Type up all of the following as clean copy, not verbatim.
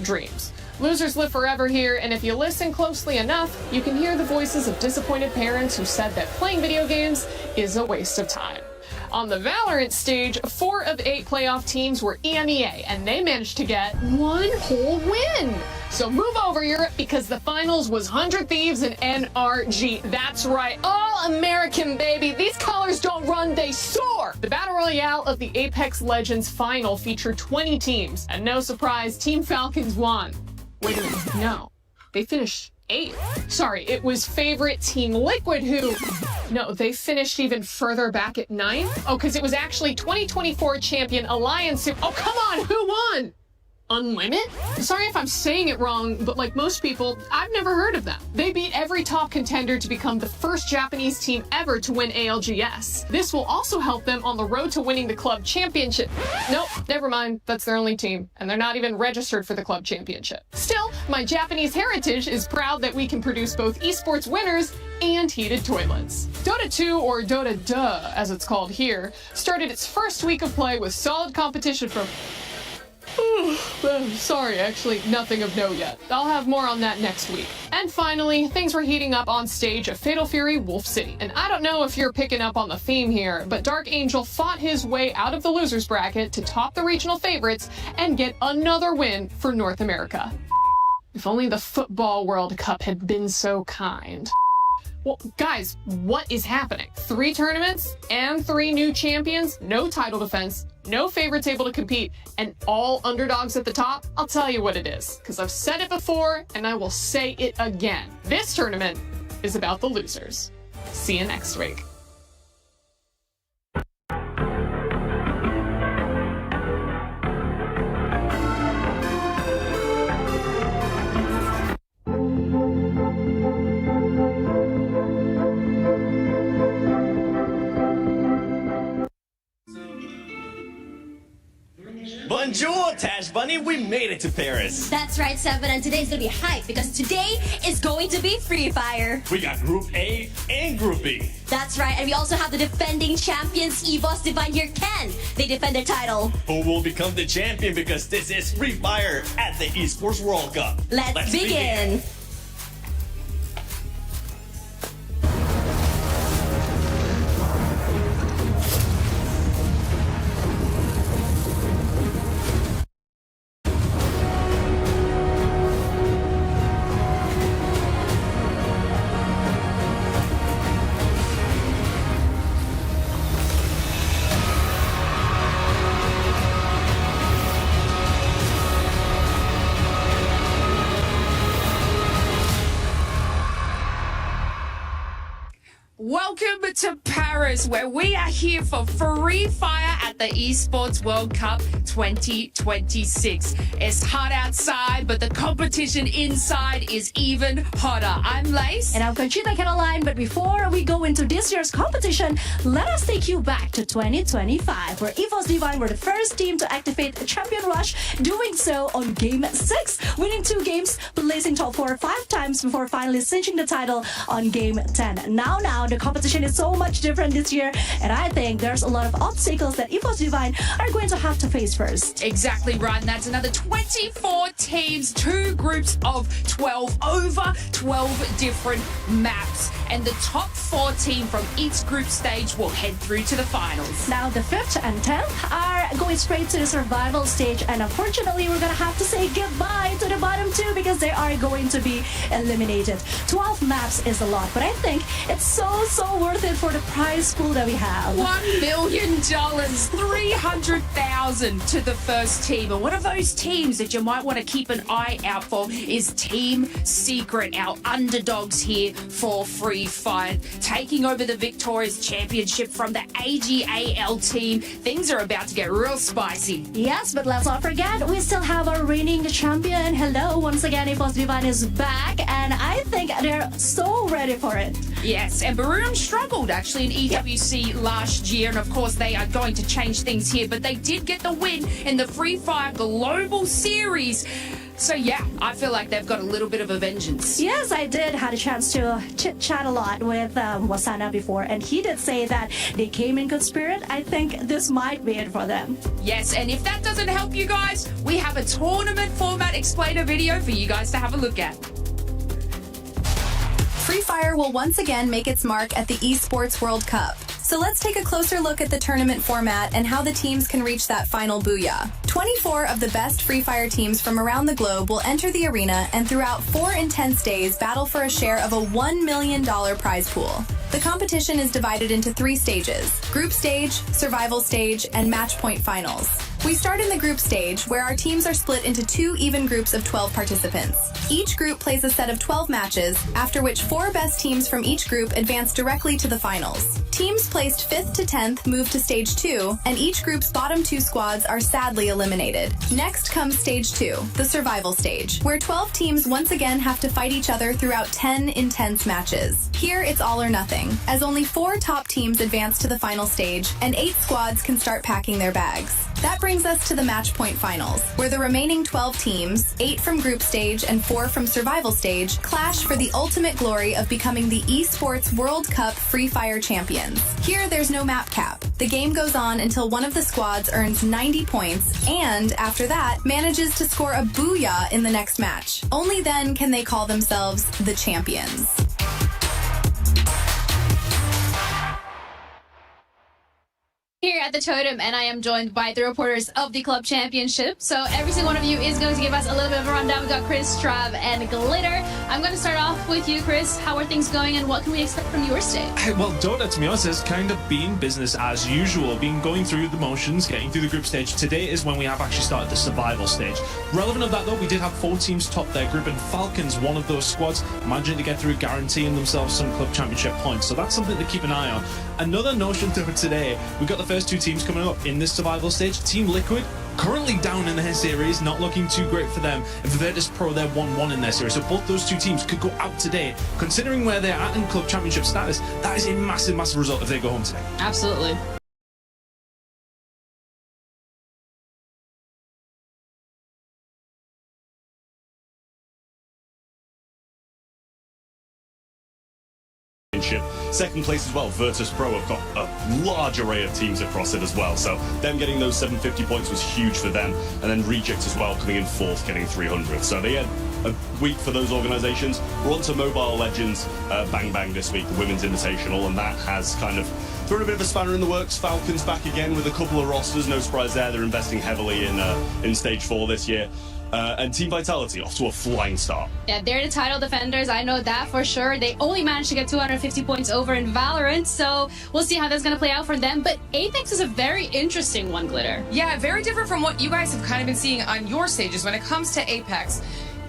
dreams. Losers live forever here, and if you listen closely enough, you can hear the voices of disappointed parents who said that playing video games is a waste of time. On the Valorant stage, 4 of 8 playoff teams were EMEA, and they managed to get 1 whole win. So move over, Europe, because the finals was 100 Thieves and NRG. That's right, all American, baby. These colors don't run, they soar. The Battle Royale of the Apex Legends final featured 20 teams, and no surprise, Team Falcons won. Wait a minute, no. They finished 8th. Sorry, it was favorite Team Liquid who... No, they finished even further back at 9th? Oh, because it was actually 2024 champion Alliance who... Oh, come on, who won? Unlimit? Sorry if I'm saying it wrong, but like most people, I've never heard of them. They beat every top contender to become the first Japanese team ever to win ALGS. This will also help them on the road to winning the club championship. Nope, never mind, that's their only team, and they're not even registered for the club championship. Still, my Japanese heritage is proud that we can produce both esports winners and heated toilets. Dota 2, or Dota Duh, as it's called here, started its first week of play with solid competition from... Sorry, actually, nothing of note yet. I'll have more on that next week. And finally, things were heating up on stage at Fatal Fury Wolf City. And I don't know if you're picking up on the theme here, but Dark Angel fought his way out of the losers bracket to top the regional favorites and get another win for North America. If only the Football World Cup had been so kind. Well, guys, what is happening? 3 tournaments and 3 new champions, no title defense, no favorites able to compete, and all underdogs at the top? I'll tell you what it is, because I've said it before and I will say it again. This tournament is about the losers. See you next week. Bonjour, Tash Bunny. We made it to Paris. That's right, Seven, and today's gonna be hype because today is going to be Free Fire. We got Group A and Group B. That's right, and we also have the defending champions, EVOS Divine here, Ken. They defend their title. Who will become the champion because this is Free Fire at the Esports World Cup. Let's begin. Welcome to Paris, where we are here for Free Fire at the Esports World Cup 2026. It's hot outside, but the competition inside is even hotter. I'm Lace. And I'm Conchita Caroline, but before we go into this year's competition, let us take you back to 2025, where EVOS Divine were the first team to activate a Champion Rush, doing so on Game 6, winning 2 games, placing top 4 5 times before finally cinching the title on Game 10. Now, the competition is so much different this year, and I think there's a lot of obstacles that EVOS Divine are going to have to face first. Exactly right, and that's another 24 teams, 2 groups of 12, over 12 different maps. And the top 4 team from each group stage will head through to the finals. Now, the 5th and 10th are going straight to the survival stage, and unfortunately, we're going to have to say goodbye to the bottom 2 because they are going to be eliminated. 12 maps is a lot, but I think it's so worth it for the prize pool that we have. $1 million, 300,000 to the first team. And one of those teams that you might want to keep an eye out for is Team Secret, our underdogs here for Free Fire, taking over the Victorious Championship from the AGAL team. Things are about to get real spicy. Yes, but let's not forget, we still have our reigning champion. Hello, once again, EVOS Divine is back, and I think they're so ready for it. Yes, and Baroon struggled actually in EWC last year, and of course they are going to change things here, but they did get the win in the Free Fire Global Series. So yeah, I feel like they've got a little bit of a vengeance. Yes, I did had a chance to chit-chat a lot with Wasana before, and he did say that they came in good spirit. I think this might be it for them. Yes, and if that doesn't help you guys, we have a tournament format explainer video for you guys to have a look at. Free Fire will once again make its mark at the Esports World Cup. So let's take a closer look at the tournament format and how the teams can reach that final booyah. 24 of the best Free Fire teams from around the globe will enter the arena and throughout 4 intense days battle for a share of a $1 million prize pool. The competition is divided into 3 stages: group stage, survival stage, and match point finals. We start in the group stage, where our teams are split into 2 even groups of 12 participants. Each group plays a set of 12 matches, after which 4 best teams from each group advance directly to the finals. Teams placed 5th to 10th move to stage 2, and each group's bottom 2 squads are sadly eliminated. Next comes stage 2, the survival stage, where 12 teams once again have to fight each other throughout 10 intense matches. Here it's all or nothing, as only 4 top teams advance to the final stage, and 8 squads can start packing their bags. That brings us to the match point finals, where the remaining 12 teams, 8 from group stage and 4 from survival stage, clash for the ultimate glory of becoming the Esports World Cup Free Fire champions. Here, there's no map cap. The game goes on until one of the squads earns 90 points and, after that, manages to score a booyah in the next match. Only then can they call themselves the champions. Here at the Totem, and I am joined by the reporters of the Club Championship. So every single one of you is going to give us a little bit of a rundown. We've got Chris, Trav, and Glitter. I'm going to start off with you, Chris. How are things going, and what can we expect from your stage? Well, Dota, to be honest, has kind of been business as usual, been going through the motions, getting through the group stage. Today is when we have actually started the survival stage. Relevant of that, though, we did have 4 teams top their group, and Falcons, one of those squads, managing to get through, guaranteeing themselves some Club Championship points. So that's something to keep an eye on. Another notion to today, we've got the first 2 teams coming up in this survival stage. Team Liquid, currently down in their series, not looking too great for them. And for Virtus Pro, they're 1-1 in their series. So both those 2 teams could go out today. Considering where they're at in Club Championship status, that is a massive, massive result if they go home today. Absolutely. Second place as well, Virtus Pro have got a large array of teams across it as well, so them getting those 750 points was huge for them, and then Reject as well coming in 4th, getting 300. So they had a week for those organisations. We're on to Mobile Legends Bang Bang this week, the Women's Invitational, and that has kind of thrown a bit of a spanner in the works. Falcons back again with a couple of rosters, no surprise there. They're investing heavily in Stage 4 this year. And Team Vitality off to a flying start. Yeah, they're the title defenders. I know that for sure. They only managed to get 250 points over in Valorant, so we'll see how that's going to play out for them. But Apex is a very interesting one, Glitter. Yeah, very different from what you guys have kind of been seeing on your stages when it comes to Apex.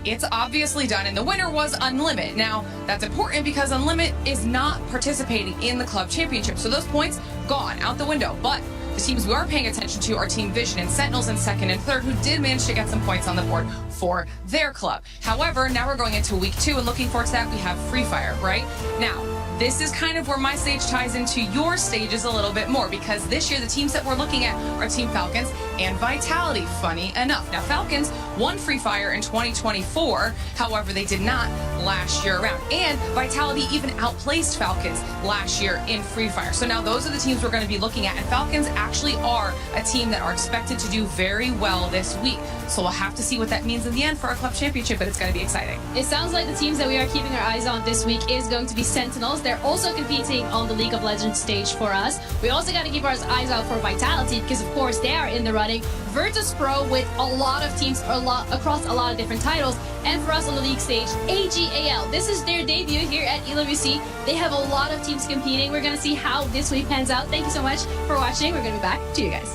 It's obviously done, and the winner was Unlimit. Now, that's important because Unlimit is not participating in the Club Championship, so those points gone out the window. But the teams we are paying attention to are Team Vision and Sentinels in 2nd and 3rd, who did manage to get some points on the board for their club. However, now we're going into week 2, and looking forward to that, we have Free Fire, right? Now, this is kind of where my stage ties into your stages a little bit more, because this year the teams that we're looking at are Team Falcons and Vitality, funny enough. Now, Falcons won Free Fire in 2024, however, they did not last year around. And Vitality even outplaced Falcons last year in Free Fire. So now those are the teams we're going to be looking at, and Falcons actually are a team that are expected to do very well this week. So we'll have to see what that means in the end for our Club Championship, but it's going to be exciting. It sounds like the teams that we are keeping our eyes on this week is going to be Sentinels. They're also competing on the League of Legends stage for us. We also got to keep our eyes out for Vitality because, of course, they are in the running. Virtus Pro with a lot of teams across a lot of different titles. And for us on the league stage, AGAL. This is their debut here at ELWC. They have a lot of teams competing. We're going to see how this week pans out. Thank you so much for watching. We're going to be back to you guys.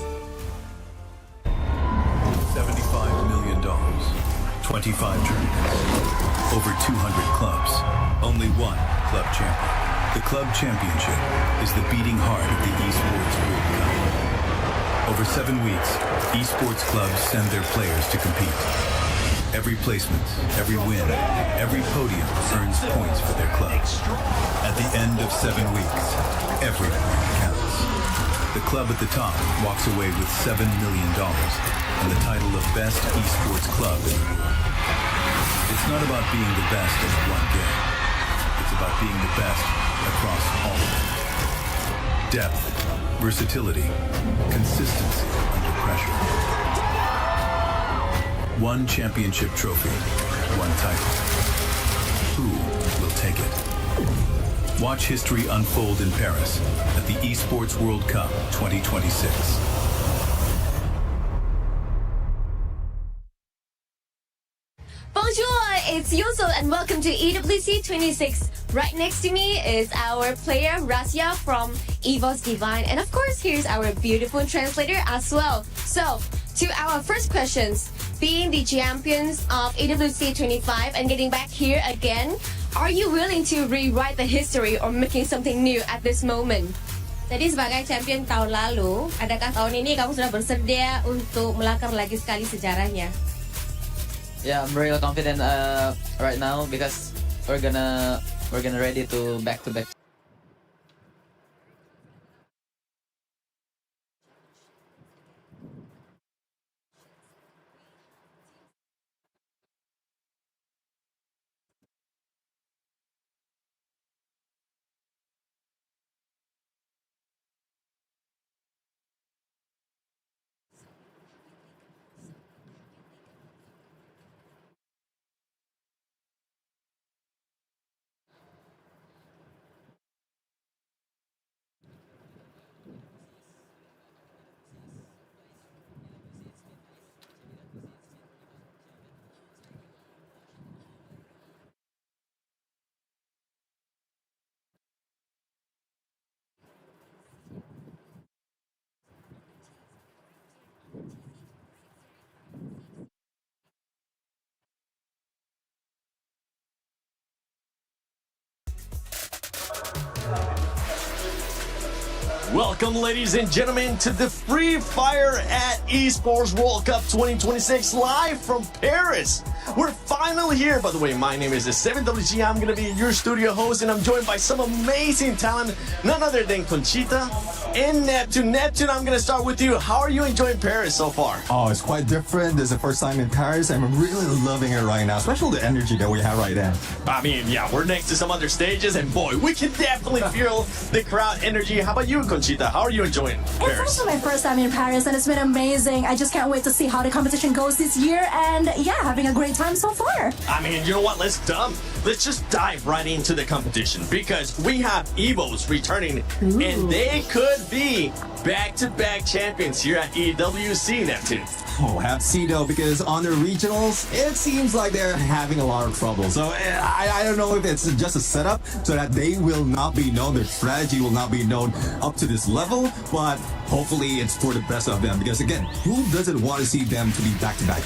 $75 million, 25 tournaments, over 200 clubs, only one club champion. The Club Championship is the beating heart of the Esports World Cup. Over 7 weeks, esports clubs send their players to compete. Every placement, every win, every podium earns points for their club. At the end of 7 weeks, every point counts. The club at the top walks away with $7 million and the title of Best Esports Club in the world. It's not about being the best in one game. It's about being the best across all of them. Depth, versatility, consistency under pressure. One championship trophy, one title. Who will take it? Watch history unfold in Paris at the Esports World Cup 2026. Bonjour, it's Yusul and welcome to EWC 26. Right next to me is our player Razia from EVOS Divine, and of course here's our beautiful translator as well. So, to our first questions, being the champions of EWC 25 and getting back here again, are you willing to rewrite the history or making something new at this moment? Jadi sebagai champion tahun lalu, adakah tahun ini kamu sudah bersedia untuk melangkah lagi sekali sejarahnya? Yeah, I'm real confident right now because we're gonna ready to back to back. Welcome, ladies and gentlemen, to the Free Fire at Esports World Cup 2026 live from Paris. We're finally here. By the way, my name is 7WG. I'm going to be your studio host, and I'm joined by some amazing talent, none other than Conchita and Neptune. Neptune, I'm going to start with you. How are you enjoying Paris so far? Oh, it's quite different. This is the first time in Paris. I'm really loving it right now, especially the energy that we have right now. I mean, yeah, we're next to some other stages, and boy, we can definitely feel the crowd energy. How about you, Conchita? How are you enjoying Paris? It's also my first time in Paris, and it's been amazing. I just can't wait to see how the competition goes this year, and yeah, having a great time so far. I mean, you know what? Let's just dive right into the competition because we have EVOS returning, and they could be back-to-back champions here at EWC, Neptune. Oh, have seen though, because on the regionals, it seems like they're having a lot of trouble. So I don't know if it's just a setup so that they will not be known, their strategy will not be known up to this level, but hopefully it's for the best of them. Because again, who doesn't want to see them to be back-to-back?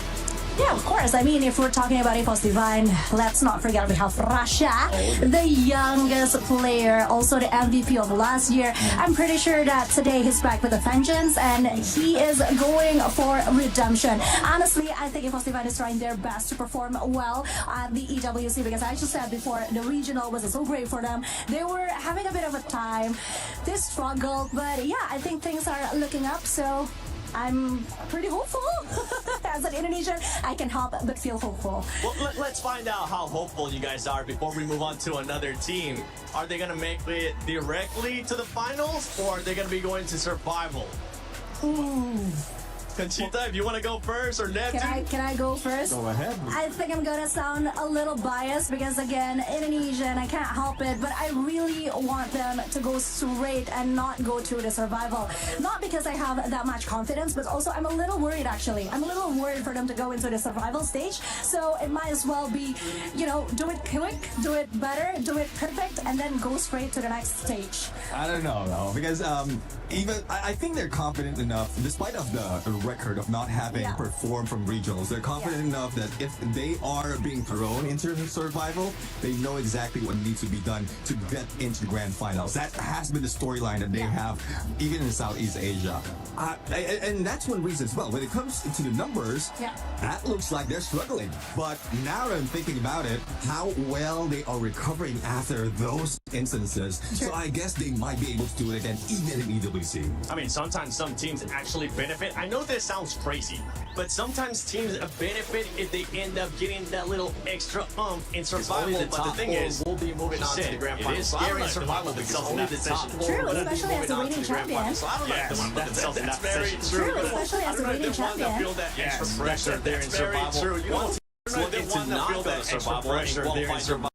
Yeah, of course. I mean, if we're talking about EVOS Divine, let's not forget we have Rasha, the youngest player, also the MVP of last year. I'm pretty sure that today he's back with a vengeance and he is going for redemption. Honestly, I think EVOS Divine is trying their best to perform well at the EWC because I just said before, the regional was so great for them. They were having a bit of a time. They struggled, but yeah, I think things are looking up, so I'm pretty hopeful. As an Indonesian, I can help but feel hopeful. Well, let's find out how hopeful you guys are before we move on to another team. Are they going to make it directly to the finals, or are they going to be going to survival? Conchita, if you want to go first, or Neptune? Can I go first? Go ahead. I think I'm gonna sound a little biased because again, Indonesian, I can't help it, but I really want them to go straight and not go through the survival. Not because I have that much confidence, but also I'm a little worried actually. I'm a little worried for them to go into the survival stage. So it might as well be, do it quick, do it better, do it perfect, and then go straight to the next stage. I don't know, though, because even I think they're confident enough, despite of the record of not having performed from regionals. They're confident enough that if they are being thrown into survival, they know exactly what needs to be done to get into the grand finals. That has been the storyline that they have even in Southeast Asia. And that's one reason as well. When it comes to the numbers, that looks like they're struggling. But now I'm thinking about it, how well they are recovering after those instances. So I guess they might be able to do it again, even in EWC. I mean, sometimes some teams actually benefit. I know this sounds crazy, but sometimes teams benefit if they end up getting that little extra in survival. But the thing is, we'll be moving on to the grand final. It is So I don't scary know in if the survival Vikings because will only put the themselves top in that True, position. especially as a Moving on to reigning the grand final. champion. So I don't know if they want to put themselves in that very position. true. True, especially as a reigning champion. Feel that extra pressure there in That's very survival. true. You One don't team's looking to not feel that extra pressure there in survival.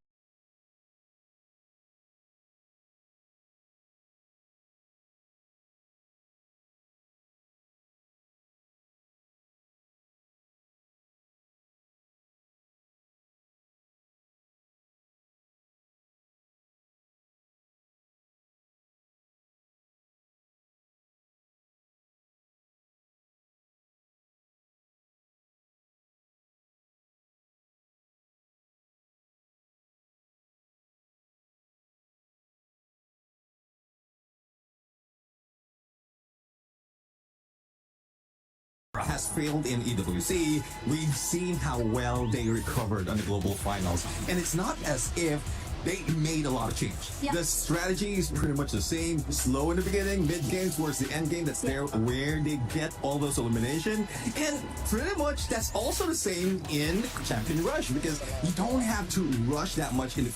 Has failed in EWC, we've seen how well they recovered on the global finals. And it's not as if they made a lot of change. The strategy is pretty much the same. Slow in the beginning, mid-game towards the end game. That's there where they get all those elimination. And pretty much that's also the same in Champion Rush, because you don't have to rush that much in the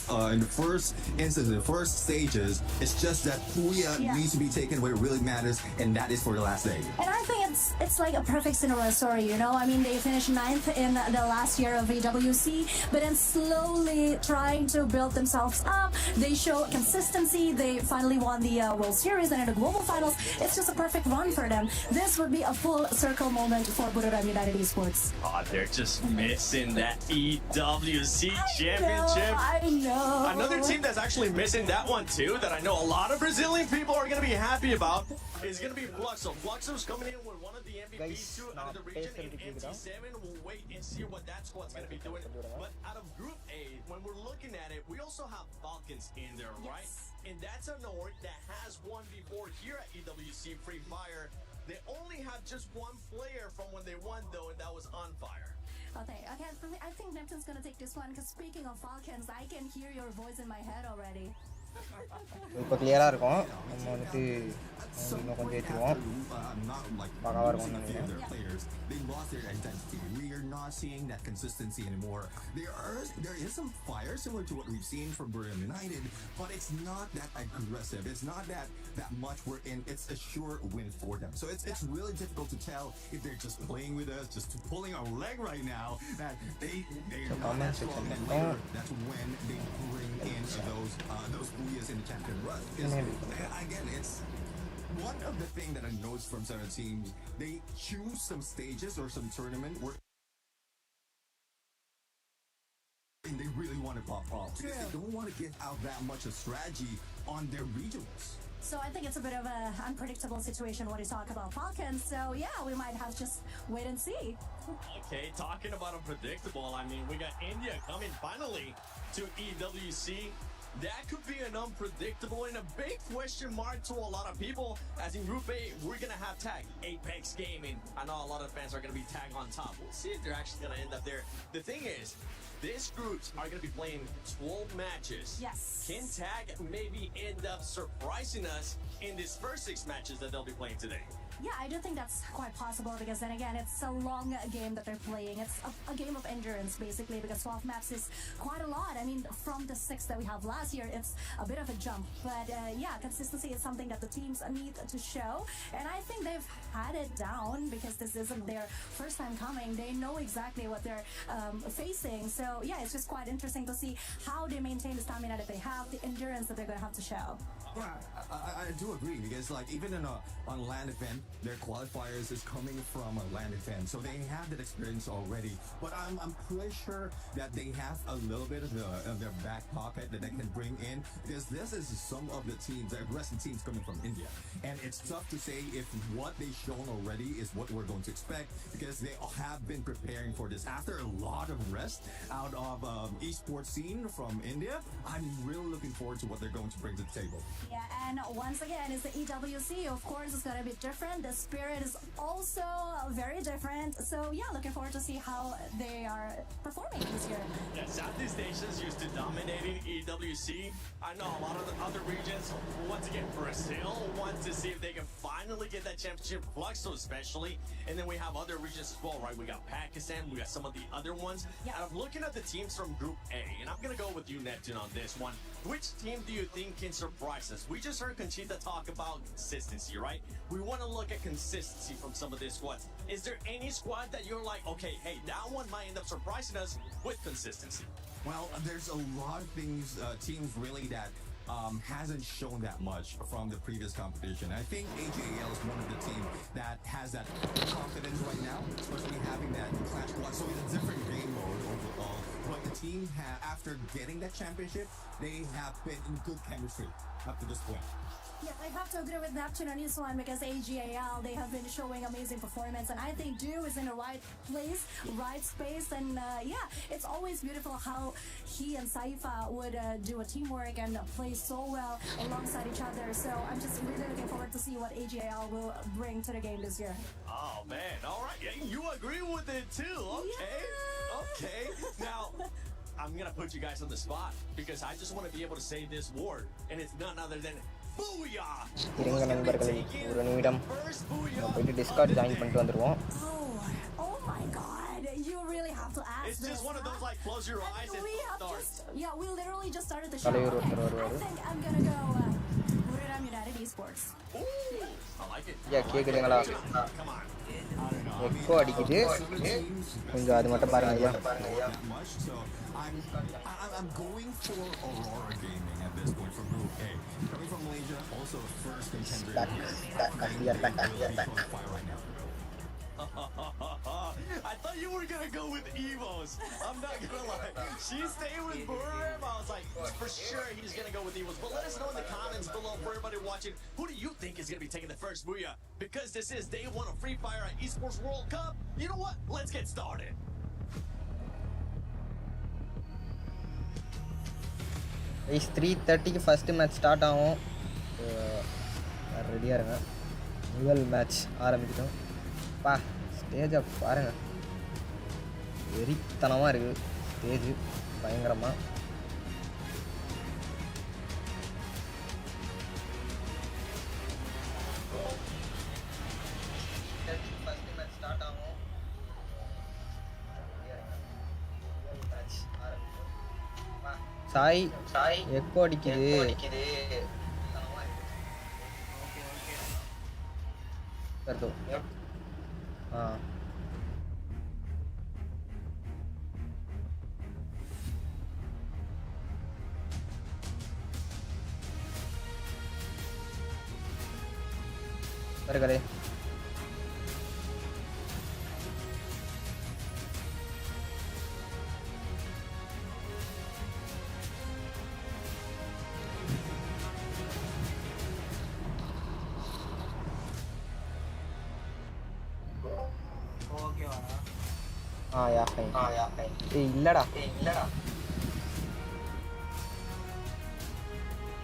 first instance, in the first stages. It's just that Puya needs to be taken where it really matters, and that is for the last day. And I think it's like a perfect Cinderella story, you know? I mean, they finished 9th in the last year of AWC, but then slowly trying to build themselves up. They show consistency. They finally won the World Series and in the global finals. It's just a perfect run for them. This would be a full circle moment for Buriram United Esports. Oh, they're just missing that EWC championship. I know. Another team that's actually missing that one too, that I know a lot of Brazilian people are going to be happy about, is going to be Fluxo. Fluxo's coming in with one of the MVPs too out of the region in NT7. We'll wait and see what that squad's going to be doing. But out of Group A, when we're looking at it, we also have Falcons in there, right? And that's a North that has won before here at EWC Free Fire. They only have just one player from when they won though, and that was On Fire. Okay, for me, I think Neptune's gonna take this one, because speaking of Falcons, I can hear your voice in my head already. இப்போ கிளியரா இருக்கும் நம்ம வந்து இன்னும் கொஞ்சம் ஏற்றுவோம் பக்காவாக இருக்கும் நினைக்கிறேன். They lost their identity. We are not seeing that consistency anymore. There is some fire similar to what we've seen from Buriram United, but it's not that aggressive. It's not that much we're in. It's a sure win for them. So it's really difficult to tell if they're just playing with us, just pulling our leg right now. That they're not that strong. And later, that's when they bring in those Booyahs in the champion run. Again, it's one of the things that I noticed from certain teams. They choose some stages or some tournament where they really want to pop off, because they don't want to give out that much of strategy on their regionals. So I think it's a bit of an unpredictable situation when you talk about Falcons. So yeah, we might have to just wait and see. Okay, talking about unpredictable, I mean, we got India coming finally to EWC. That could be an unpredictable and a big question mark to a lot of people, as in Group A, we're going to have tag Apex Gaming. I know a lot of fans are going to be tagged on top. We'll see if they're actually going to end up there. The thing is, these groups are going to be playing 12 matches. Yes. Can tag maybe end up surprising us in these first 6 matches that they'll be playing today? Yeah, I do think that's quite possible, because then again, it's a long game that they're playing. It's a game of endurance, basically, because 12 maps is quite a lot. I mean, from the 6 that we have last year, it's a bit of a jump. But yeah, consistency is something that the teams need to show. And I think they've had it down, because this isn't their first time coming. They know exactly what they're facing. So yeah, it's just quite interesting to see how they maintain the stamina that they have, the endurance that they're going to have to show. Yeah, I do agree, because like even in on land event, their qualifiers is coming from Atlantic 10, so they have that experience already. But I'm pretty sure that they have a little bit of their back pocket that they can bring in, because this is some of the teams, the aggressive teams coming from India, and it's tough to say if what they've shown already is what we're going to expect, because they have been preparing for this after a lot of rest out of esports scene from India. I'm really looking forward to what they're going to bring to the table. Yeah, and once again, it's the EWC. Of course, it's gonna be different. The spirit is also very different. So yeah, looking forward to see how they are performing this year. Yeah, Southeast Asians used to dominating EWC. I know a lot of the other regions, once again, Brazil wants to see if they can finally get that championship, Fluxo especially. And then we have other regions as well, right? We got Pakistan, we got some of the other ones. Yeah. And I'm looking at the teams from Group A, and I'm going to go with you, Neptune, on this one. Which team do you think can surprise us? We just heard Conchita talk about consistency, right? We want to look at consistency from some of these squads. Is there any squad that you're like, okay, hey, that one might end up surprising us with consistency? Well, there's a lot of things, teams really that hasn't shown that much from the previous competition. I think AJL is one of the teams that has that confidence right now, especially having that Clash Squad. So it's a different game mode overall. But the team, after getting that championship, they have been in good chemistry up to this point. Yeah, I have to agree with Neptune on this one, because AGAL, they have been showing amazing performance, and I think Do is in the right place, right space, and yeah, it's always beautiful how he and Saifa would do a teamwork and play so well alongside each other. So I'm just really looking forward to see what AGAL will bring to the game this year. Oh, man. All right. Yeah, you agree with it, too. Okay. Yeah. Okay. Now, I'm going to put you guys on the spot, because I just want to be able to say this word, and it's none other than Booyah! இருங்க நண்பர்களே, ஒரு நிமிடம் நம்ம போயிட்டு Discord join பண்ணிட்டு வந்துருவோம். Oh my god, you really have to ask It's this. just one of those, like, close your eyes and start. We literally just started the show. தலைவர் ஒருத்தர் I வருவாரு. think I'm gonna go Buriram United Esports. I like it. ஐயா கேக்குதுங்களா? Come on. Echo அடிக்குது, கொஞ்சம் அது மட்டும் பாருங்க ஐயா. So I'm going for Aurora Gaming at this point from Group A. Coming from Malaysia, also the first contender. We are back. Right now. I thought you were gonna go with Evos. I'm not gonna lie. She stayed with Buriram. I was like, for sure he's gonna go with Evos. But let us know in the comments below for everybody watching, who do you think is gonna be taking the first Booyah? Because this is day one of Free Fire at Esports World Cup. You know what? Let's get started. It's 3:30 first match start ஆகும். ரெடியாக இருங்க. முதல் match ஆரம்பிக்கணும். பா ஸ்டேஜை பாருங்க, வெறித்தனமாக இருக்குது ஸ்டேஜ், பயங்கரமாக. ஃபர்ஸ்ட் மேட்ச் ஸ்டார்ட் ஆகும். சாய் எக்கோ அடிக்குது. हाँ करे இல்லடா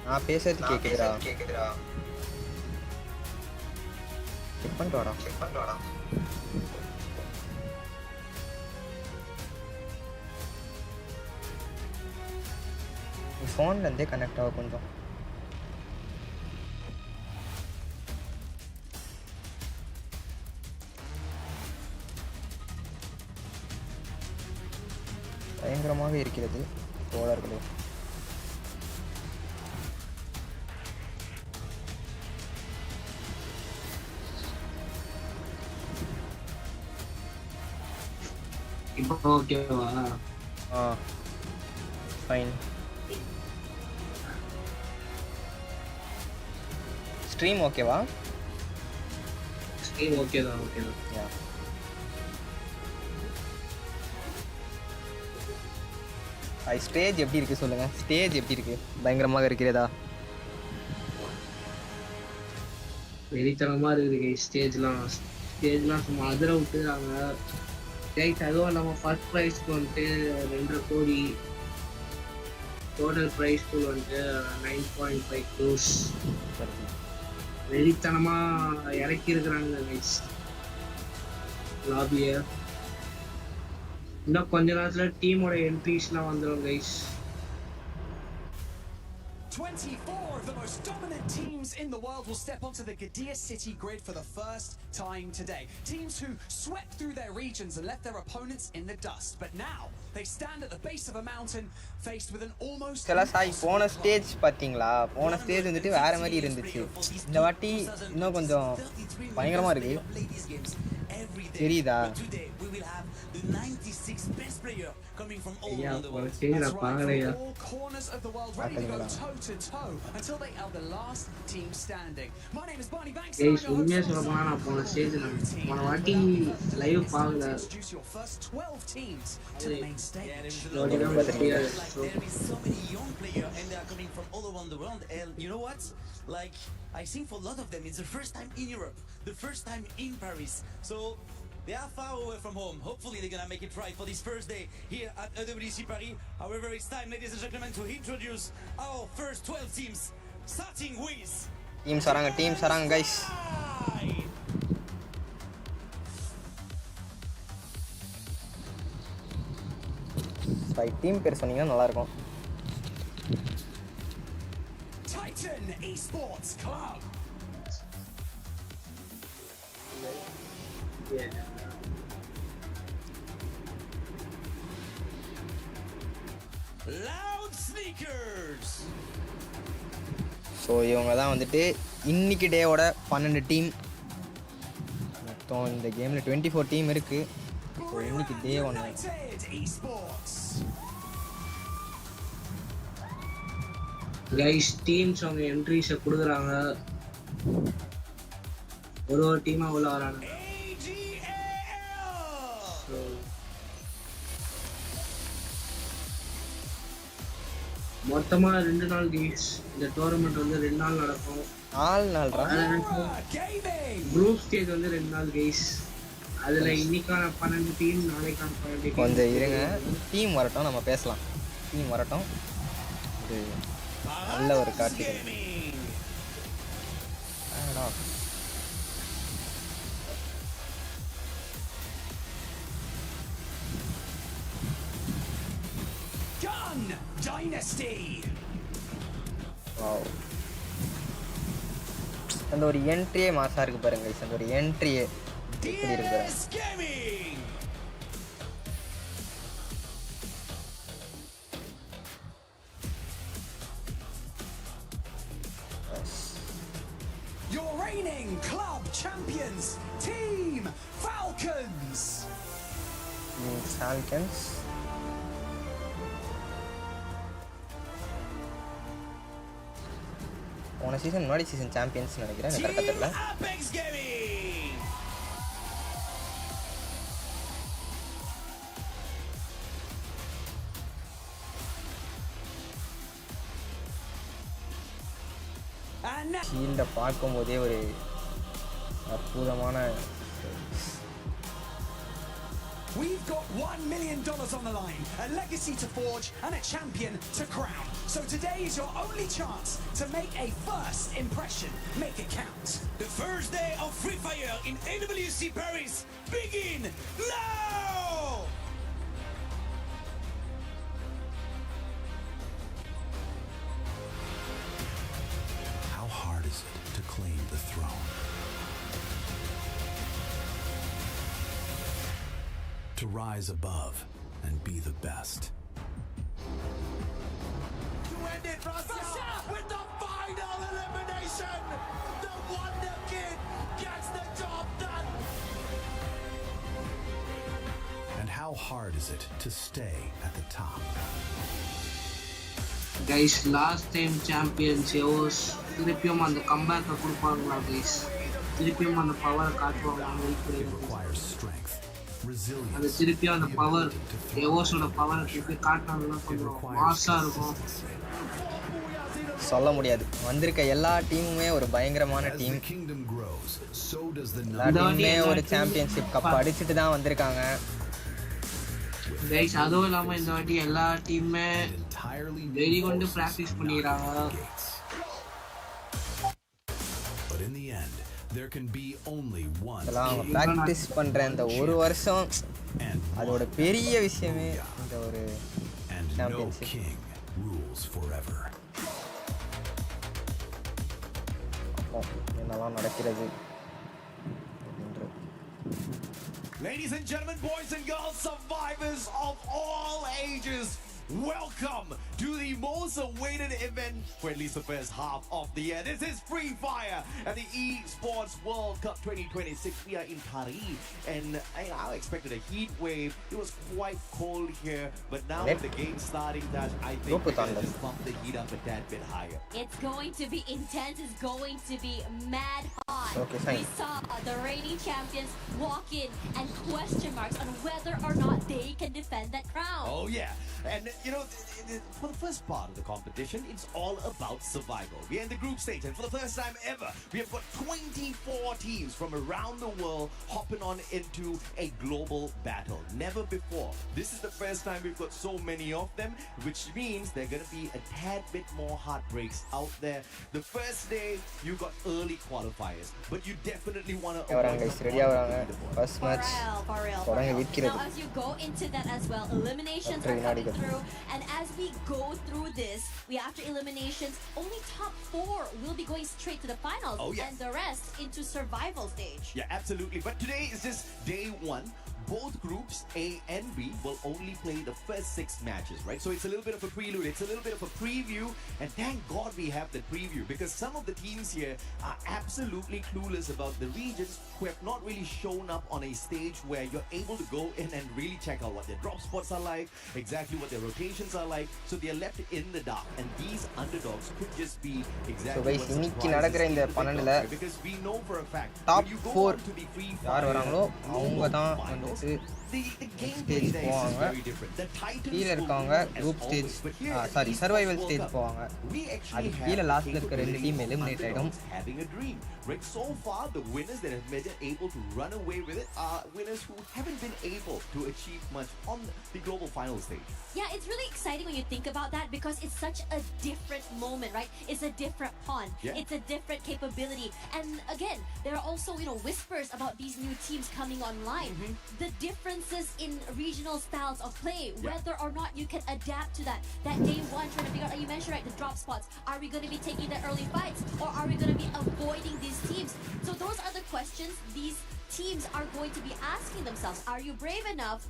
நான் பேசுறது கேக்குதுடா. செக் பண்ணிட்டு வாடா. ஃபோன்ல இருந்தே கனெக்ட் ஆகும் கொஞ்சம். பயங்கரமாக இருக்கிறது தோழர்களே. இப்போ ஓகேவா? ஃபைன். ஸ்ட்ரீம் ஓகேவா? Game okay தான். Yeah. ஸ்டேஜ் எப்படி இருக்கு சொல்லுங்க. ஸ்டேஜ் எப்படி இருக்கு? பயங்கரமாக இருக்கிறதா? வெறித்தனமா இருக்குது ஸ்டேஜ்லாம் சும்மா அதிர விட்டுறாங்க. கைஸ் அதுவும் இல்லாமல் ஃபர்ஸ்ட் ப்ரைஸ்க்கு வந்துட்டு 2.5 கோடி, டோட்டல் ப்ரைஸ் பூல் வந்துட்டு 9.5 crores. வெறித்தனமா இறக்கி இருக்கிறாங்க கைஸ் லாபியை. இன்னும் கொஞ்ச நேரத்துல டீமோட என்ட்ரிஸ்லாம் வந்துடும் guys. 24 of the most dominant teams in the world will step onto the Gadir City grid for the first time today. Teams who swept through their regions and left their opponents in the dust. But now they stand at the base of a mountain faced with an almost Sai போன stage பார்த்தீங்களா? போன stage வந்துட்டு வேற மாதிரி இருந்துச்சு. இந்த வாட்டி இன்னும் கொஞ்சம் பயங்கரமா இருக்கு. தெரியுதா? ஐயா சரிடா பாங்கலையா. கைஸ் உண்மையா சொல்ல போனா நான் போன ஸ்டேஜ் போன வாட்டி லைவ் பார்க்கல. Like, I think for a lot of them, it's the first time in Europe, the first time in Paris. So they are far away from home. Hopefully they're gonna make it right for this first day here at EWC Paris. However, it's time, ladies and gentlemen, to introduce our first 12 teams, starting with... Team sarang guys. Team பேர் சொன்னீங்கன்னா நல்லா இருக்கும். Titan Esports Club. Loud Sneakers. So இவங்க தான் வந்துட்டு இன்னைக்கு டேவோட 12 team. மொத்தம் இந்த கேமில் 24 டீம் இருக்குது. ஸோ இன்னைக்கு டே 1. கைஸ் டீம்ஸ் அவங்க என்ட்ரிஸை கொடுக்குறாங்க. ஒரு டீமாக உள்ள வராங்க. மொத்தமா 2 நாள் கைஸ். இந்த டோர்னமெண்ட் வந்து 2 நாள் நடக்கும். 4 நாள் குரூப் ஸ்டேஜ் வந்து 2 நாள் கைஸ். அதுல இன்னைக்கான 12 டீம், நாளைக்கான 12 டீம். கொஞ்சம் இருங்க, டீம் வரட்டும், நம்ம பேசலாம். டீம் வரட்டும். இது நல்ல ஒரு காட்சி. Dynasty. Wow. அந்த ஒரு என்ட்ரியே மாசா இருக்கு பாருங்க गाइस. அந்த ஒரு என்ட்ரியே எப்படி இருக்கு பாருங்க. Your reigning club champions, Team Falcons. Falcons. போன சீசன் முன்னாடி சீசன் சாம்பியன்ஸ் நினைக்கிறேன், எனக்கு கரெக்டாக தெரியல. ஷீல்டை பார்க்கும்போதே ஒரு அற்புதமான. We've got $1 million on the line, a legacy to forge and a champion to crown. So today is your only chance to make a first impression. Make it count. The first day of Free Fire in AWC Paris begin now! How hard is it to claim the throne? To rise above and be the best. To end it, Russia, with the final elimination! The Wonder Kid gets the job done! And how hard is it to stay at the top? Guys, last time champions, திருப்பியும் அந்த கம்பேக்கை கொடுப்பாங்களா guys? திருப்பியும் அந்த பவரை காட்டுவாங்க அது திருப்பியும் அந்த பவர் எவோஸோட பவரை திருப்பி காட்டினாங்கன்னா கொஞ்சம் மாஸாக இருக்கும். சொல்ல முடியாது. வந்திருக்க எல்லா டீமுமே ஒரு பயங்கரமான டீம். எல்லா டீமுமே ஒரு சாம்பியன்ஷிப் கப் அடிச்சுட்டு தான் வந்திருக்காங்க. கைஸ் அதுவும் இல்லாமல் இந்த வாட்டி எல்லா டீமுமே வெறி கொண்டு ப்ராக்டிஸ் பண்ணிக்கிறாங்க. அதெல்லாம் ப்ராக்டிஸ் பண்ணுற இந்த ஒரு வருஷம் அதோட பெரிய விஷயமே இந்த ஒரு சாம்பியன்ஷிப். என்னெல்லாம் நடக்கிறது. Ladies and gentlemen, boys and girls, survivors of all ages, welcome to the most awaited event for at least the first half of the year. This is Free Fire at the Esports World Cup 2026. We are in Paris, and I expected a heat wave. It was quite cold here, but now with the game starting, Dash, I think we're going to just bump the heat up a tad bit higher. It's going to be intense. It's going to be mad hot. Okay, fine. We saw the reigning champions walk in and question marks on whether or not they can defend that crown. Oh yeah, and you know, for the first part of the competition, it's all about survival. We're in the group stage, and for the first time ever, we have got 24 teams from around the world hopping on into a global battle. Never before. This is the first time we've got so many of them, which means there are going to be a tad bit more heartbreaks out there. The first day, you got early qualifiers, but you definitely want to avoid first match. For real. Now, as you go into that as well, eliminations are coming through, and as we go through this, after eliminations, only top 4 will be going straight to the finals, and the rest into survival stage. Yeah, absolutely. But today is just day 1. Both groups, A and B, will only play the first 6 matches, right? So it's a little bit of a prelude, it's a little bit of a preview, and thank God we have the preview, because some of the teams here are absolutely clueless about the regions who have not really shown up on a stage where you're able to go in and really check out what their drop spots are like, exactly what their rotations are like, so they're left in the dark, and these underdogs could just be exactly what surprises, because we know for a fact, top when you go 4 on to the free யார் வராங்களோ அவங்க தான் finals, stage போவாங்க. கீழே இருக்கவங்க group stage sorry survival stage போவாங்க. அது கீழே லாஸ்ட்ல இருக்க 2 டீம் எலிமினேட் ஆயிடும். Right, so far the winners that have been able to run away with it are winners who haven't been able to achieve much on the global final stage. Yeah, it's really exciting when you think about that, because it's such a different moment, right? It's a different pawn. Yeah. It's a different capability. And again, there are also, whispers about these new teams coming online. The differences in regional styles of play, whether or not you can adapt to that. That day 1 trying to figure out, you mentioned, right, the drop spots. Are we going to be taking the early fights, or are we going to be avoiding these teams? So those are the questions these teams are going to be asking themselves. Are you brave enough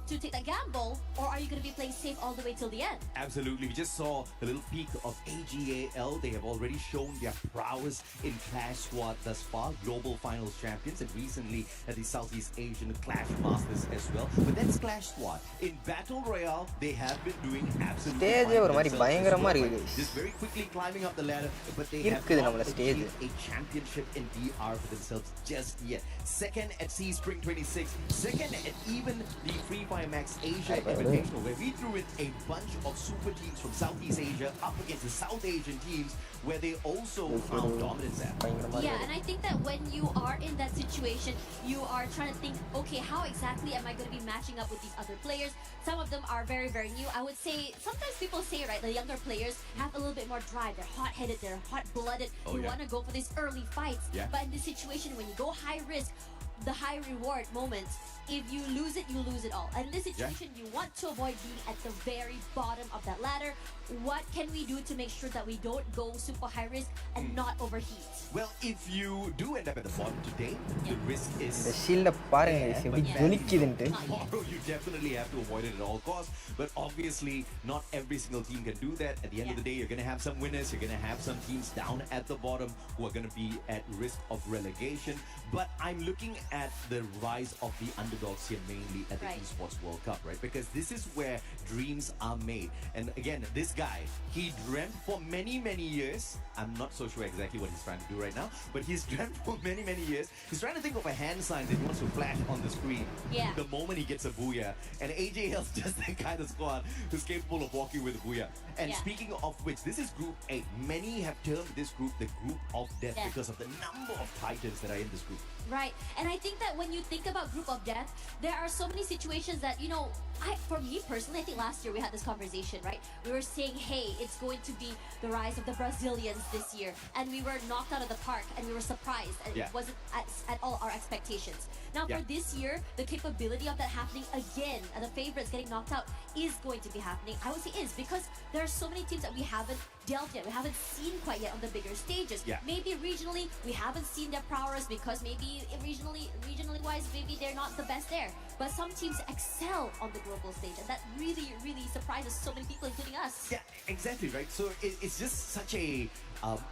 to take a gamble, or are you going to be playing safe all the way till the end? Absolutely. We just saw a little peek of AGAL. They have already shown their prowess in Clash Squad thus far, global finals champions, and recently at the Southeast Asian Clash Masters as well. But that's Clash Squad. In Battle Royale, they have been doing absolutely fine. Just very quickly climbing up the ladder, but they have not achieved a championship in DR for themselves just yet. Second at Sea Spring 26, second at even the Free Fire Max Asia Invitational, where we threw in a bunch of super teams from Southeast Asia up against the South Asian teams, where they also found dominance at. Yeah, and I think that when you are in that situation, you are trying to think, okay, how exactly am I going to be matching up with these other players? Some of them are very, very new. I would say, sometimes people say, right, the younger players have a little bit more drive. They're hot-headed, they're hot-blooded. You want to go for these early fights. But in this situation, when you go high risk, the high reward moments, if you lose it, you lose it all. And in this situation, you want to avoid being at the very bottom of that ladder. What can we do to make sure that we don't go super high risk and not overheat? Well, if you do end up at the bottom today, the risk is... The shield பாருங்க எப்படி ஜொலிக்குதுன்னு. You definitely have to avoid it at all costs. But obviously, not every single team can do that. At the end of the day, you're going to have some winners. You're going to have some teams down at the bottom who are going to be at risk of relegation. But I'm looking at the rise of the underdogs here, mainly at the Esports World Cup, right? Because this is where dreams are made. And again, this guy, he dreamt for many, many years. I'm not so sure exactly what he's trying to do right now, but he's dreamt for many, many years. He's trying to think of a hand sign that he wants to flash on the screen the moment he gets a booyah. And AJL's just that kind of squad who's capable of walking with a booyah. And speaking of which, this is Group 8. Many have termed this group the Group of Death because of the number of titans that are in this group. Right, and I think that when you think about Group of Death, there are so many situations that, you know, for me personally, I think last year we had this conversation, right? We were saying, hey, it's going to be the rise of the Brazilians this year, and we were knocked out of the park, and we were surprised, and it wasn't at all our expectations. Now for this year, the capability of that happening again, and the favorites getting knocked out, is going to be happening. I would say is, because there are so many teams that we haven't dealt yet, we haven't seen quite yet on the bigger stages. Maybe regionally, we haven't seen their prowess because maybe regionally wise, maybe they're not the best there. But some teams excel on the global stage, and that really, really surprises so many people, including us. Yeah, exactly, right? So it's just such a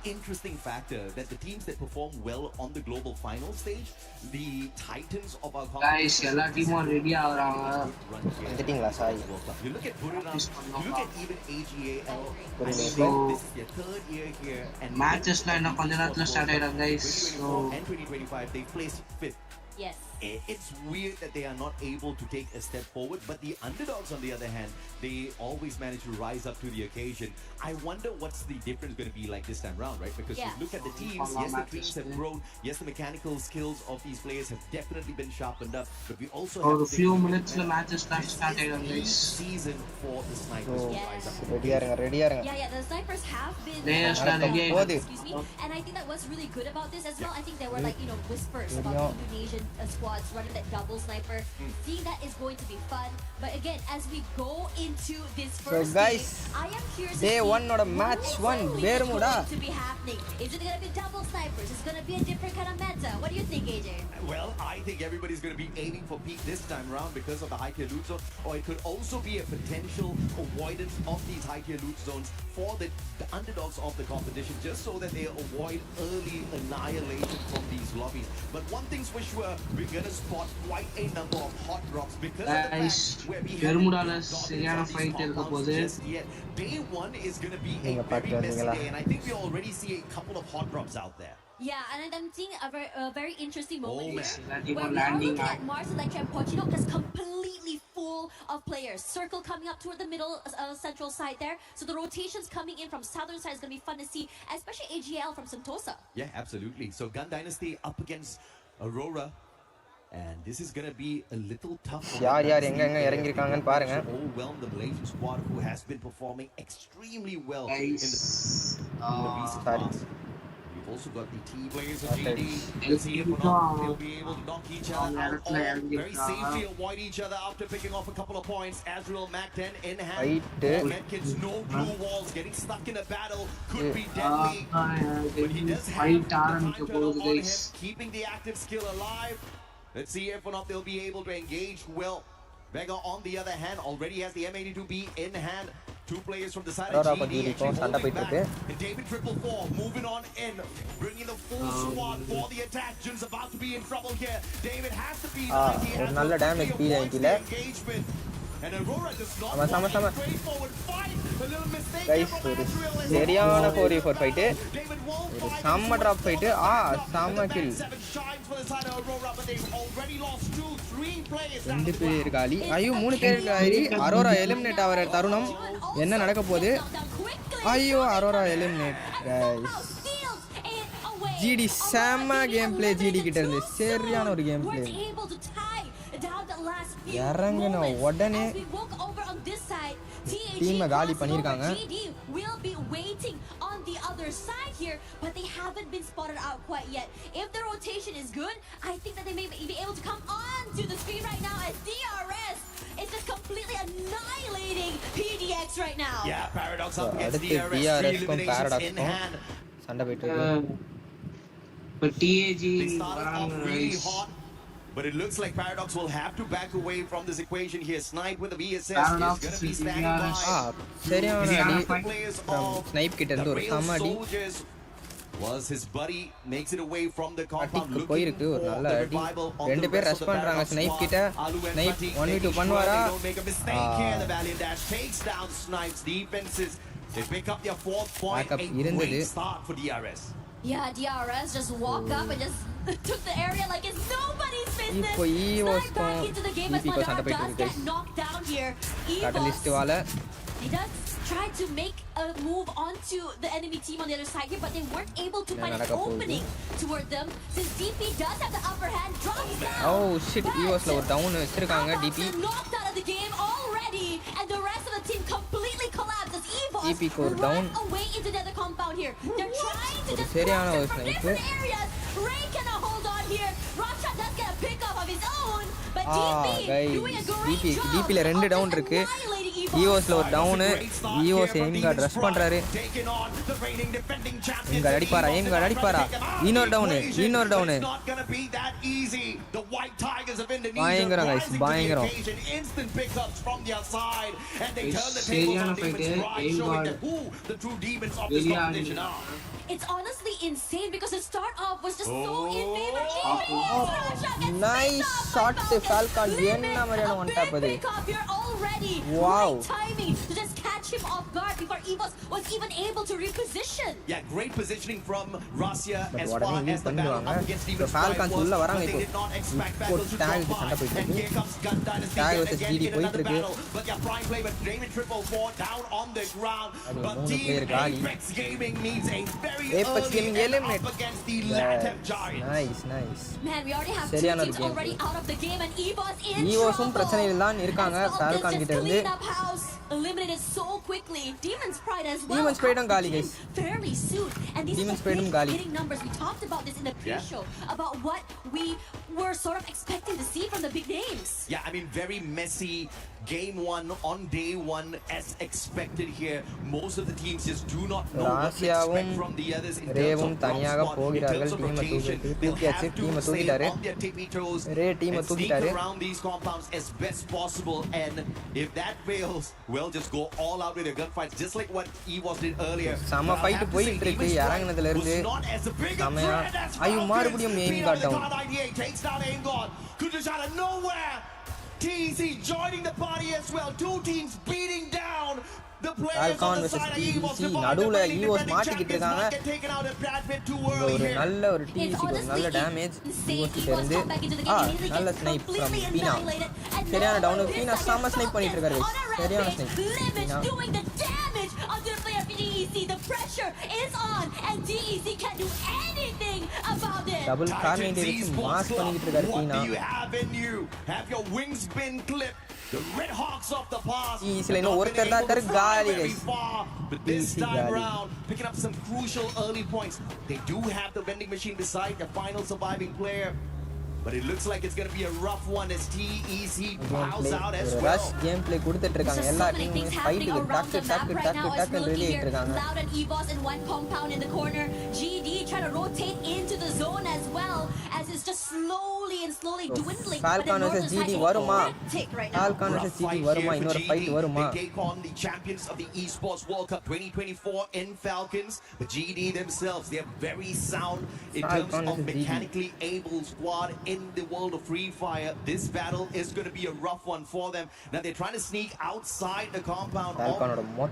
interesting factor that the teams that perform well on the global final stage, the titans of our Guys, எல்லா டீமும் ரெடியா வராங்க. வந்துட்டீங்களா Sai? You look at Buriram, you look at even AGAL. This is their third year here, and matchesலாம் இன்னும் கொஞ்ச நேரத்துல start ஆயிடும் guys. So and 2025 they placed 5th. Yes. It's weird that they are not able to take a step forward, but the underdogs, on the other hand, they always manage to rise up to the occasion. I wonder what's the difference going to be like this time round, right? Because you look at the teams, yes, the teams have grown, yes, the mechanical skills of these players have definitely been sharpened up, but we also have a few minutes the matches start guys. Season for the snipers to rise up. Ready Yeah, the snipers have been excuse me, and I think that what's really good about this as well, I think there were like, you know, whispers about the Indonesian squads running that double sniper. Seeing that is going to be fun. But again, as we go into this first guys, game, I am curious day one not a match one Bermuda to be happening. Is it going to be double snipers? Is it going to be a different kind of meta? What do you think, AJ? Well, I think everybody's going to be aiming for peak this time around because of the high tier loot zone, or it could also be a potential avoidance of these high tier loot zones for the underdogs of the competition, just so that they avoid early annihilation from these lobbies. But one thing's for sure, we're going to spot quite a number of hot drops because of the fact where we haven't just yet. Day one is going to be a very messy day, and I think we already see a couple of hot drops out there. Yeah, and I'm seeing a very interesting moment here. Where we are looking at Mars Electra and Pochino just completely full of players. Circle coming up toward the middle central side there. So the rotations coming in from southern side is going to be fun to see, especially AGL from Sentosa. Yeah, absolutely. So Gun Dynasty up against Aurora. And this is going to be a little tough for overwhelm the Malaysian squad, who has been performing extremely well in the recent past. We've also got the T players of GD. Let's see if they'll be able to knock each other out or very safely avoid each other after picking off a couple of points. Azrael Mac 10 in hand. Medkits, no blue walls, getting stuck in a battle could be deadly. But he does have the time turtle on him, keeping the active skill alive. Let's see if or not they'll be able to engage well. Vega, on the other hand, already has the M82B in hand. Two players from the side of GD actually back. And David 444 moving on in, bringing the full squad for the attack. Jun's about to be in trouble here. David has to be damage engagement. And Aurora does not want a straightforward fight. A little mistake guys, சரியான 4v4 fight. ஒரு செம்ம drop fight. செம்ம kill. ரெண்டு பேர் இருக்காளி. ஐயோ மூணு பேர் இருக்காளி. Arora eliminate ஆவற தருணம் என்ன நடக்க போகுது? ஐயோ அரோரா எலிமினேட் guys. GD செம்ம கேம் ப்ளே GD கிட்ட இருந்து சரியான ஒரு கேம் ப்ளே. இறங்குன உடனே டீமை காலி பண்ணிருக்காங்க. will be waiting on the other side here, but they haven't been spotted out quite yet. If the rotation is good, I think that they may be able to come on to the screen right now as DRS is just completely annihilating PDX right now. Yeah, Paradox up against DRS kum Paradox in hand. சண்டை போயிட்டு இருக்கு. But TAG they started off really hot. But it looks like Paradox will have to back away from this equation here. Snipe with the VSS is going to be standing by. சரியான அடி. Snipe கிட்ட இருந்து ஒரு சம அடி. Was his buddy makes it away from the compound looking போயிருக்கு ஒரு for நல்ல the அடி revival on ரெண்டு the பேர் rest ரஷ் of the பண்றாங்க Paradox ஸ்னைப் squad. கிட்ட Alu and snipe Pratik 1v2 making sure பண்ணுவாரா they don't make a mistake here. The Valiant Dash takes down Snipes defenses. They pick up their 4th point. Backup A இருந்தது. great start for DRS. Yeah, DRS just walk up and just took the area like it's nobody's business. இப்போ EVOS Snipe back into the game as EVP சண்டை Madara போயிட்டு does இருக்கு get knocked down here. Catalyst EVOS, வால he does try to make a move onto the enemy team on the other side here, but they weren't able to find an opening toward them. Since DP does have the upper hand, drops down. Oh shit, EVOSல ஒரு down வச்சிருக்காங்க DP. Knocked out of the game already, and the rest of the team completely collapsed as EVOS DP க்கு ஒரு down. run away into the other compound here. They're trying to just சரியான cross ஒரு it from snipe. different areas. Ray cannot hold on here. Raksha does get a pick off of his own, but DP doing a great job DPல ரெண்டு down இருக்கு EVOSல ஒரு down EVOS Aim Guard rush பண்றாரு Aim Guard அடிப்பாரா இன்னொரு down பயங்கரம் guys பயங்கரம் சரியான ஃபைட் எய்ம் கார்டு வெளியாடுங்க It's honestly insane because the start off was just so in favor. Nice shot Falcon என்ன மாதிரியான ஒன் டாப் அது Wow. Timing to just catch him off guard before EVOS was even able to reposition. Yeah, great positioning from Russia as உடனே far use as the battle பண்ணுவாங்க up against இப்போ Demon Falcons Strike உள்ள was, வராங்க but they இப்போ did not expect இப்போ Falcons to take drop சண்டை out. போயிட்டு And இருக்கு here comes Gun Dynasty Tag yet versus again GD in போயிட்டு another இருக்கு battle. But their prime play with Damon 444 down on the ground. அது But மூணு Team player காலி Apex Gaming needs a very Apex early Gaming and eliminate. up against the Latam Giants. Nice Man, we already have சரியான two ஒரு teams game already out of the game and EVOS in EVOSும் பிரச்சனையில் தான் இருக்காங்க Falcon கிட்ட இருந்து eliminated so quickly. Demon's Pride as well. Demon's Pride காலி guys fairly soon, and these Demon's are Pride big காலி hitting numbers. We talked about this in the pre-show about what we were sort of expecting to see from the big names. Yeah, I mean, very messy game one on day one as expected here. Most of the teams just do not know what to expect from the others in terms of ground spot, in terms of rotation. They'll have to stay on their tippy toes and sneak around these compounds as best possible. And if that fails, well, just go all out with their gunfights, just like what EVOS did earlier. சம fight போயிட்டு இருக்கு இறங்குனதுல இருந்து சமயா ஐயோ மறுபடியும் aim card down takes down aim guard. Could just out of nowhere. TEC joining the party as well. Two teams beating down the players on the side of EVOS. நடுவுல EVOS மாட்டிக்கிட்டு இருக்காங்க ஒரு நல்ல ஒரு TEC ஒரு நல்ல damage EVOS கிட்ட இருந்து நல்ல ஸ்னைப் from பீனா சரியான டவுன் பீனா செம ஸ்னைப் பண்ணிட்டு இருக்காரு சரியான snipe The pressure is on and DEC can't do anything about it. Double carnage வச்சு மாஸ் பண்ணிட்டு இருக்காரு What Beena do you have in you? Have your wings been clipped? The Red Hawks of the past. இதுல இன்னும் ஒருத்தர் தான் இருக்காரு காலி guys But this time round, picking up some crucial early points. They do have the vending machine beside the final surviving player. But it looks like it's going to be a rough one as TEC bows out as well. Rush gameplay கொடுத்துட்டு இருக்காங்க எல்லா டீமும் ஃபைட்டுக்கு டக்கு ready ஆயிட்டு இருக்காங்க Loud and EVOS in one compound in the corner. GD trying to rotate into the zone as well as it's just slowly dwindling. Falcon versus GD வருமா Falcon versus GD வருமா இன்னொரு ஃபைட் வருமா They take on the champions of the Esports World Cup 2024 in Falcons. The GD themselves, they're very sound in terms of mechanically able squad in the world of Free Fire. This battle is going to be a rough one for them. Now they're trying to sneak outside the compound of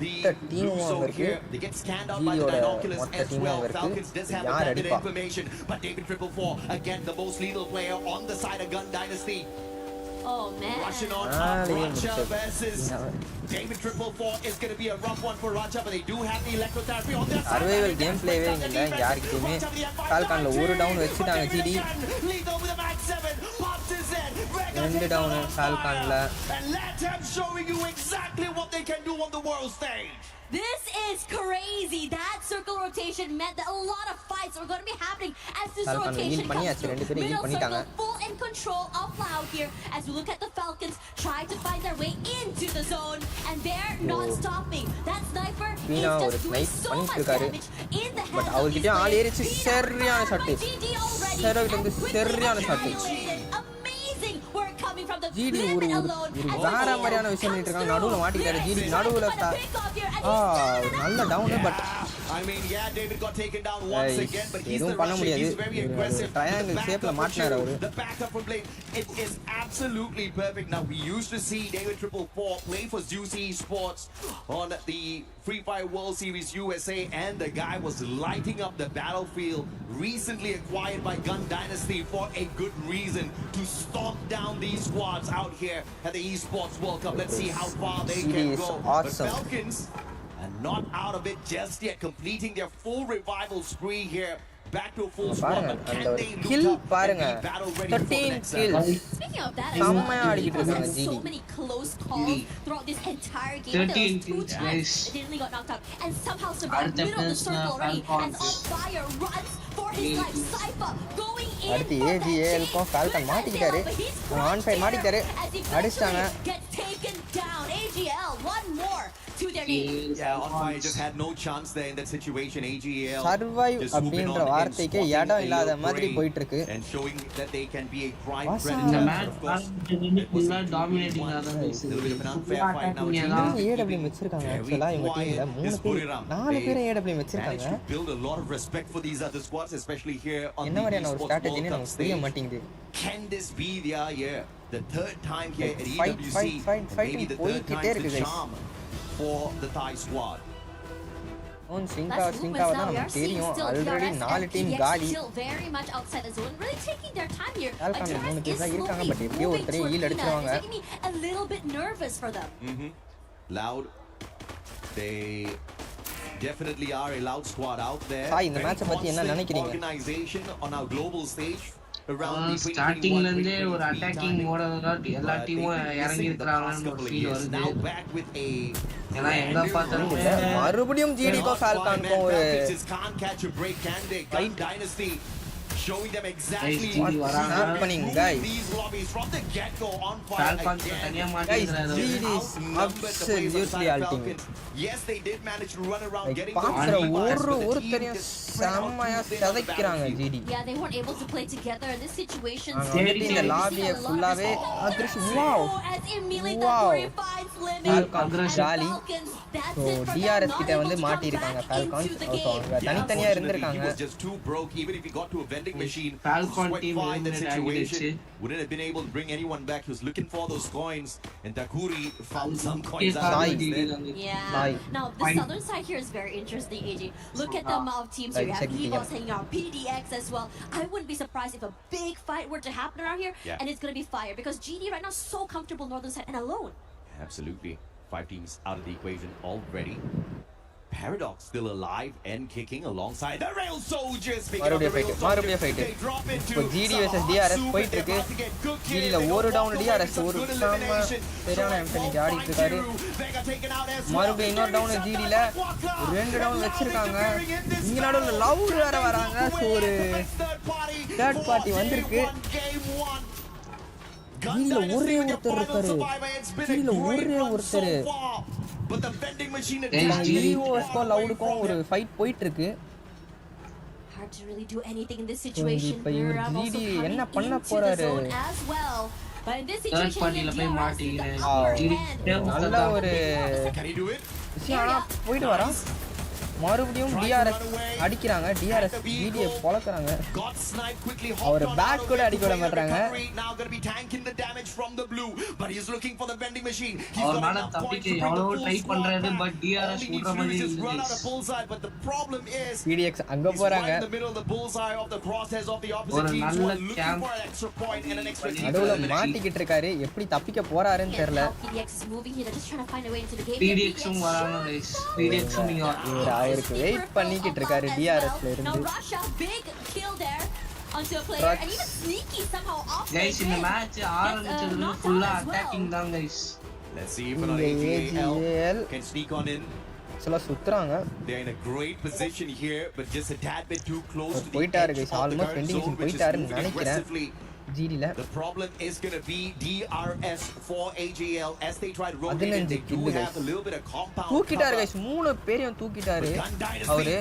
the blue zone here. They get scanned out by the binoculars as well. Falcons does have that information. But David 444, again, the most lethal player on the side of Gun Dynasty. Oh man. Rushing on up, Racha versus David 444 is going to be a rough one for Racha, but they do have the electrotherapy on their side. Survival gameplay வே இல்ல யாருக்குமே Falconல ஒரு down வெச்சிட்டாங்க GD ரெண்டு down Falconல and let them showing you exactly what they can do on the world stage. This is crazy. That circle rotation meant that a lot of fights are going to be happening as this rotation comes through. Middle circle full in control of Cloud here as we look at the Falcons try to find their way into the zone and they're not stopping. That sniper is just doing so much damage in the head. But அவர்கிட்ட ஆள் ஏறிச்சு சரியான shot சரோகிட்ட வந்து சரியான shot GD ஒரு வேற மாதிரியான விஷயம் பண்ணிட்டு இருக்காங்க நடுவுல மாட்டிக்கிட்டாரு GD நடுவுல நல்ல down but I mean, yeah, David got taken down once again, but he's the பண்ண rusher. முடியாது. He's very aggressive. ட்ரையாங்கிள் ஷேப்ல மாட்னாரு அவரு. The backup from Blade, it is absolutely perfect. Now we used to see David 444 play for Zeus Esports on the Free Fire World Series USA, and the guy was lighting up the battlefield. Recently acquired by Gun Dynasty for a good reason, to stomp down these squads out here at the Esports World Cup. Let's see how far they can go. But Falcons are not out of it just yet, completing their full revival spree here. Back to a full squad, but can they look up and be battle ready for the next round? Speaking of that, so many close calls throughout this entire game. 13 There was 2 times they nearly got knocked out and somehow survived middle of the circle already. And on fire runs for his life. Cypher going in. அடுத்து AGL Falcon மாட்டிக்கிட்டாரு. On Fire மாட்டிக்கிட்டாரு. அடிச்சாங்க. Get taken down. AGL one more to their name. Yeah, on fire just had no chance there in that situation. AGL survive அப்படின்ற வார்த்தைக்கு இடம் இல்லாத மாதிரி போயிட்டு இருக்கு. And showing that they can be a prime இந்த மேட்ச் ஃபுல்லா dominating ஆதாங்க. AW வச்சிருக்காங்க. ஆக்சுவலா இவங்க டீம்ல 3 பேர் 4 பேர் AW வச்சிருக்காங்க. Build a lot of respect for these other squads, especially here on என்ன மாதிரியான ஒரு ஸ்ட்ராட்டஜின்னு நமக்கு புரிய மாட்டேங்குது. Can this be their year? The third time here at EWC. Maybe the third time's the charm for the Thai squad. on சிங்காவ தான் நமக்கு தெரியும். Already 4 team காலி. Very much outside the zone, really taking their time here. Falcon 3 பேர் தான் இருக்காங்க, but எப்படியோ ஒருத்தரே heel அடிச்சுவாங்க. A little bit nervous for them. Loud. They definitely are a loud squad out there. இந்த மேட்சை பத்தி என்ன நினைக்கிறீங்க? Organization on our global stage. ஸ்டார்டிங்ல இருந்தே ஒரு அட்டாக்கிங் மோடோட எல்லா டீமும் இறங்கி இருக்காங்கன்னு ஒரு ஃபீல் வருது. ஏன்னா எங்க பார்த்தாலும் மறுபடியும் ஜிடிக்கோ ஃபால்கான்கோ ஒரு Dynasty showing them exactly what's happening, guys. These lobbies from the get-go on fire. Falcons தனியா மாட்டிக்கிறாங்க. Guys, GD is absolutely ultimate. Yes, they did manage to run around getting பாக்குற ஒருத்தரையும் செம்மையா சதைக்கிறாங்க GD. Yeah, they weren't able to play together in this situation. இந்த லாபியை ஃபுல்லாவே aggressive. Wow. As Emily Tagore finds limit. Jolly. So DRS கிட்ட வந்து மாட்டி இருக்காங்க Falcons. So அவங்க தனித்தனியா இருந்திருக்காங்க. Just too broke, even if he got to a vending machine. Falcon team in that situation wouldn't have been able to bring anyone back. He was looking for those coins, and Takuri found some coins out there. Yeah. Now the southern side here is very interesting, AJ. Look at the amount of teams here. You have EVOS hanging out, PDX as well. I wouldn't be surprised if a big fight were to happen around here, and it's going to be fire because GD right now is so comfortable northern side and alone. Absolutely. 5 teams out of the equation already. Paradox still alive and kicking alongside the Rail Soldiers. மறுபடியும் fight. இப்போ GD vs DRS போயிட்டு இருக்கு. GDல ஒரு down DRS ஒரு சாம சரியான எம்டனிக்கு ஆடிட்டு இருக்காரு. மறுபடியும் இன்னொரு டவுன் GDல 2 டவுன் வச்சிருக்காங்க. இங்க நடுவுல லவுட் வேற வராங்க. சோ ஒரு தேர்ட் பார்ட்டி வந்திருக்கு. GDல ஒரே ஒருத்தர் இருக்காரு. GDல ஒரே ஒருத்தர். But the vending machine EVOSக்கும் லவுடுக்கும் ஒரு ஃபைட் போயிட்டு இருக்கு. Hard to really do anything in this situation. இப்போ இவர் GD என்ன பண்ண போறாரு? But in this situation பார்ட்டில போய் மாட்டிக்கிறேன். நல்ல ஒரு விஷயம் போயிட்டு வரா. மறுபடியும் DRS அடிக்கிறாங்க. DRS GD பொளக்குறாங்க. அவர் பேக் கூட அடிக்க விட மாட்டாங்க. அவனால தப்பிக்க எவ்வளவு ட்ரை பண்றாரு, பட் DRS விடுற மாதிரி இல்ல. PDX அங்க போறாங்க. ஒரு நல்ல கேம்ப் நடுவுல மாட்டிக்கிட்டு இருக்காரு. எப்படி தப்பிக்க போறாருன்னு தெரியல. PDXம் வராங்க गाइस. PDXம் இங்க இருக்கு வெயிட் பண்ணிக்கிட்டு இருக்காரு DRSல இருந்து. गाइस இந்த மேட்ச் ஆரம்பிச்சதுல ஃபுல்லா அட்டாக்கிங் தான் guys. Let's see if AGL can sneak on in. சல சுத்துறாங்க. They're in a great position here, but just a tad bit too close to the போயிட்டாரு गाइस. ஆல்மோஸ்ட் வெண்டிங் மிஷின் போயிட்டாருன்னு நினைக்கிறேன். GDல The problem is going to be DRS for AGL as they try to rotate in. They do have a little bit of compound. தூக்கிட்டாரு guys. 3 பேரையும் தூக்கிட்டாரு அவரு.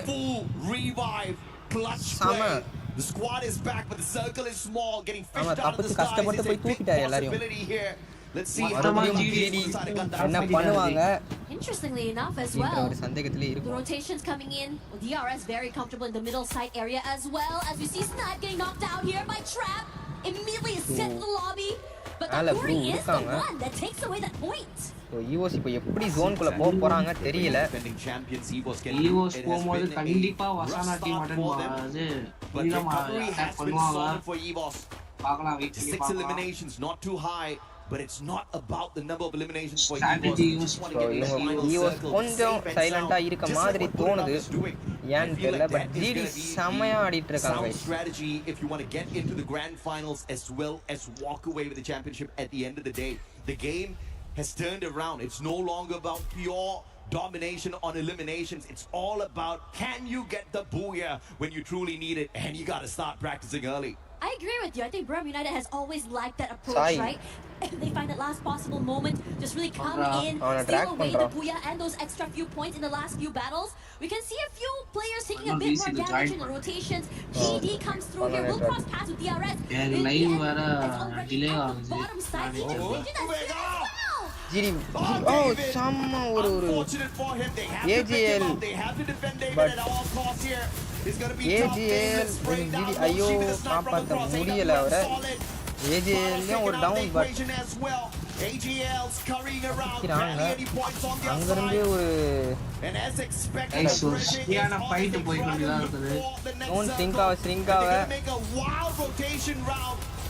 Revive clutch play. The squad is back, but the circle is small, getting fished out of the skies. கஷ்டப்பட்டு போய் தூக்கிட்டாரு எல்லாரையும். Let's see GD என்ன பண்ணுவாங்க. interestingly enough as அப்படின்ற well, ஒரு சந்தேகத்திலே the இருக்கும். rotations coming in, DRS very comfortable in the middle side area as well, as we see Snap getting knocked out here by Trap, immediately is sent to the lobby, but Takuri is the one that takes away that point. So EVOS இப்போ எப்படி ஜோனுக்குள்ள போக போறாங்க தெரியல. EVOS போகும்போது கண்டிப்பா வசானா team attend பண்ணாது. அட்டாக் பண்ணுவாங்க. பார்க்கலாம் வெயிட் பண்ணி பார்க்கலாம். 6 eliminations not too high, but it's not about the number of eliminations for ஈவோஸ் கொஞ்சம் சைலண்டா இருக்க மாதிரி தோணுது. ஏன்னு தெரியல, பட் ஜிடி செமையா ஆடிட்டு இருக்காங்க. Strategy if you want to get into the grand finals as well as walk away with the championship at the end of the day. The game has turned around. It's no longer about pure domination on eliminations. It's all about can you get the booyah when you truly need it, and you got to start practicing early. I agree with you. I think Brum United has always liked that approach, right? They find that last possible moment, just really come in, steal away the booyah and those extra few points in the last few battles. We can see a few players taking a bit more damage in the rotations. GD comes through here, will cross paths with DRS. Live வேற delay ஆகுது. Bottom side, they do that GD செம்ம ஒரு AGL but AGL GT ஐயோ காப்பாற்ற முடியல அவரை. ஏஜிஎல்லையும் ஒரு down but அங்கிருந்து ஒரு ஸ்ரிங்காவை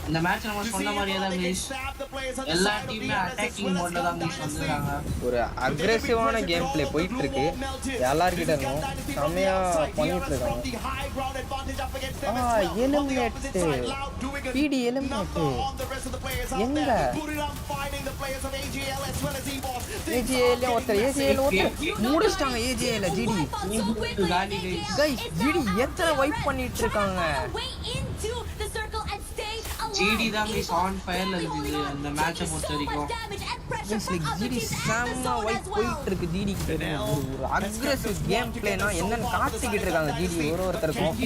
இந்த மேட்ச் நம்ம சொன்ன மாதிரியே தான் கைஸ். எல்லா டீமுமே அட்டாக்கிங் மோட்ல தான் கைஸ் வந்துறாங்க. ஒரு அக்ரெசிவான கேம் ப்ளே போயிட்டு இருக்கு. எல்லார்கிட்ட இருந்தும் செமையா பண்ணிட்டு இருக்காங்க. எலிமினேட் பிடி எலிமினேட் எங்க ஏஜிஎல் ஒருத்தர் முடிச்சிட்டாங்க. ஏஜிஎல் ஜிடி கைஸ் ஜிடி எத்தனை வைப் பண்ணிட்டு இருக்காங்க. ஜிடி தான் கைஸ் ஆன் ஃபயர்ல இருக்குது அந்த மேட்சை பொறுத்தவரைக்கும். ஜிடி செம்ம வைப் போயிட்டு இருக்கு. ஜிடி ஒரு அக்ரெசிவ் கேம் பிளேனா என்னன்னு காட்டிக்கிட்டு இருக்காங்க. ஜிடி ஒருத்தருக்கும்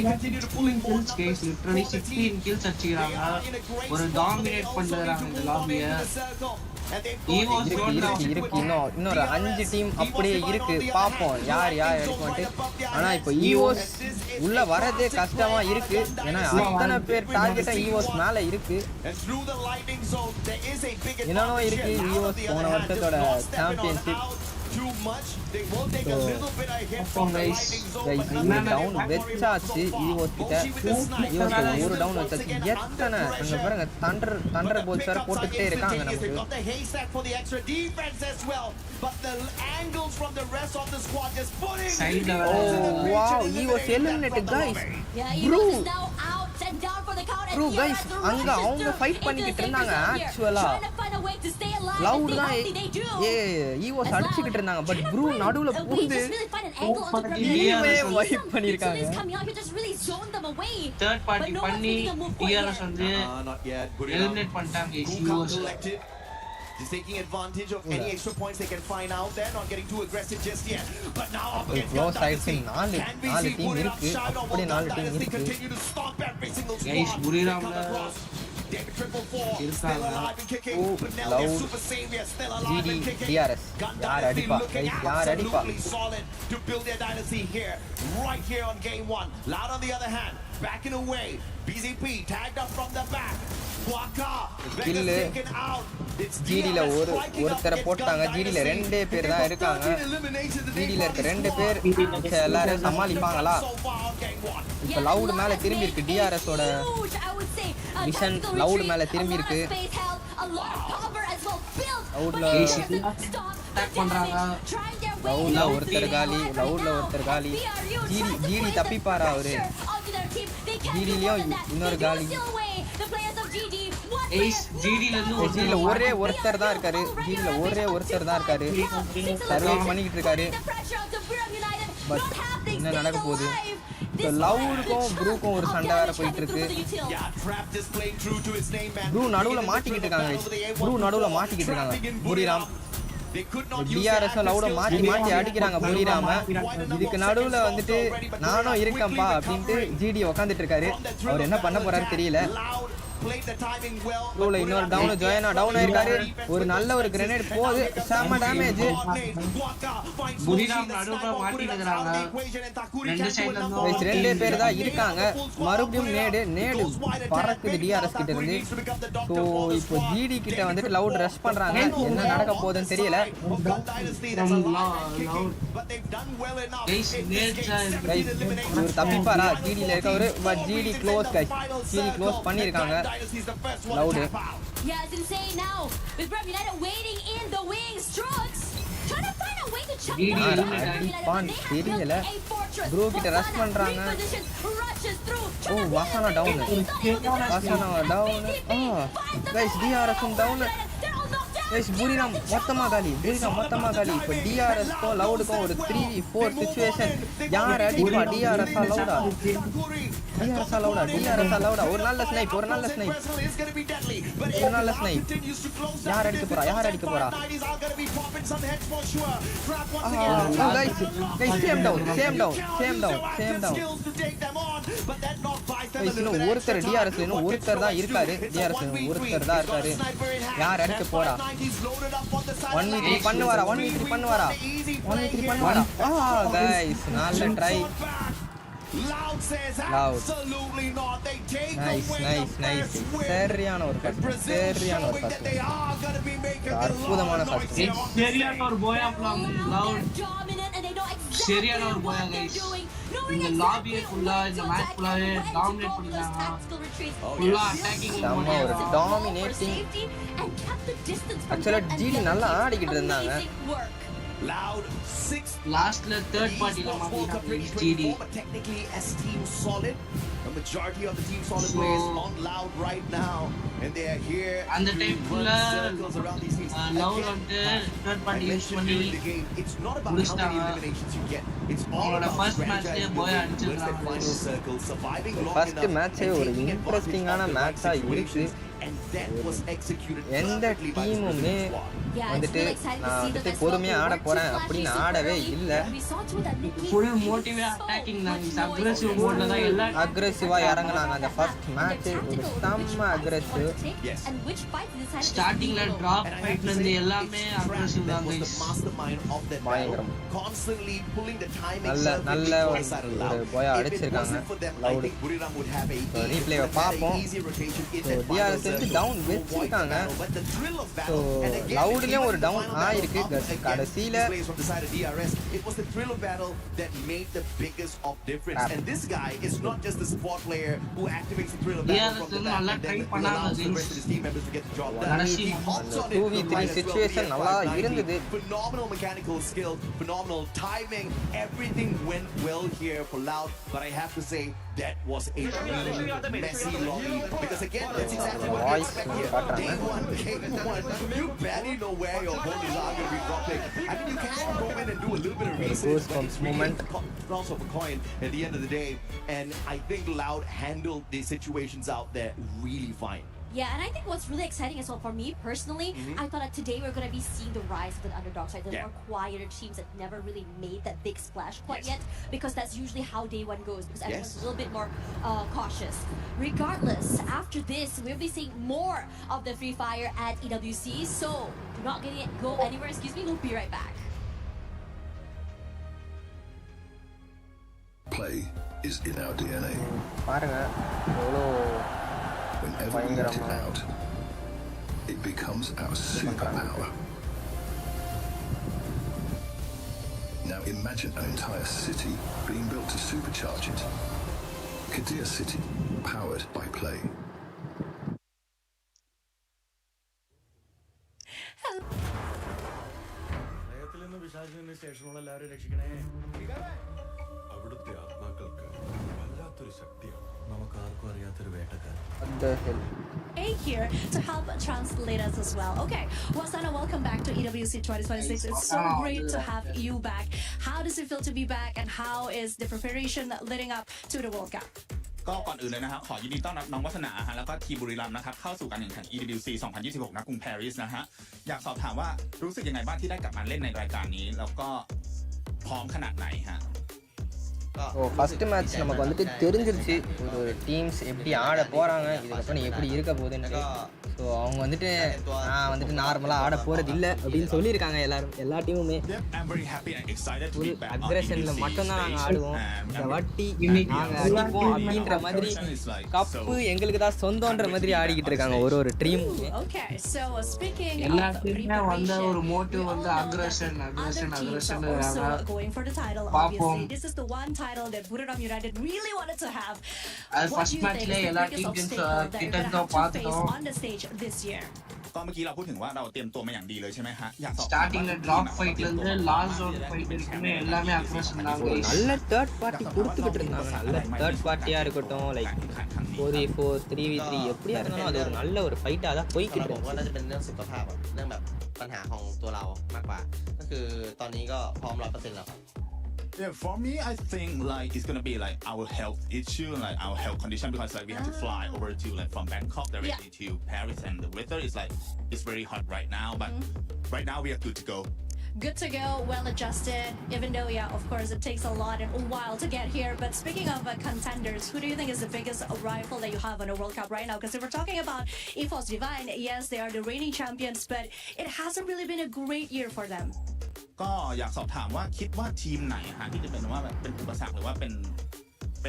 கைஸ் லிட்டரலி 16 kills அடிச்சிராங்க. ஒரு டாமினேட் பண்றாங்க இந்த லாபியை. இருக்கு இன்னொரு 5 டீம் அப்படியே இருக்கு. பாப்போம் யார் எடுக்கும்ட்டு. ஆனா இப்போ ஈவோஸ் உள்ள வரதே கஷ்டமா இருக்கு. ஏன்னா அத்தனை பேர் டார்கெட்டா ஈவோஸ் மேல இருக்கு. என்னன்னோ இருக்கு. ஈவோஸ் போன வருஷத்தோட சாம்பியன்ஷிப் டவுன் வெச்சாச்சு. ஈவோஸ் கிட்ட ஈவோஸ் ஒரு டவுன் வச்சாச்சு. எத்தனை அங்க பாருங்க தண்டர் போல்ஸ் வேற போட்டுட்டே இருக்காங்க நமக்கு. ஈவோஸ் எலிமினேட்டட் கைஸ். ப்ரோ கைஸ் அங்க அவங்க ஃபைட் பண்ணிக்கிட்டு இருந்தாங்க. ஆக்சுவலா லவுட் தான் ஈவோஸ் அடிச்சுக்கிட்டு இருந்தாங்க. பட் ப்ரூ நடுவுல பூந்து வைப் பண்ணிருக்காங்க. தேர்ட் பார்ட்டி பண்ணி டிஆர்எஸ் வந்து எலிமினேட் பண்ணிட்டாங்க ஈவோஸ். Just taking advantage of any extra points they can find out there, not getting too aggressive just yet. But now up against close side team நாலு team இருக்கு. அப்படி 4 team இருக்கு. Guys புரிராம்ல David 444 still alive and kicking, but now they're super savior still alive and kicking. யார் அடிப்பா guys யார் அடிப்பா. Solid to build their dynasty here, right here on game 1. Loud on the other hand, backing away. BZP tagged up from the back. கில்லு ஜிடியில் ஒருத்தரை போட்டாங்க. ஜிடியில் 2 பேர் தான் இருக்காங்க. ஜிடியில் இருக்க 2 பேர் எல்லாரும் சமாளிப்பாங்களா? இப்போ லவுட் மேலே திரும்பி இருக்கு. டிஆர்எஸோட மிஷன் லவுட் மேலே திரும்பி இருக்கு. லவுட்ல ஒருத்தர் காலி. ஜிடி தப்பிப்பாரா அவரு? ஜிடிலயும் இன்னொரு காலி. ஜிடில ஒரே ஒருத்தர் தான் இருக்காரு. சர்வே பண்ணிக்கிட்டு இருக்காரு. பட் என்ன நடக்க போகுது? லவுடுக்கும் ப்ரூக்கும் ஒரு சண்டை வேற போயிட்டு இருக்கு. ப்ரூ நடுவுல மாட்டிக்கிட்டு இருக்காங்க. புரிராம் டிஆர்எஸ் லவுட மாட்டி அடிக்கிறாங்க. புரியாம இதுக்கு நடுவுல வந்துட்டு நானும் இருக்கேன்பா அப்படின்ட்டு ஜிடி உக்காந்துட்டு இருக்காரு. அவர் என்ன பண்ண போறாரு தெரியல. ப்ரோல இன்னொரு டவுன் ஜாயினா டவுன் ஆயிருக்காரு ஒரு நல்ல ஒரு கிரனேட் போகுது செம்ம டேமேஜ் புரிராம் நடுவுல மாட்டிடுறாங்க ரெண்டு சைடுல கைஸ் ரெண்டே பேர் தான் இருக்காங்க மறுபடியும் நேடு பறக்குது டிஆர்எஸ் கிட்ட இருந்து சோ இப்போ ஜிடி கிட்ட வந்துட்டு லவுட் ரஷ் பண்றாங்க என்ன நடக்க போகுதுன்னு தெரியல இவர் தப்பிப்பாரா ஜிடில இருக்கவரு but GT close guys GT close பண்ணிருக்காங்க Loud Yeah, it's insane now. With Brave United waiting in the wings, Strux trying to find a way to chop பான் தெரியல ப்ரோ கிட்ட ரஷ் பண்றாங்க ஓ வாசனா down guys DRS down guys Buriram மொத்தமா காலி இப்போ TRS கோ லவுடுக்கும் ஒரு 3-4 சிச்சுவேஷன் யார் அடிப்பா டிஆர்எஸ் லவுடா ஒரு நல்ல ஸ்னைப் யார் அடிக்க போறா கைஸ் சேம் டவுன் இன்னும் ஒருத்தர் டிஆர்எஸ் இன்னும் ஒருத்தர் தான் இருக்காரு யார் அடிக்க போறா 1v3 பண்ணுவாரா கைஸ் நல்ல ட்ரை நைஸ் சரியான ஒரு அற்புதமான சரியான ஒரு போயா பிளான் சரியான ஒரு போயா கைஸ் இந்த லாபியை ஃபுல்லா இந்த மேட்ச் ஃபுல்லாவே டாமினேட் பண்ணிட்டாங்க ஃபுல்லா அட்டாக்கிங் ஒரு டாமினேட்டிங் ஆக்சுவலா ஜிடி நல்லா ஆடிக்கிட்டு இருந்தாங்க Loud 6 lastல third party la maatidanga GD but technically as team solid the majority of the team solid players on Loud right now and they are here and the time fulla Loud and third party use panni it's not about how many eliminations you get it's all about first match le boy adichiranga final circle surviving long first match ஒரு இன்ட்ரஸ்டிங்கான மேட்சா இருக்கு and that was executed எந்த டீமுமே வந்துட்டு நான் வந்துட்டு பொறுமையா ஆட போறேன் அப்படின்னு ஆடவே இல்ல full motive attacking தான் aggressive mode தான் எல்லாம் அக்ரெசிவா இறங்குனாங்க அந்த ஃபர்ஸ்ட் மேட்ச் ஒரு செம்ம அக்ரெசிவ் ஸ்டார்டிங்ல டிராப் ஃபைட்ல இருந்து எல்லாமே அக்ரெசிவ் தான் गाइस பயங்கரம் constantly pulling the timing நல்ல ஒரு பாயா அடிச்சிருக்காங்க லவுட் ரீப்ளேவை பாப்போம் டிஆர்எஸ் டவுன் வெச்சிருக்காங்க சோ லவுட்லயும் ஒரு டவுன் ஆயிருக்கு கடைசில it was the thrill of battle that made the biggest of difference and this guy is not just the support player who activates the thrill of battle from the back and then allows the rest of his team members to get the job done. He hops on it 2v3 situation நல்லா இருந்தது phenomenal mechanical skill, phenomenal timing, everything went well here for Loud, but I have to say that was a really messy lobby because again that's exactly what we expect here. Day one, game one, you barely know where your opponents are going to be dropping. I mean, you can go in and do a little bit of research, but it's really toss of a coin at the end of the day, and I think Loud handled the situations out there really fine. Yeah, and I think what's really exciting as well for me personally, I thought that today we're going to be seeing the rise of the underdog side, the more quieter teams that never really made that big splash quite yet, because that's usually how day one goes, because everyone's a little bit more cautious. Regardless, after this, we'll be seeing more of the Free Fire at EWC, so do not go anywhere, we'll be right back. Play is in our DNA. பாருங்க எவ்வளோ Whenever we let it out, it becomes our superpower. Now imagine an entire city being built to supercharge it. Qadir City, powered by Play. What the hell? Here to help translate us as well. Okay, Wasana, welcome back to EWC 2026. It's so great to have you back. How does it feel to be back, and how is the preparation leading up to the World Cup? ก็ก่อนอื่นเลยนะครับขอยินดีต้อนรับน้องวัฒนาฮะแล้วก็ทีมบุรีรัมย์นะครับเข้าสู่การแข่งขัน EWC 2026 ณ กรุงปารีสนะฮะอยากสอบถามว่ารู้สึกยังไงบ้างที่ได้กลับมาเล่นในรายการนี้แล้วก็พร้อมขนาดไหนฮะ so first match நமக்கு வந்துட்டு தெரிஞ்சிருச்சு ஒரு teams எப்படி ஆட போகிறாங்க இதுக்கப்புறம் எப்படி இருக்க போகுதுன்னு. ஸோ அவங்க வந்துட்டு நான் வந்துட்டு நார்மலாக ஆட போகிறது இல்லை அப்படின்னு சொல்லியிருக்காங்க எல்லா டீமுமே. ஃபுல் அக்ரெஷனில் மட்டும்தான் நாங்கள் ஆடுவோம், இந்த வாட்டி நாங்கள் அடிப்போம் அப்படின்ற மாதிரி கப்பு எங்களுக்கு தான் சொந்தன்ற மாதிரி ஆடிக்கிட்டு இருக்காங்க ஒரு டீம். எல்லா டீமுமே வந்து ஒரு மோட்டிவ் வந்து அக்ரெஷன் பார்ப்போம். அது ஃபர்ஸ்ட் மேட்ச்ல எல்லா டீம் கிட்ட இருந்தும் பார்த்துட்டோம். ก็เมื่อกี้เราพูดถึงว่าเราเตรียมตัวมาอย่างดีเลยใช่ไหมฮะอยากสอบ ஸ்டார்டிங்ல டிராப் ஃபைட்ல இருந்து லாஸ்ட் ஜோன் ஃபைட் வரைக்குமே எல்லாமே அக்ரெஷன் தான். நல்ல தேர்ட் பார்ட்டி கொடுத்துக்கிட்டு இருந்தாங்க. நல்ல தேர்ட் பார்ட்டியா இருக்கட்டும், லைக் 4v4 3v3 எப்படியா இருந்தாலும் அது ஒரு நல்ல ஒரு ஃபைட்டா தான் போய்க்கிட்டு இருக்கு. ว่าน่าจะเป็นเรื่องสุขภาพอะเรื่องแบบปัญหาของตัวเรามากกว่าก็คือตอนนี้ก็พร้อม 100% แล้วครับ Yeah, for me, I think like it's gonna be like our health issue, like our health condition, because like we have to fly over to like from Bangkok directly to Paris, and the weather is like it's very hot right now, but right now we are good to go. Good to go, well adjusted, even though, yeah, of course, it takes a lot and a while to get here. But speaking of contenders, who do you think is the biggest rival that you have in the World Cup right now? Because if we're talking about EFOS Divine, yes, they are the reigning champions, but it hasn't really been a great year for them. ก็อยากสอบถามว่าคิดว่าทีมไหนฮะที่จะเป็นว่าแบบเป็นอุปสรรคหรือว่าเป็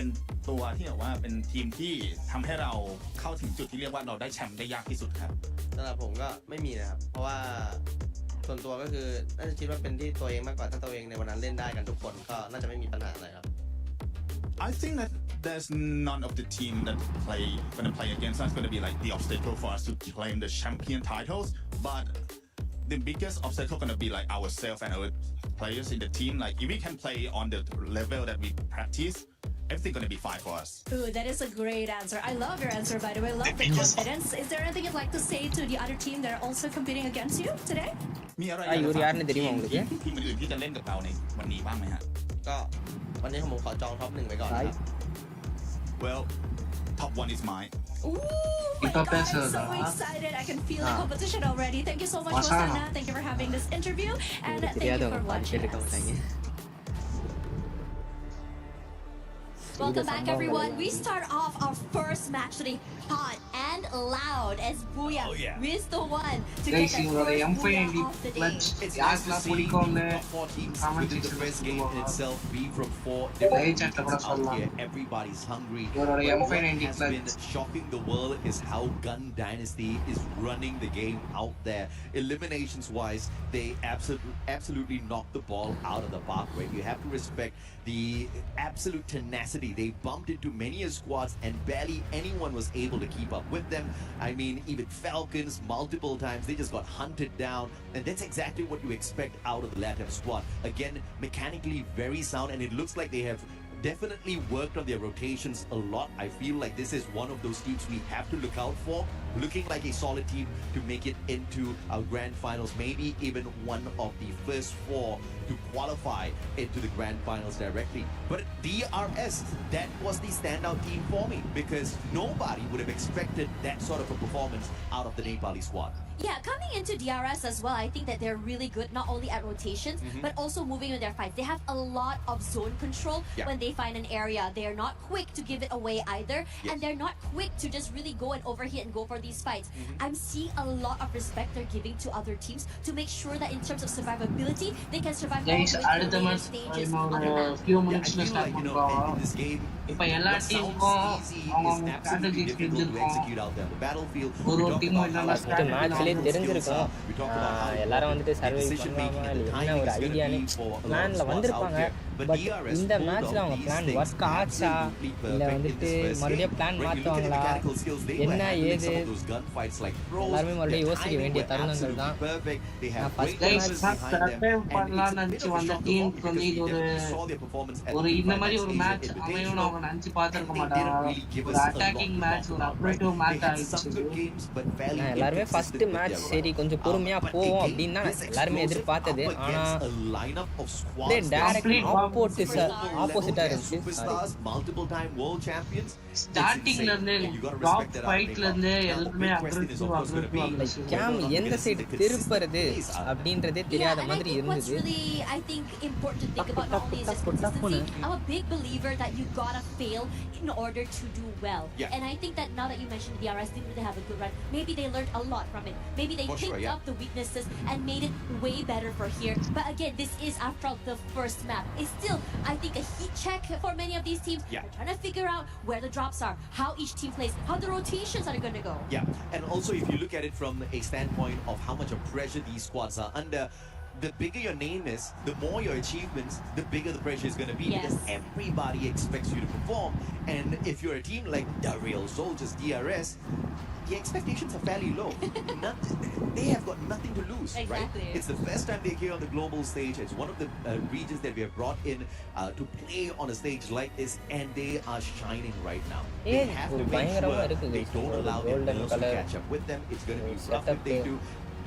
นตัวที่แบบว่าเป็นทีมที่ทำให้เราเข้าถึงจุดที่เรียกว่าเราได้แชมป์ได้ยากที่สุดครับ สำหรับผมก็ไม่มีนะครับเพราะว่าส่วนตัวก็คือน่าจะคิดว่าเป็นที่ตัวเองมากกว่าถ้าตัวเองในวันนั้นเล่นได้กันทุกคนก็น่าจะไม่มีปัญหาอะไรครับ I think that there's none of the team that gonna play against us gonna be like the obstacle for us to claim the champion titles, but the biggest obstacle gonna be like ourselves and our players in the team. Like if we can play on the level that we practice, everything gonna be fine for us. Ooh, that is a great answer. I love your answer, by the way. Love the confidence. Is there anything you'd like to say to the other team that are also competing against you today? มีอะไรอยากจะฝากทีมอื่นที่จะเล่นกับเราในวันนี้บ้างไหมฮะ ก็วันนี้ผมขอจองท็อป 1ไว้ก่อนนะครับ Well, top 1 is mine. Ooh, my God, I'm so excited. I can feel the competition already. Thank you so much, Wasana. Thank you for having this interview. And thank you for watching us. Welcome back, everyone. We start off our first match today hot and loud as Booyah is the one to get that first Booyah of the day. It's nice to see top 4 teams within the first game in itself be from 4 different regions out here. Everybody's hungry. What has been shocking the world is how Gun Dynasty is running the game out there. Eliminations wise, they absolutely knocked the ball out of the park, right? You have to respect the absolute tenacity. They bumped into many squads and barely anyone was able to keep up with them. I mean, even Falcons multiple times, they just got hunted down, and that's exactly what you expect out of the LATAM squad. Again, mechanically very sound, and it looks like they have definitely worked on their rotations a lot. I feel like this is one of those teams we have to look out for, looking like a solid team to make it into our grand finals, maybe even one of the first 4 to qualify into the grand finals directly. But DRS, that was the standout team for me because nobody would have expected that sort of a performance out of the Nepali squad. Yeah, coming into DRS as well, I think that they're really good, not only at rotations, but also moving in their fights. They have a lot of zone control when they find an area. They're not quick to give it away either, and they're not quick to just really go and overhit and go for these fights. I'm seeing a lot of respect they're giving to other teams to make sure that in terms of survivability, they can survive all the way to the later stages on the map. Few minutes left in this game, இப்போ எல்லா டீமுக்கும் அவங்க strategy execute out there. The battlefield. ஒரு team என்னன்னா மேட்ச்லயே தெரிஞ்சிருக்கும் எல்லாரும் வந்துட்டு survey பண்ணுவாங்க என்ன ஒரு ஐடியானே பிளான்ல வந்திருப்பாங்க. பட் இந்த மேட்ச்ல அவங்க பிளான் ஒர்க் ஆச்சா இல்ல வந்துட்டு மறுபடியும் பிளான் மாத்துவாங்களா என்ன ஏது எல்லாருமே மறுபடியும் யோசிக்க வேண்டிய தருணங்கள் தான். பண்ணலாம்னு நினைச்சு வந்த டீமுக்கு வந்து இது ஒரு இந்த மாதிரி ஒரு மேட்ச் அமையும் அவங்க அவங்க நினைச்சு பார்த்திருக்க மாட்டாங்க ஒரு அட்டாக்கிங் மேட்ச் ஒரு அப்ரேட்டிவ் மேட்ச் ஆயிடுச்சு எல்லாருமே ஃபர்ஸ்ட் மேட்ச் சரி கொஞ்சம் பொறுமையா போவோம் அப்படின்னு தான் எல்லாருமே எதிர்பார்த்தது ஆனா டைரக்ட் ஆப்போசிட்டா இருந்துச்சு ஸ்டார்டிங்ல இருந்து டாப் ஃபைட்ல இருந்து எல்லாமே அக்ரெசிவ் கேம் எந்த சைடு திருப்பறது அப்படின்றதே தெரியாத மாதிரி இருந்தது I think important to think about not only is consistency. I'm a big believer that you gotta fail in order to do well. Yeah. And I think that now that you mentioned DRS didn't really have a good run, maybe they learned a lot from it. Maybe they picked up the weaknesses and made it way better for here. But again, this is after all the first map. It's still, I think, a heat check for many of these teams. They're trying to figure out where the drops are, how each team plays, how the rotations are going to go. Yeah, and also if you look at it from a standpoint of how much of pressure these squads are under, the bigger your name is, the more your achievements, the bigger the pressure is going to be. Because everybody expects you to perform. And if you're a team like the Real Soldiers, DRS, the expectations are fairly low. They have got nothing to lose, right? It's the first time they're here on the global stage. It's one of the regions that we have brought in to play on a stage like this, and they are shining right now. They have to make sure they don't allow anyone else to catch up with them. It's going to be rough if they do.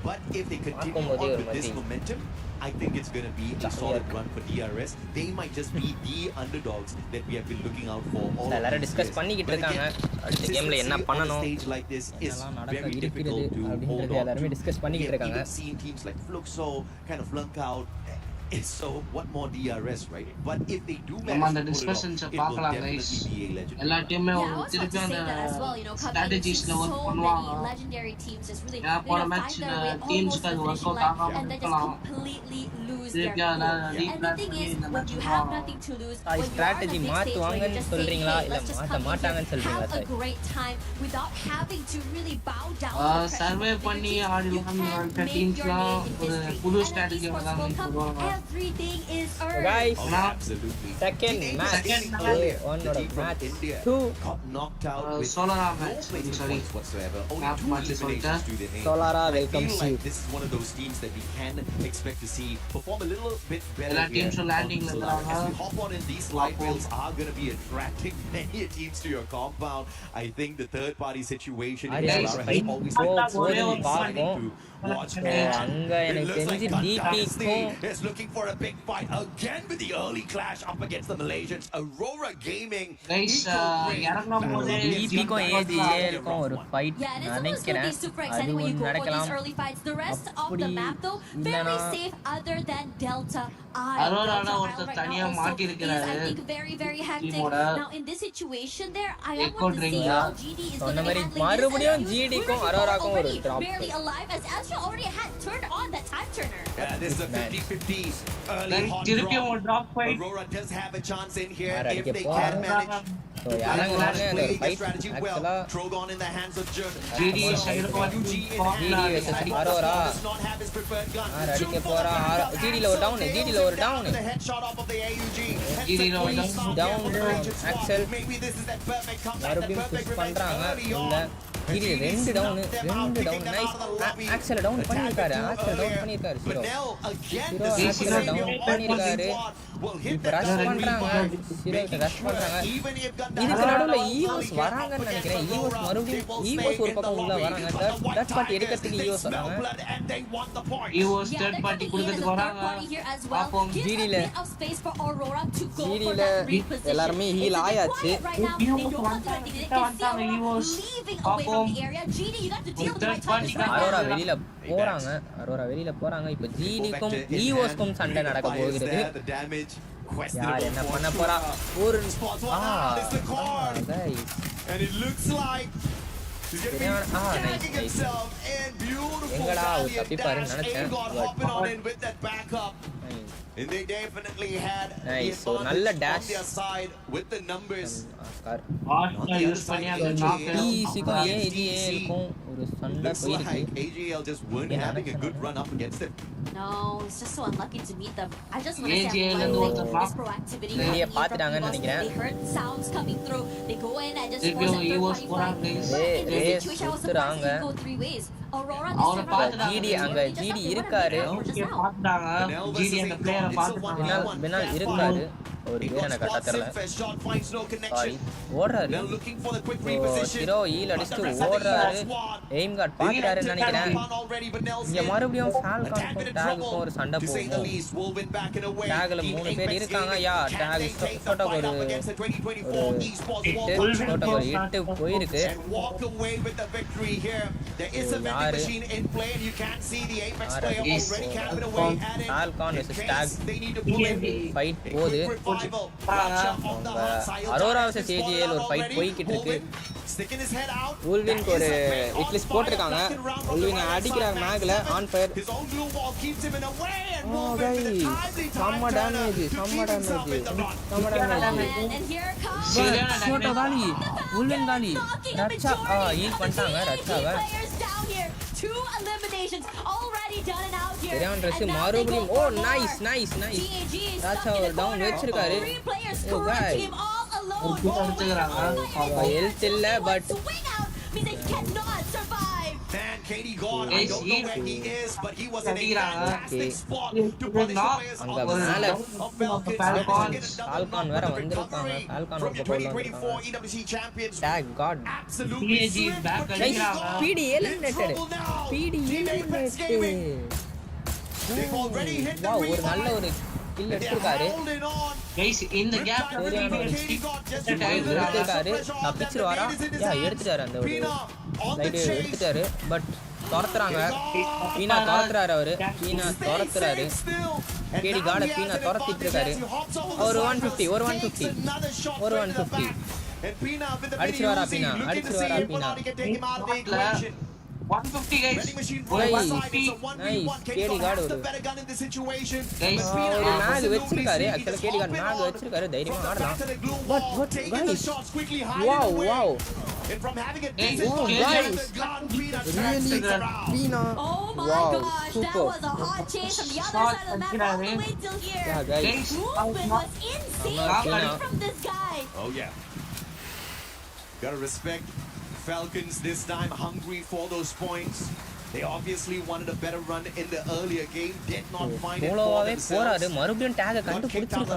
But if they continue on with this momentum, I think it's going to be a solid run for DRS. They might just be the underdogs that we have been looking out for all எல்லாரும் discuss பண்ணிக்கிட்டு இருக்காங்க அடுத்த கேம்ல என்ன பண்ணனும் stage like this is very difficult to hold on. எல்லாரும் discuss பண்ணிக்கிட்டு இருக்காங்க We've seen teams like Fluxo kind of flunk out. So what more DRS, right? But if they do manage to pull it off, it will definitely be a legend. எல்லா டீமே திருப்பி அந்த ஸ்ட்ராட்டஜிஸ்ல work பண்ணுவாங்க legendary teams is really போன match டீம்ஸ்க்கு அது work out ஆகாம இருக்கலாம் திருப்பி அத ரீப்ளான் பண்ணி இந்த மேட்ச் பண்ணுவாங்க ஸ்ட்ராட்டஜி மாத்துவாங்கன்னு சொல்றீங்களா இல்ல மாத்த மாட்டாங்கன்னு சொல்றீங்களா சார் சர்வே பண்ணி ஆடலாம் டீம்ஸ்லாம் ஒரு புது ஸ்ட்ராட்டஜி வராங்க சொல்லுவாங்க everything is guys absolutely second match one of match 2 got knocked out with Solara match sorry whatsoever only half 2 matches eliminations to their name. Solara welcomes you. This is one of those teams that we can expect to see perform a little bit better. Ella teams are landing as we hop on in, these light rails are going to be attracting many teams to your compound. I think the third party situation is always watch அங்க எனக்கு தெரிஞ்சு டிபிக்கும் is looking for a big fight again with the early clash up against the Malaysians. Aurora Gaming guys இறங்கும்போது டிபிக்கும் ஏஜிஏலுக்கும் ஒரு fight நினைக்கிறேன் அது நடக்கலாம் the rest of the map though very safe other than Delta Aurora ஒருத்தர் தனியா மாட்டி இருக்காரு I think very hectic now in this situation there I want to see how GD is going to handle மறுபடியும் ஜிடிக்கும் அரோராக்கும் ஒரு drop barely alive as Astro already had turned on that time turner. Yeah, this is a 50-50 early hot drop. Aurora does have a chance in here if they can manage. So யாரங்கறானே அந்த fight strategy well. Trogon in the hands of Jun. GD side Aurora அடிக்க போறா GD ஒரு down GD ஒரு down the headshot off of the AUG. GD down Axel மறுபடியும் push பண்றாங்க இல்ல GD ரெண்டு down nice Axel down பண்ணிருக்காரு hero down பண்ணிருக்காரு இப்ப ரஷ் பண்றாங்க ஹீரோ ரஷ் பண்றாங்க இதுக்கு நடுவுல ஈவோஸ் வராங்கன்னு நினைக்கிறேன் ஈவோஸ் மறுபடியும் ஈவோஸ் ஒரு பக்கம் உள்ள வராங்க தட் பார்ட்டி எடுக்கிறதுக்கு ஈவோஸ் வராங்க ஈவோஸ் தேர்ட் பார்ட்டி கொடுக்கிறதுக்கு வராங்க பாப்போம் ஜிடில எல்லாரும் ஹீல் ஆயாச்சு அரோரா வெளியில போறாங்க இப்ப ஜிடிக்கும் ஈவோஸ்க்கும் சண்டை நடக்க போகிறது யார் என்ன பண்ண போறா ஒரு and it looks like he's going to be himself and beautiful எங்கடா தப்பிப்பாரு நினைச்சேன் hopping on in with that backup and they definitely had nice so நல்ல dash their side with the numbers use பண்ணி அந்த ஈஸிக்கும் ஏஜிஏலுக்கும் ஒரு சண்டை போயிருக்கு AGL just weren't having a good run up against it. No, it's just so unlucky to meet them. I just want to say this proactivity. வெளிய பாத்துட்டாங்கன்னு நினைக்கிறேன். They heard sounds coming through. They go in and just சுத்துறாங்க. Aurora GD அங்க GD இருக்காரு. பாத்துட்டாங்க GD அந்த பிளேயரை பாத்துட்டாங்க பினால் இருக்காரு. ஒரு பேர் எனக்கு கரெக்டாக தெரியல ஓடுறாரு ஹீரோ ஈல் அடிச்சுட்டு ஓடுறாரு எய்ம் கார்டு பார்த்துட்டாருன்னு நினைக்கிறேன் இங்கே மறுபடியும் ஃபால்கானுக்கும் டேகுக்கும் ஒரு சண்டை போகும் டேகில் 3 பேர் இருக்காங்க யா டேக் டோட்டோக்கு ஒரு 8 போயிருக்கு யாரு ஃபால்கான் வெர்சஸ் டேக் ஃபைட் போகுது அரோரா வெர்சஸ் ஏஜிஎல் ஒரு ஃபைட் போய்கிட்டு இருக்கு உல்வின்க்கு ஒரு இட்லிஸ்ட் போட்டிருக்காங்க உல்வின் அடிக்கிறாங்க மேக்ல ஆன் ஃபயர் செம்ம டேமேஜ் சோட்டோ காலி உல்வின் காலி ரச்சா ஹீல் பண்ணிட்டாங்க ரச்சாவை சரியான ட்ரெஸ் மறுபடியும் ஓ நைஸ் ராச்சா ஒரு டவுன் வச்சிருக்காரு ஓ गाइस ஹெல்த் இல்ல but Man, KD gone. I don't know where he is, but he was in a fantastic spot to punish the players on the side of Falcons. Falcon வேற வந்திருக்காங்க. Falcon ஒரு பக்கம் வந்திருக்காங்க. EWC champions. Tag God. Absolutely. PD eliminated. PD eliminated. They've already hit the ஒரு நல்ல ஒரு kill எடுத்துட்டாரு. Guys இந்த கேப் எடுத்துட்டாரு. தப்பிச்சிருவாரா? எடுத்துட்டாரு அந்த ஒரு லைட் எடுத்துட்டாரு பட் துரத்துறாங்க பீனா துரத்துறாரு அவரு பீனா துரத்துறாரு கேடி காட பீனா துரத்திட்டு இருக்காரு ஒரு 150 அடிச்சிருவாரா பீனா 150 guys nice கேடி காட் ஒரு நாக் வெச்சிருக்காரு actually கேடி காட் நாக் வெச்சிருக்காரு தைரியமா ஆடலாம் what guys wow and from having a guys really Pina oh my gosh that was a hot chase from the other side of the map all the way till here yeah guys movement was insane from this guy oh yeah gotta respect Falcons this time hungry for those points. They obviously wanted a better run in the earlier game. Did not find it for themselves. மறுபடியும் டாக கண்டுபிடிச்சிருக்காங்க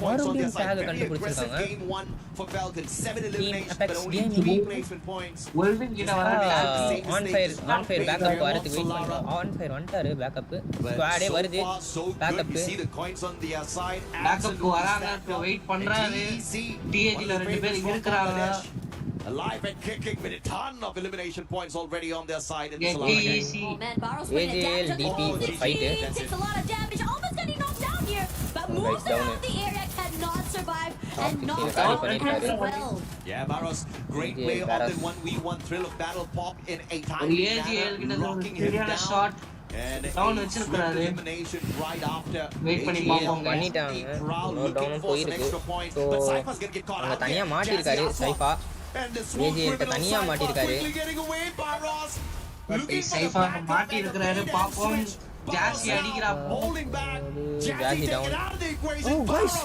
மறுபடியும் டாக கண்டுபிடிச்சிருக்காங்க game 1 for Falcons 7 eliminations but only 3 placement points. Wolverine கிட்ட வராங்க on fire backup வரதுக்கு wait பண்றோம் on fire வந்துட்டாரு backup ஸ்குவாடே வருது backup see the coins on the side backup வராங்க வெயிட் பண்றாரு TAG ல ரெண்டு பேர் இங்க இருக்காங்க alive and kicking with a ton of elimination points already on their side in this game. Oh man, Barrow's playing a damage DP fight it. Takes a lot of damage, almost getting knocked down here, but moves around the area, cannot survive and knocks out as well. Yeah, Barrow's great play on the 1v1 thrill of battle pop in a timely manner, locking him down. And elimination right after. Wait பண்ணி பாப்போம் பண்ணிட்டாங்க down போயிருக்கு so அவங்க தனியா மாட்டி இருக்காரு சைஃபா ஏஜிஎல்ட்ட தனியா மாட்டி இருக்காரு சைஃபா மாட்டி இருக்காரு பாப்போம் ஜாசி அடிக்குறாங்க ஜாசி down oh guys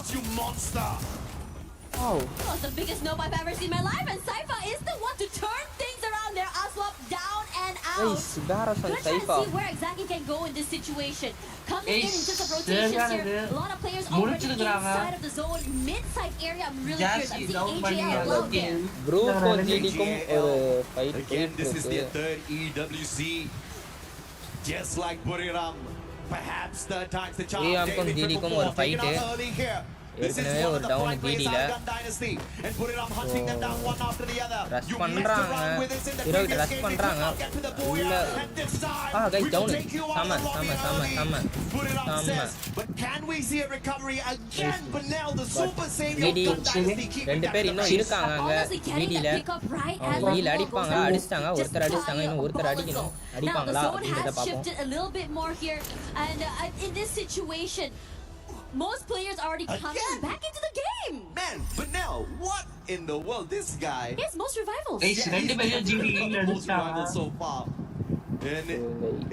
Oh, that's the biggest nope I've ever seen in my life, and Saifa is the one to turn things around there. Aswap down and out. Nice, Barros and Saifa. See where exactly can go in this situation. Coming in just a rotations here. A lot of players already inside of the zone, mid-side area. I'm really curious. I'm seeing AJ alone there. Group for GD-kum fight. Again, this is their third EWC. Just like Buriram, perhaps third time's the charm. David GD-kum or fight. ஏற்கனவே ஒரு down ஜிடில rush பண்றாங்க ஹீரோகிட்ட rush பண்றாங்க உள்ள guys down GT ரெண்டு பேர் இன்னும் இருக்காங்க அங்க ஜிடில அவங்க ஹீல் அடிப்பாங்க அடிச்சிட்டாங்க ஒருத்தர் அடிச்சிட்டாங்க இன்னும் ஒருத்தர் அடிக்கணும் அடிப்பாங்களா அப்படின்றத பாப்போம் Most players already coming back into the game. Man, but now what in the world? This guy. Yes, most revivals. So far. And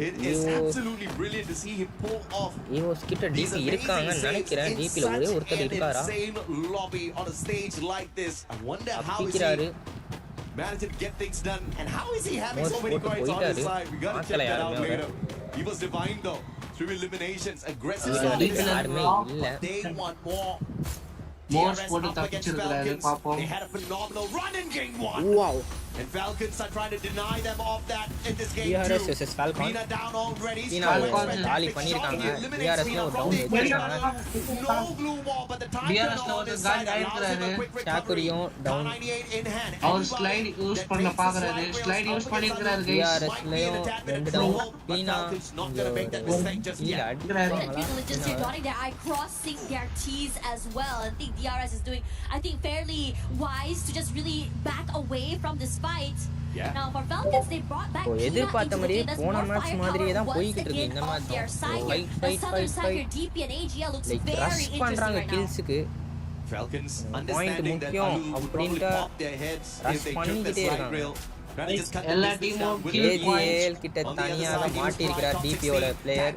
it is absolutely brilliant to see him pull off. EVOS கிட்ட DP இருக்காங்கன்னு நினைக்கிறேன். DP ல ஒரே ஒருத்தர் இருக்காரா? Same lobby on a stage like this. I wonder how is he managing to get things done. And how is he having so many coins on his side? We gotta check that out later. He was divine though. Through eliminations, aggressive. They want more. Morse போட்டு தப்பிச்சிருக்காரு பாப்போம். They had a phenomenal run in game 1. Wow. And Falcons are trying to deny them of that in this game DRS 2. versus Falcon. Pina down already. Falcon rally பண்ணிருக்காங்க. DRS ல ஒரு down வச்சிருக்காங்க. No glue wall, but the time DRS ல ஒரு கால் ஆயிடுறாரு. சாக்குரியும் down. அவர் slide use பண்ண பாக்குறாரு. Slide use பண்ணிருக்காரு गाइस. DRS லயும் ரெண்டு டவுன். Pina இல்ல அடிக்குறாரு. Dotting their eye, crossing their T's as well. I think DRS is doing, I think, fairly wise to just really back away from this fight. Yeah. Now for Falcons, they brought back Pina எதிர்பார்த்த into மாதிரியே the game. போன That's more match மாதிரியே தான் firepower போயிட்டு once இருக்கு again இந்த on match. their side here. The southern side here, DP and AGL looks very rush interesting பண்றாங்க right now. கில்ஸ்க்கு. Falcons point understanding that முக்கியம் Alu would probably அப்படின்ட்டு pop their heads if rush they took the பண்ணிக்கிட்டே slide இருக்காங்க. rail. எல்லா டீமும் kill AGL கிட்ட தனியாக மாட்டி இருக்கிறார் டிபியோட player.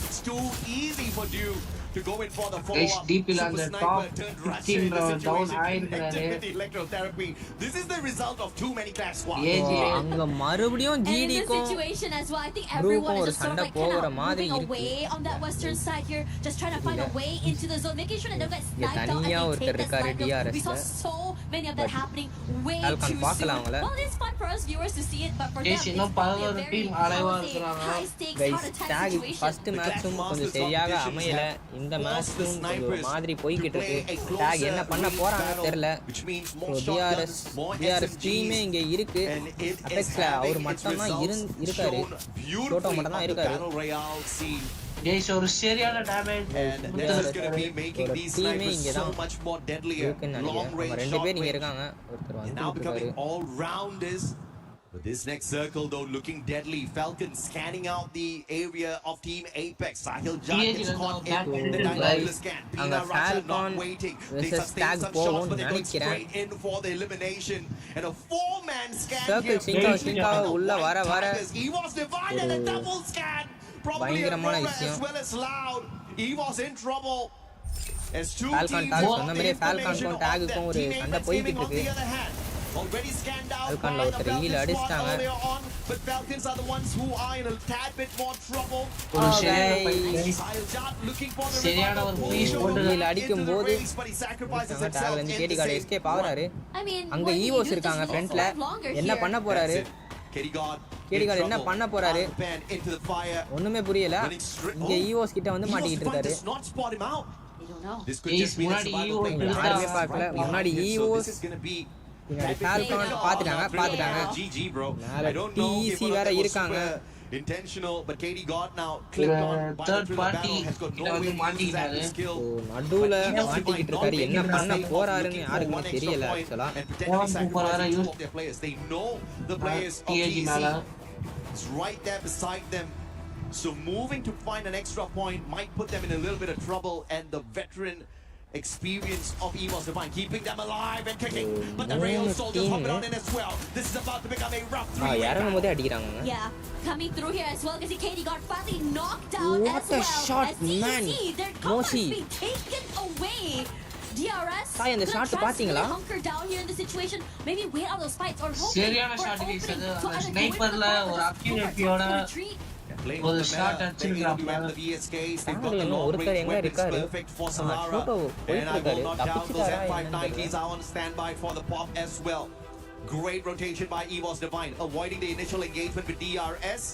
It's too easy for Dew to go in for the Guys, follow-up. deep in the top 15 down ஆயிருக்காரு. Electrotherapy. This is the result of too many clash squads. அங்க மறுபடியும் And in this ஜிடிக்கும் situation as well, I think everyone is ஒரு just sort of சண்டை like போகிற kind of மாதிரி moving இருக்கு. away on that western side here, just trying to find a way into the zone, making sure that they don't get இங்க sniped out தனியா and they ஒருத்தர் take the இருக்காரு snipe kill. We saw DRS. so many of that happening way Falcon too soon. பார்க்கலாம் அவங்கள. Well, it's fun for us viewers to see it, but for them, Guys, it's இன்னும் probably a 11 very, team I அலைவா would say, இருக்காங்க. high stakes, guys heart attack டாக் situation. First மேட்சும் கொஞ்சம் சரியாக அமையல. இந்த மேட்சும் ஒரு மாதிரி போய்கிட்டு இருக்கு. டாக் என்ன பண்ண போறாங்கன்னு தெரியல. டிஆர்எஸ் டீமே இங்க இருக்கு. அபெக்ஸ்ல அவர் மட்டும் தான் இருக்காரு. டோட்டோ மட்டும் தான் இருக்காரு. गाइस ஒரு சரியான damage And this is going to be making these snipers so much more deadlier. Long range, ரெண்டு பேர் short இங்க range. இருக்காங்க. ஒருத்தர் And now வந்து becoming all rounders. But this next circle though looking deadly. Falcons scanning out the area of Team Apex. Sahil Jad gets caught in the diagonal scan. Pina Raja not waiting. They sustain some shots, but they're going straight in for the elimination. And a 4-man scan here. சிங்கா உள்ள வர EVOS divided and a double scan. Probably a பயங்கரமான rover விஷயம். as well as loud. EVOS in trouble. As two Falcon teams tag want சொன்ன the மாதிரி information Falcon of tag them. க்கும் ஒரு Team சண்டை Apex போயிட்டு aiming on இருக்கு. the other hand. Already scanned out Falcon by ல the ஒருத்தர் heal Falcons அடிச்சிட்டாங்க. earlier on, but Falcons are the ones who are in a tad bit more trouble. ஒரு சரியான Sahil Jad looking for the சரியான ஒரு push revival. போட்டு heal அடிக்கும்போது But he sacrifices டாக்ல himself இருந்து in KD the card same escape ஆகுறாரு. I mean, அங்க what he ஈவோஸ் used இருக்காங்க is ஃப்ரண்ட்ல. longer என்ன here. பண்ண போறாரு? KD God கேடி கார்டு என்ன பண்ண போறாரு? into the fire. ஒண்ணுமே புரியல. இங்க ஈவோஸ் கிட்ட வந்து மாட்டிக்கிட்டு இருக்காரு. Does not spot him out. They don't know. This could Guys, just be the முன்னாடி survival EVOS thing. யாருமே பார்க்கல. முன்னாடி So ஈவோஸ் this is going to be பின்னாடி Falcon பாத்துட்டாங்க. GG bro. மேல I don't know if TC one of வேற them was இருக்காங்க. super intentional, but KD God now clicked on by the third thrill of party battle, has got no கிட்ட வந்து way to use that மாட்டிக்கிட்டாரு. skill. நடுவுல மாட்டிக்கிட்டு இருக்காரு. என்ன பண்ண போறாருன்னு யாருக்குமே தெரியல ஆக்சுவலா. And potentially sacrificing two of their players. They know the players of TAG TEC மேல. is right there beside them. So moving to find an extra point might put them in a little bit of trouble, and the veteran experience of EVOS Divine keeping them alive and kicking, but the Real Soldiers hopping on in as well. This is about to become a rough three-way இறங்கும் போதே அடிக்கிறாங்க. Yeah, coming through here as well because KD got finally knocked out What as a well. shot, as TEC, man. their cover Moshi. has been taken away. DRS Sai, அந்த gonna shot try to பாத்தீங்களா? really hunker down here in the situation. Maybe wait out those fights or hoping சரியான for shot an guys opening அது to அந்த either go in ஸ்னைப்பர்ல for the ஒரு cover, அக்யூரேட்டியோட go for retreat. Playing ஒரு on the shot meta, they அடிச்சிருக்காங்க. have the VSKs, they've got the இன்னும் long ஒருத்தர் range எங்க weapons இருக்காரு? perfect for ஆ, Solara. Shoto And I will போயிட்டு not doubt those தப்பிச்சிட்டாரா என்னன்னு M590s தெரியல. are on standby for the pop as well. Great rotation by EVOS Divine, avoiding the initial engagement with DRS.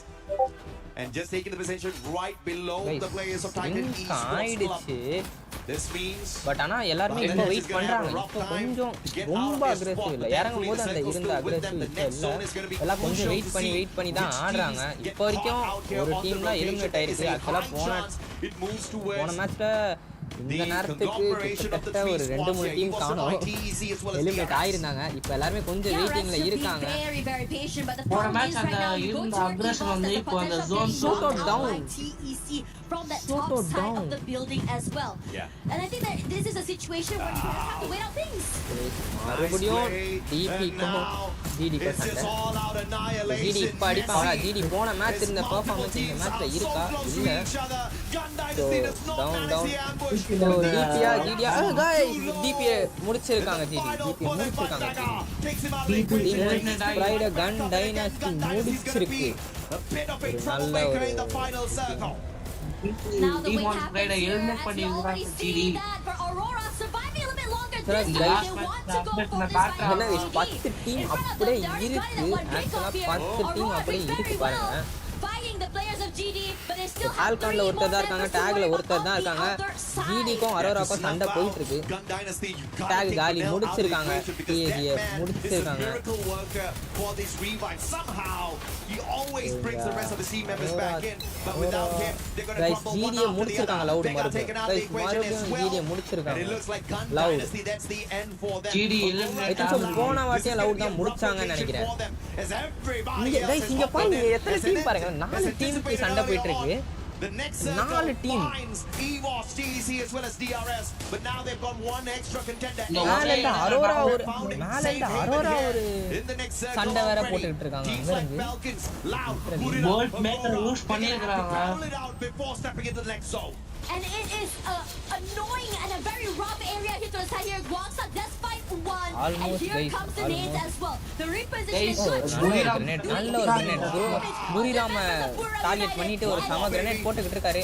And just taking the position right below the players of Titan Esports Club. ஆயிடுச்சு. This means but ஆனா எல்லாரும் இப்போ wait பண்றாங்க. இப்போ கொஞ்சம் ரொம்ப aggressive இல்ல. இறங்கும் போது அந்த இருந்த அக்ரெசிவ் இப்போ இல்ல. எல்லாம் கொஞ்சம் வெயிட் பண்ணி தான் ஆடுறாங்க. இப்போ வரைக்கும் ஒரு டீம் தான் எலிமினேட் ஆயிருக்கு. ஆக்சுவலா போன மேட்ச்ல இந்த நேரத்துக்கு கிட்டத்தட்ட ஒரு 2-3 டீம் காணோம் எலிமினேட் ஆயிருந்தாங்க. இப்போ எல்லாருமே கொஞ்சம் வெயிட்டிங்ல இருக்காங்க. போன மேட்ச் அந்த இருந்த அக்ரஷன் வந்து இப்போ அந்த zone Shoto down. From that Shoto top side down. of the building as well. Yeah. And I think that this is a situation where you have to wait out things. மறுபடியும் டிபிக்கும் ஜிடிக்கும் it's just சண்டை. all out annihilation. GT இப்போ அடிப்பாங்களா? GT போன match இருந்த performance இந்த மேட்ச்ல இருக்கா? இல்ல. So down. So GDயா guys DPA முடிச்சிருக்காங்க DPA முடிச்சிருக்காங்க Pride Gun Dynasty முடிச்சிருக்கு நல்ல ஒரு Demon Pride eliminate பண்ணிருக்காங்க GD என்ன 10 டீம் அப்படியே இருக்கு ஆக்சுவலா 10 டீம் அப்படியே இருக்கு பாருங்க ஆல்கான்ல ஒருத்தர் தான் இருக்காங்க டேக்ல ஒருத்தர் தான் இருக்காங்க ஜிடிக்கும் அரோராக்கும் சண்டை போயிட்டு இருக்கு டேக் காலி முடிச்சிருக்காங்க டிஏஜியை முடிச்சிருக்காங்க கைஸ் ஜிடியை முடிச்சிருக்காங்க லவுட் மறுபடியும் ஜிடியை முடிச்சிருக்காங்க லவுட் GD போன வாட்டியும் லவுட் தான் முடிச்சாங்கன்னு நினைக்கிறேன் இங்க பாருங்க எத்தனை டீம் பாருங்க 4 டீமுக்கு சண்டை போயிட்டு இருக்கு The next 4 team EVOS, TEC as well as DRS, but now they've got one extra contender. மேலண்ட Arora ஒரு சண்டை வேற போட்டுட்டு இருக்காங்க அங்க இருந்து வேர்ல்ட் மேக்கர் யூஸ் பண்ணிருக்காங்க before stepping into the next zone. And it is annoying and a very rough area here to the side here. Guangsa does fight one, almost, and here guys, comes the nades as well. The reposition is நல்ல ஒரு grenade புரிராம target பண்ணிட்டு ஒரு சம grenade போட்டுக்கிட்டு இருக்காரு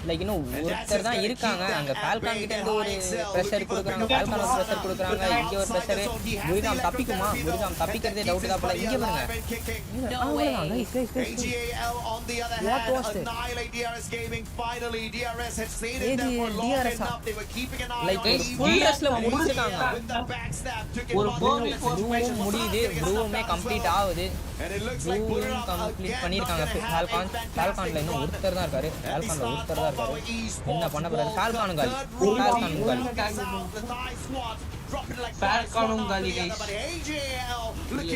like இன்னும் ஒருத்தர் தான் இருக்காங்க அங்க ஃபால்கான் கிட்ட இருந்து ஒரு பிரஷர் கொடுக்குறாங்க ஃபால்கான் ஒரு பிரஷர் கொடுக்குறாங்க இங்க ஒரு பிரஷர் புரிராம் தப்பிக்குமா புரிராம் தப்பிக்கிறதே டவுட் தான் போல இங்க பாருங்க AGAL on the other hand annihilate DRS Gaming. Finally DRS has stayed in there for long enough. They were keeping an eye on DRSல முடிச்சிட்டாங்க ஒரு முடியுது ப்ளூமே கம்ப்ளீட் ஆகுது ப்ளூவும் கம்ப்ளீட் பண்ணிருக்காங்க ஃபால்கான்ல இன்னும் ஒருத்தர் தான் இருக்காரு ஃபால்கான்ல ஒருத்தர் தான் இருக்காரு என்ன பண்ண போறாரு ஃபால்கானும் காலி ஃபால்கானும் காலி गाइस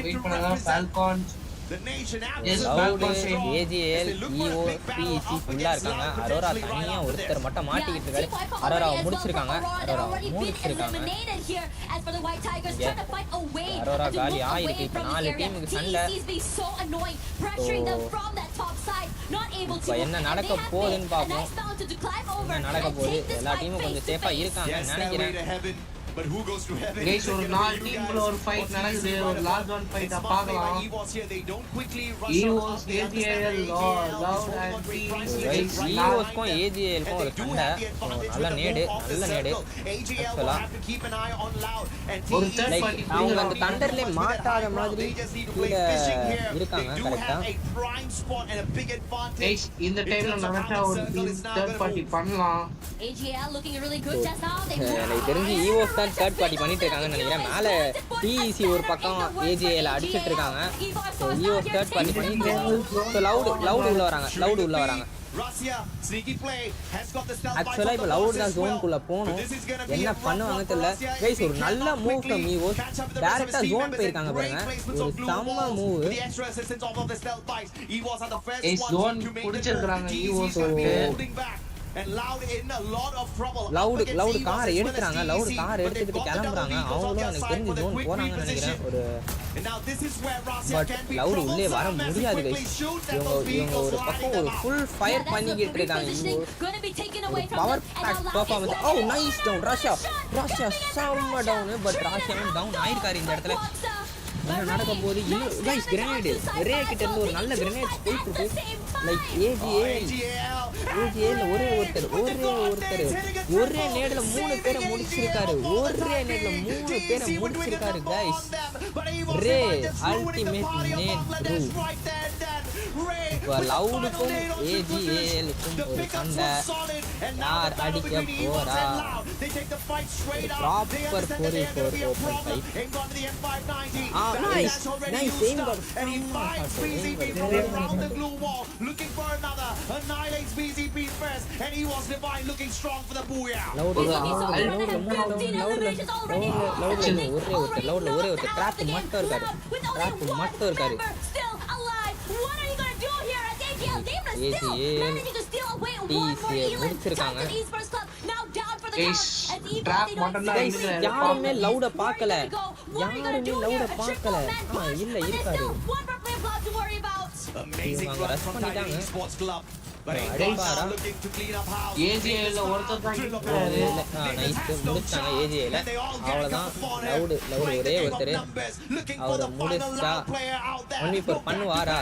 வெயிட் பண்ணுங்க ஃபால்கான் AGL EO PEC ஃபுல்லா இருக்காங்க அரோரா தனியா ஒருத்தர் மட்டும் மாட்டிக்கிட்டு இருக்காரு அரோராவை முடிச்சிருக்காங்க அரோரா காலி ஆயிருக்கு இப்ப 4 டீமுக்கு சண்டை இப்போ என்ன நடக்க போகுதுன்னு பார்ப்போம் என்ன நடக்க போகுது எல்லா டீமும் கொஞ்சம் சேஃபா இருக்காங்கன்னு நினைக்கிறேன் But who goes to heaven? Guys, ஒரு 4 டீம்ல ஒரு ஃபைட் நடக்குது ஒரு லாஸ்ட் ஒன் ஃபைட்ட பார்க்கலாம் EVOS AGL Loud and PEC EVOSக்கும் AGLக்கும் ஒரு சண்டை நல்ல நேடு ஆக்சுவலா லைக் அவங்க அந்த தண்டர்ல மாட்டாத மாதிரி கீழ இருக்காங்க கரெக்ட்டா guys இந்த டைம்ல நடந்தா ஒரு தேர்ட் பார்ட்டி பண்ணலாம் AGL looking really good just now. எனக்கு தெரிஞ்சு EVOS தேர்ட் பார்ட்டி பண்ணிட்டு இருக்காங்கன்னு நினைக்கிறேன் மேல PEC ஒரு பக்கம் AGL அடிச்சிட்டு இருக்காங்க சோ EVOS தேர்ட் பார்ட்டி பண்ணிட்டு சோ லவுட் உள்ள வராங்க ஆக்சுவலா இப்போ லவுட் தான் ஜோனுக்குள்ள போகணும் என்ன பண்ணுவாங்க தெரியல கைஸ் ஒரு நல்ல மூவ் ஃப்ரம் EVOS டைரக்டா ஜோன் போயிருக்காங்க பாருங்க ஒரு செம்ம மூவ் ஜோன் புடிச்சிருக்காங்க EVOS லவுட் கார் எடுத்துறாங்க லவுட் கார் எடுத்துக்கிட்டு கிளம்புறாங்க அவங்களும் எனக்கு தெரிஞ்சு ஜோன் போறாங்கன்னு நினைக்கிறேன் ஒரு பட் லவுட் உள்ளே வர முடியாது கைஸ் இவங்க ஒரு பக்கம் ஒரு ஃபுல் ஃபயர் பண்ணிக்கிட்டு இருக்காங்க power pack performance oh nice down Russia செம்ம டவுன் பட் ரஷ்யா டவுன் ஆயிருக்காரு இந்த இடத்துல என்ன நடக்க போகுது இன்னும் கைஸ் கிரனேட் ஒரே கிட்ட இருந்து ஒரு நல்ல கிரனேட் போயிட்டு இருக்கு லைக் AGL ஒரே நேட்ல 3 பேரை முடிச்சிருக்காரு கைஸ் ரே அல்டிமேட் நேட் இப்போ லவுடுக்கும் AGLக்கும் ஒரு சண்டை யார் அடிக்க போறா proper 4v4 open fight nice aim got looking for another annihilates BZP first and he was divine looking strong for the booyah ஒரே ஒரு ட்ராப் மட்டும் இருக்காரு AGL TEC முடிச்சிருக்காங்க யாருமே லவுட பார்க்கல amazing ரஷ் பண்ணிட்டாங்க அடிப்பாரா ஏஜிஏல ஒருத்தர் தான் நிக்கிறாரு. நைஸ் முடிச்சாங்க ஏஜிஏல. அவ்வளோதான் லவுடு ஒரே ஒருத்தர் அவரை முடிச்சா 1v4 பண்ணுவாரா?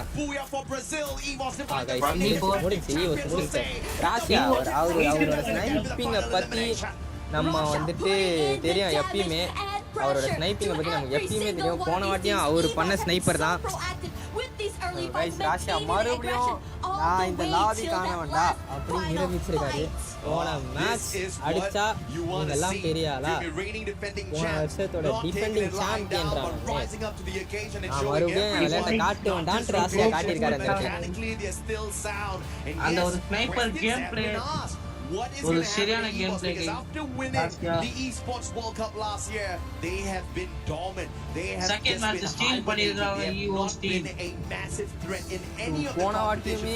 முடிச்சு ராசியா அவரோட ஸ்னைப்பிங்கை பற்றி நம்ம வந்துட்டு தெரியும் எப்பயுமே. அவரோட ஸ்னைப்பிங்கை பற்றி நமக்கு எப்பயுமே தெரியும். போன வாட்டியும் அவர் பண்ண ஸ்னைப்பர் தான். ராசியா மறுபடியும் நான் இந்த லாபி காண வேண்டாம் அப்படின்னு நிரூபிச்சிருக்காரு. போன மேட்ச் அடிச்சா இதெல்லாம் பெரியாளா? போன வருஷத்தோட டிஃபெண்டிங் சாம்பியன்றான் மறுபடியும் விளையாட்டை காட்டு வேண்டான்ட்டு ராசியா காட்டியிருக்காரு. அந்த ஒரு ஸ்னைப்பர் கேம் பிளே ஒரு சரியான game play. The esports World Cup last year, they have been dominant. They have second match steal பண்ணிருக்காங்க EVOS team. A massive threat in any of the போன வாட்டியுமே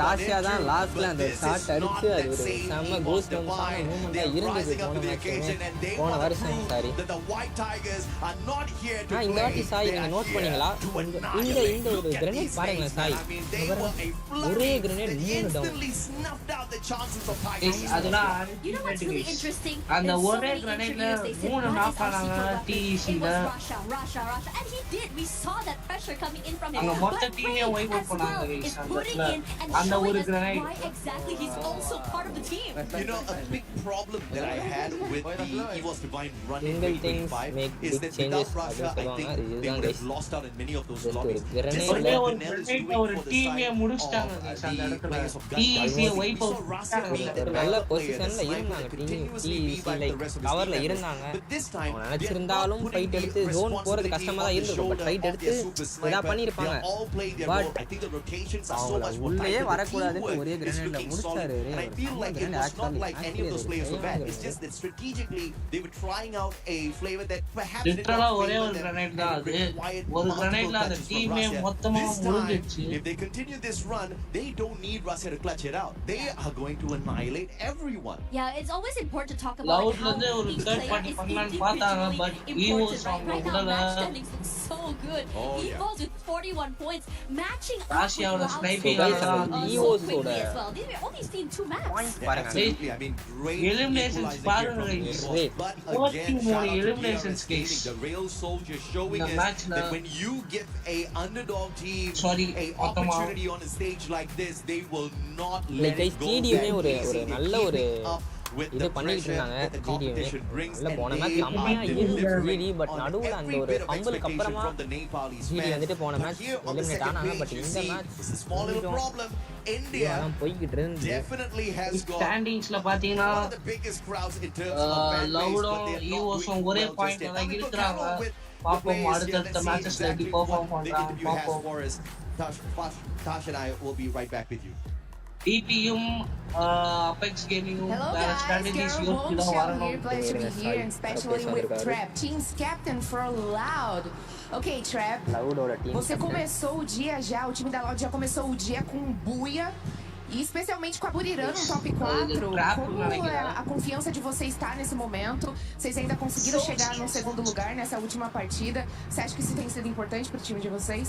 ராசியா தான் லாஸ்ட்ல அந்த ஷாட் அடிச்சு அது ஒரு செம்ம கூஸ் பம்பான மூமெண்டா இருந்தது. போன வருஷம் சாரி இந்த வாட்டி சாய் நீங்க நோட் பண்ணீங்களா? இந்த ஒரு கிரனேட் பாருங்க சாய், ஒரே கிரனேட் 3 டவுன். அதெல்லாம் அந்த ஒரே கிரனேட்ல 3 நாக் ஆனாங்க டிஇசில. அங்க மொத்த டீமே வைப் அவுட் பண்ணாங்க அந்த ஒரு grenade. You know, a big problem that I had with the EVOS Divine run in 2025 is that without Russia, I think they would have lost out in many of those lobbies. ஒரு டீமே முடிச்சிட்டாங்க அந்த இடத்துல. DEC vibe out நல்ல பொசிஷன்ல இருந்தாங்க. கவர்ல இருந்தாங்க. நினைச்சிருந்தாலும் ஃபைட் எடுத்து ஜோன் போறது கஷ்டமா தான் இருந்திருக்கும். பட் ஃபைட் எடுத்து இதா பண்ணிருப்பாங்க. பட் அவங்கள உள்ளே வரக்கூடாதுன்னு ஒரே கிரனேட்ல முடிச்சாரு. லிட்டரலா ஒரே ஒரு கிரனேட் தான் அது. ஒரு கிரனேட்ல அந்த டீமே மொத்தமா முடிஞ்சிருச்சு. If they continue this run, they don't need Russia to clutch it out. They are going to annihilate everyone. Yeah, it's always important to talk about Loudல இருந்து ஒரு தேர்ட் பார்ட்டி பண்ணலாம்னு பார்த்தாங்க. பட் EVOS அவங்க விடல. So good. EVOS with 41 points, matching ராசியாவோட sniping EVOS ஓட they were only seen 2 maps. பாருங்க. I mean, great eliminations பாருங்க. but again, eliminations case. the real soldier showing us that when you give a underdog team a opportunity on a stage like this, they will not let it go. ஒரு நல்ல ஒரு இது பண்ணிட்டு இருந்தாங்க. ஜிடியுமே நல்ல போன match செம்மையா இருந்துச்சு ஜிடி. பட் நடுவில் அந்த ஒரு ஃபம்பிளுக்கு அப்புறமா ஜிடி வந்துட்டு போன மேட்ச் எலிமினேட் ஆனாங்க. பட் இந்த மேட்ச் இந்தியா போய்கிட்டு இருந்து ஸ்டாண்டிங்ஸ்ல பாத்தீங்கன்னா லவுடும் ஈவோஸும் ஒரே பாயிண்ட்ல தான் இருக்கிறாங்க. பாப்போம் அடுத்தடுத்த மேட்சஸ்ல எப்படி பெர்ஃபார்ம் பண்றாங்க பாப்போம். Tash and I will be right back with you. DPயும் Apex Gamingum வேற strategies use பண்ண வரணும். Pleasure to be here, and especially with Trap, team's captain for Loud. Okay, Trap. Você começou o dia já, o time da Loud já começou o dia com buia. E especialmente com a Burirã no top 4, como é a confiança de você estar nesse momento? Vocês ainda conseguiram chegar no segundo lugar nessa última partida? Você acha que isso tem sido importante para o time de vocês?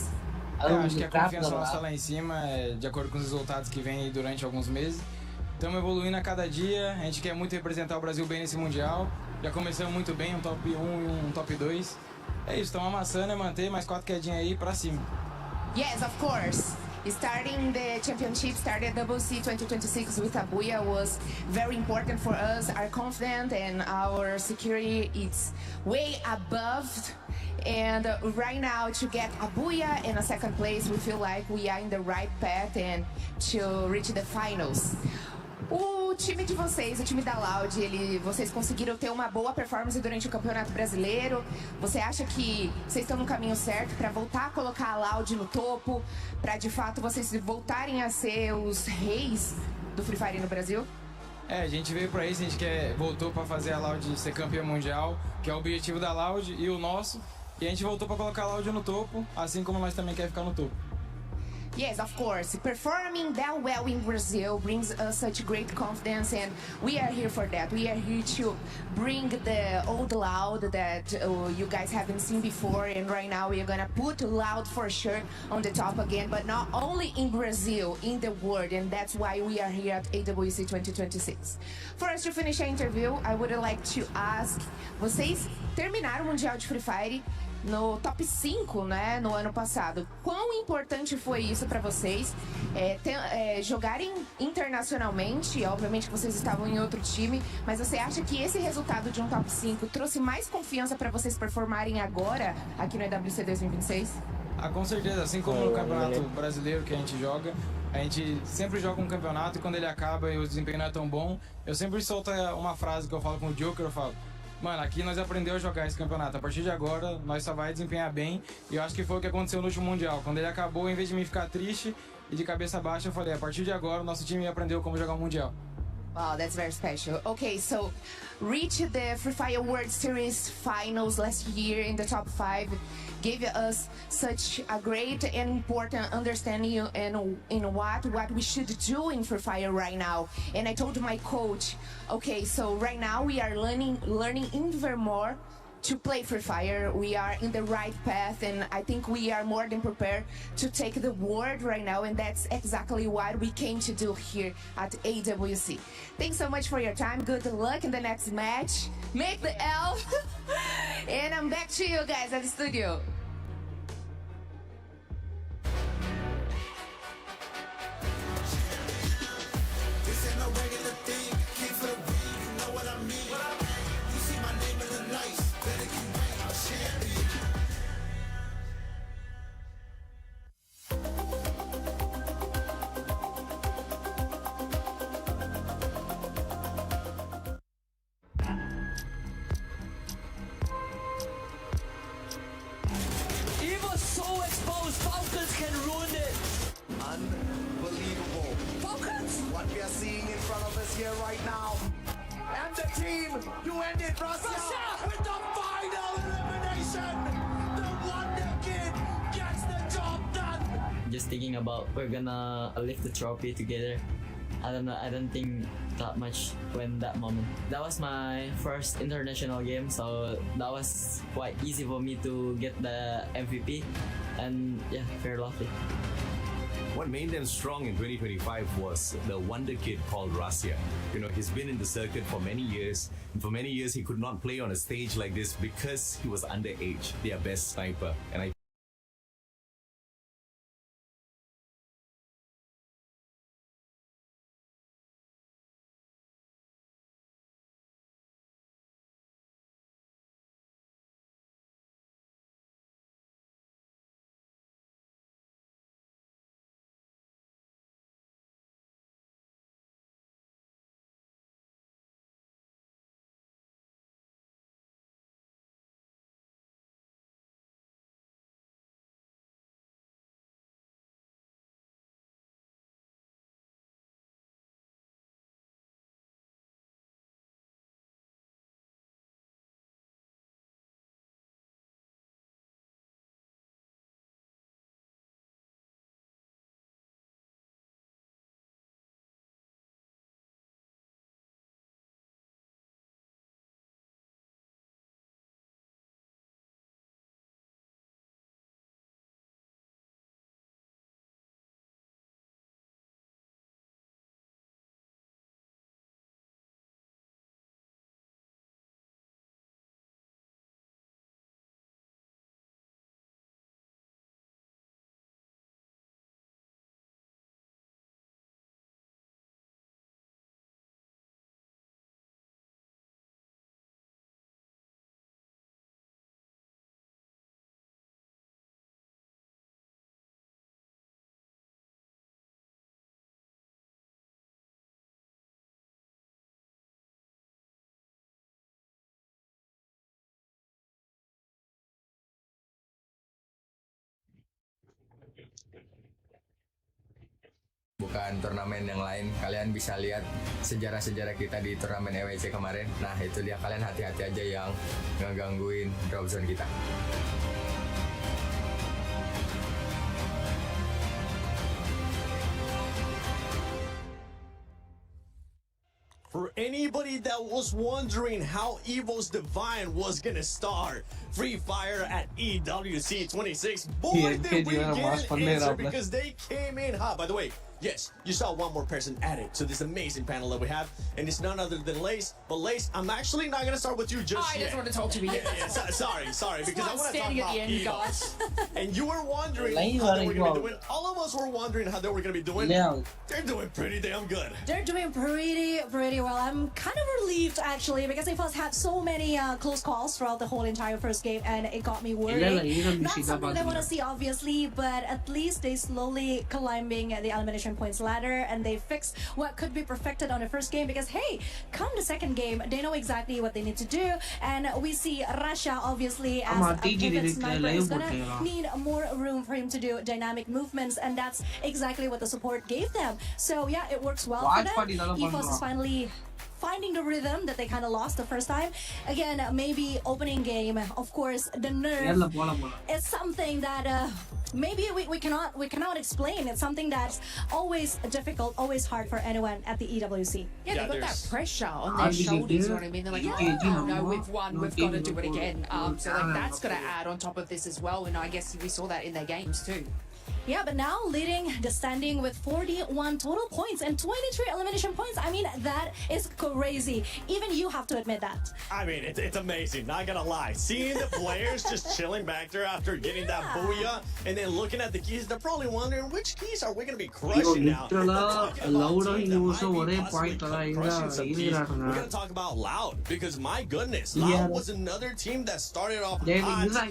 Eu acho que a confiança nossa lá em cima é de acordo com os resultados que vem durante alguns meses. Estamos evoluindo a cada dia, a gente quer muito representar o Brasil bem nesse Mundial. Já começamos muito bem, um top 1 e um top 2. É isso, estamos amassando, é manter mais 4 quedinhas aí pra cima. Yes, of course. Starting the championship, started WC 2026 with Abuya was very important for us. Our confidence and our security, it's way above. And right now, to get Abuya in a second place, we feel like we are in the right path and to reach the finals. O time de vocês, o time da Loud, vocês conseguiram ter uma boa performance durante o Campeonato Brasileiro? Você acha que vocês estão no caminho certo para voltar a colocar a Loud no topo? Para de fato vocês voltarem a ser os reis do Free Fire no Brasil? A gente veio pra isso, a gente voltou pra fazer a Loud ser campeã mundial, que é o objetivo da Loud e o nosso. E a gente voltou pra colocar a Loud no topo, assim como nós também queremos ficar no topo. Yes, of course. Performing that well in Brazil brings us such great confidence, and we are here for that. We are here to bring the old Loud that you guys haven't seen before, and right now we are gonna put Loud for sure on the top again, but not only in Brazil, in the world, and that's why we are here at AWC 2026. For us to finish our interview, I would like to ask, vocês terminaram o Mundial de Free Fire no top 5, né, no ano passado. Quão importante foi isso para vocês? Jogarem internacionalmente, obviamente que vocês estavam em outro time, mas você acha que esse resultado de um top 5 trouxe mais confiança para vocês performarem agora aqui no EWC 2026? Com certeza, assim como no Campeonato Brasileiro que a gente sempre joga um campeonato e quando ele acaba e o desempenho não é tão bom, eu sempre solto uma frase que eu falo com o Joker, eu falo: mano, aqui nós aprendemos a jogar esse campeonato. A partir de agora, nós só vai desempenhar bem. E eu acho que foi o que aconteceu no último Mundial. Quando ele acabou, em vez de mim ficar triste e de cabeça baixa, eu falei: a partir de agora, o nosso time aprendeu como jogar o Mundial. Wow, that's very special. Okay, so reach the Free Fire World Series finals last year in the top 5 gave us such a great and important understanding in what we should do in Free Fire right now. And I told my coach, okay, so right now we are learning even more to play Free Fire. We are in the right path, and I think we are more than prepared to take the world right now, and that's exactly what we came to do here at AWC. Thanks so much for your time. Good luck in the next match. Make the L. And I'm back to you guys at the studio. Evo's so exposed, Falcons can ruin it. Unbelievable. Falcons! What we are seeing in front of us here right now. And the team to end it, Russia, with the final elimination. The Wonder Kid gets the job done. Just thinking about we're gonna lift the trophy together. I don't know, I don't think that much when that moment. That was my first international game, so that was quite easy for me to get the MVP, and yeah, very lucky. What made them strong in 2025 was the wonder kid called Rasya. You know, he's been in the circuit for many years, and for many years he could not play on a stage like this because he was underage, their best sniper. And I bukan turnamen yang lain, kalian bisa lihat sejarah-sejarah kita di turnamen EWC kemarin. Nah itu dia, kalian hati-hati aja yang ngegangguin drop zone kita. For anybody that was wondering how EVOS Divine was gonna start Free Fire at EWC 26, boy, did we get an answer because they came in hot. By the way, yes, you saw one more person added to this amazing panel that we have, and it's none other than Lace. But Lace, I'm actually not gonna start with you just yet. I just want to talk to me. Sorry, because I want to talk standing at about the end, EVOS. And you were wondering Line how they were gonna be running doing. All of us were wondering how they were gonna be doing. Yeah. They're doing pretty damn good. They're doing pretty well. I'm kind of relieved actually because EVOS had so many close calls throughout the whole entire first game, and it got me worried. Not something that I want to see, obviously, but at least they slowly climbing the elimination points ladder, and they fixed what could be perfected on the first game. Because hey, come the second game, they know exactly what they need to do, and we see Russia obviously as a pivot sniper is gonna need more room for him to do dynamic movements, and that's exactly what the support gave them. So yeah, it works well for them. EVOS is finally finding the rhythm that they kind of lost the first time. Again, maybe opening game, of course, the nerve is something that maybe we cannot explain. It's something that's always difficult, always hard for anyone at the EWC. Yeah, they've got that pressure on their shoulders, you know what I mean? They're like, oh, no, we've won, we've got to do it again. So like that's got to add on top of this as well, and I guess we saw that in their games too. Yeah, but now leading the standing with 41 total points and 23 elimination points. I mean, that is crazy. Even you have to admit that. I mean, it's amazing, not gonna lie. Seeing the players just chilling back there after getting that booyah, and then looking at the keys, they're probably wondering, which keys are we gonna be crushing now? We're gonna talk about Loud, because my goodness, Loud was another team that started off hot.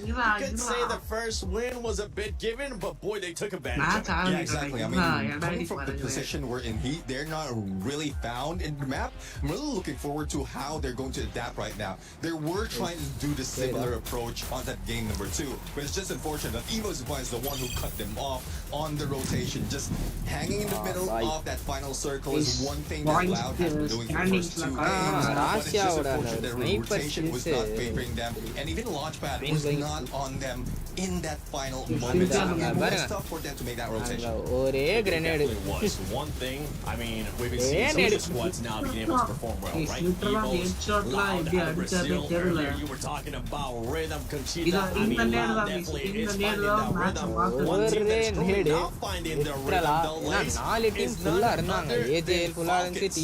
You could say the first win was a bit given, but boy, they took advantage of it. Yeah, exactly. I mean, coming from the position we're in heat, they're not really found in the map. I'm really looking forward to how they're going to adapt right now. They were trying to do the similar approach on that game number 2, but it's just unfortunate that EVOS Divine is the one who cut them off on the rotation. Just hanging in the middle of that final circle is one thing that Loud has been doing for the first 2 games. But it's just unfortunate that rotation was not favoring them, and even Launchpad was not on them in that final moment. It's tough for them to make that rotation. It definitely was one thing. I mean, we've been seeing some of the squads now being able to perform well, right? EVOS, Loud out of Brazil. Earlier you were talking about Rhythm, Conchita. I mean, Loud definitely is finding that rhythm. One team that's truly not finding their rhythm, though, Lace, is none other than the Falcons.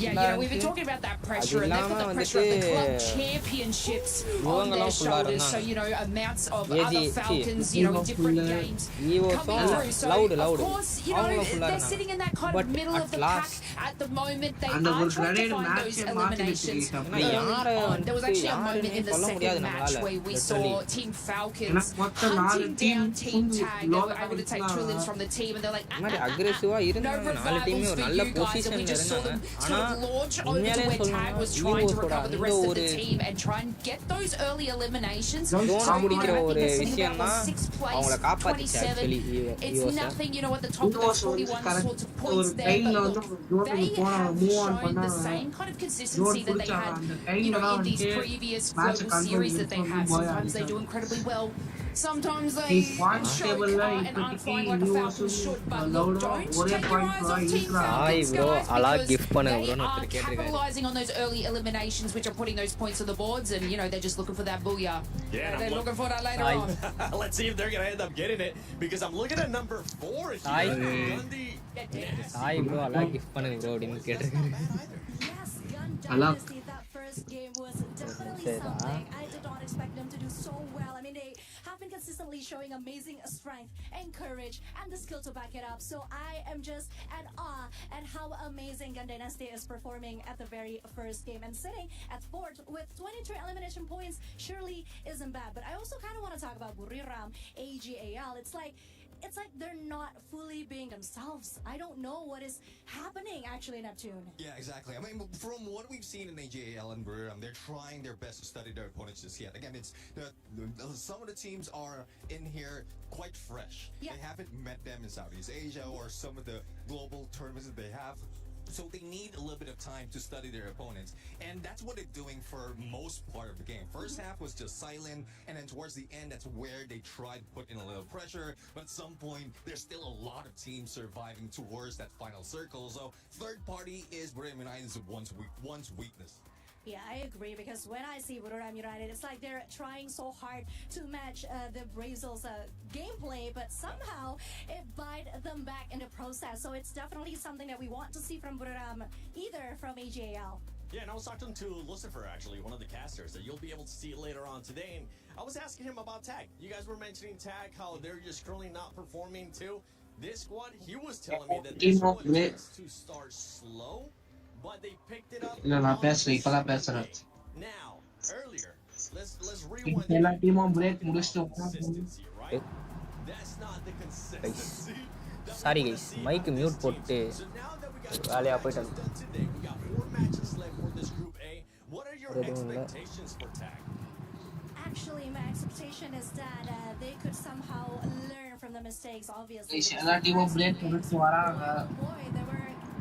Yeah, we've been talking about that pressure, and they've got the pressure of the club championships on their shoulders. So, you know, amounts of other Falcons, you know, in different games coming through. So, of course, you know, they're sitting in that kind of middle of the pack at the moment. They are trying to find those eliminations early on. There was actually a moment in the second match where we saw Team Falcons hunting down Team Tag. They were able to take Trillions from the team, and they're like, no revivals for you guys. And we just saw them sort of launch over to where Tag was trying to recover the rest of the team and try and get those early eliminations. So, you know, I think they're sitting about 6th place, 27. It's nothing, you know, at the top of those 41 sorts of points there, but look, they have shown the same kind of consistency that they had, you know, in these previous global series that they have. Sometimes they do incredibly well. Sometimes they show and aren't flying like a Falcon should, but look, don't take your eyes off Team Falcons, guys, because they are capitalizing on those early eliminations, which are putting those points on the boards, and, you know, they're just looking for that booyah. Yeah, they're looking for that later on. Let's see if they're going to end up getting it, because I'm looking at number 4 here. Gundy. bro, ala gift பண்ணுங்க bro அப்படினு கேட்டிருக்காரு. Honestly, that first game was definitely something. I did not expect them to do so well. I mean, they have been consistently showing amazing strength and courage and the skill to back it up. So I am just at awe at how amazing Gun Dynasty is performing at the very first game. And sitting at 4th with 23 elimination points surely isn't bad. But I also kind of want to talk about Buriram, AGAL. It's like they're not fully being themselves. I don't know what is happening actually in Neptune. Yeah, exactly. I mean, from what we've seen in AJL and Buriram, they're trying their best to study their opponents just yet. Again, it's some of the teams are in here quite fresh. Yeah. They haven't met them in Southeast Asia or some of the global tournaments that they have. so they need a little bit of time to study their opponents, and that's what they're doing for most part of the game. First half was just silent, and then towards the end, that's where they tried to put in a little pressure, but at some point, there's still a lot of teams surviving towards that final circle, so third party is Buriram United's one's weakness. Yeah, I agree, because when I see Buriram United, it's like they're trying so hard to match the Brazil's gameplay, but somehow it bite them back in the process. So it's definitely something that we want to see from Buriram, either from AGAL. Yeah, and I was talking to Lucifer, actually, one of the casters, that you'll be able to see it later on today, and I was asking him about TAG. You guys were mentioning TAG, how they're just currently not performing too. This squad, he was telling me that this squad tends to start slow, but they picked it up. இல்ல நான் பேசுறேன் இப்பதான் பேசுறேன் Now, earlier, let's rewind. எல்லா டீமும் break முடிச்சிட்டு That's not the consistency. Sorry guys mic mute போட்டு வேலையா போயிட்டு Today we got 4 matches left for this group A. What are your expectations for TAG? Actually, my expectation is that they could somehow learn from the mistakes, obviously. எல்லா டீமும் break முடிச்சிட்டு வராங்க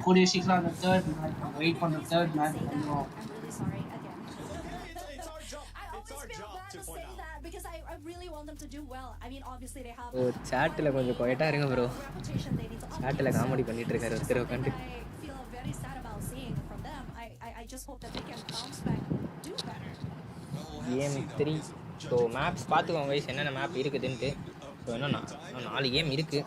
கூடிய சீக்கிரம் அந்த தேர்ட் மேட்ச் வெயிட் பண்ண third match பண்ணுவோம் because I really want them to do well. I mean, obviously they have chatல கொஞ்சம் குவைட்டா இருங்க bro. chatல காமெடி பண்ணிட்டு இருக்காரு ஒருத்தர் உட்கார்ந்து. I feel very sad about seeing from them. I just hope that they can bounce back, do better. Game 3. So maps பாத்துக்கோங்க guys என்னென்ன map இருக்குதுன்னு. So என்ன 4 கேம் இருக்கு.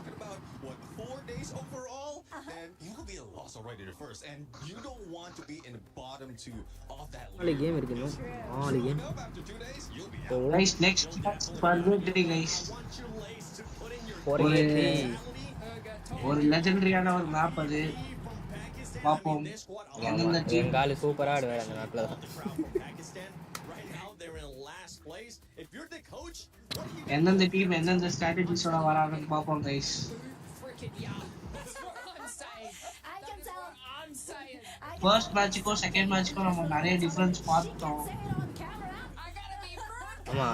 4 days overall, and you'll be a loss already at first, and you don't want to be in the bottom 2 of that league. 4 game இருக்கு இன்னும் 4 game. guys next birthday guys ஒரு லெஜெண்டரியான ஒரு map அது பாப்போம் என்னென்ன team கால் சூப்பரா ஆடுவாரு அந்த மேப்ல என்னென்ன டீம் என்னென்ன ஸ்ட்ராட்டஜிஸோட வராங்கன்னு பாப்போம் guys ஃபர்ஸ்ட் மேட்ச்க்கும் செகண்ட் மேட்ச்க்கும் நம்ம நிறைய டிஃபரன்ஸ் பார்த்தோம் ஆமா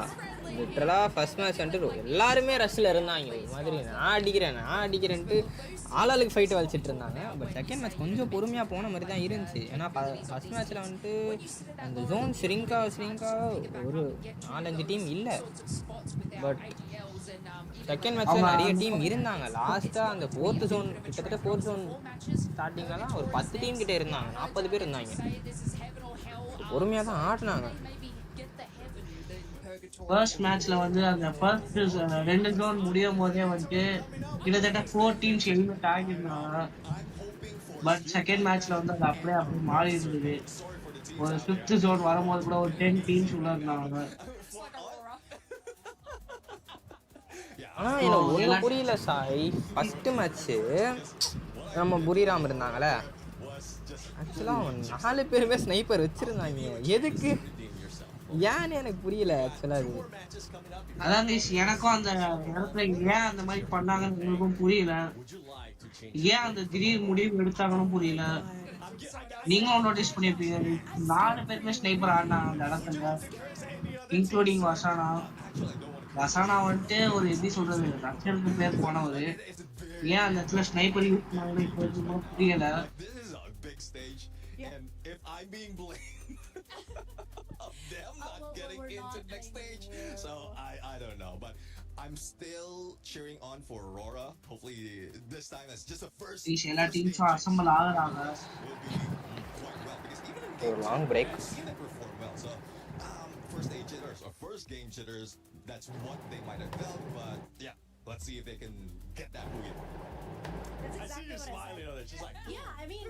லிட்டரலா ஃபர்ஸ்ட் மேட்ச் வந்துட்டு எல்லாருமே ரஷ்ல இருந்தாங்க ஒரு மாதிரி நான் அடிக்கிறேன்ட்டு ஆளாளுக்கு ஃபைட் வலிச்சிட்டு இருந்தாங்க பட் செகண்ட் மேட்ச் கொஞ்சம் பொறுமையா போன மாதிரி தான் இருந்துச்சு ஏன்னா ஃபர்ஸ்ட் மேட்ச்ல வந்துட்டு அந்த ஜோன் ஸ்ரிங்கா ஒரு 4-5 டீம் இல்லை பட் செகண்ட் மேட்ச்ல நிறைய டீம் இருந்தாங்க லாஸ்டா அந்த ஃபோர்த் ஜோன் கிட்டத்தட்ட ஃபோர்த் ஜோன் ஸ்டார்டிங்லாம் ஒரு 10 டீம் கிட்ட இருந்தாங்க 40 பேர் இருந்தாங்க பொறுமையா தான் ஆடினாங்க ஃபர்ஸ்ட் மேட்ச்ல வந்து அந்த ஃபர்ஸ்ட் 2 ஜோன் முடியும் போதே வந்து கிட்டத்தட்ட 4 டீம்ஸ் எலிமினேட் ஆகிருந்தாங்க பட் செகண்ட் மேட்ச்ல வந்து அது அப்படியே மாறி இருந்தது ஒரு 5th ஜோன் வரும்போது கூட ஒரு 10 டீம்ஸ் உள்ள இருந்தாங்க ஆனா எனக்கு ஒண்ணு புரியல சாய் ஃபர்ஸ்ட் மேட்ச் நம்ம புரிராம் இருந்தாங்களே ஆக்சுவலா 4 பேருமே ஸ்னைப்பர் வச்சிருந்தாங்க எதுக்கு ஏன்னு எனக்கு புரியல ஆக்சுவலா அது அதான் எனக்கும் அந்த இடத்துல ஏன் அந்த மாதிரி பண்ணாங்கன்னு எனக்கும் புரியல ஏன் அந்த திடீர் முடிவு எடுத்தாங்கன்னு புரியல நீங்களும் நோட்டீஸ் பண்ணிருப்பீங்க 4 பேருமே ஸ்னைப்பர் ஆடினாங்க அந்த இடத்துல இன்க்ளூடிங் வசானா வந்துட்டு ஒரு எப்படி சொல்றது ரஷ்யனுக்கு பேர் போனவர் ஏன் அந்த இடத்துல ஸ்னைப்பர் யூஸ் பண்ணாங்கன்னு இப்போ புரியல of them not getting into the next stage. So I don't know, but I'm still cheering on for Aurora. Hopefully this time it's just a first. These all teams are assemble ஆகறாங்க. A long break. Perform well. So first stage jitters or first game jitters, that's what they might have felt, but yeah, let's see if they can get that win. That's exactly I see you smiling on it. She's like, yeah, I mean,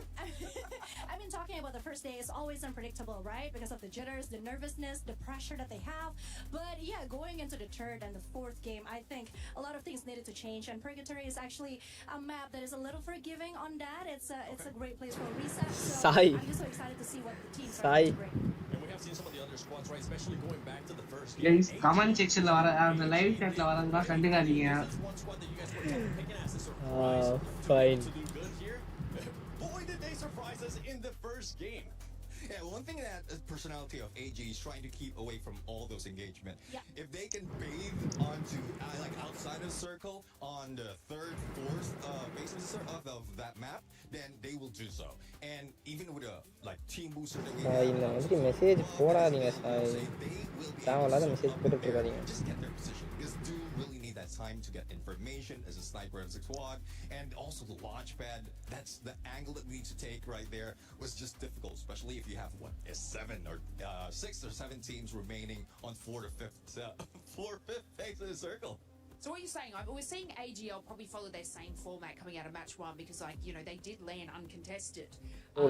talking about the first day is always unpredictable, right? Because of the jitters, the nervousness, the pressure that they have. But yeah, going into the third and the fourth game, I think a lot of things needed to change. And Purgatory is actually a map that is a little forgiving on that. It's a great place for a reset. So I'm just so excited to see what the teams are going to bring. And we have seen some of the other squads, right? Especially going back to the first game. Guys, comment sectionல வர அந்த live chatல வரதுனா கண்டுக்காதீங்க. Fine. Boy, did they surprise us in the first game. Yeah, one thing that the personality of AG is trying to keep away from all those engagement. Yeah. If they can bathe onto like outside of the circle on the third, fourth bases of that map, then they will do so. And even with a like team booster that we have, இந்த மாதிரி message போடாதீங்க சாய் தேவையில்லாத message போட்டுட்டு இருக்காதீங்க. just get their position. Because do really need that time to get information as a sniper as a squad, and also the launch pad. That's the angle that we need to take right there was just difficult, especially if you have six or seven teams remaining on fourth or fifth phase of the circle. So what you're saying, we're seeing AGL probably follow their same format coming out of match one because, like, you know, they did land uncontested.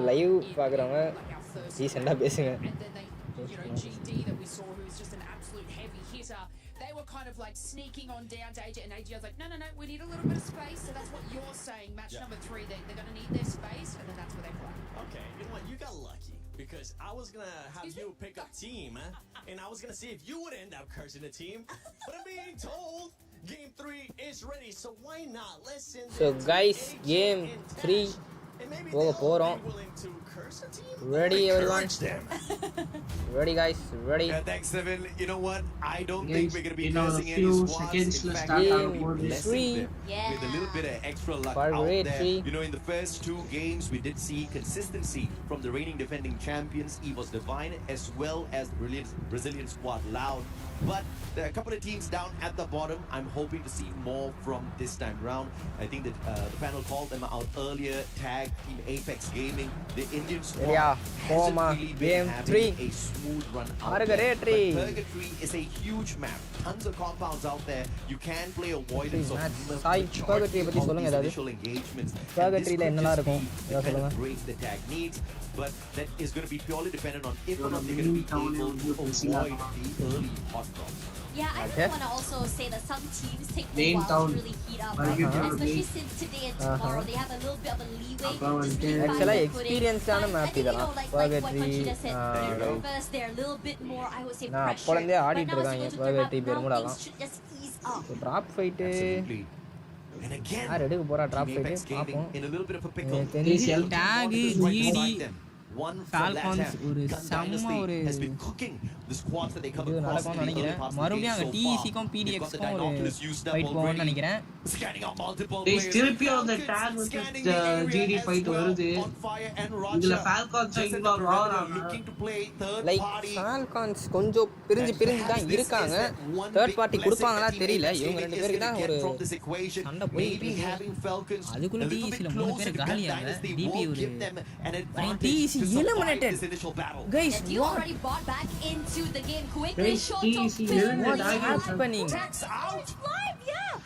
Live பார்க்குறவங்க ரீசெண்டாக பேசுங்க. And then they, you know, GD that we saw, who was just an absolute heavy hitter, they were kind of like sneaking on down to AGL, and AGL's like, no, we need a little bit of space. So that's what you're saying. Match number 3, they're going to need their space, and then that's where they play. Okay, you know what? You got lucky. Because I was gonna have you pick a team, and I was gonna see if you would end up cursing the team. But I'm being told Game 3 is ready, so why not? Let's send So guys, Game 3 போக போகிறோம். Ready everyone? Ready guys? Ready? Yeah, thanks, Seven. You know what? I don't Guys, think we're going to be in cursing a any few squads. seconds, In let's fact, start we're our blessing them Yeah. with a little bit of extra luck Part out rate there. three. You know, in the first 2 games, we did see consistency from the reigning defending champions, EVOS Divine, as well as Brazilian squad Loud. But there are a couple of teams down at the bottom. I'm hoping to see more from this time round. I think that the panel called them out earlier. Tag, Team Apex Gaming, the Indian squad Yeah, hasn't Forma, really Game been having 3. a smooth run out Purgatory. there. But Purgatory is a huge map. Tons of compounds out there. You can play avoidance of Sai Purgatory பற்றி சொல்லுங்க ஏதாவது. initial engagements. Purgatoryல என்னலாம் இருக்கும் ஏதாவது சொல்லுங்க. Break the tag needs, but that is going to be purely dependent on if or not they're going to be able to avoid the early hot drops. Yeah, I Okay. really want to also say that some teams take a Main while town. to really heat up, Uh-huh. especially since today and tomorrow they have a little bit of a leeway to just really find Actually, their footing. experienced-ஆன But I map think, you know, இதெல்லாம். like what Purgatory, Conchita said, they're right. nervous, they're a little bit more, I would say, நான் pressured. அப்போலேருந்தே Right ஆடிட்டு now, as இருக்காங்க we go to the map, Purgatory now பெருமுடாலாம். things should just ease up. Drop fight Absolutely. And again, யார் எடுக்க போறா drop Team fight Apex Gaming பார்ப்போம். in a little bit of a pickle. எனக்கு தெரிஞ்சு Tag, Right GD, beside them. One from Falcons LATAM. ஒரு Gun செம்ம Dynasty ஒரு has been cooking the squads that they come இது across in நடக்கும்னு the early நினைக்கிறேன். parts of the மறுபடியும் game அங்கே so far. TEC-க்கும் They've got the PDX-க்கும் ஒரு binoculars used up fight போகும்னு already. நினைக்கிறேன். Scanning out multiple They players. திருப்பி அந்த Falcons tag with scanning the the area GD as fight well. வருது. On fire and இதுல Roger. Falcons Just at the involve perimeter, ஆகுறாங்க. looking to play third like party. ஃபால்கான்ஸ் கொஞ்சம் பிரிஞ்சு தான் இருக்காங்க. Third party கொடுப்பாங்களா தெரியல. இவங்க ரெண்டு பேருக்கு தான் ஒரு சண்டை போயிட்டு இருக்கு. அதுக்குள்ள TEC-ல 3 பேர் காலியாங்க. DP ஒரு TEC eliminated. Guys, And you what? already bought back into the game quickly. Guys, Short TEC of eliminated. What's happening? live, yeah.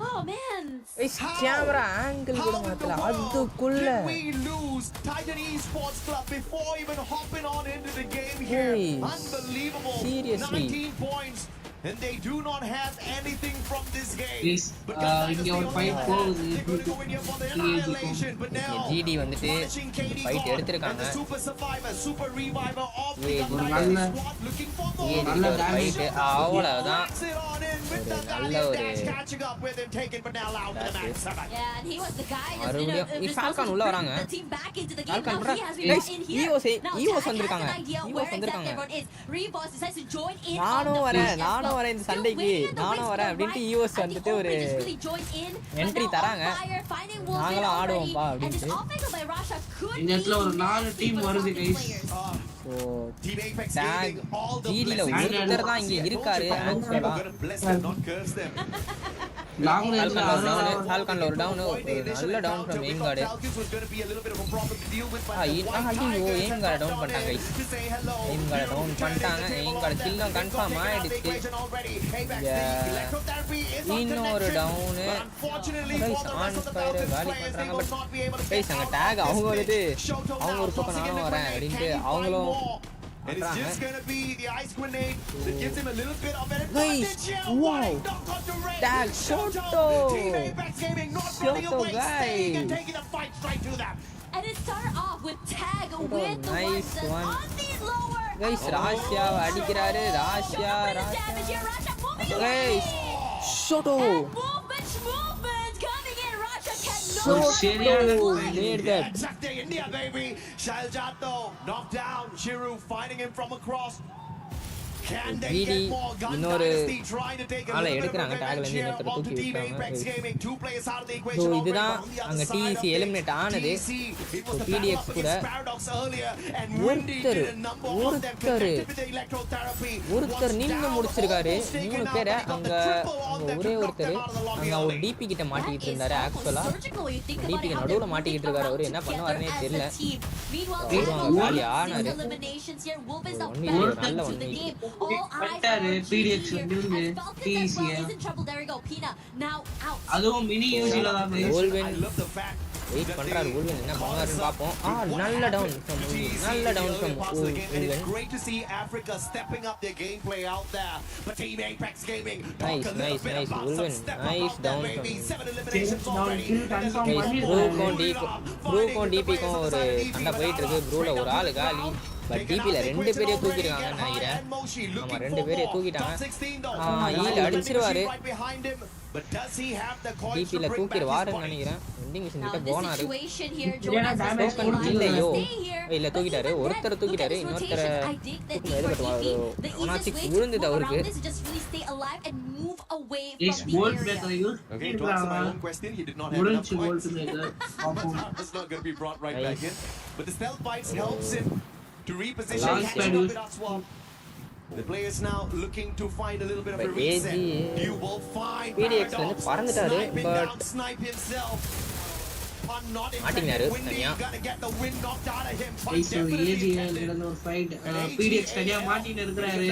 Oh man. Guys, camera angle கூட மாத்தல. அதுக்குள்ள Did we lose Titan Esports Club before even hopping on into the game here? Guys, Unbelievable. seriously. 19 points. And they do not have anything from this game. Guys, But இங்க ஒரு fight போகுது. they're going to go in here for the annihilation. But now, GD வந்துட்டு fight எடுத்திருக்காங்க. and the super survivor, super reviver of the ஏய், Titan நல்ல- squad looking for ஏய், more. இது ஒரு ஃபைட் அவ்வளவுதான். Brings it on in with ஒரு the நல்ல Valiant ஒரு dash catching up with him, taken but now out to the max. Yeah, and he was the guy that's மறுபடியும் been Falcon responsible உள்ள to வராங்க. bring the team back into the game. Falcon Now bra. he has been Guys, in here. EVOS Now EVOS Tag has வந்திருக்காங்க. an idea EVOS where exactly வந்திருக்காங்க. everyone is. Revoz decides to join in on நானும் the வரேன் push as நானும் well. வரேன் இந்த Still சண்டைக்கு waiting in the நானும் wings வரேன் to the அப்படின்ட்டு right, ஈவோஸ் and the வந்துட்டு ஒரு Open just really joined in, but entry now on தராங்க. fire, finding Wolverine நாங்களும் already, ஆடுவோம்பா and this அப்படின்ட்டு. offensive by Rasha could இந்த be இடத்துல ஒரு 4 nasty டீம் for the வருது Falcons guys. players. So Team Apex Tag, Gaming, all the GD-ல blessings. ஒருத்தர் தான் இங்க இருக்காரு. We're gonna bless them, not curse them. Long range Falcon ஒரு down, Falcon ஒரு down, ஒரு நல்ல down from aim guard. Falcons was going to be a little bit of a problem to deal with, but ஐயோ the one ஐயோ Tiger aim guard down stepped பண்ணிட்டாங்க in guys. to say hello. aim guard down பண்ணிட்டாங்க. aim guard kill confirm ஆயிடுச்சு. இன்னொரு down. guys on fire காலி பண்றாங்க. But guys அங்க tag அவங்க வந்துட்டு அவங்க ஒரு பக்கம் நானும் வரேன் அப்படின்ட்டு அவங்களும் And it's just going to be the ice grenade that gives him a little bit of an Guys, advantage here. wow. Why knock on the red? Tag, Good Shoto. Team Apex Gaming not running Shoto away, staying and guy. taking the fight straight to them. And it started off with Tag with the nice one one. on the lower. guys ராஷ்யாவை அடிக்கிறாரு. ராஷ்யா Damage here, Rasha moving guys away. Shoto Movement coming in. Rasha cannot Exactly, India, baby. Shahil Jatto knocked down. Chiru fighting him from across. Can they get more? Gun Dynasty trying to take a little bit of revenge here on to Team Apex Gaming. 2 players out of the equation already. On the other side of it, TC, it was the battle up against Paradox earlier, and Windy did a number on them, connected with the electrotherapy. ஒருத்தர் நின்னு முடிச்சிருக்காரு 3 பேரை அங்க ஒரே ஒருத்தர் அங்க ஒரு DP கிட்ட மாட்டிக்கிட்டு இருந்தாரு ஆக்சுவலா டிபி நடுவுல மாட்டிக்கிட்டு இருக்காரு அவரு என்ன பண்ணுவாருன்னே தெரியல காலி ஆனாரு நல்ல ஒன் அதுவும் மினி யூசில தான் வெயிட் பண்றாரு ஊல்வன் என்ன பண்ணுவாருன்னு பாப்போம் நல்ல டவுன் நல்ல டவுன் ஃப்ரம் ஊல்வன் Great to see Africa stepping up their gameplay out there, but Team Apex Gaming nice ஊல்வன் நைஸ் டவுன் ப்ரூக்கும் டிபிக்கும் ஒரு சண்டை போயிட்டு இருக்கு ப்ரூல ஒரு ஆளு காலி பட் டிபில 2 பேரையும் தூக்கிருக்காங்கன்னு நினைக்கிறேன் ஆமா 2 பேரையும் தூக்கிட்டாங்க ஈல அடிச்சிருவாரு டிபில தூக்கிடுவாருன்னு நினைக்கிறேன் எண்டிங் மிஷன் கிட்ட போனாரு இல்லையோ இல்ல தூக்கிட்டாரு ஒருத்தரை தூக்கிட்டாரு இன்னொருத்தரை விழுந்தது அவருக்கு Okay, to answer my own question, he did not have enough points. It's not going to be brought right back in. But the stealth bites helps him to reposition. The players now looking to find a little bit of a reset. You will find Paradox sniping down Snipe himself. மாட்டினாரு தனியா PDX தனியா மாட்டிட்டு இருக்காரு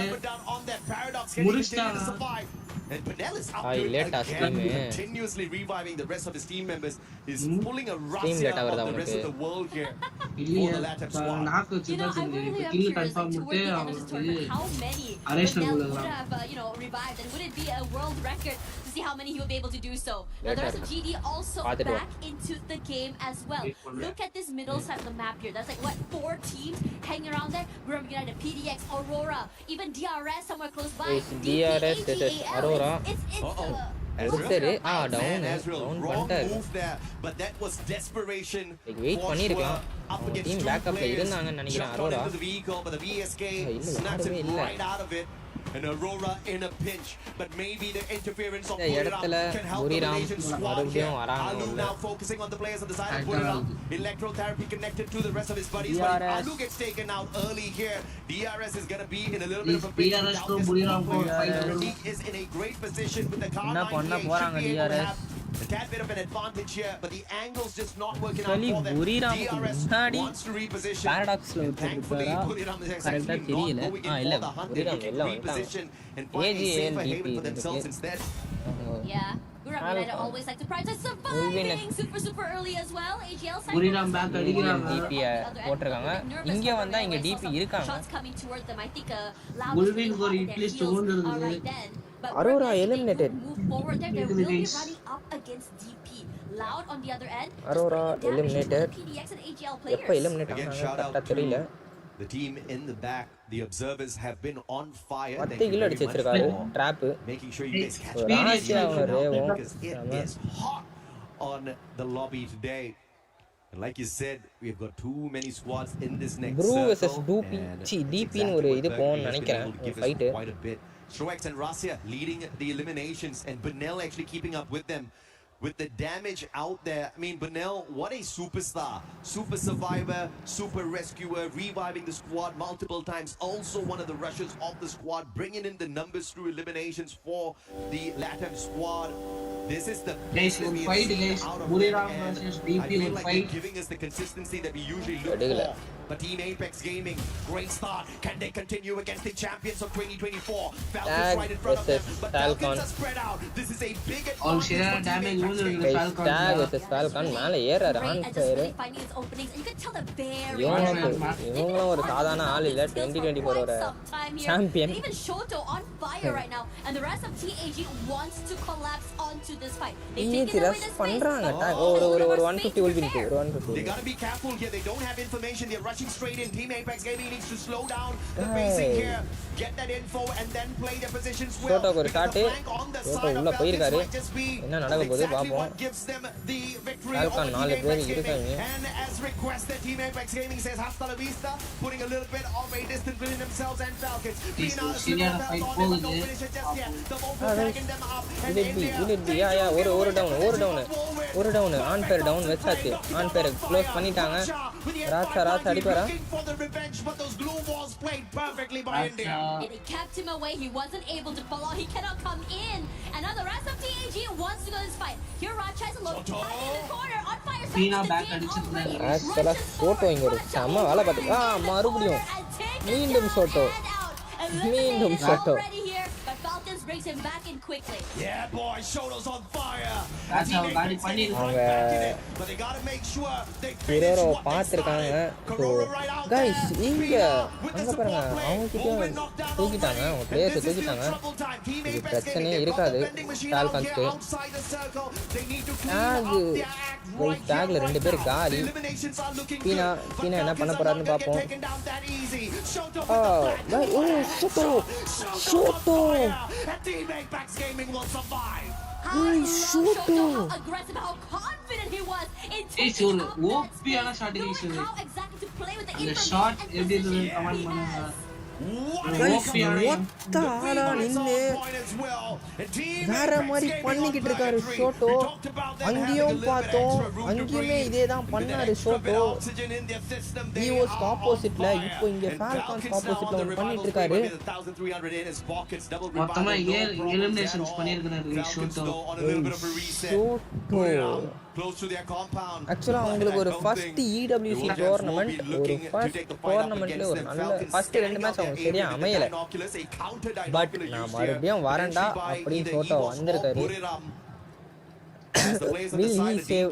முடிச்சிட்டாங்க லேட்டா stream continuously reviving the rest of his team members is pulling a rush out of the rest of the world here for the latter squad. நாக்கு சிதா செஞ்சு kill confirm பண்ணிட்டு அவங்களுக்கு அரேஷனல் குள்ள revived, and would it be a world record to see how many he will be able to do so? Now the rest of GD also back into the game as well. Look at this middle side of the map here. That's like what 4 teams hanging around there. Grum United, PDX, Aurora, even DRS somewhere close by. DRS, Aurora. ஒருத்தர் down பண்ணிட்டாரு wait பண்ணிருக்கலாம் team பேக்கப்ல இருந்தாங்கன்னு நினைக்கிறேன் அரோரா இல்ல யாருமே இல்ல And Aurora in a pinch, but maybe the interference of Buriram can help the Malaysian squad here. Alu now focusing on the players on the side of Buriram. Electrotherapy connected to the rest of his buddies, but Alu gets taken out early here. DRS is going to be in a little bit of a pinch. Pratik is in a great position with the car 98. Should be able to have a tad bit of an advantage here, but the angle's just not working out for them. DRS wants to reposition. Thankfully, Buriram is exactly not going in for the hunt. They can reposition and find a safer haven for themselves instead. Yeah. Gurram United always like to prioritize surviving super early as well. AGL side. Buriram back அடிக்குறாங்க டிபி போட்டுருக்காங்க இங்க வந்தா இங்க DP இருக்காங்க உல்வின் ஒரு இட்லிஸ்ட் ஓடுறது Aurora eliminated. Loud on the other end. Aurora eliminated. எப்ப eliminate Again, shout out to the team in the back. The observers have been on fire. 10 kill அடிச்சு வச்சிருக்காரு drop Making sure you guys catch ராசியா ரேவும் because it is hot on the lobby today. And like you said, we've got too many squads in this next Brew circle. versus DP னு ஒரு இது போன்னு நினைக்கிறேன் fight. Quite a bit. Stroex and Rasya leading the eliminations, and Benel actually keeping up with them. With the damage out there, I mean, Benel, what a superstar. Super survivor, super rescuer, reviving the squad multiple times. Also one of the rushers of the squad, bringing in the numbers through eliminations for the LATAM squad. This is the best we have seen out of Buriram versus DP. I feel like they're giving us the consistency that we usually look for. But Team Apex Gaming, great start. Can they continue against the champions of 2024? Falcons right in front of them, but Falcons are spread out. This is a big advantage for Team Apex Gaming. Tag versus Falcon மேல ஏறாரு answer இவங்களும் ஒரு சாதாரண ஆள் இல்ல 2024 ஓட champion பண்றாங்க ஒரு 150 will win ஒரு 150 they got to be careful here. They don't have information. They're rushing straight in. Team Apex Gaming needs to slow down the pacing here. Get that info and then play their positions well. Soto ஒரு shot Soto உள்ள போயிருக்காரு என்ன நடக்க போகுது பாப்போம் Falcon 4 பேர் இருக்காங்க and as requested Team Apex Gaming says hasta la vista, putting a little bit of a distance between themselves and Falcons. ஒரு டவுன் ஆன் பேர் டவுன் வெச்சாச்சு ஆன் பேர் க்ளோஸ் பண்ணிட்டாங்க ராசா அடிப்பாரா They kept him away. He wasn't able to follow. He cannot come in. And now the rest of TAG wants to go this fight. Here Racha is alone in the corner on fire. Pina back அடிச்சிருக்காரு. ஆக்சுவலா Soto இங்க ஒரு செம வேலை பார்த்து மறுபடியும் மீண்டும் Soto Falcons brings him back in quickly. Yeah, boy, Soto's on fire. That's how bad funny. But they got to make sure they Kiroro பாத்துட்டாங்க. So guys இங்க அங்க பாருங்க அவங்க கிட்ட தூக்கிட்டாங்க அவங்க பிளேயர்ஸ் தூக்கிட்டாங்க இது பிரச்சனையே இருக்காது Falconsக்கு டாக்ல ரெண்டு பேர் காலி பீனா என்ன பண்ண போறாருன்னு பாப்போம் Soto Team Apex Gaming will survive. Soto how aggressive, how confident he was in taking up that shot. How exactly to play with the information shot and position that he has. வேற மாதிரி பண்ணிக்கிட்டு இருக்காரு Soto அங்கேயும் பார்த்தோம் அங்கேயுமே இதே தான் பண்ணாரு Soto EOS ஆப்போசிட்ல இப்போ இங்க Falcons ஆப்போசிட்ல ஒன்னு பண்ணிட்டு இருக்காரு மொத்தமா 7 எலிமினேஷன்ஸ் பண்ணிருக்காரு Soto ஆக்சுவலா உங்களுக்கு ஒரு ஃபர்ஸ்ட் EWC டோர்னமெண்ட் ஒரு ஃபர்ஸ்ட் டோர்னமெண்ட்ல ஒரு நல்ல ஃபர்ஸ்ட் ரெண்டு மேட்ச் அவங்க சரியா அமையல பட் நான் மறுபடியும் வரேன்டா அப்படின்னு Soto வந்திருக்காரு will he save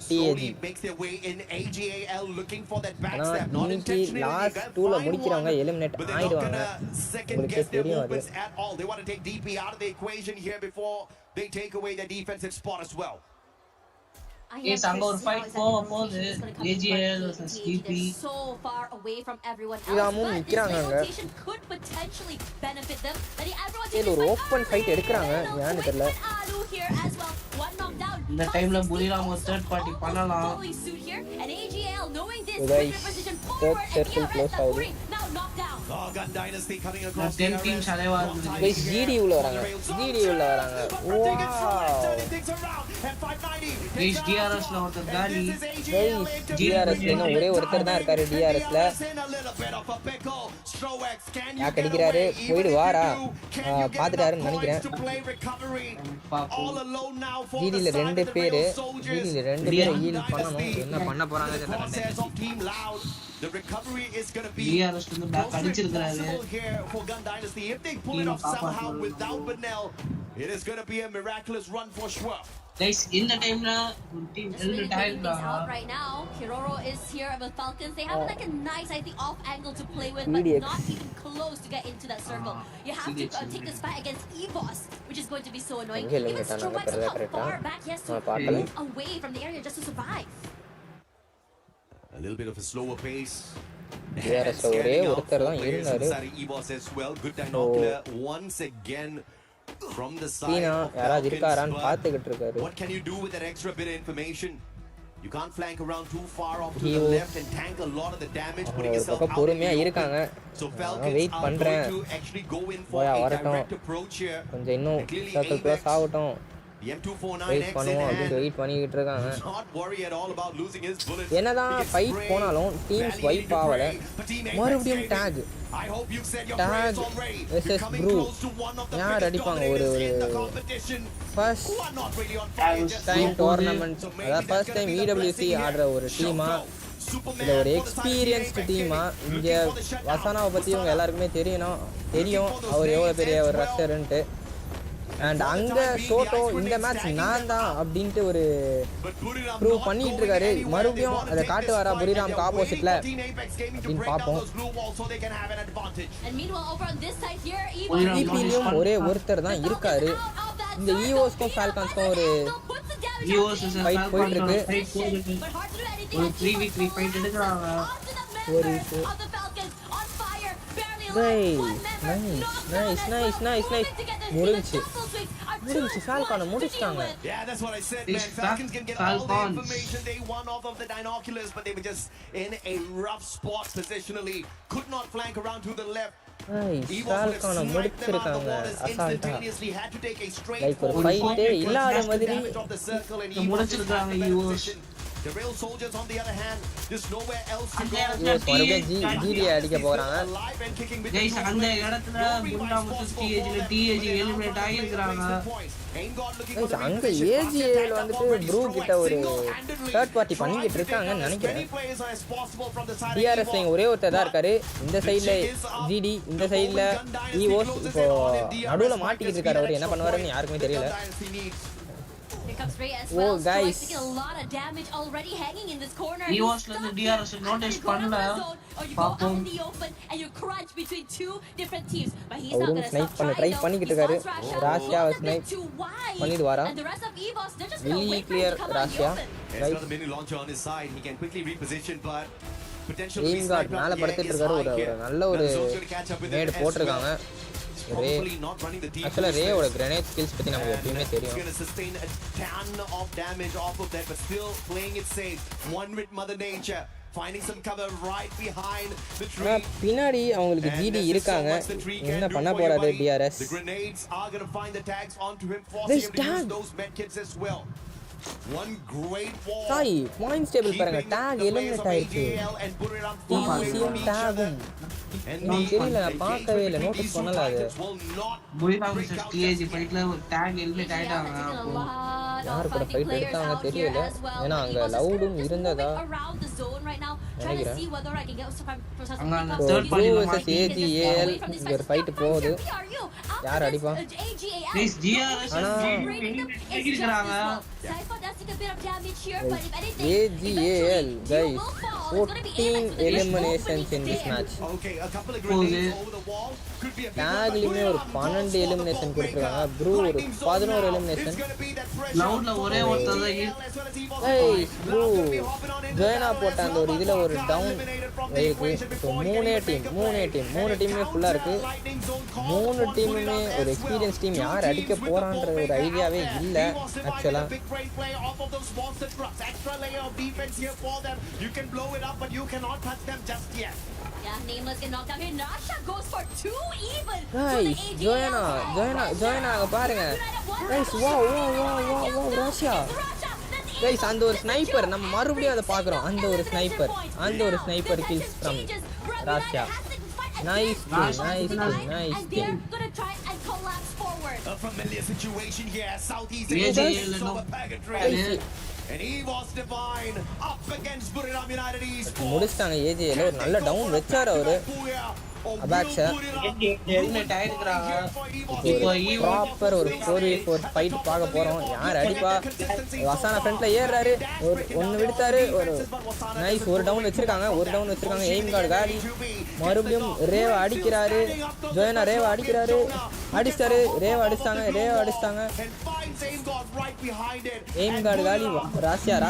TAG இன்னைக்கு லாஸ்ட் 2ல முடிக்கிறவங்க எலிமினேட் ஆயிடுவாங்க உங்களுக்கு தெரியும் அது Yes, அங்க ஒரு ஃபைட் போகுது AGL vs DP so far away from everyone இதாமும் நிக்கறாங்க could potentially benefit them that everyone இது ஒரு ஓபன் ஃபைட் எடுக்கறாங்க ஏன்னு தெரியல இந்த டைம்ல புலிராம் ஒரு third party பண்ணலாம் third circle close ஆகுது Gun Dynasty coming across 10 teams அலைவா இருக்கு guys GD உள்ள வராங்க guys DRS ல ஒரு காலி DRS ல ஒரே ஒருத்தர் தான் இருக்காரு DRS ல யாக் அடிக்கிறாரு போய்டு வாடா பாத்துட்டாருன்னு நினைக்கிறேன் GD ல ரெண்டு பேர் ஹீல் பண்ணனும் என்ன பண்ண போறாங்க தெரியல The recovery is going to be DRS to the back அடிச்சிருக்காரு here for Gun Dynasty. If they pull it off somehow without Benel, it is going to be a miraculous run for sure. Guys, in the time na team elder tile out right now. Kiroro is here with Falcons. They have like a nice, I think, off angle to play with, but not even close to get into that circle. You have to take this fight against EVOS, which is going to be so annoying. Even Stromax, how far back he has to move away from the area just to survive. A little bit of a slower pace. DRS ஒரே ஒருத்தர் தான் இருந்தாரு EVOS as well. Good binocular once again from the side. யாராவது இருக்காரான்னு பார்த்துக்கிட்டு இருக்காரு. What can you do with that extra bit of information? You can't flank around too far off to the left and tank a lot of the damage, putting yourself out. பொறுமையா இருக்காங்க. So Falcons wait பண்றேன். actually go in for a direct approach here. கொஞ்சம் இன்னும் circle close ஆகட்டும். M249X wait பண்ணிக்கிட்டு இருக்காங்க. Not worry at all about losing his bullets. என்னதான் fight போனாலும் டீம்ஸ் வைப் ஆவல. மறுபடியும் டாக் வெர்சஸ் ப்ரூ யார் அடிப்பாங்க ஒரு ஃபர்ஸ்ட் டைம் டோர்னமெண்ட் அதாவது ஃபர்ஸ்ட் டைம் EWC ஆடுற ஒரு டீமா இல்லை ஒரு எக்ஸ்பீரியன்ஸ்டு டீமா இங்கே வசானாவை பற்றி இவங்க எல்லாருக்குமே தெரியும் அவர் எவ்வளோ பெரிய ஒரு ரஷ்ஷருன்ட்டு அண்ட் அங்கே Soto இந்த மேட்ச் நான் தான் அப்படின்ட்டு ஒரு ப்ரூவ் பண்ணிட்டு இருக்காரு மறுபடியும் அதை காட்டுவாரா புரிராம்க்கு ஆப்போசிட்ல அப்படின்னு பார்ப்போம் EPலையும் ஒரே ஒருத்தர் தான் இருக்காரு இந்த EOSக்கும் Falconsக்கும் ஒரு ஃபைட் போயிட்டு இருக்கு ஒரு 3v3 ஃபைட் எடுக்கறாங்க 4v4. Nice. முடிஞ்சு ஃபால்கான முடிச்சிட்டாங்க. Yeah, that's what I said, man. Falcons can get all the information they want off of the binoculars, but they were just in a rough spot positionally. Could not flank around to the left. ஃபால்கான முடிச்சிருக்காங்க அசால்ட்டா. Like ஒரு ஃபைட்டே இல்லாத மாதிரி முடிச்சிருக்காங்க use. The real soldiers on the other hand, there's nowhere else to go. மறுபடியும் GT அடிக்க போறாங்க. Guys அந்த இடத்துல முன்னாமத்து டிஏஜி எலிமினேட் ஆகிருக்காங்க. गाइस அங்க ஏஜிஏல வந்துட்டு ப்ரூ கிட்ட ஒரு தேர்ட் பார்ட்டி பண்ணிக்கிட்டு இருக்காங்கன்னு நினைக்கிறேன். டிஆர்எஸ் ஒரே ஒருத்தர் தான் இருக்காரு. இந்த சைடுல ஜிடி, இந்த சைடுல ஈவோஸ். இப்போ நடுவுல மாட்டிக்கிட்டு இருக்காரு. அவர் என்ன பண்ணுவாருன்னு யாருக்குமே தெரியல. Here comes Ray as Oh, well. guys. Taking a lot of damage already hanging in this corner. He was like the DRS notice பண்ணல. Or you go out in the open and you crunch between two different teams. But he's not going to snipe stop பண்ண trying try though. பண்ணிக்கிட்டு He இருக்காரு. wants Rasha. Rashiya He wants a snipe bit too wide. பண்ணிடுவாரா? And the rest of EVOS, they're just going to Really wait for him clear to come out in the Rashiya. open. He's got a mini launcher on his side. He can quickly reposition, but potentially aim card மேல படுத்துட்டு இருக்காரு. ஒரு நல்ல ஒரு NAT போட்டிருக்காங்க. ரே ஆக்சுவலா ரேயோட grenade skills பத்தி நமக்கு எப்பயுமே தெரியும். Going to sustain a ton of damage off of that, but still playing it safe. One with Mother Nature, finding some cover right behind the tree. பின்னாடி அவங்களுக்கு ஜிடி இருக்காங்க. என்ன பண்ண போறாரு TRS? The grenades are going to find the tags onto him, forcing him to use those medkits as well. One great wall. Sai points table பாருங்க. Talk eliminate ஆயிடுச்சு. டிசியும் டாகும் எனக்கு தெரியல, நான் பார்க்கவே இல்லை, நோட்டீஸ் பண்ணல. அது புரியாம டிஏஜி ஃபைட்ல டாக் எலிமினேட் ஆயிட்டாங்க. யார் கூட ஃபைட் எடுத்தாங்க தெரியல. ஏன்னா அங்க லவுடும் இருந்ததா நினைக்கிறேன். ஏஜிஏஎல் இங்க ஒரு ஃபைட் போகுது. யார் அடிப்பா? AGAL guys 14 eliminations in this match. டாக்லயுமே ஒரு 12 எலிமினேஷன் கொடுத்துருக்காங்க. ப்ரூ ஒரு 11 எலிமினேஷன். லவுட்ல ஒரே ஒருத்தர் தான் ஏய் ப்ரூ ஜோயனா போட்ட அந்த ஒரு இதுல ஒரு டவுன் இருக்கு. ஸோ மூணு டீமுமே ஃபுல்லா இருக்கு. மூணு டீமுமே ஒரு எக்ஸ்பீரியன்ஸ் டீம். யார் அடிக்க போறான்ற ஒரு ஐடியாவே இல்ல ஆக்சுவலா. Yeah, Nameless get knocked down here. Nasha goes for 2 even. Guys, ஜோயனா பாருங்க. Guys, wow, Rashiya. Guys, அந்த ஒரு ஸ்னைப்பர் நம்ம மறுபடியும் அதை பார்க்குறோம். அந்த ஒரு sniper kills from Rashiya. Nice. They're gonna try and collapse forward. A familiar situation here. Southeast Asia is a bag of trade. And EVOS Divine up against Buriram United Esports. முடிச்சிட்டாங்க. ஏஜிஏல ஒரு நல்ல டவுன் வச்சாரு அவரு. அபாக்ஸா ப்ராப்பர் ஒரு 4v4 fight பார்க்க போறோம். யார் அடிப்பா? வசானா ஃப்ரண்ட்ல ஏறாரு. ஒன்னு விடுத்தாரு. ஒரு நைஸ் ஒரு டவுன் வச்சிருக்காங்க. எய்ம் கார்டு காலி. மறுபடியும் ரேவா அடிக்கிறாரு. ஜோயனா ரேவா அடிக்கிறாரு. அடிச்சாரு. ரேவா அடிச்சாங்க. எய்ம் கார்டு காலி. ராசியாவை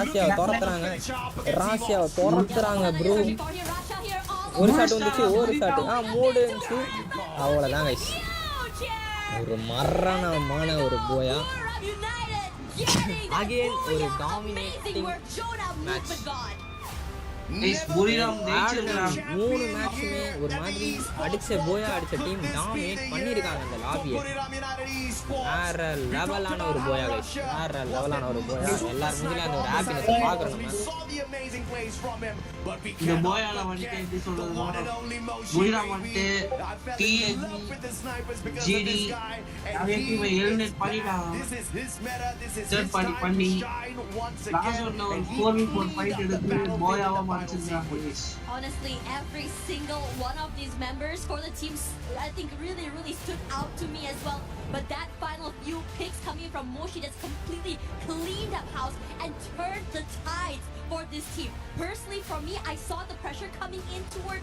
துரத்துறாங்க ப்ரூ. ஒரு ஷாட் வந்துச்சு. மூடுச்சு. அவ்வளோதான் கைஸ். ஒரு மரணமான ஒரு போயா. அகைன் ஒரு டாமினேட்டிங் மேட்ச். மூணு மேட்சுமே ஒரு மாதிரி போயா அடிச்ச டீம் டாமினேட் பண்ணியிருக்காங்க அந்த லாபியை. வேற லெவலான ஒரு போயா கைஸ். எல்லாரும் முடியல அந்த ஒரு ஹாப்பினஸ் பார்க்குறோம் நம்ம. இந்த போயால வந்துட்டு எப்படி சொல்றது, புரிராம் வந்துட்டு ஜிடி அவங்களுக்கு எலிமினேட் பண்ணிட்டாங்க. தேர்ட் பார்ட்டி பண்ணி லாஸ்ட் ஒன்ல ஒரு 4v4 ஃபைட் எடுத்து போயாவா மாத்திருக்காங்க. Honestly, every single one of these members for the teams, I think really stood out to me as well. But that final few picks coming from Moshi just completely cleaned up house and turned the tides for this team. Personally, for me, I saw the pressure coming in toward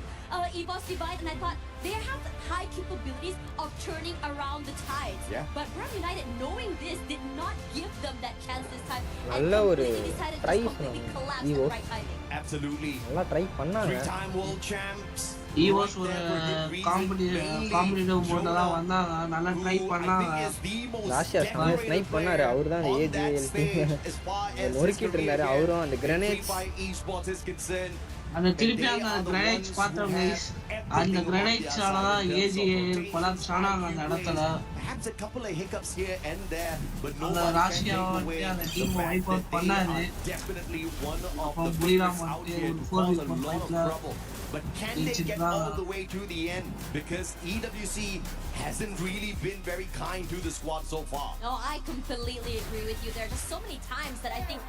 EVOS Divine, and I thought, they have high capabilities of turning around the tides. Yeah. But Bram United, knowing this, did not give them that chance this time. And நல்ல ஒரு completely decided to try completely பண்ணாங்க collapse at ஈவோஸ் right timing. Absolutely. நல்லா try பண்ணாங்க Three-time world champs. ஈவோஸ் ஒரு competitive மோட்ல தான் வந்தாங்க, நல்லா ட்ரை பண்ணாங்க. ராஷியா செம்ம ஸ்னைப் பண்ணாரு. அவர் தான் அந்த ஏஜிஎல் டீம் நொறுக்கிட்டு இருந்தாரு. அவரும் அந்த கிரனேட்ஸ் அந்த திருப்பி அந்த கிரனைட்ஸ் பார்த்தோம் கைஸ், அந்த கிரனைட்ஸால தான் ஏஜிஎல் கொலாப்ஸ் ஆனாங்க அந்த இடத்துல. Perhaps a couple of hiccups here and there, but no அந்த one ராஷியா can take வந்து away அந்த the team fact vibe out that they பண்ணாரு. are definitely one of அப்போ the புலிராம் favorites out வந்து here ஒரு to 4 cause a week lot of ஃபைட்ல trouble. But can they get all the way to the end? Because EWC hasn't really been very kind to the squad so far. No, I completely agree with you. There are just so many times that I think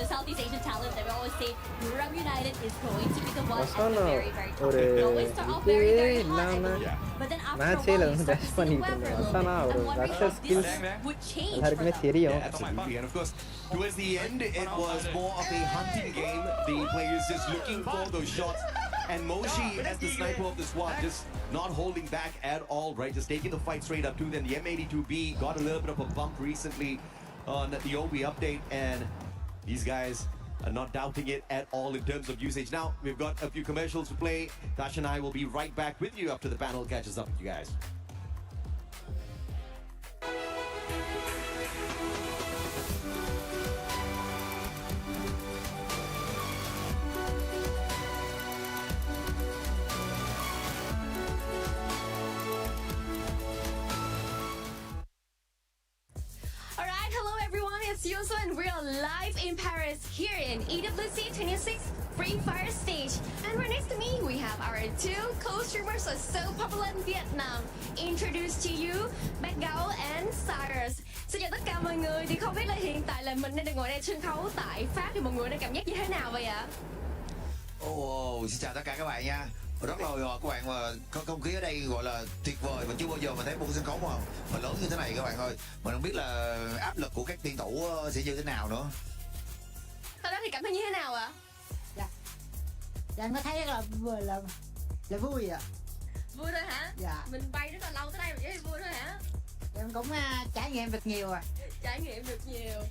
the Southeast Asian talent that we always say Bram United is going to be the one at the very, very top. ஒரு They always start off very, இதுவே very hot, இல்லாம but then after a மேட்சே while you வந்து start touch to see பண்ணிட்டு whoever இருந்தாங்க. a little Asana bit. ஒரு And what ரஷர் this skills would change for எல்லாருக்குமே them. தெரியும். Absolutely, and of course, towards the end, it was more of a hunting game. The players just looking for those shots. And Moshi, as the sniper of the squad, just not holding back at all, right? Just taking the fight straight up to them. The M82B got a little bit of a bump recently on the OB update, and these guys are not doubting it at all in terms of usage. Now, we've got a few commercials to play. Dash and I will be right back with you after the panel catches up with you guys. Alright, hello everyone, it's Yoso and we're live in Paris here in EWC 26 Free Fire stage. And right next to me, we have our two co-streamers who are so popular in Vietnam. Introduce to you, Bad Gao and Cyrus. Xin chào tất cả mọi người, thì không biết là hiện tại là mình đang được ngồi đây sân khấu tại Pháp thì mọi người đang cảm giác như thế nào vậy ạ? Xin chào tất cả các bạn nha. Rất là hồi hộp các bạn, mà không khí ở đây gọi là tuyệt vời, mà chưa bao giờ mà thấy một sân khấu mà lớn như thế này các bạn ơi. Mình không biết là áp lực của các tuyển thủ sẽ như thế nào nữa. Sau đó thì cảm thấy như thế nào ạ? Dạ em có thấy là vui ạ. Vui thôi hả? Dạ. Mình bay rất là lâu tới đây mà chỉ thấy vui thôi hả? Em cũng trải nghiệm được nhiều à. Trải nghiệm được nhiều.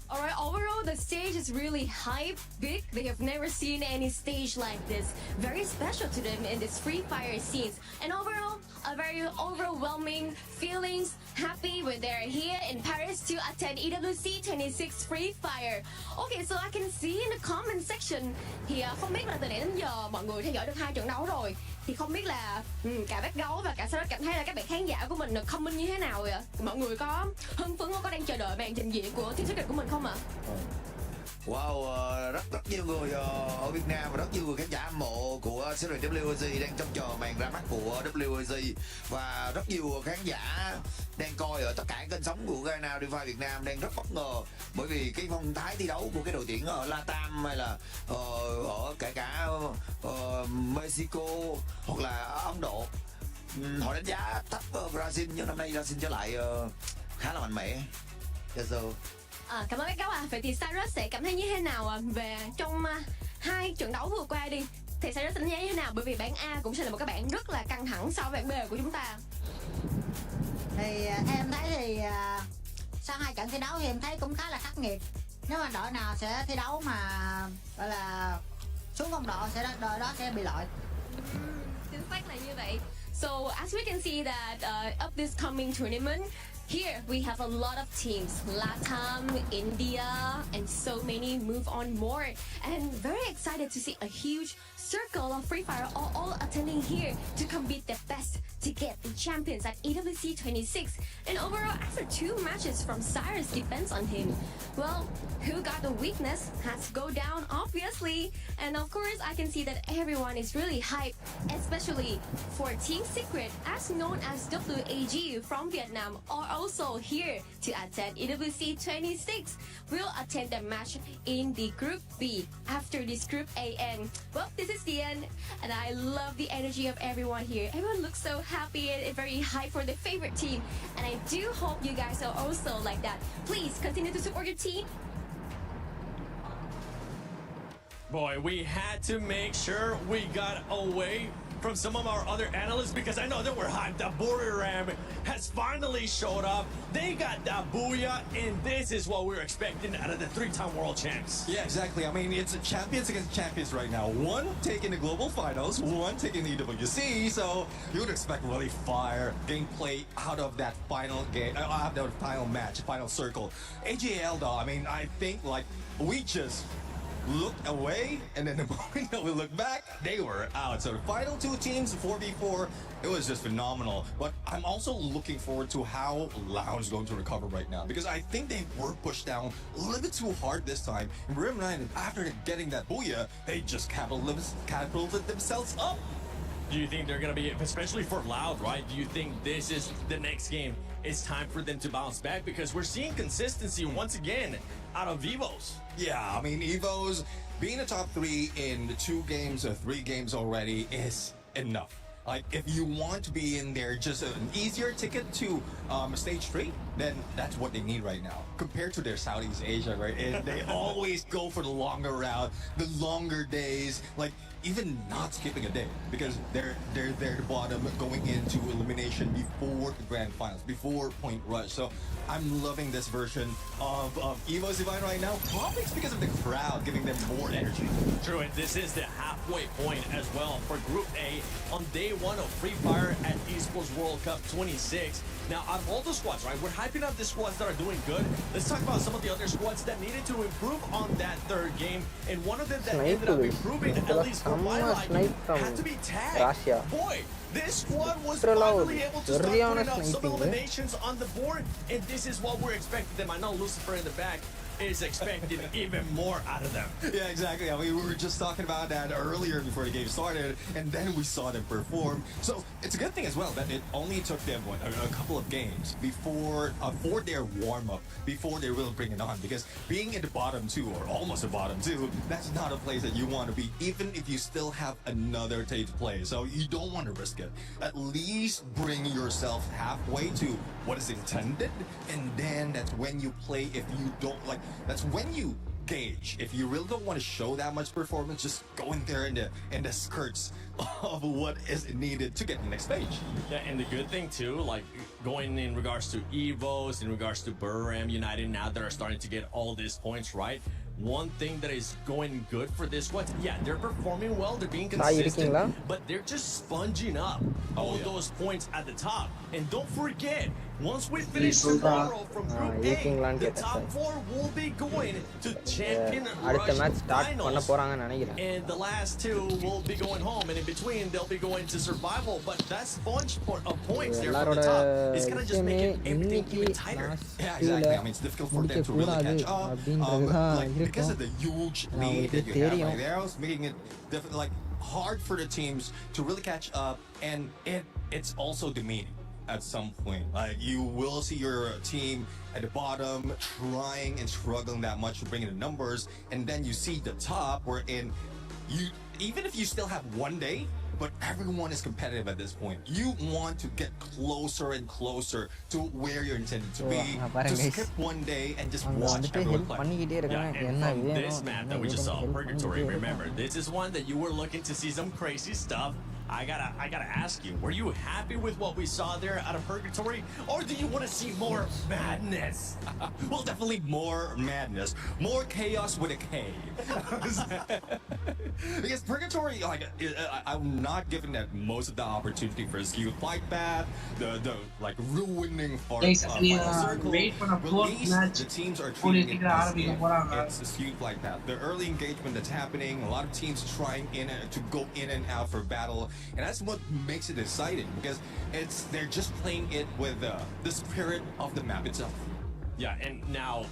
Alright, overall the stage is really hype, big. They have never seen any stage like this. Very special to them in this Free Fire scenes. And overall, a very overwhelming feelings, happy when they're here in Paris to attend EWC 26 Free Fire. Okay, so I can see in the comment section thì không biết là từ nãy đến giờ mọi người theo dõi được 2 trận đấu rồi. Thì không biết là cả Bad Gấu và cả Sarah cảm thấy là các bạn khán giả của mình comment như thế nào vậy ạ? Mọi người có hưng phấn, có đang chờ đợi màn trình diễn của Team Secret của mình không ạ? Wow, rất nhiều người ở Việt Nam và rất nhiều người khán giả hâm mộ của series WOG đang trông chờ màn ra mắt của WOG, và rất nhiều khán giả đang coi ở tất cả kênh sống của Garena DeFi Việt Nam đang rất bất ngờ bởi vì cái phong thái thi đấu của cái đội tuyển ở Latam hay là ở kể cả Mexico hoặc là Ấn Độ. Họ đánh giá thấp Brazil, nhưng năm nay Brazil trở lại khá là mạnh mẽ. Yes, so. Cảm ơn các gấu ạ. Vậy thì Cyrus sẽ cảm thấy như thế nào về trong 2 trận đấu vừa qua đi? Thì Cyrus đánh giá như thế nào? Bởi vì bảng A cũng sẽ là một cái bảng rất là căng thẳng so với bảng B của chúng ta. Thì em thấy thì sau 2 trận thi đấu thì em thấy cũng khá là khắc nghiệt. Nếu mà đội nào sẽ thi đấu mà gọi là xuống phong độ sẽ đội đó sẽ bị loại. Chính xác là như vậy. So as we can see that of this coming tournament, here we have a lot of teams, Latam, India, and so many move on more. And very excited to see a huge circle of Free Fire all attending here to compete their best to get the champions at EWC 26. And overall, after 2 matches from Cyrus depends on him. Well, who got the weakness has to go down, obviously. And of course, I can see that everyone is really hyped, especially for Team Secret, as known as WAG from Vietnam, are also here to attend EWC 26. We'll attend the match in the Group B after this Group A end. Well, this is the end, and I love the energy of everyone here. Everyone looks so happy and very hyped for their favorite team, and I do hope you guys are also like that. Please continue to support your team. Boy, we had to make sure we got away from some of our other analysts because I know that we're hyped. That Buriram has finally showed up. They got that booyah, and this is what we're expecting out of the three-time world champs. Yeah, exactly. I mean, it's champions against champions right now. One taking the global finals, one taking the EWC. So you would expect really fire gameplay out of that final game, out of the final match, final circle. AGL though, I mean, I think like we just looked away, and then the moment that we look back, they were out. So the final two teams, 4v4, it was just phenomenal. But I'm also looking forward to how Loud is going to recover right now, because I think they were pushed down a little bit too hard this time. And Buriram United, after getting that booyah, they just catapulted themselves up. Do you think they're going to be, especially for Loud, right? Do you think this is the next game? It's time for them to bounce back because we're seeing consistency once again out of EVOS. Yeah, I mean, EVOS being a top 3 in 2 games or 3 games already is enough. Like, if you want to be in there, just an easier ticket to stage 3, then that's what they need right now. Compared to their Southeast Asia, right? They always go for the longer route, the longer days, like even not skipping a day, because they're the bottom going into elimination before the grand finals, before Point Rush. So I'm loving this version of EVOS Divine right now. Probably it's because of the crowd giving them more energy. True, and this is the halfway point as well for Group A on day 1 of Free Fire at Esports World Cup 26. Now, out of all the squads, right, we're hyping up the squads that are doing good. Let's talk about some of the other squads that needed to improve on that third game. And one of them that ended up improving, at least for my liking, had to be Tag. Boy, this squad was finally able to start putting up some eliminations on the board, and this is what we're expecting them. I know Lucifer in the back is expecting even more out of them. Yeah, exactly. I mean, we were just talking about that earlier before the game started, and then we saw them perform. So it's a good thing as well that it only took them a couple of games before for their warm-up, before they really bring it on. Because being in the bottom 2 or almost the bottom 2, that's not a place that you want to be, even if you still have another day to play. So you don't want to risk it. At least bring yourself halfway to what is intended, and then that's when you play. If you don't like, that's when you gauge. If you really don't want to show that much performance, just go in there in the skirts of what is needed to get the next stage. Yeah, and the good thing too, like going in regards to EVOS, in regards to Buriram United, now that are starting to get all these points, right? One thing that is going good for this squad, yeah, they're performing well, they're being consistent, but they're just sponging up all those points at the top. And don't forget, once we finish tomorrow from Group A, the top 4 will be going to Champion Rush Finals, and the last 2 will be going home, and in between they'll be going to Survival. But that sponge of points there from the top is gonna just make everything even tighter. Yeah, exactly. I mean, it's difficult for them to really catch up. Because of the huge lead that you have right there, it's making it like hard for the teams to really catch up, and it's also demeaning at some point. Like, you will see your team at the bottom trying and struggling that much to bring in the numbers, and then you see the top wherein you, even if you still have one day, but everyone is competitive at this point. You want to get closer and closer to where you're intended to be, to skip one day and just watch everyone play. Yeah, and from this map that we just saw, Purgatory, remember, this is one that you were looking to see some crazy stuff. I gotta ask you, were you happy with what we saw there out of Purgatory, or do you want to see more madness? Well, definitely more madness, more chaos with a K. Because Purgatory, like, I'm not giving that most of the opportunity for a skewed flight path, the like ruining part of Final Circle. At least the teams are treating it as it's a skewed flight path. The early engagement that's happening, a lot of teams trying to go in and out for battle. And that's what makes it exciting, because they're just playing it with the spirit of the map itself. Yeah, and now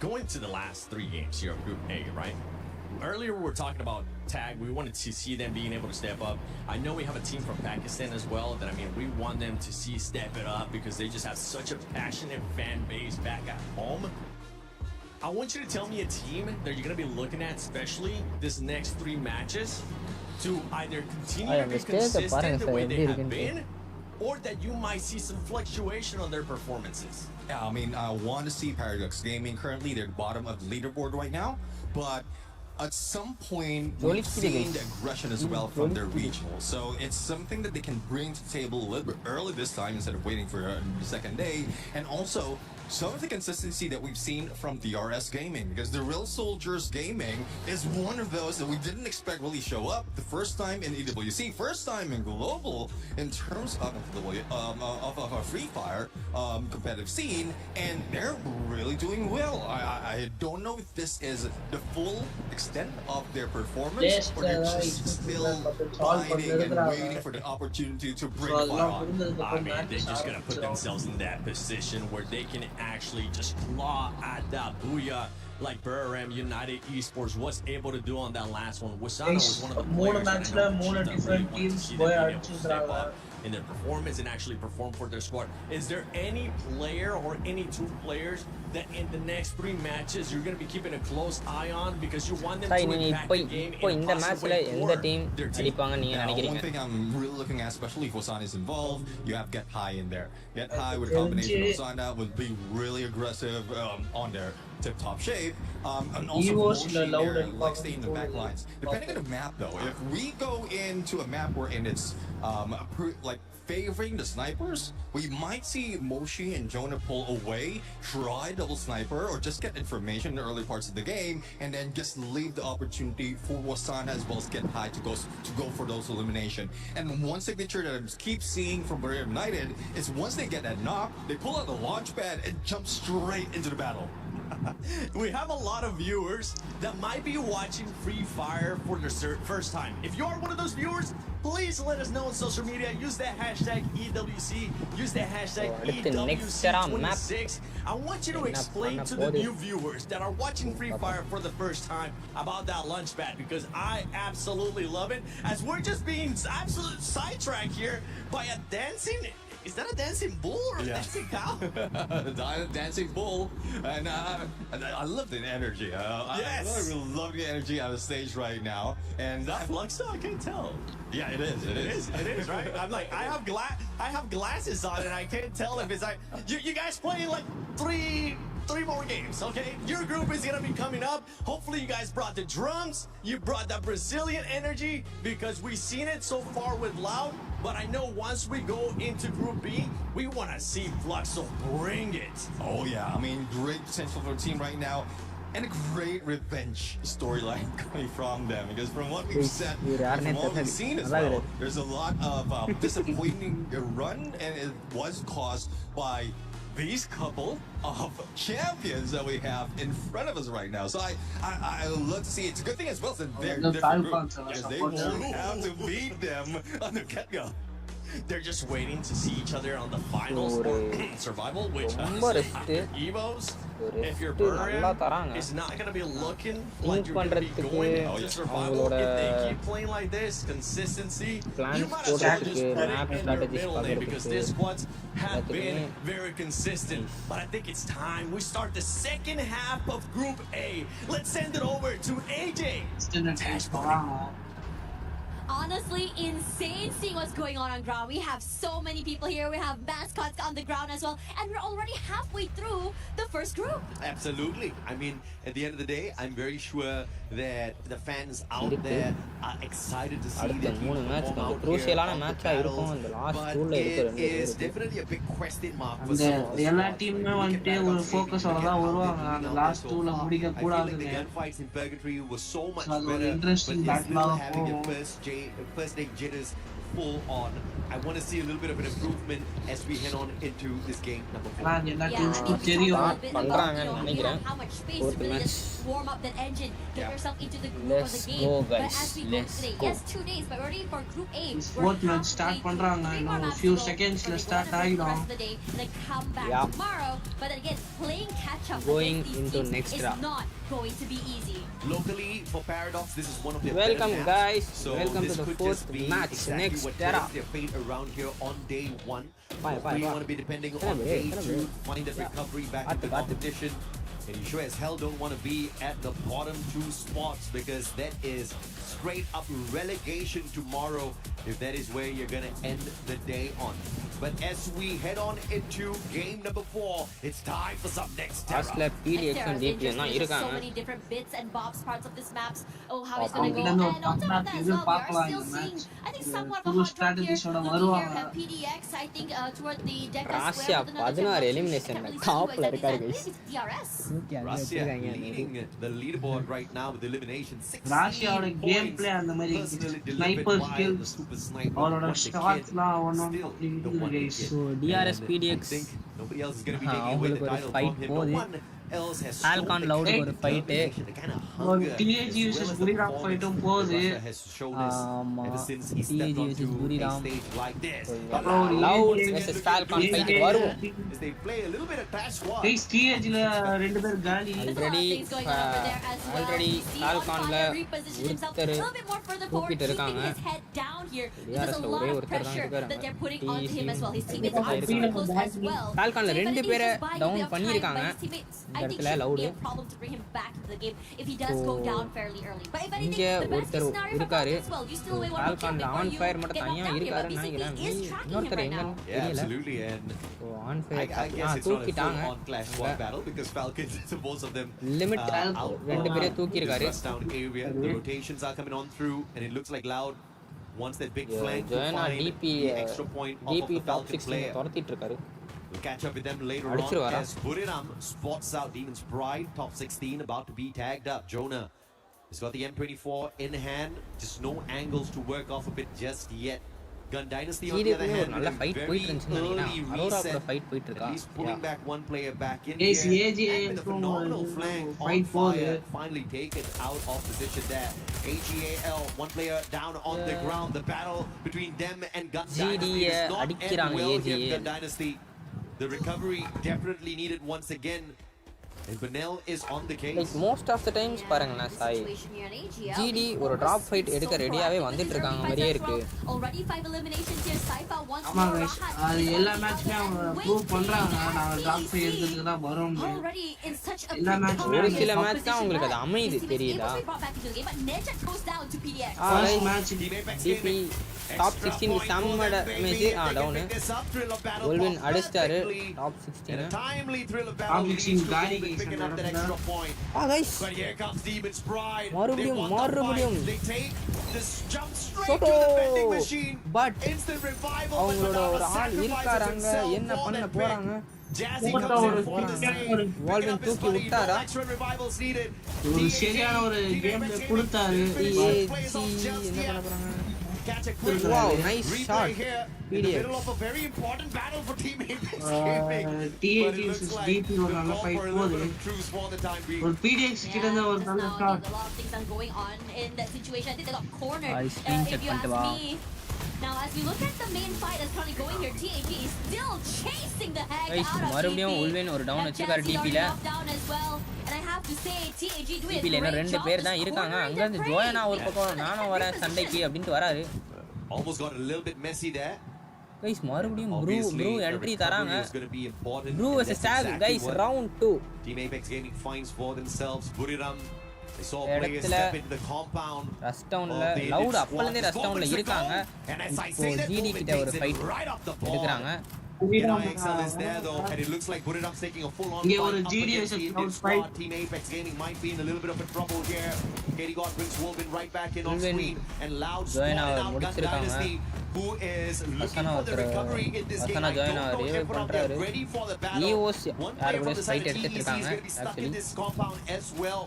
going to the last 3 games here of Group A, right? Earlier we were talking about Tag. We wanted to see them being able to step up. I know we have a team from Pakistan as well that, I mean, we want them to see step it up because they just have such a passionate fan base back at home. I want you to tell me a team that you're going to be looking at, especially this next 3 matches, to either continue to be consistent the way they have been, or that you might see some fluctuation on their performances. Yeah, I mean, I want to see Paradox Gaming. Currently, they're at the bottom of the leaderboard right now, but at some point Jolly we've speedy seen guys. the aggression as well from their regional. So it's something that they can bring to the table a little bit early this time instead of waiting for the second day. And also some of the consistency that we've seen from DRS Gaming, because the Real Soldiers Gaming is one of those that we didn't expect really show up the first time in EWC, first time in global in terms of a Free Fire competitive scene, and they're really doing well. I don't know if this is the full extent of their performance, or they're just still biding and waiting for the opportunity to bring the fire on. I mean, they're just gonna put themselves in that position where they can actually just claw at that booyah like Burram United Esports was able to do on that last one. Wasana was one of the players that I know that really wanted to see them being able to step up in their performance and actually perform for their squad. Is there any player or any two players that in the next 3 matches you're going to be keeping a close eye on because you want them to impact the game in a positive way for their team? Now, one thing I'm really looking at, especially if Wasana is involved, you have Get High in there. Get High with a combination of Wasana would be really aggressive on their tip-top shape, and also Moshi there, like staying in the back lines. Depending on the map though, if we go into a map wherein it's like favoring the snipers, we might see Moshi and Jonah pull away, try double sniper, or just get information in the early parts of the game, and then just leave the opportunity for Wasana as well as Get High to go for those elimination. And one signature that I keep seeing from Burram United is once they get that knock, they pull out the launch pad and jump straight into the battle. We have a lot of viewers that might be watching Free Fire for their first time. If you are one of those viewers, please let us know on social media. Use that hashtag EWC. Use that hashtag EWC26. I want you to explain to the new viewers that are watching Free Fire for the first time about that launch pad, because I absolutely love it, as we're just being absolute sidetracked here by a dancing... Is that a dancing bull or a dancing cow? Dancing bull, and I love the energy. I really love the energy on the stage right now. And is that Fluxo? I can't tell. Yeah, it is. It is, right? I'm like, I have glasses on, and I can't tell if it's like you guys playing like three more games, okay? Your group is gonna be coming up. Hopefully you guys brought the drums, you brought that Brazilian energy, because we've seen it so far with Loud, but I know once we go into Group B, we wanna see Fluxo bring it. Oh yeah, I mean, great potential for the team right now, and a great revenge storyline coming from them, because from what we've said, and from what we've seen as well, there's a lot of disappointing run, and it was caused by these couple of champions that we have in front of us right now. So I love to see it. It's a good thing as well, since they're different groups, because they won't have to beat them on the get-go. They're just waiting to see each other on the finals or survival, which Evos, if you're Burram, it's not going to be looking like you're going to be going into survival. If they keep playing like this, consistency, you might as well just put it in their middle name, because these squads have been very consistent. But I think it's time we start the second half of Group A. Let's send it over to AJ. Honestly, insane seeing what's going on ground. We have so many people here. We have mascots on the ground as well. And we're already halfway through the first group. Absolutely. I mean, at the end of the day, I'm very sure that the fans out there are excited to see their team perform out here on the battles. But it is definitely a big question mark for some of the எல்லா டீமுமே வந்துட்டு ஒரு ஃபோக்கஸோட தான் வருவாங்க அந்த last 2ல முடிக்க கூடாதுன்னு. The gunfights in Purgatory was so much அது ஒரு better, but interesting it's still battle having a first day jitters full on. I want to see a little bit of an improvement as we head on into this game number 4. How much space to really just warm up that engine, get yourself into the groove of the game. But as we go today, yes, 2 days, but already for Group A, Fourth match start பண்றாங்க. இன்னும் a few seconds ல start ஆகிடும். Then come back tomorrow. But then again, playing catch up Going against into these next teams round. is not going to be easy. Locally for Paradox, this is one of their Welcome better maps. guys. So Welcome this to the could fourth just be match. exactly Next what Terra. turns their fate around here on day 1. Bye. We want to be depending on day 2 to find that recovery back into competition. And you sure as hell don't want to be at the bottom 2 spots because that is straight up relegation tomorrow if that is where you're going to end the day on. But as we head on into game number 4, it's time for some next terror. லாஸ்ட்ல PDX and DPN தான் So இருக்காங்க. many different bits and bobs parts of this maps. Oh, how he's gonna go. அவங்க And on top of that as well, we are still seeing, I think, somewhat of a hot drop here. Looking here at PDX, I think, toward the deck as ராசியா well. With another 16 எலிமினேஷன்ல டாப்ல இருக்காரு guys. DRS. Russia leading the leaderboard right now with elimination 6. ராஷியாவோட game play அந்த மாதிரி sniper skills அவரோட ஷாட்ஸ்லாம் ஒன்னும் guys. So DRS PDX Nobody else is going to be taking away the title from him. No one else has Falcon Loud ஒரு fight TAG vs Buriram ஃபைட்டும் போகுது. ஆமா TAG vs Buriram like this. Loud vs Falcon fight வரும். They play a little bit of clash squad. Guys TAG ல ரெண்டு பேர் காலி. Already Falconல ஒருத்தர் தூக்கிட்டு இருக்காங்க. DRSல ஒரே ஒருத்தர் தான் இருக்காங்க. Falconல ரெண்டு பேரை டவுன் பண்ணிருக்காங்க. இந்த இடத்துல லவுட் இங்க ஒருத்தர் இருக்காரு. Falconல ஆன் ஃபயர் மட்டும் தனியா இருக்காருன்னு நினைக்கிறேன். இன்னொருத்தர் எங்கன்னு தெரியல. ஆன் ஃபயர் தூக்கிட்டாங்க. லிமிட் ரெண்டு பேரை தூக்கி இருக்காரு. The rotations are coming on through and it looks like Loud wants that big flank to Joanna find DP the extra point off of the top Falcon 16 player. துரத்திட்டு இருக்காரு. We'll catch up with them later on as Buriram spots out Demon's Pride, top 16, about to be tagged up. Jonah has got the M24 in hand, just no angles to work off of it just yet. Gun Dynasty on the other hand, நல்ல fight போயிட்டு இருந்துச்சுன்னு நினைக்கிறேன். அரோரா கூட fight போயிட்டு இருக்கா. He's pulling back one player back in Yes, here. AJ And with a phenomenal flank on fire, finally taken out of position there. AGAL, one player down on the ground. The battle between them and Gun Dynasty is not end well here, Gun Dynasty. The recovery definitely needed once again. And Benel is on the case. Like most of the times பாருங்களேன் Sai GD ஒரு drop fight எடுக்க ரெடியாவே வந்துட்டு இருக்காங்க மாதிரியே இருக்கு. ஆமா guys அது எல்லா மேட்ச்லயும் அவங்க ப்ரூவ் பண்றாங்க நாங்க டிராப் ஃபைட் எடுக்கிறதுக்கு தான் வரோம். எல்லா மேட்ச்லயும் ஒரு சில மேட்ச் தான் உங்களுக்கு அது அமையுது தெரியுதா? ஃபர்ஸ்ட் மேட்ச் DP டாப் 16 செம்ம டேமேஜ் டவுன். ஒல்வின் அடிச்சாரு டாப் 16. Top 16 காலி picking up that extra point. Guys. But here comes Demon's Pride. மறுபடியும் They take this jump straight to the vending machine. But instant revival. அவங்களோட ஒரு ஆள் இருக்காராங்க, என்ன பண்ண போறாங்க? Jazzy comes in the save. வால்வின் தூக்கி விட்டாரா? Extra revivals needed. ஒரு சரியான ஒரு கேம் கொடுத்தாரு. என்ன பண்ண போறாங்க? Wow, nice shot. In the middle of a very important battle for Team Apex Gaming. TAG vs DP ஒரு நல்ல ஃபைட் போகுது. ஒரு PDX கிட்ட இருந்த ஒரு நல்ல shot. Now, as we look at the main fight that's currently going here, TAG is still chasing the heck Guys, out of மறுபடியும் உல்வின் ஒரு டவுன் வச்சிருக்காரு DP ல. And I have to say, TAG doing DP ல இன்னும் ரெண்டு பேர் தான் இருக்காங்க. அங்க இருந்து ஜோயனா ஒரு பக்கம் நானும் வரேன் சண்டைக்கு அப்படினு வராரு. Almost got a little bit messy there. Guys, மறுபடியும் ப்ரூ என்ட்ரி தராங்க. Bru vs Tag guys, round 2. Team Apex Gaming finds for themselves Buriram. They saw players step into the compound. Rush டவுன்ல லவுட் அப்பல இருந்தே rush டவுன்ல இருக்காங்க. இப்போ GD கிட்ட ஒரு ஃபைட் எடுக்கறாங்க. IXL is there though, and it looks like Buriram's taking a full-on fight. Up against the Indian squad. Team Apex Gaming might be in a little bit of a trouble here. Katie God brings Wolvin right back in on screen, and Loud spotted out Gun Dynasty, who is looking for the recovery in this game. I don't know if they're ready for the battle. One player from the side of TEC is going to be stuck in this compound as well.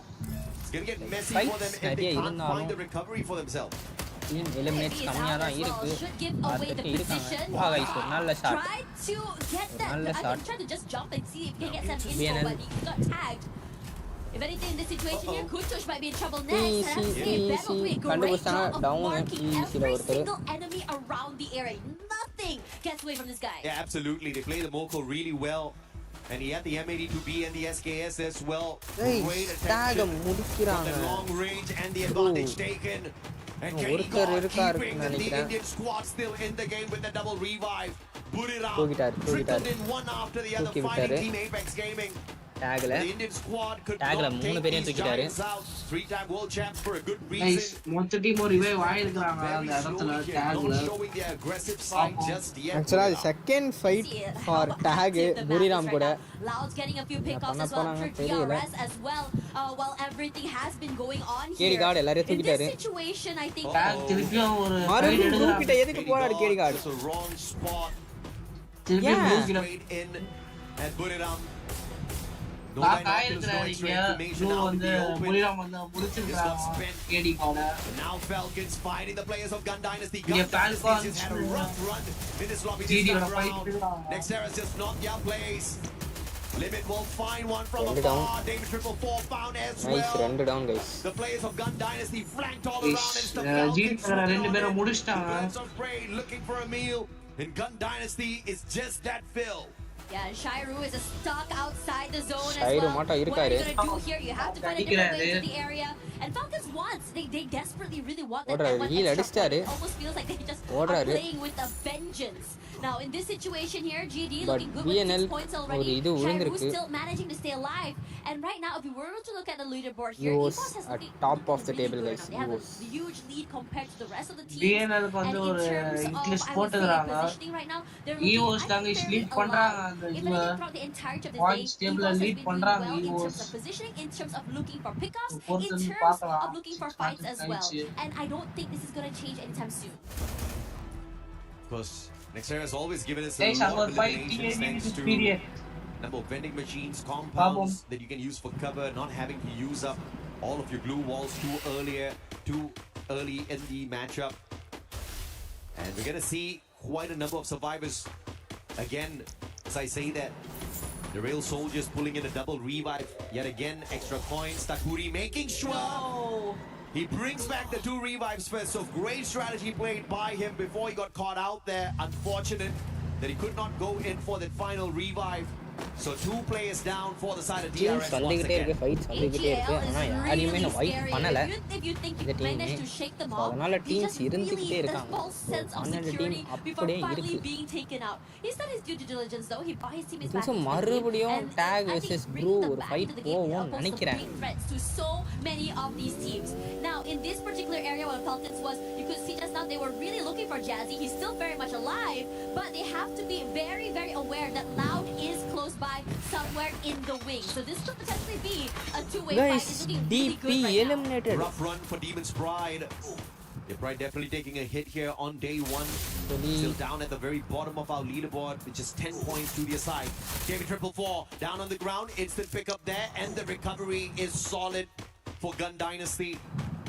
It's going to get messy for them if they can't find the recovery for themselves. Team eliminates கம்மியா தான் இருக்கு. அதுக்கு இருக்காங்க. வா guys ஒரு நல்ல shot. நல்ல shot. If anything in this situation here, Kutosh might be in trouble next. And I'm saying, Bevel doing great job of marking every single enemy around the area. Nothing gets away from this guy. Yeah, absolutely. They play the Moko really well. And he had the M82B and the SKS as well. Great attention on the long range and the advantage taken. And Katie God keeping the Indian squad still in the game with the double revive. Buriram tripled in one after the other, fighting Team Apex Gaming. டேக்ல The Indian squad could டேக்ல not 3 take பேரையும் these தூக்கிட்டாரு. giants out. 3-time world champs for a good Guys, reason. மொத்த டீமும் revive ஆயிருக்காங்க அந்த Very இடத்துல slowly here, டேக்ல. not showing their aggressive side just yet. ஆக்சுவலாக அது second fight for take புரிராம் கூட Loud's getting a few pickoffs பண்ண as well போறாங்க for தெரியல. DRS as well. While everything has been going on KD here. Guard எல்லாரையும் In this தூக்கிட்டாரு. situation, I think டேக் திருப்பியும் ஒரு மறுபடியும் ப்ளூ கிட்ட எதுக்கு போறாரு KD Guard? It's a wrong spot. திருப்பியும் ப்ளூ கிட்ட Straight in at Buriram. No டாக் binoculars ஆயிருக்காரு going இங்க straight information blue out in வந்து the open. புரிராம் வந்து This got முடிச்சிருக்காங்க spent. KD Guard. Now Falcons finding the players of Gun Dynasty. Yeah, Gun Dynasty Falcons, just had a rough run in this lobby GD this on a time fight around. with, Nextera's just not their place. Limit will find one from രണ്ട് afar. down. David 444 found as nice well. 2 down guys. The players of Gun Dynasty flanked all around. It's the GD Falcons ரெண்டு பேரும் முடிச்சிட்டாங்க. Birds of prey looking for a meal. And Gun Dynasty is just that fill. Yeah, Shairu is stuck outside the zone as Shairu well. மாட்டா What are இருக்காரு. you gonna do here? You have to find a different way into the area. And Falcons wants, they desperately really want that ஓடுறாரு, one heal extra அடிச்சிட்டாரு. point. It almost feels like they just are ஓடுறாரு. playing with a vengeance. Now in this situation here, GD But looking good with BNL 6 points ஒரு already. இது Shairu விழுந்திருக்கு. still managing to stay alive. And right now, if we were to look at the leaderboard He here, was EVOS has at looking top of the really table, good guys. now. They He have was. a huge lead compared to the rest of the team. BNL-க்கு வந்து And in ஒரு terms of, English I would say, போட்டுக்கிறாங்க. positioning right now, they're looking, EVOS I தாங்க think, fairly lead பண்றாங்க alive. அந்த If இதுல anything, throughout the entirety of the day, points டேபிள்ல EVOS has lead been doing பண்றாங்க well in terms EVOS. of positioning, in terms of looking for pickups, in பொறுத்து வந்து terms பார்க்கலாம். of looking for fights as well. And I don't think this is going to change anytime soon. Of course, Nextera has always given us a Guys, lot அங்க of ஒரு fight eliminations thanks to period. number of vending machines, compounds that you can use for cover, not having to use up all of your glue walls too early in the matchup. And we're gonna see quite a number of survivors. Again, as I say that, the Rail Soldiers pulling in a double revive. Yet again, extra coins. Takuri making sure he brings back the 2 revives first. So great strategy played by him before he got caught out there. Unfortunate that he could not go in for that final revive. So 2 players down for the side of DRS teams once வந்துகிட்டே இருக்கு, again. Fights வந்துகிட்டே இருக்கு. ஆனா யாரையுமே நான் vibe பண்ணல இந்த team. அதனால டீம்ஸ் இருந்துகிட்டே இருக்காங்க. 12 டீம் அப்படியே இருக்கு. இது மறுபடியும் டேக் வெர்சஸ் ப்ளூ ஒரு ஃபைட் போவோம்னு நினைக்கிறேன். So many of these teams. Now in this particular area where Falcons was, you could see just now they were really looking for Jazzy. He's still very much alive, but they have to be very, very aware that Loud is close by somewhere in the wing. So this could potentially be a two-way fight. Guys, It's looking really DP good right now. eliminated. Rough run for Demon's Pride. Their Pride definitely taking a hit here on day 1. Still down at the very bottom of our leaderboard with just 10 points to their side. David 444 down on the ground. Instant pick up there, and the recovery is solid for Gun Dynasty.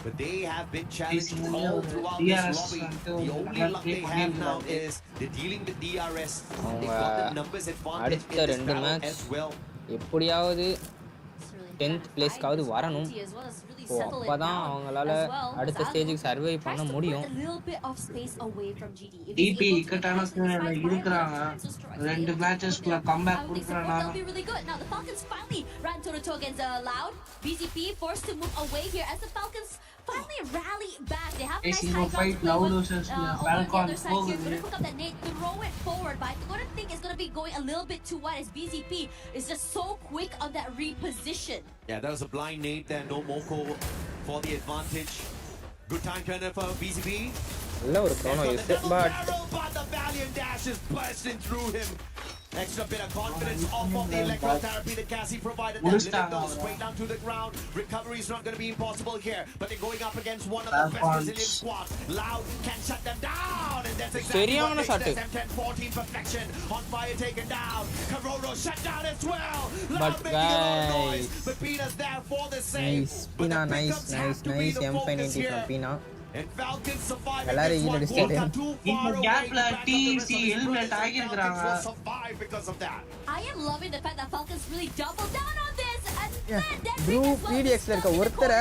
But they have been challenged all throughout this lobby. The only luck they have now is they're dealing with DRS. They've got the numbers advantage in அடுத்த this 2 battle match as well. எப்படியாவது 10th பிளேஸ்க்காவது வரணும். So அப்போ தான் அவங்களால அடுத்த ஸ்டேஜுக்கு சர்வை பண்ண முடியும். DP இக்கட்டான சூழ்நிலை இருக்கிறாங்க. 2 மேட்சஸ்க்குள்ள comeback கொடுக்கறனால That'll be really good. Now the Falcons finally ran toe-to-toe against Loud. BZP forced to move away here as the Falcons finally rally back. They have a nice high ground to play Loud with. versus Over on the Falcon other side here, போகுது. gonna cook up that nade, throw it forward, but I'm gonna think it's gonna be going a little bit too wide as BZP is just so quick on that reposition. Yeah, that was a blind nade there. No Moko for the advantage. Good time turner for BCB. நல்ல ஒரு chrono use, but But the Valiant Dash is bursting through him. Extra bit of confidence off of the electrotherapy that Cassie provided. That little goes straight down to the ground. Recovery is not going to be impossible here. But they're going up against one of the best resilient squads. Loud can shut them down. And that's exactly what makes this M1014 perfection. On fire taken down. Kurodo shut down as well. Loud But making a lot of guys, noise. But Pina's there for the save. nice Pina, nice M590 from Pina. And Falcons survive எல்லாரும் heal அடிச்சிட்டாரு. இந்த கேப்ல TC eliminate ஆகியிருக்காங்க. because of that. I am loving the fact that Falcons really doubled down on this and blue PDX-ல இருக்க ஒருத்தரை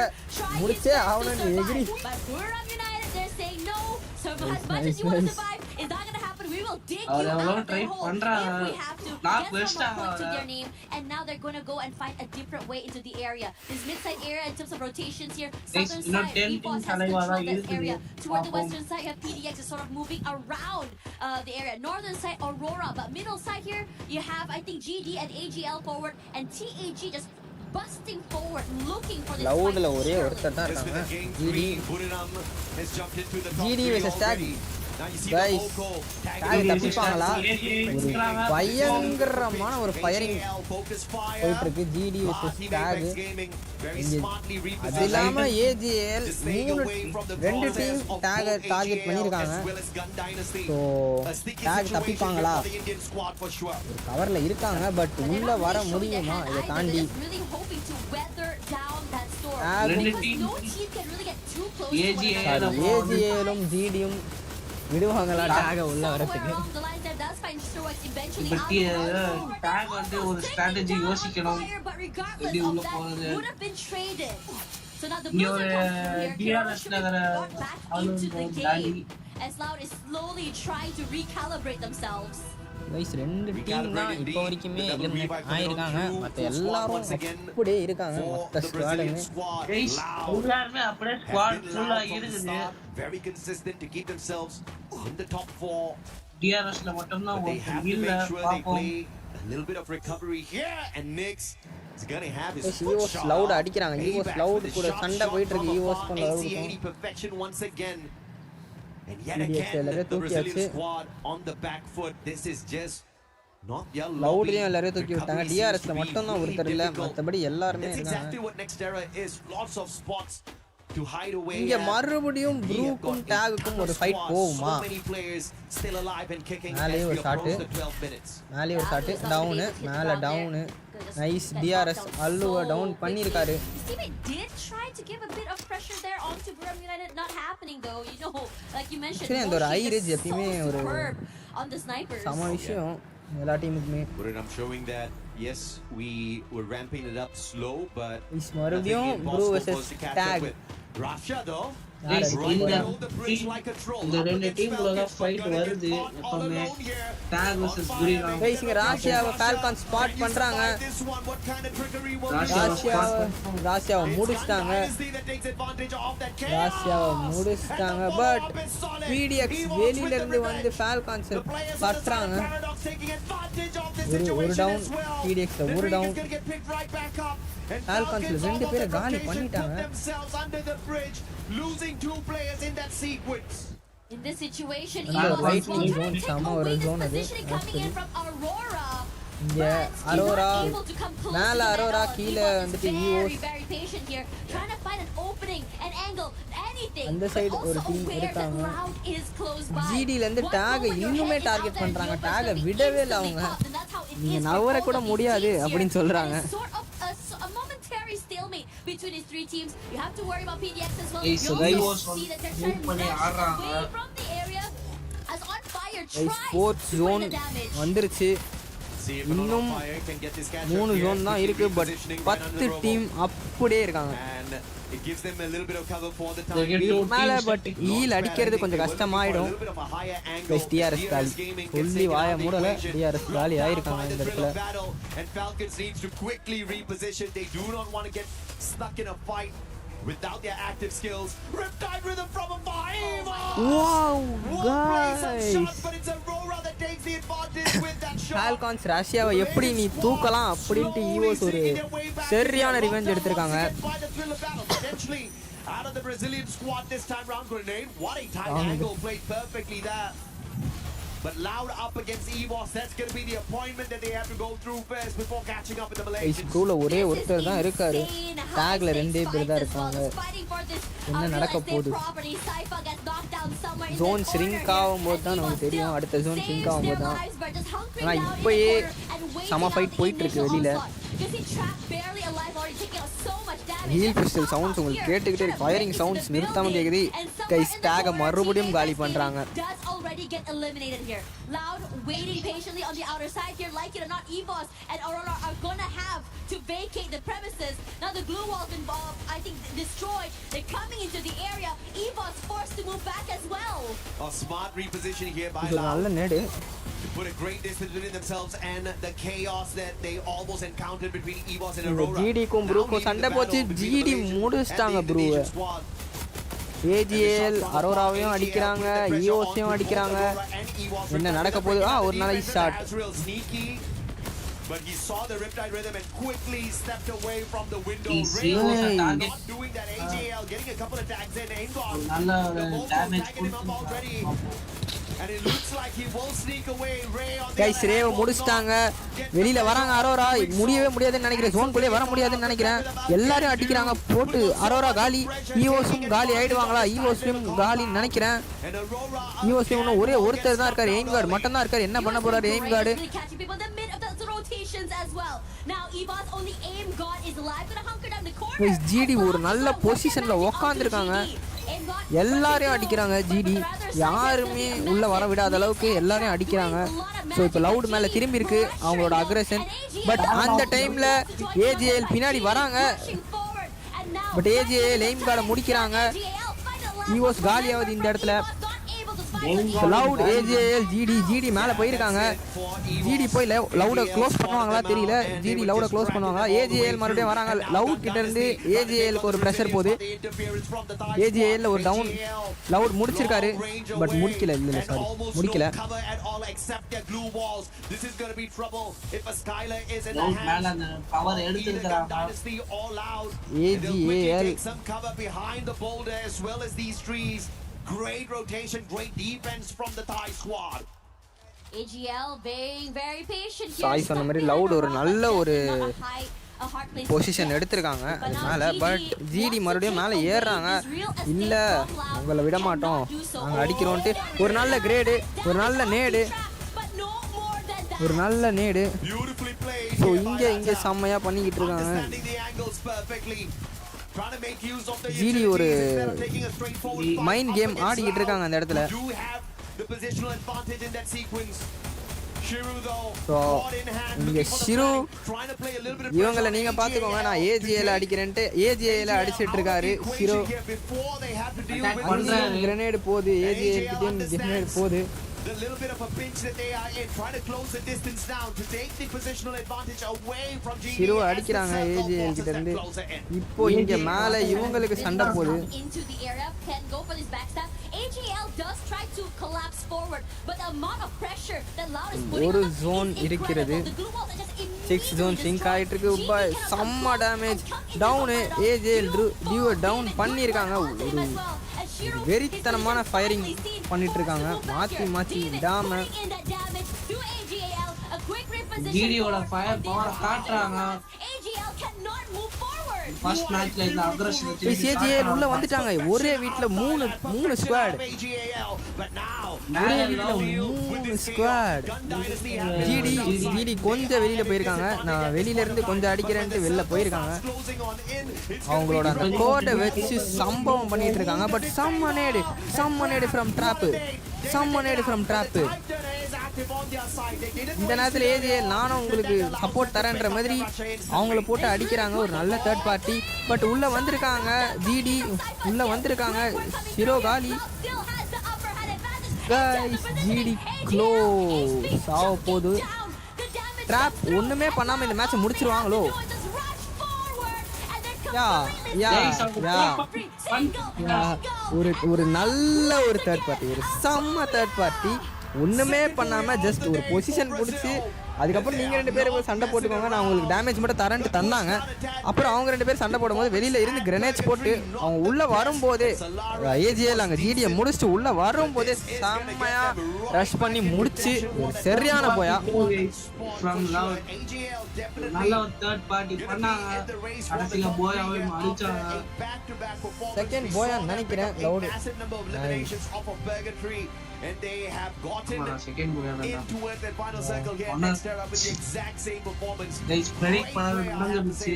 முடிச்சே ஆவணும்னு எகிரி. But Buriram United, they're saying no. So as much as you want to survive, it's not going to happen. We will dig you out of their hole if we have to. Get some more points to their name. And now they're going to go and find a different way into the area. This mid-side area in terms of rotations here. Southern side, EVOS has controlled this area. Toward the western side, you have PDX is sort of moving around the area. Northern side, Aurora. But middle side here, You have, I think, GD and AGL forward, and TAG just busting forward, looking for this Loud la fight. ஒரே ஒருத்தர் தான் இருக்காங்க. GD versus Tag. Guys, Tag தப்பிப்பாங்களா? ஒரு பயங்கரமான ஒரு firing போயிட்டு இருக்கு GD versus Tag. அது இல்லாம AGL ரெண்டு டீம் Tag டார்கெட் பண்ணிருக்காங்க. So Tag தப்பிப்பாங்களா? ஒரு கவர்ல இருக்காங்க, பட் உள்ள வர முடியுமா இதை தாண்டி? AGLும் GDயும் விடுவாங்களா Tag உள்ள வரதுக்கு? Tag வந்து ஒரு ஸ்ட்ராட்டஜி யோசிக்கணும் எப்படி உள்ள போறது. இங்க ஒரு DRS நகர கைஸ் ரெண்டு டீம் தான் இப்போ வரைக்குமே எலிமினேட் ஆயிருக்காங்க. மற்ற எல்லாரும் அப்படியே இருக்காங்க. மொத்த ஸ்குவாடுமே எல்லாருமே அப்படியே ஸ்குவாட் ஃபுல்லா இருக்குது. Very consistent to keep themselves in the top 4. DRS ல மட்டும் தான் ஒரு இல்ல பாப்போம். A little bit of recovery here and Nix is going to have his EVOS loud அடிக்குறாங்க. EVOS loud கூட சண்டை போயிட்டு இருக்கு. EVOS க்கு loud perfection once again. And yet again the Brazilian squad on the back foot. This is just not their loud எல்லாரும் தூக்கி விட்டாங்க. DRS ல மட்டும் தான் ஒருத்தர் இல்ல, மத்தபடி எல்லாரும் இருக்காங்க. Exactly what Nextera is. Lots of spots to hide away. இங்க மறுபடியும் ப்ரூக்கும் டாகுக்கும் ஒரு ஃபைட் போகுமா? மேலே ஒரு ஷாட், மேலே ஒரு ஷாட், டவுன், மேலே டவுன். நைஸ் DRS அல்லுவ டவுன் பண்ணிருக்காரு. சரி, அந்த ஒரு ஹை ரேஞ்ச் எப்பவுமே ஒரு சம விஷயம் எல்லா டீமுக்குமே. I'm showing that yes, we were ramping it up slow, but மறுபடியும் Bru versus Tag. Russia though இந்த ரெண்டு டீம்ல தான் ஃபைட் வருது எப்பவுமே. Tag versus Guriram. கைஸ் இங்க ரஷ்யாவை ஃபால்கான் ஸ்பாட் பண்றாங்க. ரஷ்யாவை முடிச்சிட்டாங்க. பட் PDX வெளியில இருந்து வந்து ஃபால்கான்ஸ் பண்றாங்க. ஒரு டவுன் PDX ஒரு டவுன். ஃபால்கான்ஸ்ல ரெண்டு பேரை காலி பண்ணிட்டாங்க. Losing 2 players in that sequence. In this situation, lightning zone sama or zone adu இங்க அரோரா மேல அரோரா கீழ வந்துட்டு EOS அந்த சைடு ஒரு டீம் இருக்காங்க. GD ல இருந்து டாக் இன்னுமே டார்கெட் பண்றாங்க. டாக விடவே இல்ல அவங்க. நீங்க நவர கூட முடியாது அப்படினு சொல்றாங்க. stalemate between these three teams. You have to worry about PDX as well. You see that they're trying to dash away from the area as On Fire tries to win the damage. வந்துருச்சு. இன்னும் 3 zone தான் இருக்கு. But 10 team அப்படியே இருக்காங்க. It gives them a little bit of cover for the time. மேல but heel அடிக்கிறது கொஞ்சம் கஷ்டமாயிடும். DRS காலி. fully வாய மூடல. DRS காலி ஆயிருக்காங்க இந்த இடத்துல. And Falcons needs to quickly reposition. They do not want to get stuck in a fight without their active skills. Riptide rhythm from a five. Wow, guys. But it's Aurora that takes the advantage with that shot. Falcons ரஷ்யாவை எப்படி நீ தூக்கலாம் அப்படினு EOS ஒரு சரியான revenge எடுத்துட்டாங்க. Out of the Brazilian squad this time round, Grenade. What a tight angle played perfectly there. But Loud up against EVOS, that's going to be the appointment that they have to go through first before catching up with the Malaysians. ப்ரூல ஒரே ஒருத்தர் தான் இருக்காரு. டாக்ல ரெண்டே பேர் தான் இருக்காங்க. என்ன நடக்க போகுது? ஜோன் ஷ்ரிங்க் ஆகும்போது தான் நமக்கு தெரியும். அடுத்த ஜோன் ஷ்ரிங்க் ஆகும்போது தான். ஆனா இப்போயே சம ஃபைட் போயிட்டு இருக்கு வெளியில. ஹீல் பிஸ்டல் சவுண்ட்ஸ் உங்களுக்கு கேட்டுக்கிட்டே இருக்கு. ஃபயரிங் சவுண்ட்ஸ் நிறுத்தாம கேக்குது. கைஸ் டாக மறுபடியும் காலி பண்றாங்க. Get eliminated here. Loud waiting patiently on the outer side here, like it or not, EVOS and Aurora are gonna have to vacate the premises. Now the glue wall's been, I think, destroyed. They're coming into the area. EVOS forced to move back as well. A smart reposition here by Loud. To put a great distance between themselves and the chaos that they almost encountered between EVOS and Aurora. GD க்கும் ப்ரூக்கும் சண்டை போச்சு. GD முடிச்சிட்டாங்க Bru. AGL அரோராவையும் அடிக்கிறாங்க, EOSையும் அடிக்கிறாங்க. என்ன நடக்க போகுது? ஒரு நாளைக்கு shot. but he saw the Riptide Rhythm and quickly stepped away from the window. He was a target. Not doing that. AJL getting a couple of tags in. Aimgod. Damage already. And it looks like he will sneak away. Ray on the guys rave முடிச்சிட்டாங்க. வெளியில வராங்க அரோரா. முடியவே முடியாதுன்னு நினைக்கிறேன். ஜோன்குள்ளே வர முடியாதுன்னு நினைக்கிறேன். எல்லாரும் அடிக்கிறாங்க போட்டு. அரோரா காலி. ஈவோஸும் காலி ஆயிடுவாங்களா? ஈவோஸும் காலின்னு நினைக்கிறேன். ஈவோஸும் இன்னும் ஒரே ஒருத்தர் தான் இருக்காரு. எய்ம்கார்டு மட்டும் தான் இருக்காரு. என்ன பண்ண போறாரு எய்ம்கார்டு? கைஸ் ஜிடி ஒரு நல்ல பொசிஷன்ல உட்கார்ந்திருக்காங்க. எல்லாரையும் அடிக்கிறாங்க ஜிடி. யாருமே உள்ள வர விடாத அளவுக்கு எல்லாரையும் அடிக்கிறாங்க. ஸோ இப்போ லவுட் மேலே திரும்பி இருக்கு அவங்களோட அக்ரெஷன். பட் அந்த டைம்ல ஏஜிஎல் பின்னாடி வராங்க. பட் ஏஜிஎல் எய்ம் கார்டை முடிக்கிறாங்க. ஈவோஸ் காலியாவது இந்த இடத்துல. லவுட் ஏஜிஎல் ஜிடி மேலே போயிருக்காங்க. ஜிடி போய் லவுடை க்ளோஸ் பண்ணுவாங்களா தெரியல. ஜிடி லவுடை க்ளோஸ் பண்ணுவாங்களா? ஏஜிஎல் மறுபடியும் வராங்க. லவுட் கிட்ட இருந்து ஏஜிஎலுக்கு ஒரு ப்ரெஷர் போகுது. ஏஜிஎல் ஒரு டவுன். லவுட் முடிச்சிருக்காரு பட் முடிக்கல. இல்லை சாரி முடிக்கல. AGL great rotation, great defense from the Thai squad. AGL being very patient here. Sai சொன்ன மாதிரி லவுட் ஒரு நல்ல ஒரு பொசிஷன் எடுத்திருக்காங்க அது மேலே. பட் ஜிடி மறுபடியும் மேலே ஏறுறாங்க. இல்லை உங்களை விட மாட்டோம் நாங்கள் அடிக்கிறோன்ட்டு ஒரு நல்ல கிரேடு, ஒரு நல்ல நேடு, ஒரு நல்ல நேடு. ஸோ இங்கே செம்மையாக பண்ணிக்கிட்டு இருக்காங்க. ஜிடி ஒரு மைண்ட் கேம் ஆடிக்கிட்டு இருக்காங்க அந்த இடத்துல. ஸோ இங்கே ஷிரு இவங்களை நீங்கள் பார்த்துக்கோங்க. நான் ஏஜிஏல அடிக்கிறேன்ட்டு ஏஜிஏல அடிச்சிட்டு இருக்காரு ஷிரு. கிரனேடு போகுது. ஏஜிஏல் கிரனேடு போகுது. The little bit of a pinch that they are in, trying to close the distance down to take the positional advantage away from GD. ஷிரு அடிக்கிறாங்க ஏஜிஎல் கிட்ட இருந்து. இப்போ இங்க மேல இவங்களுக்கு சண்டை போகுது. ஒரு ஜோன் இருக்கிறது. 6 ஜோன் சிங்க் ஆயிட்டு இருக்கு. செம்ம damage. Down AGL Dew down பண்ணியிருக்காங்க. ஒரு வெறித்தனமான ஃபயரிங் பண்ணிட்டு இருக்காங்க. மாத்தி விடாம ஜிடியோட ஃபயர் பவர் காட்டுறாங்க. ஃபர்ஸ்ட் மேட்ச்ல இந்த அக்ரெஷன் ஏஜிஎல் உள்ள வந்துட்டாங்க. ஒரே வீட்ல மூணு ஸ்குவாட். ஒரே வீட்ல 3 ஸ்குவாட். ஜிடி கொஞ்சம் வெளியில போயிருக்காங்க. நான் வெளியில இருந்து கொஞ்சம் அடிக்கிறேன்ட்டு வெளில போயிருக்காங்க. அவங்களோட அந்த கோட்டை வச்சு சம்பவம் பண்ணிட்டு இருக்காங்க. பட் சம்மனேடு ஃப்ரம் ட்ராப்பு. இந்த நேரத்தில் ஏஜிஎல் நானும் உங்களுக்கு சப்போர்ட் தரேன்ற மாதிரி அவங்கள போட்டு அடிக்கிறாங்க. ஒரு நல்ல தேர்ட் பார்ட்டி. பட் உள்ள வந்திருக்காங்க ஜிடி. உள்ள வந்திருக்காங்க. ஷிரோ காலி. ஜிடி க்ளோஸ் ஆக போகுது. ட்ராப் ஒண்ணுமே பண்ணாம இந்த மேட்சை முடிச்சிருவாங்களோ? ஒரு நல்ல ஒரு தேர்ட் பார்ட்டி, ஒரு செம்ம தேர்ட் பார்ட்டி. ஒண்ணுமே பண்ணாம ஜஸ்ட் ஒரு பொசிஷன் பிடிச்சி அதுக்கப்புறம் நீங்கள் 2 பேரும் சண்டை போட்டுக்கோங்க, நான் உங்களுக்கு டேமேஜ் மட்டும் தரேன்ட்டு தந்தாங்க. அப்புறம் அவங்க 2 பேரும் சண்டை போடும்போது வெளியில் இருந்து கிரனேட்ஸ் போட்டு அவங்க உள்ளே வரும்போதே ஏஜிஎல் அங்கே ஜிடியை முடிச்சுட்டு உள்ளே வரும்போதே செம்மையாக ரஷ் பண்ணி முடிச்சு சரியான போயா. செகண்ட் போயா நினைக்கிறேன். Allowed and they have gotten into it that final circle here and start up with the exact same performance. They spreading நடந்துச்சு.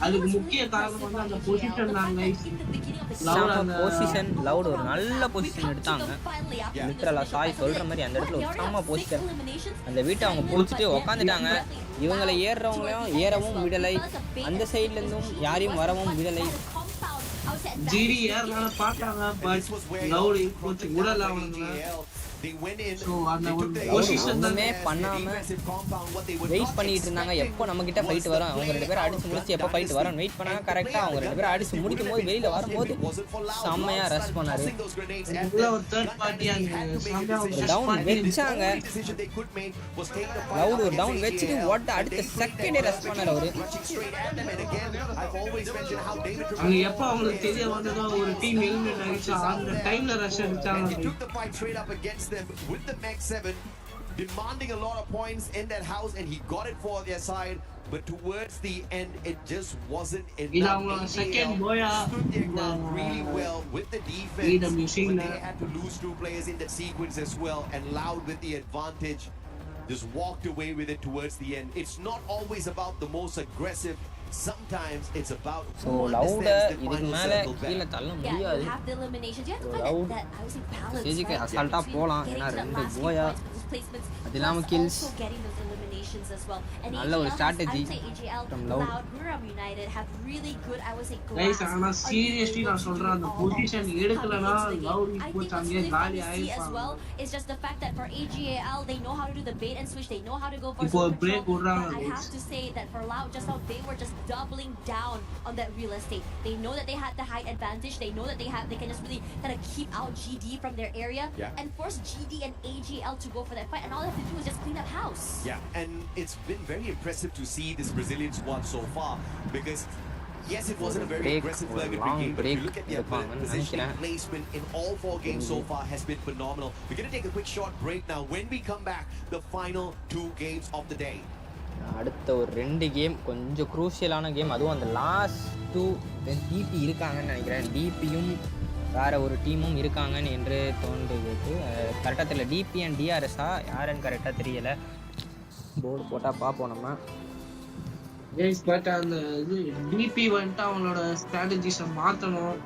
அதுக்கு முக்கிய காரணம் வந்து அந்த பொசிஷன் தான் गाइस. பொசிஷன் லவுட் ஒரு நல்ல பொசிஷன் எடுத்தாங்க. லிட்டரலா சாய் சொல்ற மாதிரி அந்த இடத்துல ஒரு செம்ம பொசிஷன். அந்த வீட்டை அவங்க புடிச்சிட்டு உட்காந்துட்டாங்க. இவங்களை ஏறறவங்களையும் ஏறவும் விடலை, அந்த சைடுல இருந்தும் யாரையும் வரவும் விடலை. ஜிடி ஏறனால பார்த்தாங்க. பட் லவுட் கொஞ்சம் உடல அவனுங்க They went in, So, they took the ஒண்ணுமே பண்ணாம வெயிட் பண்ணிட்டு இருந்தாங்க எப்போ நம்ம கிட்ட ஃபைட் வரும் அவங்க ரெண்டு பேரும் அடிச்சு முடிச்சு எப்போ ஃபைட் வரும் வெயிட் பண்ணாங்க கரெக்டாக அவங்க ரெண்டு பேரும் அடிச்சு முடிக்கும் போது வெளியில வரும்போது செம்மையா ரஷ் பண்ணாரு டவுன் வச்சாங்க லவுட் ஒரு டவுன் வச்சுட்டு ஓட்ட அடுத்த செகண்டே ரஷ் பண்ணாரு அவரு அங்க எப்ப அவங்களுக்கு தெரிய வந்ததோ ஒரு டீம் எலிமினேட் ஆயிடுச்சு அந்த டைம்ல ரஷ் அடிச்சாங்க Straight up against them with the Max 7, demanding a lot of points in that house, and he got it for their side. But towards the end, it just wasn't enough. Second Boya stood their ground really well with the defense, but they had to lose 2 players in that sequence as well, and Loud with the advantage just walked away with it towards the end. It's not always about the most aggressive. Sometimes it's about so loud இதுக்கு மேல கீழ தள்ள முடியாது loud ஸ்டேஜுக்கு அசால்ட்டா போலாம் ஏன்னா ரெண்டு கோயா அது இல்லாம கில்ஸ் நல்ல ஒரு ஸ்ட்ராட்டஜி from loud guys ஆனா seriously நான் சொல்றேன் அந்த பொசிஷன் எடுக்கலனா loud இப்போ சாங்கே காலி ஆயிடுவாங்க it's just the fact that for AGAL they know how to do the bait and switch they know how to go for இப்போ break விடுறாங்க I have to say that for loud just how they were just doubling down on that real estate. They know that they had the height advantage. They know that they can just really kind of keep out GD from their area and force GD and AGL to go for that fight. And all they have to do is just clean up house. Yeah, and it's been very impressive to see this Brazilian squad so far because yes, it wasn't a very aggressive Flurgan game, but if you look at their positioning placement in all 4 games so far has been phenomenal. We're going to take a quick short break now. When we come back, the final 2 games of the day. அடுத்த ஒரு 2 game கொஞ்சம் குரூஷியலான game அதுவும் அந்த last 2 DP இருக்காங்கன்னு நினைக்கிறேன் டிபியும் வேற ஒரு டீமும் இருக்காங்கன்னு என்று தோன்றுகிறது கரெக்டாக தெரியல டிபி அண்ட் டிஆர்எஸ்ஸா யாருன்னு கரெக்டாக தெரியல போர்டு போட்டால் பார்ப்போம் நம்ம பட் அந்த இது டிபி வந்துட்டு அவங்களோட ஸ்ட்ராட்டஜிஸை மாற்றணும்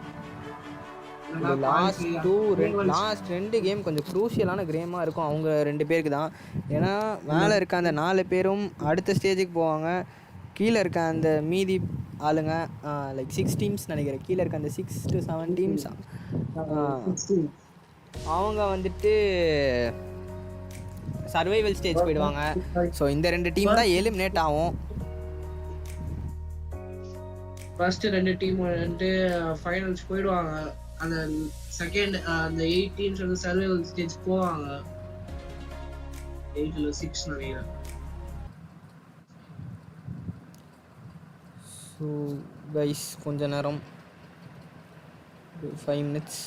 லாஸ்ட் 2 கேம் கொஞ்சம் குரூஷியலான கேமாக இருக்கும் அவங்க 2 பேருக்கு தான் ஏன்னா மேலே இருக்க அந்த 4 பேரும் அடுத்த ஸ்டேஜுக்கு போவாங்க கீழே இருக்க அந்த மீதி ஆளுங்க லைக் 6 டீம்ஸ் நினைக்கிறேன் கீழே இருக்க அந்த 6 to 7 டீம்ஸ் அவங்க வந்துட்டு சர்வைவல் ஸ்டேஜ் போயிடுவாங்க ஸோ இந்த 2 டீம் தான் எலிமினேட் ஆகும் ஃபர்ஸ்ட் 2 டீம் வந்துட்டு ஃபைனல்ஸ் போயிடுவாங்க அந்த செகண்ட் அந்த 8 டீம்ஸ் வந்து சர்வைவல் ஸ்டேஜ் போவாங்க 8 இல்ல 6 நினைக்கிறேன் ஸோ கைஸ் கொஞ்ச நேரம் 5 minutes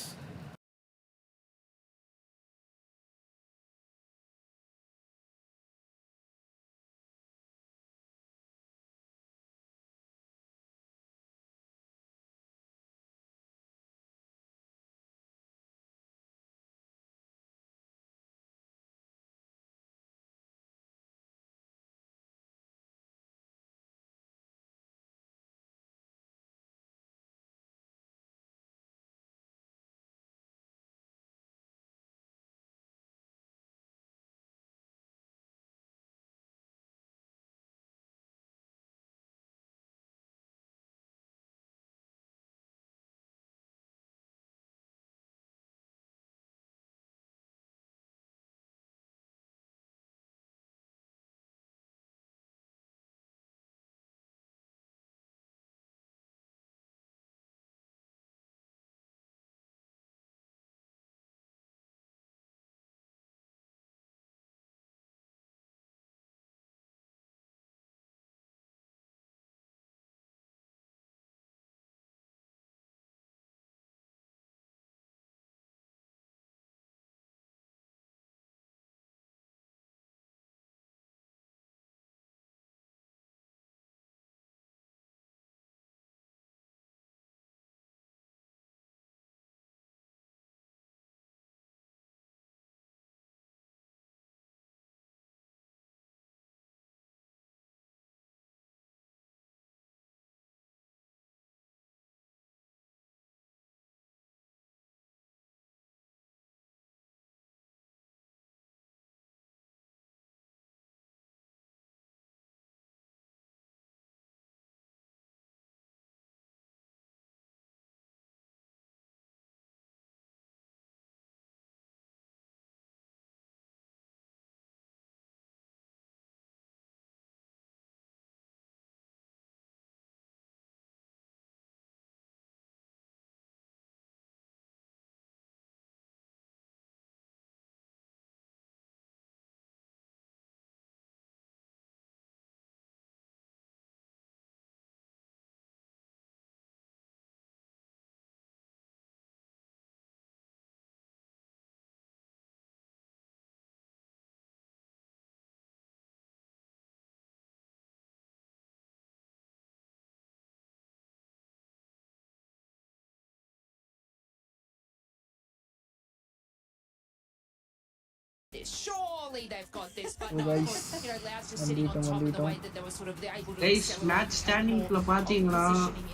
this. Surely they've got this. But Oh, no, of guys. course, you know, Loud's just sitting on top of the way that they were sort of able to guys match ஸ்டாண்டிங்ல பாத்தீங்கன்னா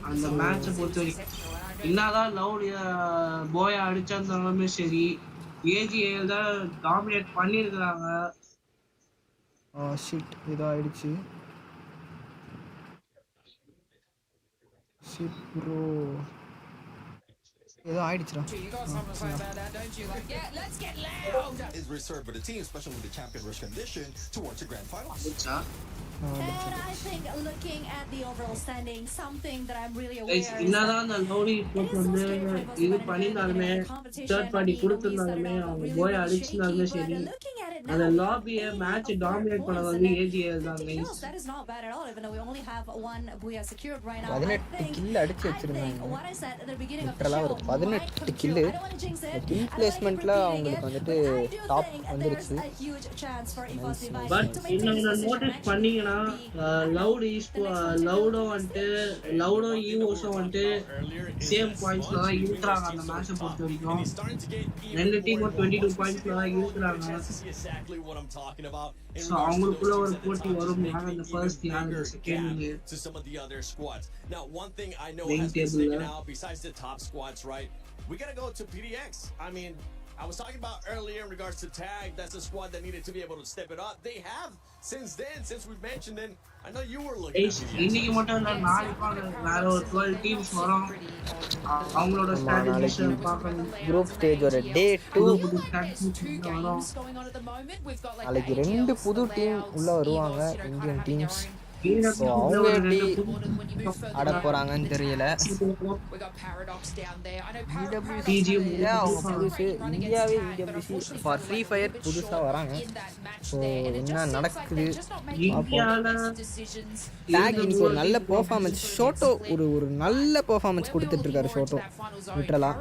அந்த மேட்சை பொறுத்த வரைக்கும் என்னதான் loud போயா அடிச்சாலுமே சரி ஏஜிஏல் தான் டாமினேட் பண்ணியிருக்கிறாங்க. ஷிட் ஏதோ ஆயிடுச்சு. ஷிட் ப்ரோ ஏதோ ஆயிடுச்சுடா. You got something to say about that, don't you? Like, yeah, let's get loud. Is reserved for the team, especially with the champion rush condition towards the grand finals. And I think looking at the overall standing, something that I'm really aware guys is என்னதான் அந்த லவுடி இப்போ வந்து இது பண்ணியிருந்தாலுமே third party கொடுத்துருந்தாலுமே அவங்க போய் அடிச்சிருந்தாலுமே சரி அந்த லாபியை match dominate பண்ணது வந்து ஏஜிஎல் தான் guys. that is not bad at all, even though we only have one Booyah secured right now. 18 kill அடிச்சு வச்சிருந்தாங்க. What I said at the beginning of the லிட்டரலா ஒரு show, 18 கில் கில் பிளேஸ்மென்ட்ல அவங்களுக்கு வந்துட்டு top வந்துருச்சு. a huge chance for EVOS Divine but இன்னொன்னு notice பண்ணீங்கன்னா லவுடோ வந்துட்டு லவுடோ ஈவோஸும் வந்துட்டு சேம் பாயிண்ட்ஸ்ல தான் இருக்கிறாங்க அந்த மேட்சை பொறுத்த வரைக்கும். ரெண்டு டீமும் 22 பாயிண்ட்ஸ்ல தான் இருக்கிறாங்க. ஸோ அவங்களுக்குள்ள ஒரு போட்டி வரும். யார் அந்த ஃபர்ஸ்ட் யார் அந்த second to some of the other squads. Now, one thing I know Main has been table, sticking yeah. out besides the top squads, right? We gotta go to PDX. I mean, I was talking about earlier in regards to tag. That's a squad that needed to be able to step it up. They have since then, since we've mentioned it. I know you were looking at PDX. இன்னைக்கு மட்டும் இல்ல நாளைக்கு வேற ஒரு 12 teams வரும். அவங்களோட strategies பார்க்கணும். Group stage ஒரு டே 2 வரும். நாளைக்கு 2 புது டீம் உள்ள வருவாங்க இந்தியன் டீம்ஸ். ஸோ அவங்க எப்படி ஆட போறாங்கன்னு தெரியல. அவங்க புதுசு இந்தியாவே இடபிள்யூசி ஃபார் ஃப்ரீ ஃபயர் புதுசா வராங்க. ஸோ என்ன நடக்குது டேக் இன்னைக்கு ஒரு நல்ல பெர்ஃபார்மன்ஸ் ஷோட்டோ ஒரு நல்ல பெர்ஃபார்மன்ஸ் கொடுத்துட்டு இருக்காரு ஷோட்டோ லிட்டரலா.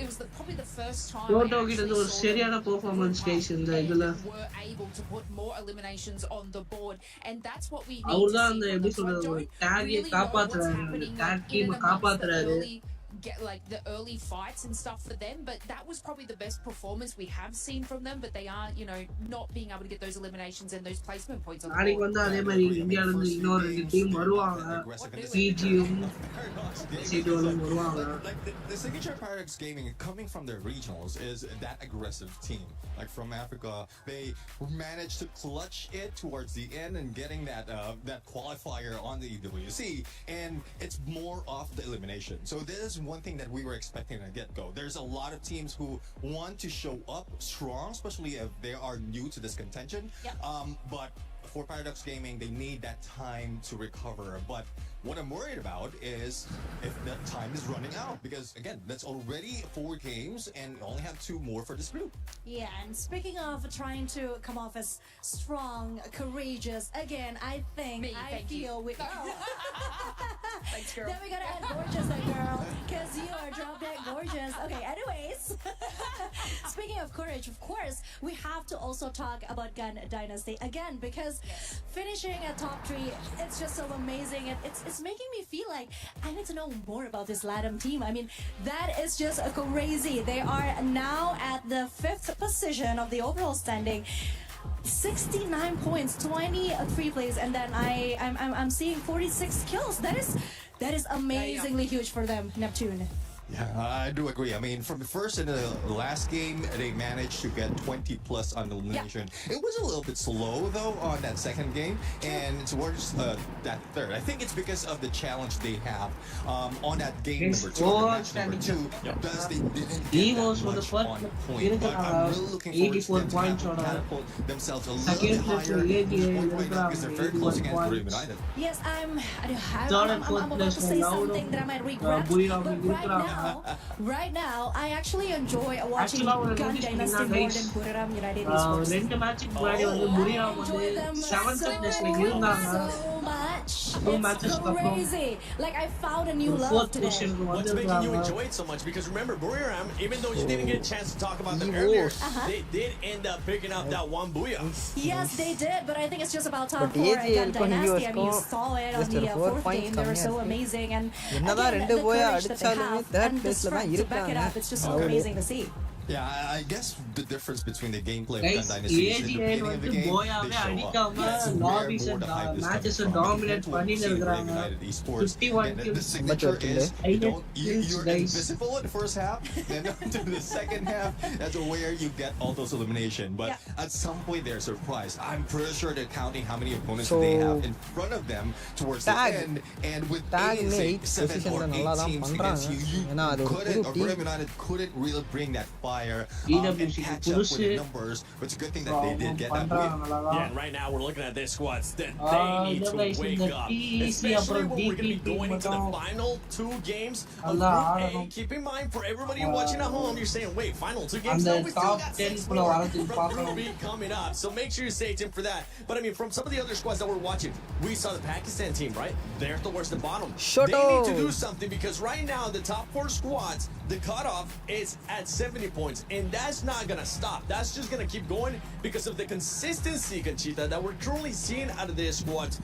It was probably the first time ஷோட்டோ கிட்ட இருந்து ஒரு சரியான பெர்ஃபார்மன்ஸ் கைஸ் இந்த இதுல were able to put more eliminations on the board, and that's what we need. அவர்தான் அந்த எப்படி சொல்றது டாகை காப்பாத்துறாரு, டாக் டீம் காப்பாத்துறாரு. Get like the early fights and stuff for them, but that was probably the best performance we have seen from them. But they are, you know, not being able to get those eliminations and those placement points on the நாளைக்கு board. வந்து அதே மாதிரி இந்தியால இருந்து இன்னொரு 2 team வருவாங்க. பிஜியும் சிடோலும் வருவாங்க. The signature Paradox Gaming coming from their regionals is that aggressive team. Like from Africa, they managed to clutch it towards the end and getting that qualifier on the EWC, and it's more of the elimination. So this is one thing that we were expecting at get-go. There's a lot of teams who want to show up strong, especially if they are new to this contention. Yep. But for Paradox Gaming, they need that time to recover. But what I'm worried about is if that time is running out, because again, that's already 4 games and we only have 2 more for this group. Yeah, and speaking of trying to come off as strong, courageous, again, I feel we... Thanks, girl. Then we gotta add gorgeous, then, girl, because you are drop dead gorgeous. Okay, anyways, speaking of courage, of course, we have to also talk about Gun Dynasty again, because finishing at top 3, it's just so amazing. It's making me feel like I need to know more about this LATAM team. I mean, that is just crazy. They are now at the 5th position of the overall standing. 69 points, 23 plays, and then I'm seeing 46 kills. That is amazingly huge for them, Neptune. Yeah, I do agree. I mean, from the first and the last game, they managed to get 20 plus on elimination. Yeah. It was a little bit slow though on that second game, and towards that third. I think it's because of the challenge they have on that game number 2, match number 2. Because they didn't get that much on point. But I'm really looking forward to them to catapult themselves a little bit higher because they're very close against Brim United. Yes, I'm about to say something that I might regret, but right now, I actually enjoy watching Gun Dynasty more than Buriram United Esports. ரெண்டு மேட்சுக்கு முன்னாடி வந்து புரியா வந்து 7th பிளேஸ்ல இருந்தாங்க. It's crazy. Like I found a new love today. What's making you enjoy it so much? Because remember, Buriram, even though you didn't get a chance to talk about them earlier, they did end up picking up that one Booyah. Yes, they did, but I think it's just about time for Gun Dynasty. I mean, you saw it on the 4th game. They were so amazing, and again, the courage that they have and the strength to back it up. It's just so amazing to see. Yeah, I guess the difference between the gameplay of Guys, Gun Dynasty is in the AGL beginning of the வந்து game, போயாவே they show up. அடிக்காம That's where lobbies more the hype is matches coming from. dominate People பண்ணிட்டு see Brave இருக்காங்க. United Esports, 51 and the kills. signature is you're guys. invisible in the first half, then to the second half, that's where you get all those elimination. But at some point they're surprised. I'm pretty sure they're counting how many opponents they have in front of them towards the end, and with 7 or 8 teams against you, couldn't, or Brave United couldn't really bring that fire and catch up with the numbers. But it's a good thing that they did get that win. Yeah, and right now we're looking at their squads that they need to wake up. Especially when we're going to be going into the final 2 games of Group A. Keep in mind, for everybody watching at home, you're saying, wait, final 2 games? No, we still got 6 more from Group B coming up. So make sure you stay tuned for that. But I mean, from some of the other squads that we're watching, we saw the Pakistan team, right? They're towards the bottom. They need to do something because right now, the top 4 squads, the cutoff is at 70 points. And that's not going to stop. That's just going to keep going because of the consistency, Conchita, that we're currently seeing out of their squads.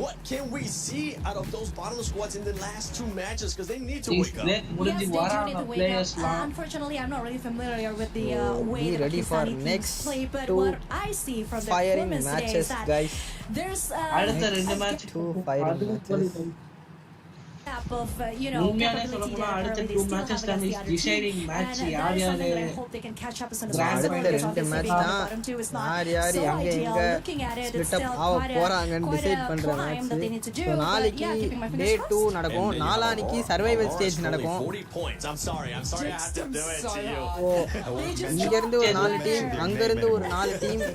What can we see out of those bottom squads in the last 2 matches? Because they need to wake up. Yes, they do need to wake up. Unfortunately, I'm not really familiar with the way be that ready for Pakistani teams next play, but 2 what I see from the firing premise today matches, is that guys. there's அடுத்த 2 match 2 firing matches. gap of உண்மையாலே capability சொல்லப்போனா that அடுத்த apparently 2 they still matches have தான் against the other deciding team. match. And யார் that is யாரு something that I hope they can catch up as soon as அடுத்த possible. 2 Obviously, match being on the தான் bottom two is not யார் யார் so எங்க ideal. எங்க Looking at it, it's split up still ஆக quite போறாங்கன்னு a decide பண்ற climb that they need match to do. So But நாளைக்கு yeah, keeping my day fingers 2 crossed. நடக்கும் நாளானிக்கு survival stage நடக்கும் 40 points. I'm sorry I have to do it to you. இங்க இருந்து ஒரு 4 team அங்க இருந்து ஒரு 4 டீம்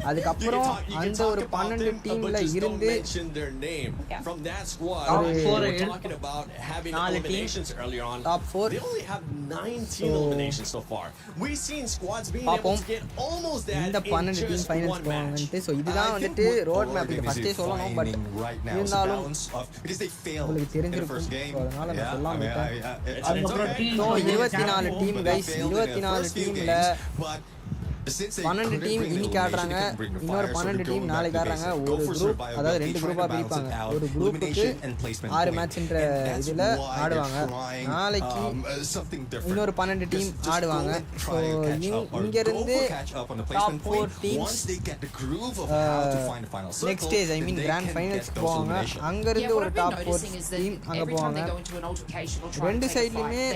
அதுக்கப்புறம் அந்த ஒரு 12 டீம்ல இருந்து their name from that squad. We're talking about having 4 eliminations earlier on. Top 4. They only have 19 eliminations so far. We've seen squads being able to get almost that இந்த 12 டீம் ஃபைனல்ஸ் போவாங்கன்ட்டு சோ இதுதான் வந்துட்டு road map இது ஃபர்ஸ்டே சொல்லணும் but இருந்தாலும் உங்களுக்கு தெரிஞ்சிருக்கும் அதனால நான் சொல்லாம விட்டேன் ஸோ 24 டீம் கைஸ் 24 டீம்ல 12 டீம் இன்னைக்கு ஆடுறாங்க இன்னொரு 12 டீம் நாளைக்கு ஆடுறாங்க ஒரு குரூப் அதாவது 2 குரூப்பா பிரிப்பாங்க ஒரு குரூப்புக்கு 6 மேட்ச்ன்ற இதுல ஆடுவாங்க நாளைக்கு இன்னொரு 12 டீம் ஆடுவாங்க ஸோ இங்க இருந்து டாப் 4 டீம்ஸ் நெக்ஸ்ட் ஸ்டேஜ் ஐ மீன் கிராண்ட் ஃபைனல்ஸ் போவாங்க அங்க இருந்து ஒரு டாப் 4 டீம் அங்க போவாங்க ரெண்டு சைடுலயுமே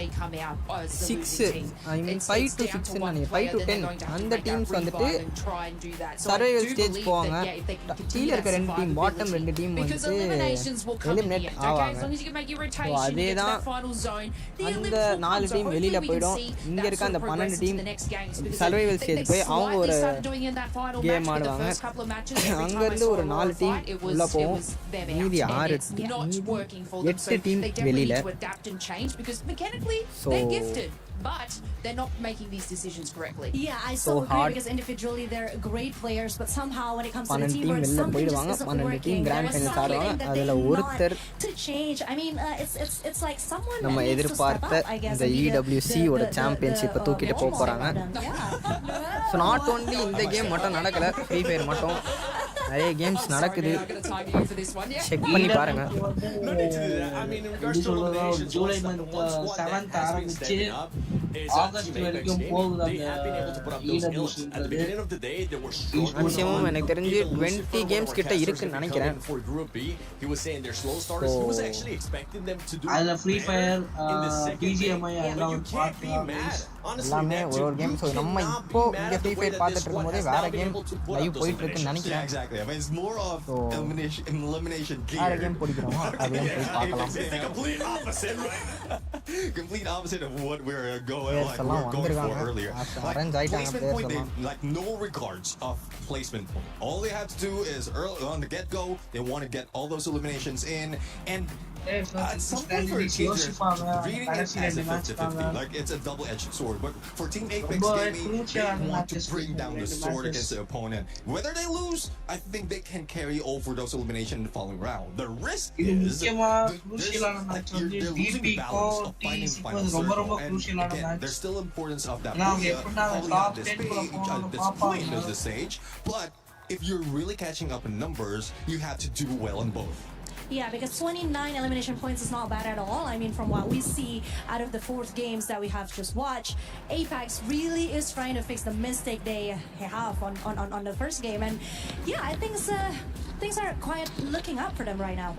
6 ஐ மீன் 5 to 6 ன்னு 5 to 10 அந்த டீம்ஸ் வந்துட்டு சர்வைவல் ஸ்டேஜ் போவாங்க கீழ இருக்க 2 டீம் பாட்டம் 2 டீம் வந்துட்டு எலிமினேட் ஆவாங்க ஸோ அதே தான் அந்த 4 டீம் வெளியில போயிடும் இங்க இருக்க அந்த 12 டீம் சர்வைவல் ஸ்டேஜ் போய் அவங்க ஒரு கேம் ஆடுவாங்க அங்க இருந்து ஒரு 4 டீம் உள்ள போகும் மீதி 8 டீம் வெளியில so but they're not making these decisions correctly. Yeah, I so agree because individually they're great players, but somehow when it comes to the teamwork, something just isn't working. There was something that they not to change. I mean, it's like someone நம்ம எதிர்பார்த்த இந்த EWC ஓட சாம்பியன்ஷிப்பை தூக்கிட்டு போக போறாங்க. So not only இந்த game மட்டும் நடக்கல ஃப்ரீ ஃபயர் மட்டும் நிறைய கேம்ஸ் நடக்குது செக் பண்ணி பாருங்க ஜூலை மந்த் 7th ஆரம்பிச்சு ஆகஸ்ட் வரைக்கும் போகுது நிச்சயமும் எனக்கு தெரிஞ்சு 20 கேம்ஸ் கிட்ட இருக்குன்னு நினைக்கிறேன் அதுல ஃப்ரீ ஃபயர் BGMI அதெல்லாம் எல்லாமே ஒரு கேம் ஸோ நம்ம இப்போ இங்க ஃப்ரீ ஃபயர் பார்த்துட்டு இருக்கும்போதே வேற கேம் லைவ் போயிட்டு இருக்குன்னு நினைக்கிறேன் வேற கேம் பிடிக்கிறோம் அதையும் போய் பார்க்கலாம் complete opposite of what we're going for earlier. Placement point, they like no regards of placement point. All they have to do is early on the get-go, they want to get all those eliminations in, and at some point for a change, they're reading it as a 50-50. Like it's a double-edged sword. But for Team Apex Gaming, they want to bring down the sword against the opponent. Whether they lose, I think they can carry over those eliminations in the following round. The risk is they're losing the balance of finding final circle. And again, there's still importance of that point of this stage. But if you're really catching up in numbers, you have to do well in both. Yeah, because 29 elimination points is not bad at all. I mean, from what we see out of the 4th games that we have just watched, Apex really is trying to fix the mistake they have on the first game. And yeah, I think things are quite looking up for them right now.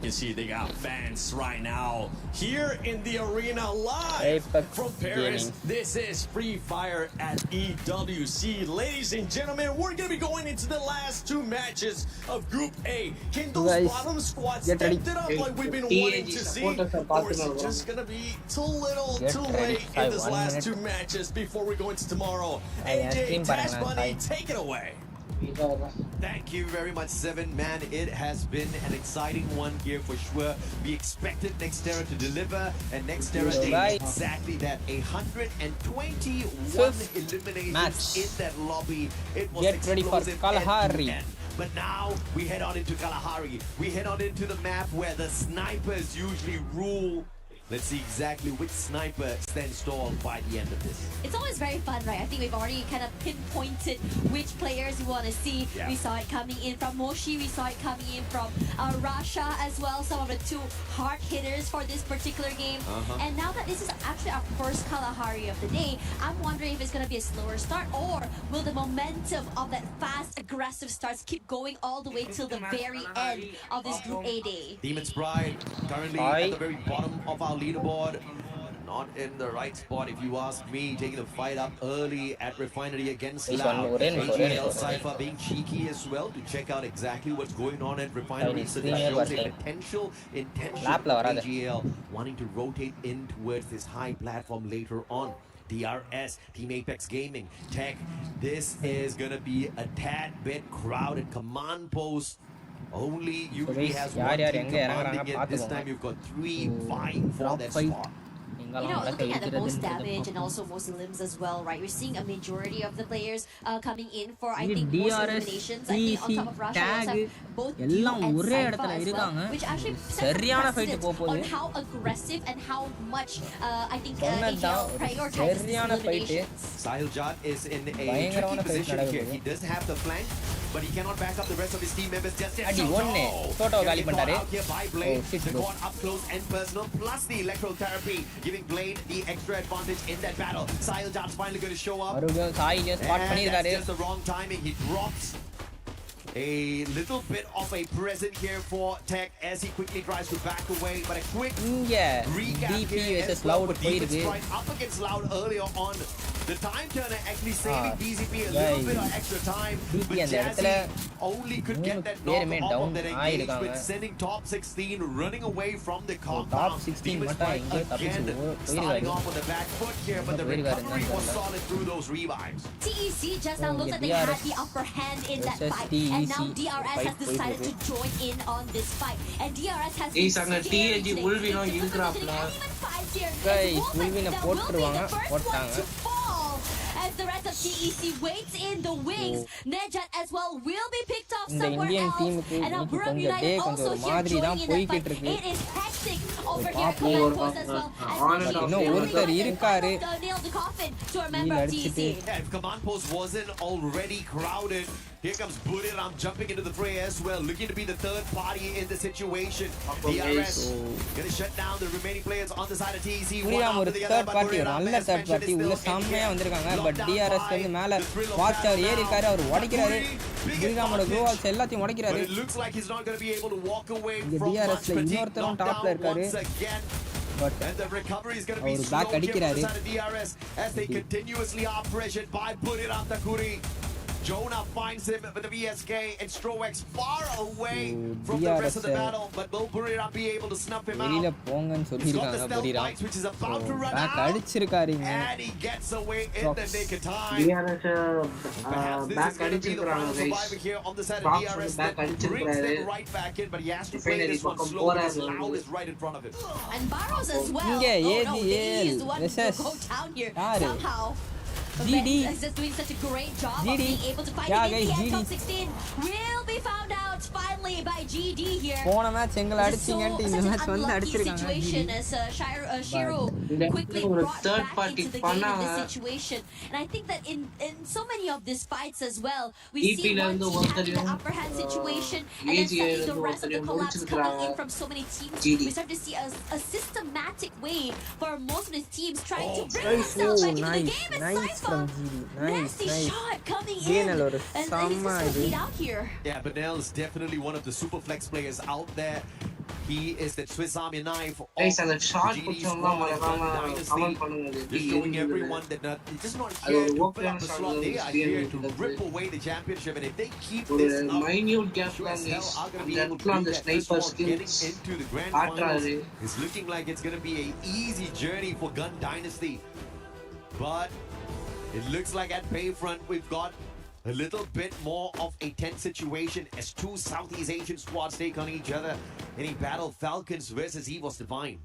You see, they got fans right now here in the arena live from Paris. This is Free Fire at EWC. Ladies and gentlemen, we're going to be going into the last 2 matches of Group A. Can those bottom squads step it up like we've been wanting to see? Or is it just going to be too little, too late in these last 2 matches before we go into tomorrow? AJ, Tash Bunny, take it away. Thank you very much, Seven. Man, it has been an exciting one here for sure. We expected Nextera to deliver, and Nextera did exactly that. 121 eliminations in that lobby. It was explosive. Kalahari. But now we head on into Kalahari. We head on into the map where the snipers usually rule. Let's see exactly which sniper stands tall by the end of this. It's always very fun, right? I think we've already kind of pinpointed which players we want to see. Yeah. We saw it coming in from Moshi, we saw it coming in from Rasha as well, some of the 2 hard hitters for this particular game. And now that this is actually our first Kalahari of the day, I'm wondering if it's going to be a slower start, or will the momentum of that fast, aggressive starts keep going all the way till the very end of this Group A day? Demon's Pride currently at the very bottom of our leaderboard. Not in the right spot, if you ask me. Taking the fight up early at Refinery against Loud. AGL Cypher being cheeky as well to check out exactly what's going on at Refinery. So this shows a potential intention of AGL wanting to rotate in towards this high platform later on. DRS, Team Apex Gaming, Tech. This is gonna be a tad bit crowded. Command post only usually has one team commanding it. This time you've got 3 vying for that spot. You know, looking at the most damage and also most limbs as well, right? We're seeing a majority of the players coming in for, I think, most eliminations. I think on top of Russia, we also have both Dio and Cypher as well, which actually sets a precedent on how aggressive and how much, I think, AGL prioritizes eliminations. Sahil Jat is in a tricky position here. He does have the flank, but he cannot back up the rest of his team members just yet. Adi onne photo gali pandare. Out here by Blade, the gone up close and personal, plus the electrotherapy, giving Blade the extra advantage in that battle. Sahil Jat's finally going to show up. And that's just the wrong timing. He drops a little bit of a present here for Tech as he quickly tries to back away, but a quick recap here as well. But Demon's Pride up against Loud earlier on. The time turner actually saving DZP a little bit of extra time, but Jazzy only could get that knock off of that engage, but sending top 16 running away from the compound. Demon's Pride again starting off on the back foot here, but the recovery was solid through those revives. TEC just now looks like they had the upper hand in that fight, and now DRS has decided to join in on this fight, and DRS has been scared today. Guys, Wolvina போட்டுருவாங்க போட்டாங்க. As the rest of TEC waits in the wings, Nejat as well will be picked off somewhere else. And now Burab United also here joining in that fight. It is hectic over here at Command Post as well. Nail the coffin to a member of TEC. Yeah, if Command Post wasn't already crowded, here comes Buriram jumping into the fray as well, looking to be the third party in the situation. DRS gonna shut down the remaining players on the side of TEC. Buriram ஒரு third party ஒரு நல்ல third party உள்ள செம்மையா வந்திருக்காங்க. But DRS வந்து மேல watch அவர் ஏறி இருக்காரு, அவர் உடைக்கிறாரு. Buriramோட க்ளோவால்ஸ் எல்லாத்தையும் உடைக்கிறாரு. It looks like he's not going to be able to walk away from DRS ல இன்னொருத்தரும் டாப்ல இருக்காரு. But and the recovery is going to be slow here on the side of DRS as they continuously are pressured by Buriram Takuri. Jonah finds him with the VSK and Strowex far away from the rest of the battle, but will Buriram be able to snuff him out? வெளியில போங்கன்னு சொல்லிருக்காங்க Buriram. Which is about to run back out. அடிச்சிருக்காருங்க. And he gets away in the nick of time. Perhaps this is going to be the final survivor here on the side of DRS that brings them right back in, but he has to play this one slow because Loud is right in front of him. And Barros as well. இங்க he is the one to go down here somehow. GD is just doing such a great job of being able to fight yeah, in the guys, end. Top 16 will be found out finally by GD here. போன match எங்களை அடிச்சீங்கன்ட்டு இந்த match வந்து Unlucky அடிச்சிருக்காங்க situation as Shiro quickly brought third back party into the game in பண்ணாங்க. this situation. And I think that in so many of these fights as well, we EP see ல one இருந்து team having the ஒருத்தரையும், upper hand situation, and then AGA suddenly ல the இருந்து rest of the ஒருத்தரையும் collapse coming முடிச்சிருக்காங்க. in from so many teams. GD. We start to see a systematic way for most of these teams trying to bring Nice, themselves back into the nice, game. And nice Cypher, from GD. Nice, nasty nice. shot coming in, Vienal ஒரு and he's செம்ம just gonna இது. bleed out here. Yeah, Benel is definitely one of the super flex players out there. He is the Swiss Army knife of Guys, அந்த the shot GD புடிச்சவங்கலாம் squad in மறக்காம Dynasty. comment பண்ணுங்க. Just showing everyone that it's just not அது here ஒரு to fill ஓகேயான up the shot slot. They are தான் here to இருக்குது. rip away the championship, and if they keep ஒரு this up, minute gap sure தான் as hell guys. are going to அந்த be able to இடத்துல do அந்த that. First sniper of all, getting skills into the grand finals ஆற்றாரு. is looking like it's going to be an easy journey for Gun Dynasty. But it looks like at Bayfront we've got a little bit more of a tense situation as two Southeast Asian squads take on each other in a battle. Falcons versus EVOS Divine.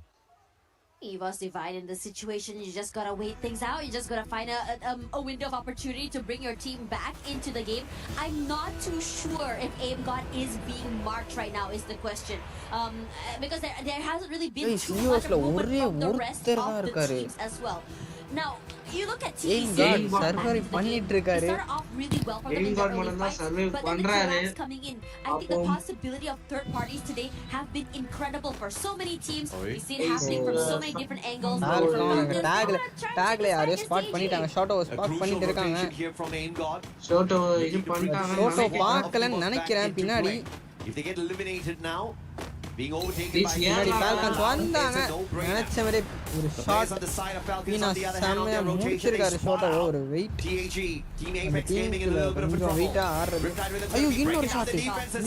EVOS Divine in this situation, you just gotta wait things out. You just gotta find a window of opportunity to bring your team back into the game. I'm not too sure if Aim God is being marked right now is the question. Because there hasn't really been Guys, too EVOS much ல movement ஒரே from the rest ஒருத்தர் of தான் the இருக்காரு. teams as well. Now, you look at Aim TC. God Aim God survive பண்ணிட்டு இருக்காரு. They started off really well from Aim the God early மட்டும் தான் fights, survive but then the பண்றாரு. collapse coming in. I think the possibility of third parties today have been incredible for so many teams. We see it happening from so many different angles. டாக்ல யாரையோ spot பண்ணிட்டாங்க. ஷாட்டோ spot பண்ணிட்டு இருக்காங்க. ஷோட்டோ இது பண்ணிட்டாங்க. ஷோட்டோ பார்க்கலன்னு நினைக்கிறேன் பின்னாடி. If they get eliminated now, being overtaken by பின்னாடி ஃபால்கன்ஸ் வந்தாங்க. நினைச்ச மாதிரி ஒரு ஷாட் பீனா செம்மையா முடிச்சிருக்காரு ஷோட்டோ ஒரு வெயிட். கொஞ்சம் வெயிட்டா ஆடுறது. ஐயோ இன்னொரு shot.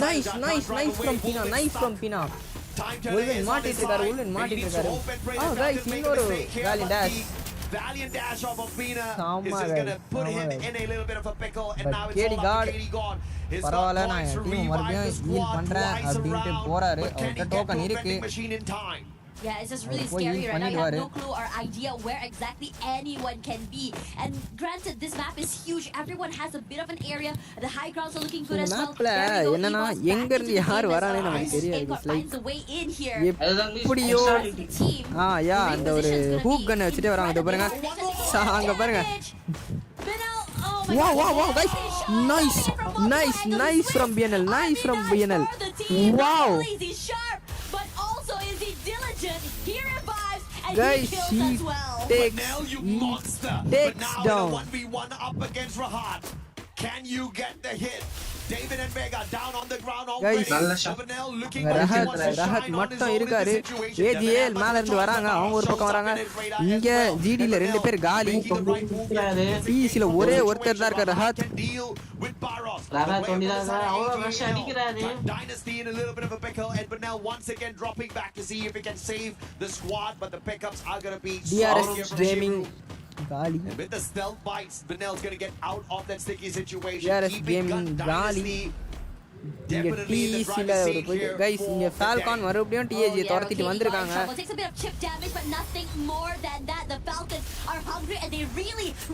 Nice nice nice from பீனா நைஸ் ஃப்ரம் பீனா. உல்வின் மாட்டிட்டு இருக்காரு. உல்வின் மாட்டிட்டு இருக்காரு. கைஸ் இன்னொரு வேலி dash. Valiant dash off of Pina is just going to put him in a little bit of a pickle, and now it's all about KD God. பரவாயில்ல நான் என் டீம் மறுபடியும் ஹீல் பண்றேன் அப்படின்ட்டு போறாரு. அவர்கிட்ட டோக்கன் இருக்கு. Yeah, it's just really scary right now. You have no clue or idea where exactly anyone can be. And granted, this map is huge. Everyone has a bit of an area. The high grounds are looking good as well. மேப்ல என்னன்னா எங்க இருந்து யார் வரானே நமக்கு தெரியாது. It's like எப்படியோ யா அந்த ஒரு ஹூக் கன் வச்சிட்டே வராங்க. இதோ பாருங்க அங்க பாருங்க. Wow, wow, wow, guys. Nice, nice, nice from BNL. Nice from BNL. Wow. Guys, he takes down. 1v1 up against Rahat. Can you get the hit? David and Vega down on the ground already. ரஹத் மட்டும் இருக்காரு. AGL மேல இருந்து வராங்க. அவங்க ஒரு பக்கம் வராங்க. இங்க ஜிடில ரெண்டு பேர் காலி. பிசில ஒரே ஒருத்தர் தான் இருக்காரு ரஹத். ரஹத் ஒண்டிதாங்க. அவ்வளவு rush அடிக்குறாரு. Dynasty in a little bit of a pickle, and Benel once again dropping back to see if he can save the squad, but the pickups are going to be DRS Gaming Gali. And with the stealth bites, Benel's going to get out of that sticky situation. DRS Gaming Gali. இங்க டிசில ஒரு போய் guys இங்க falcon மறுபடியும் DAG துரத்திட்டு வந்திருக்காங்க. Takes a bit of chip damage but nothing more than that. The Falcons are hungry and they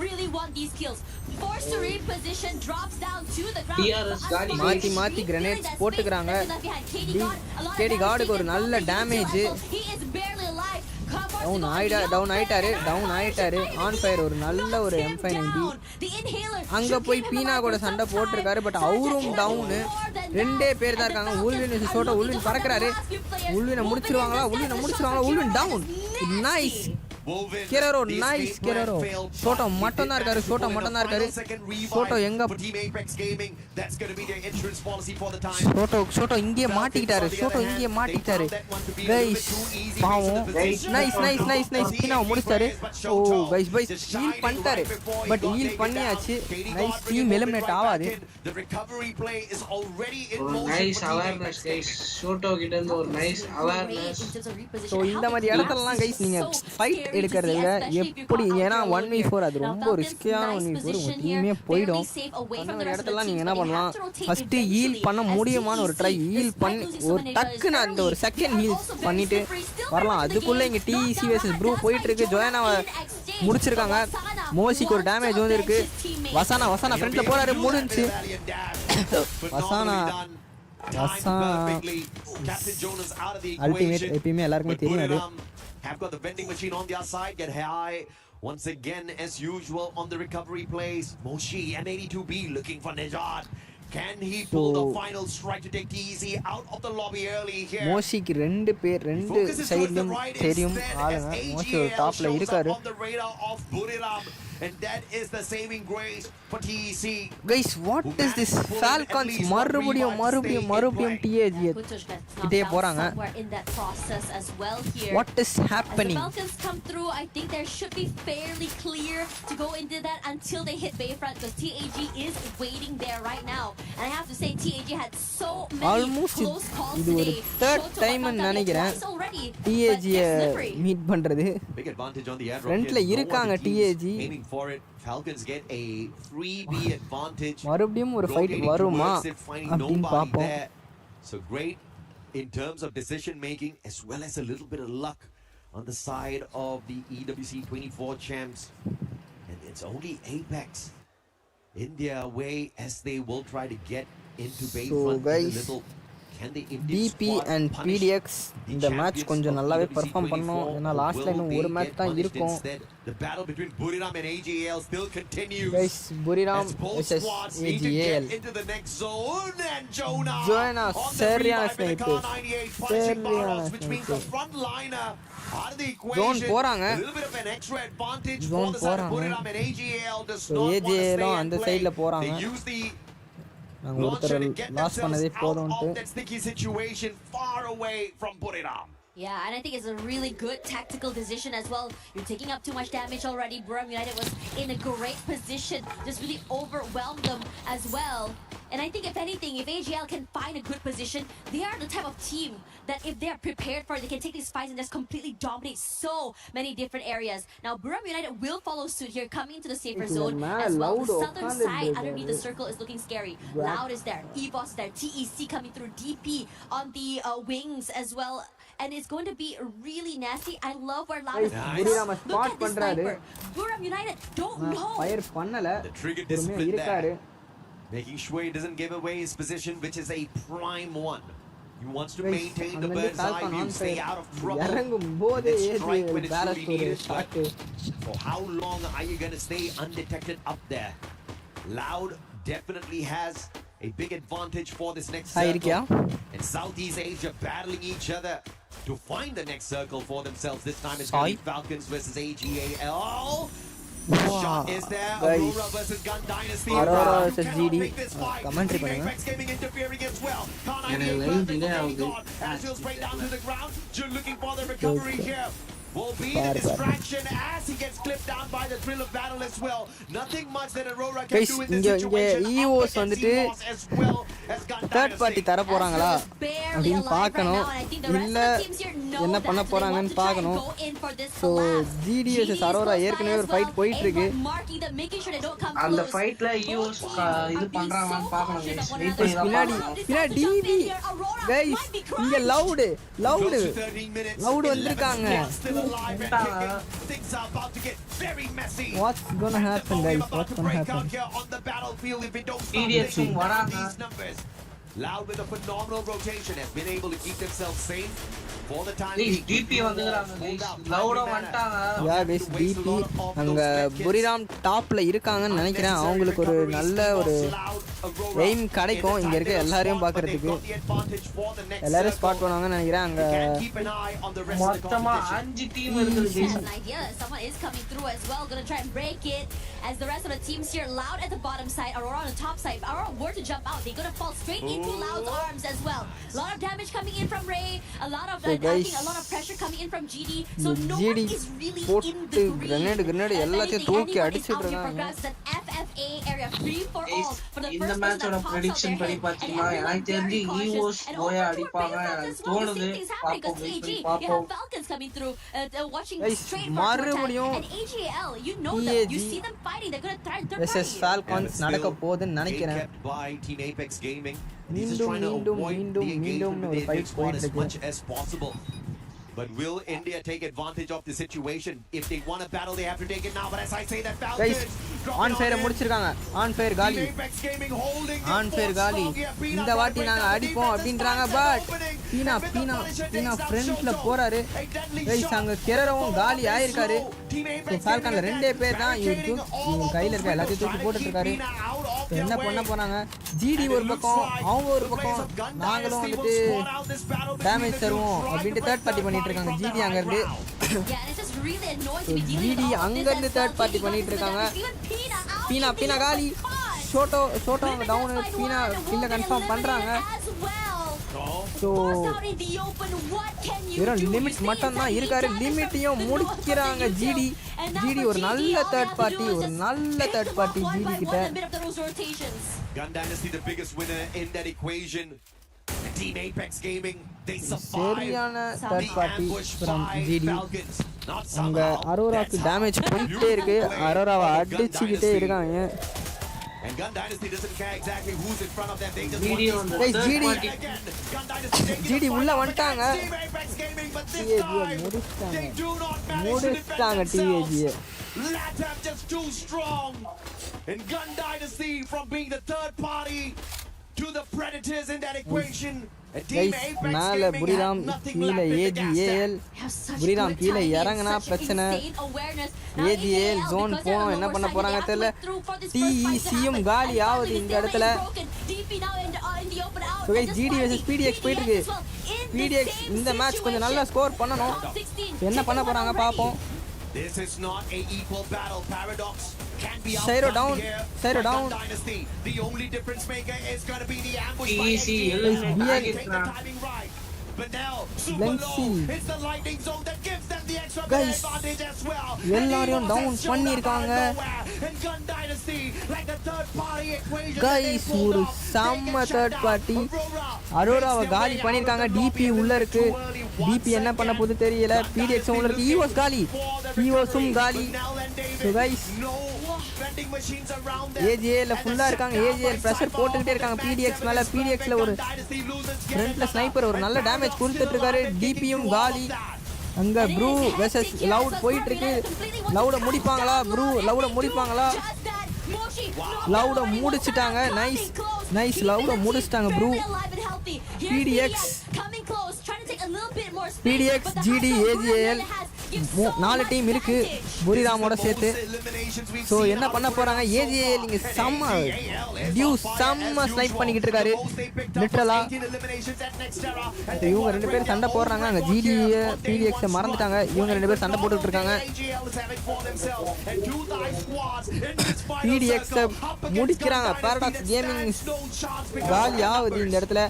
really want these kills. Forced to reposition, drops down to the ground. மாத்தி grenades போட்டுக்கறாங்க. KD கார்டுக்கு ஒரு நல்ல damage. He is barely alive. Down ஆயிட்டாரு. On fire ஒரு நல்ல ஒரு M590. அங்க போய் பீனா கூட சண்டை போட்டுருக்காரு. பட் அவரும் டவுன். ரெண்டே பேர் தான் இருக்காங்க. உல்வின் ஷோட்டோ உல்வின் பறக்குறாரு. உல்வினை முடிச்சிருவாங்களா? உல்வின் டவுன். நைஸ் கெரரோ நைஸ் கெரரோ. ஷோட்டோ மட்டும் தான் இருக்காரு. ஷோட்டோ எங்க ஷோட்டோ இங்கே மாட்டிக்கிட்டாரு. கைஸ் பாவம். நைஸ் பீனா முடிச்சாரு. ஓ கைஸ் ஹீல் பண்ணிட்டாரு. பட் ஹீல் பண்ணியாச்சு. நைஸ் டீம் எலிமினேட் ஆவாது. Nice awareness guys. ஷோட்டோ கிட்ட இருந்து ஒரு நைஸ் அவேர்னஸ். சோ இந்த மாதிரி இடத்துலலாம் கைஸ் நீங்க ஃபைட் எடுக்கிறத விட எப்படி ஏன்னா 1v4 அது ரொம்ப ரிஸ்கியான 1v4 உங்க டீமே போய்டும். அந்த மாதிரி இடத்துல நீங்க என்ன பண்ணலாம்? ஃபர்ஸ்ட் ஹீல் பண்ண முடியுமான்னு ஒரு ட்ரை. ஹீல் பண்ணி ஒரு டக்குன்னு அந்த ஒரு செகண்ட் ஹீல் பண்ணிட்டு வரலாம். அதுக்குள்ள இங்க டிசி வெர்சஸ் ப்ரூ போயிட்டு இருக்கு. ஜோயானாவை முடிச்சிருக்காங்க. மோசிக்கு ஒரு டேமேஜ் வந்து இருக்கு. வசானா ஃப்ரண்ட்ல போறாரு. முடிஞ்சு வசானா perfectly. Captain Jonas out of the ultimate equation. எப்பயுமே எல்லாருக்குமே But தெரியும் அது. Buriram have got the vending machine on their side. Get high once again as usual on the recovery plays. Moshi M82B looking for Nejad. Can he pull the final strike to take TEC out of the lobby early here? மோஷிக்கு ரெண்டு சைடுலயும் தெரியும் ஆளுங்க. மோஷி ஒரு டாப்ல இருக்காரு. On the radar of Buriram, and that is the saving grace for TEC. Guys, what is this? Falcons மறுபடியும் TAG கிட்டே போறாங்க. What is happening? As the Falcons come through, I think there should be fairly clear to go into that until they hit Bayfront, because TAG is waiting there right now. And I have to say, TAG had so many close calls இது ஒரு today. third time நினைக்கிறேன் TAG meet பண்றது. Big advantage on the air. ஃப்ரண்ட்ல இருக்காங்க TAG. Aiming for it. Falcons get a 3B advantage. மறுபடியும் ஒரு fight வருமா அப்படினு பாப்போம். So great in terms of decision making as well as a little bit of luck on the side of the EWC 24 champs. And it's only Apex in their way as they will try to get into Bayfront. guys, DP and PDX இந்த match கொஞ்சம் நல்லாவே perform பண்ணோம். ஏன்னா லாஸ்ட்ல இன்னும் ஒரு match தான் இருக்கும். The battle between Buriram and AGL still continues. Guys, Buriram versus AGL. Into the next zone and Jonas சரியான sniper. which means the front liner out of the equation. Zone போறாங்க. A little bit of an extra advantage for Zone the side of போறாங்க. Buriram, and AGL does not want to AGL stay அந்த and சைடுல play. போறாங்க. They use the நாங்க ஒருத்தர் loss பண்ணதே out போதும்ட்டு. of that sticky situation far away from Buriram. Yeah, and I think it's a really good tactical decision as well. You're taking up too much damage already. Buriram United was in a great position, just really overwhelmed them as well. And I think if anything, if AGL can find a good position, they are the type of team that if they are prepared for it, they can take these fights and just completely dominate so many different areas. Now, Buriram United will follow suit here, coming into the safer zone as well. The southern side underneath the circle is looking scary. Loud is there, EVOS is there, TEC coming through, DP on the wings as well. And it's going to be really nasty. I love where Loud is. Buriram Look spot at this பண்றாரு. sniper. Buriram United don't know. Fire பண்ணல. The trigger பொறுமையா discipline இருக்காரு. there. Making sure he doesn't give away his position, which is a prime one. He wants to maintain the bird's eye view, stay out of trouble. இறங்கும் போதே And strike when it's palace really ஒரு needed. Shot. But for how long are you going to stay undetected up there? Loud definitely has a big advantage for this next இருக்கியா? circle. And Southeast Asia battling each other to find the next circle for themselves. This time it's going to be Falcons versus AGAL. Shot is there. Guys. Aurora versus Gun Dynasty. Aurora versus Cannot GD. make this fight. Commentary Team பண்ணுங்க. Apex Gaming interfering as well. Can't எனக்கு ideate line perfect delay for ஆகுது. God. As he'll straight down to the ground. Just looking for the recovery here. Will be the distraction as he gets clipped down by the thrill of battle as well. Nothing much that Aurora can Guys, do in this இங்க situation. EOS வந்துட்டு as well as Gun third party தர போறாங்களா Barely அப்படின்னு alive right பார்க்கணும். now, and I think the rest இல்ல of the teams here know என்ன that, பண்ண so they போறாங்கன்னு want to try and பார்க்கணும். go in for this so collab. GD versus Aurora ஏற்கனவே ஒரு ஃபைட் போயிட்டு இருக்கு. Marking them, making sure they don't come அந்த close. ஃபைட்ல யூஸ் இது பண்றாங்கன்னு பார்க்கணும் guys. வெயிட் பண்ணி தான் பின்னாடி பார்க்கணும். டிவி கைஸ் இங்க லவுட் வந்திருக்காங்க. Things are about to get very messy. What's gonna happen, guys? What's gonna happen? On the battlefield if we don't stop Idiots taking வராங்க. these numbers. Loud with a phenomenal rotation has been able to keep themselves safe for the time Guys, being. DP வந்துறாங்க guys. லவுடா வந்துட்டாங்க. யா guys DP அங்க புரிராம் டாப்ல இருக்காங்கன்னு நினைக்கிறேன். அவங்களுக்கு ஒரு நல்ல ஒரு எய்ம் கிடைக்கும் இங்க இருக்க எல்லாரையும் பார்க்கிறதுக்கு. எல்லாரும் ஸ்பாட் பண்ணுவாங்கன்னு நினைக்கிறேன். அங்க மொத்தமா 5 டீம் இருக்குது guys. An idea, someone is coming through as well, gonna try and break it. As the rest of the teams here, Loud at the bottom side, Aurora on the top side. If Aurora were to jump out, they're gonna fall straight into Loud's arms as well. A lot of damage coming in from Ray, a lot of a lot of pressure coming in from GD. So no one is really in the green. Grenade எல்லாத்தையும் தூக்கி அடிச்சிட்டு இருக்காங்க. FFA area free for all for the இந்த first மேட்சோட prediction படி பாத்தீங்கன்னா எனக்கு தெரிஞ்சு EOS போய் அடிப்பாங்க எனக்கு தோணுது. பாப்போம் வெயிட் பண்ணி பாப்போம். Falcons coming through, watching Guys, straight மறுபடியும் and AGL, you know them, you see them fighting, they're gonna try and third versus party. Falcons நடக்க போகுதுன்னு நினைக்கிறேன். By Team Apex Gaming. மீண்டும் ஒரு ஃபைட் போயிட்டு as இருக்கு. much as possible. But will India take advantage of the situation? If they want a battle, they have to take it now. But as I say, that guys Falcons ஆன் ஃபயரை முடிச்சிருக்காங்க. On Fire காலி. On Fire காலி. இந்த வாட்டி நாங்க அடிப்போம் அப்படின்றாங்க. பட் பீனா ஃப்ரண்ட்ல போறாரு. கைஸ் அங்க கெரரவும் காலி ஆயிருக்காரு. ஃபால்கன்ல ரெண்டே பேர் தான் இவர் கையில இருக்க எல்லாத்தையும் தூக்கி போட்டுட்டு இருக்காரு. என்ன பண்ண போறாங்க? ஜிடி ஒரு பக்கம், அவங்க ஒரு பக்கம், நாங்களும் வந்துட்டு டேமேஜ் தருவோம் அப்படின்ட்டு தேர்ட் பார்ட்டி பண்ணிட்டு இருக்காங்க. ஜிடி அங்க இருந்து ஜிடி அங்க இருந்து தேர்ட் பார்ட்டி பண்ணிட்டு இருக்காங்க. பீனா காலி. ஷோட்டோ அங்க டவுன். பீனா கில்ல கன்ஃபார்ம் பண்றாங்க. ஸோ வெறும் லிமிட் மட்டும் தான் இருக்காரு. லிமிட்டையும் முடிக்கிறாங்க ஜிடி. ஒரு நல்ல தேர்ட் பார்ட்டி ஜிடி கிட்ட. Gun Dynasty the biggest winner in that equation. Team Apex Gaming they சரியான survived third the party ambush from by GD. Falcons. Not அங்க somehow. அரோராக்கு டேமேஜ் போயிட்டே இருக்கு. அரோராவை அடிச்சுக்கிட்டே இருக்காங்க. And Gun Dynasty doesn't care exactly who's in front of them. They just Video on want the to third party. Gun Dynasty taking GD the உள்ள fight வந்துட்டாங்க. against Team Apex Gaming, but this time they do not manage to defend TVG. themselves. LATAM just too strong. And Gun Dynasty from being the third party to the predators in that equation. And Team guys Apex மேல Gaming புரிராம் have nothing கீழே left in the gas ஏஜிஏஎல் புரிராம் கீழே இறங்கினா பிரச்சனை. ஏஜிஏஎல் zone போனோம். என்ன பண்ண போறாங்க தெரியல. டிஇசியும் காலி ஆகுது இந்த இடத்துல. ஸோ கைஸ் ஜிடி வெர்சஸ் பிடிஎக்ஸ் போயிட்டு இருக்கு. பிடிஎக்ஸ் இந்த மேட்ச் கொஞ்சம் நல்லா ஸ்கோர் பண்ணணும். என்ன பண்ண போறாங்க பாப்போம். This is not a equal battle. Paradox can be Cyro outdone down. here. Cyro down. Dynasty. The only difference maker is going to be the ambush Easy. by AG. Take the timing right. But now, super Lency. low. It's the lightning zone that gives them the extra Guys, advantage as well. எல்லாரையும் down பண்ணிருக்காங்க. And Gun Dynasty, like the third party equation. Guys ஒரு செம்ம third party. அரோராவை காலி பண்ணிருக்காங்க. DP உள்ள இருக்கு. DP என்ன பண்ண போகுது தெரியல. பிடிஎக்ஸ் உள்ள இருக்கு. ஈவோஸ் காலி. ஈவோஸும் காலி. ஸோ கைஸ் ஏஜிஏல ஃபுல்லா இருக்காங்க. ஏஜிஏல் பிரஷர் போட்டுக்கிட்டே இருக்காங்க பிடிஎக்ஸ் மேல. பிடிஎக்ஸ்ல ஒரு ஃப்ரண்ட்ல ஸ்னைப்பர் ஒரு நல்ல டேமேஜ் கொடுத்துட்டு இருக்காரு. டிபியும் காலி. அங்க ப்ரூ வெர்சஸ் லவுட் போயிட்டு இருக்கு. லவுட முடிப்பாங்களா? லவுட முடிப்பாங்களா? லவுட முடிச்சிட்டாங்க. நைஸ் லவுட முடிச்சிட்டாங்க ப்ரூ. பிடிஎக்ஸ் ஜிடி ஏஜிஏஎல் 4 டீம் இருக்கு புரிராமோட சேர்த்து. ஸோ என்ன பண்ண போறாங்க? ஏஜிஏஎல் இங்க செம்ம ஸ்னைப் பண்ணிக்கிட்டு இருக்காரு லிட்டரலா. இவங்க 2 பேரும் சண்டை போடுறாங்க. அங்க ஜிடி பிடிஎக்ஸ் மறந்துட்டாங்க. இவங்க 2 பேரும் சண்டை போட்டுட்டு இருக்காங்க. பிடிஎக்ஸ் முடிக்கிறாங்க. பாரடாக்ஸ் கேமிங் காலி ஆகுது இந்த இடத்துல.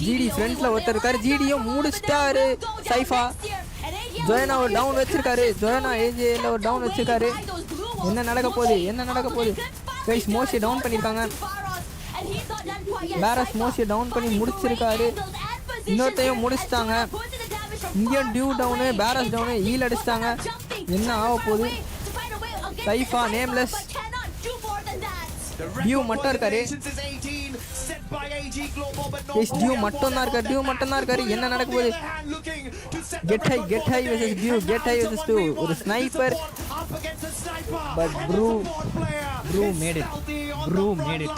ஜிடி ஃப்ரண்ட்ல ஒருத்தர் இருக்காரு. ஜிடியும் முடிச்சிட்டாரு. சைஃபா ஜோயனா ஒரு டவுன் வச்சிருக்காரு. ஜோயனா ஏஜிஏல ஒரு டவுன் வச்சிருக்காரு. என்ன நடக்க போகுது? கைஸ் மோஷி டவுன் பண்ணிருக்காங்க. பேரஸ் மோஷி டவுன் பண்ணி முடிச்சிருக்காரு. இன்னொருத்தையும் முடிச்சிட்டாங்க. இங்கேயும் டியூ டவுனு, பேரஸ் டவுனு, ஈல் அடிச்சிட்டாங்க. என்ன ஆக போகுது? சைஃபா நேம்லெஸ் டியூ மட்டும் இருக்காரு. டியூ மட்டும் தான் இருக்காரு. என்ன நடக்க போகுது? கெட் ஹை வெர்சஸ் டியூ. கெட் ஹை வெர்சஸ் டியூ. ஒரு ஸ்னைப்பர். பட் ப்ரூ மேட் இட். ப்ரூ made it.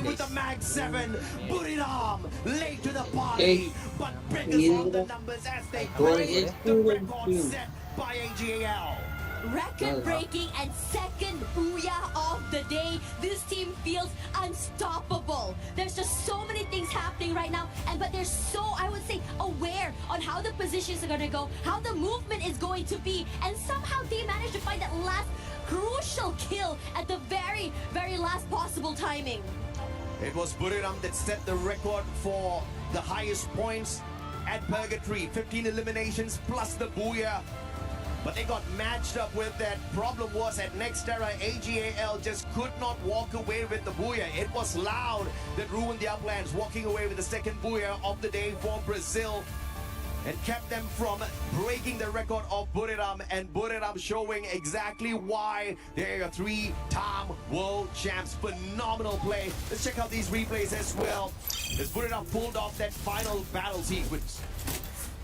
with the Mag 7. Buriram late to the party, but Breakers on the numbers as they break the record set by AGAL. Record-breaking and second booyah of the day. This team feels unstoppable. There's just so many things happening right now, but they're so, I would say, aware on how the positions are going to go, how the movement is going to be, and somehow they managed to find that last crucial kill at the very, very last possible timing. It was Buriram that set the record for the highest points at Purgatory. 15 eliminations plus the booyah. But they got matched up with that. Problem was at Nextera, AGAL just could not walk away with the booyah. It was Loud that ruined the uplands, walking away with the second booyah of the day for Brazil and kept them from breaking the record of Buriram, and Buriram showing exactly why they are 3-time world champs. Phenomenal play. Let's check out these replays as well as Buriram pulled off that final battle sequence.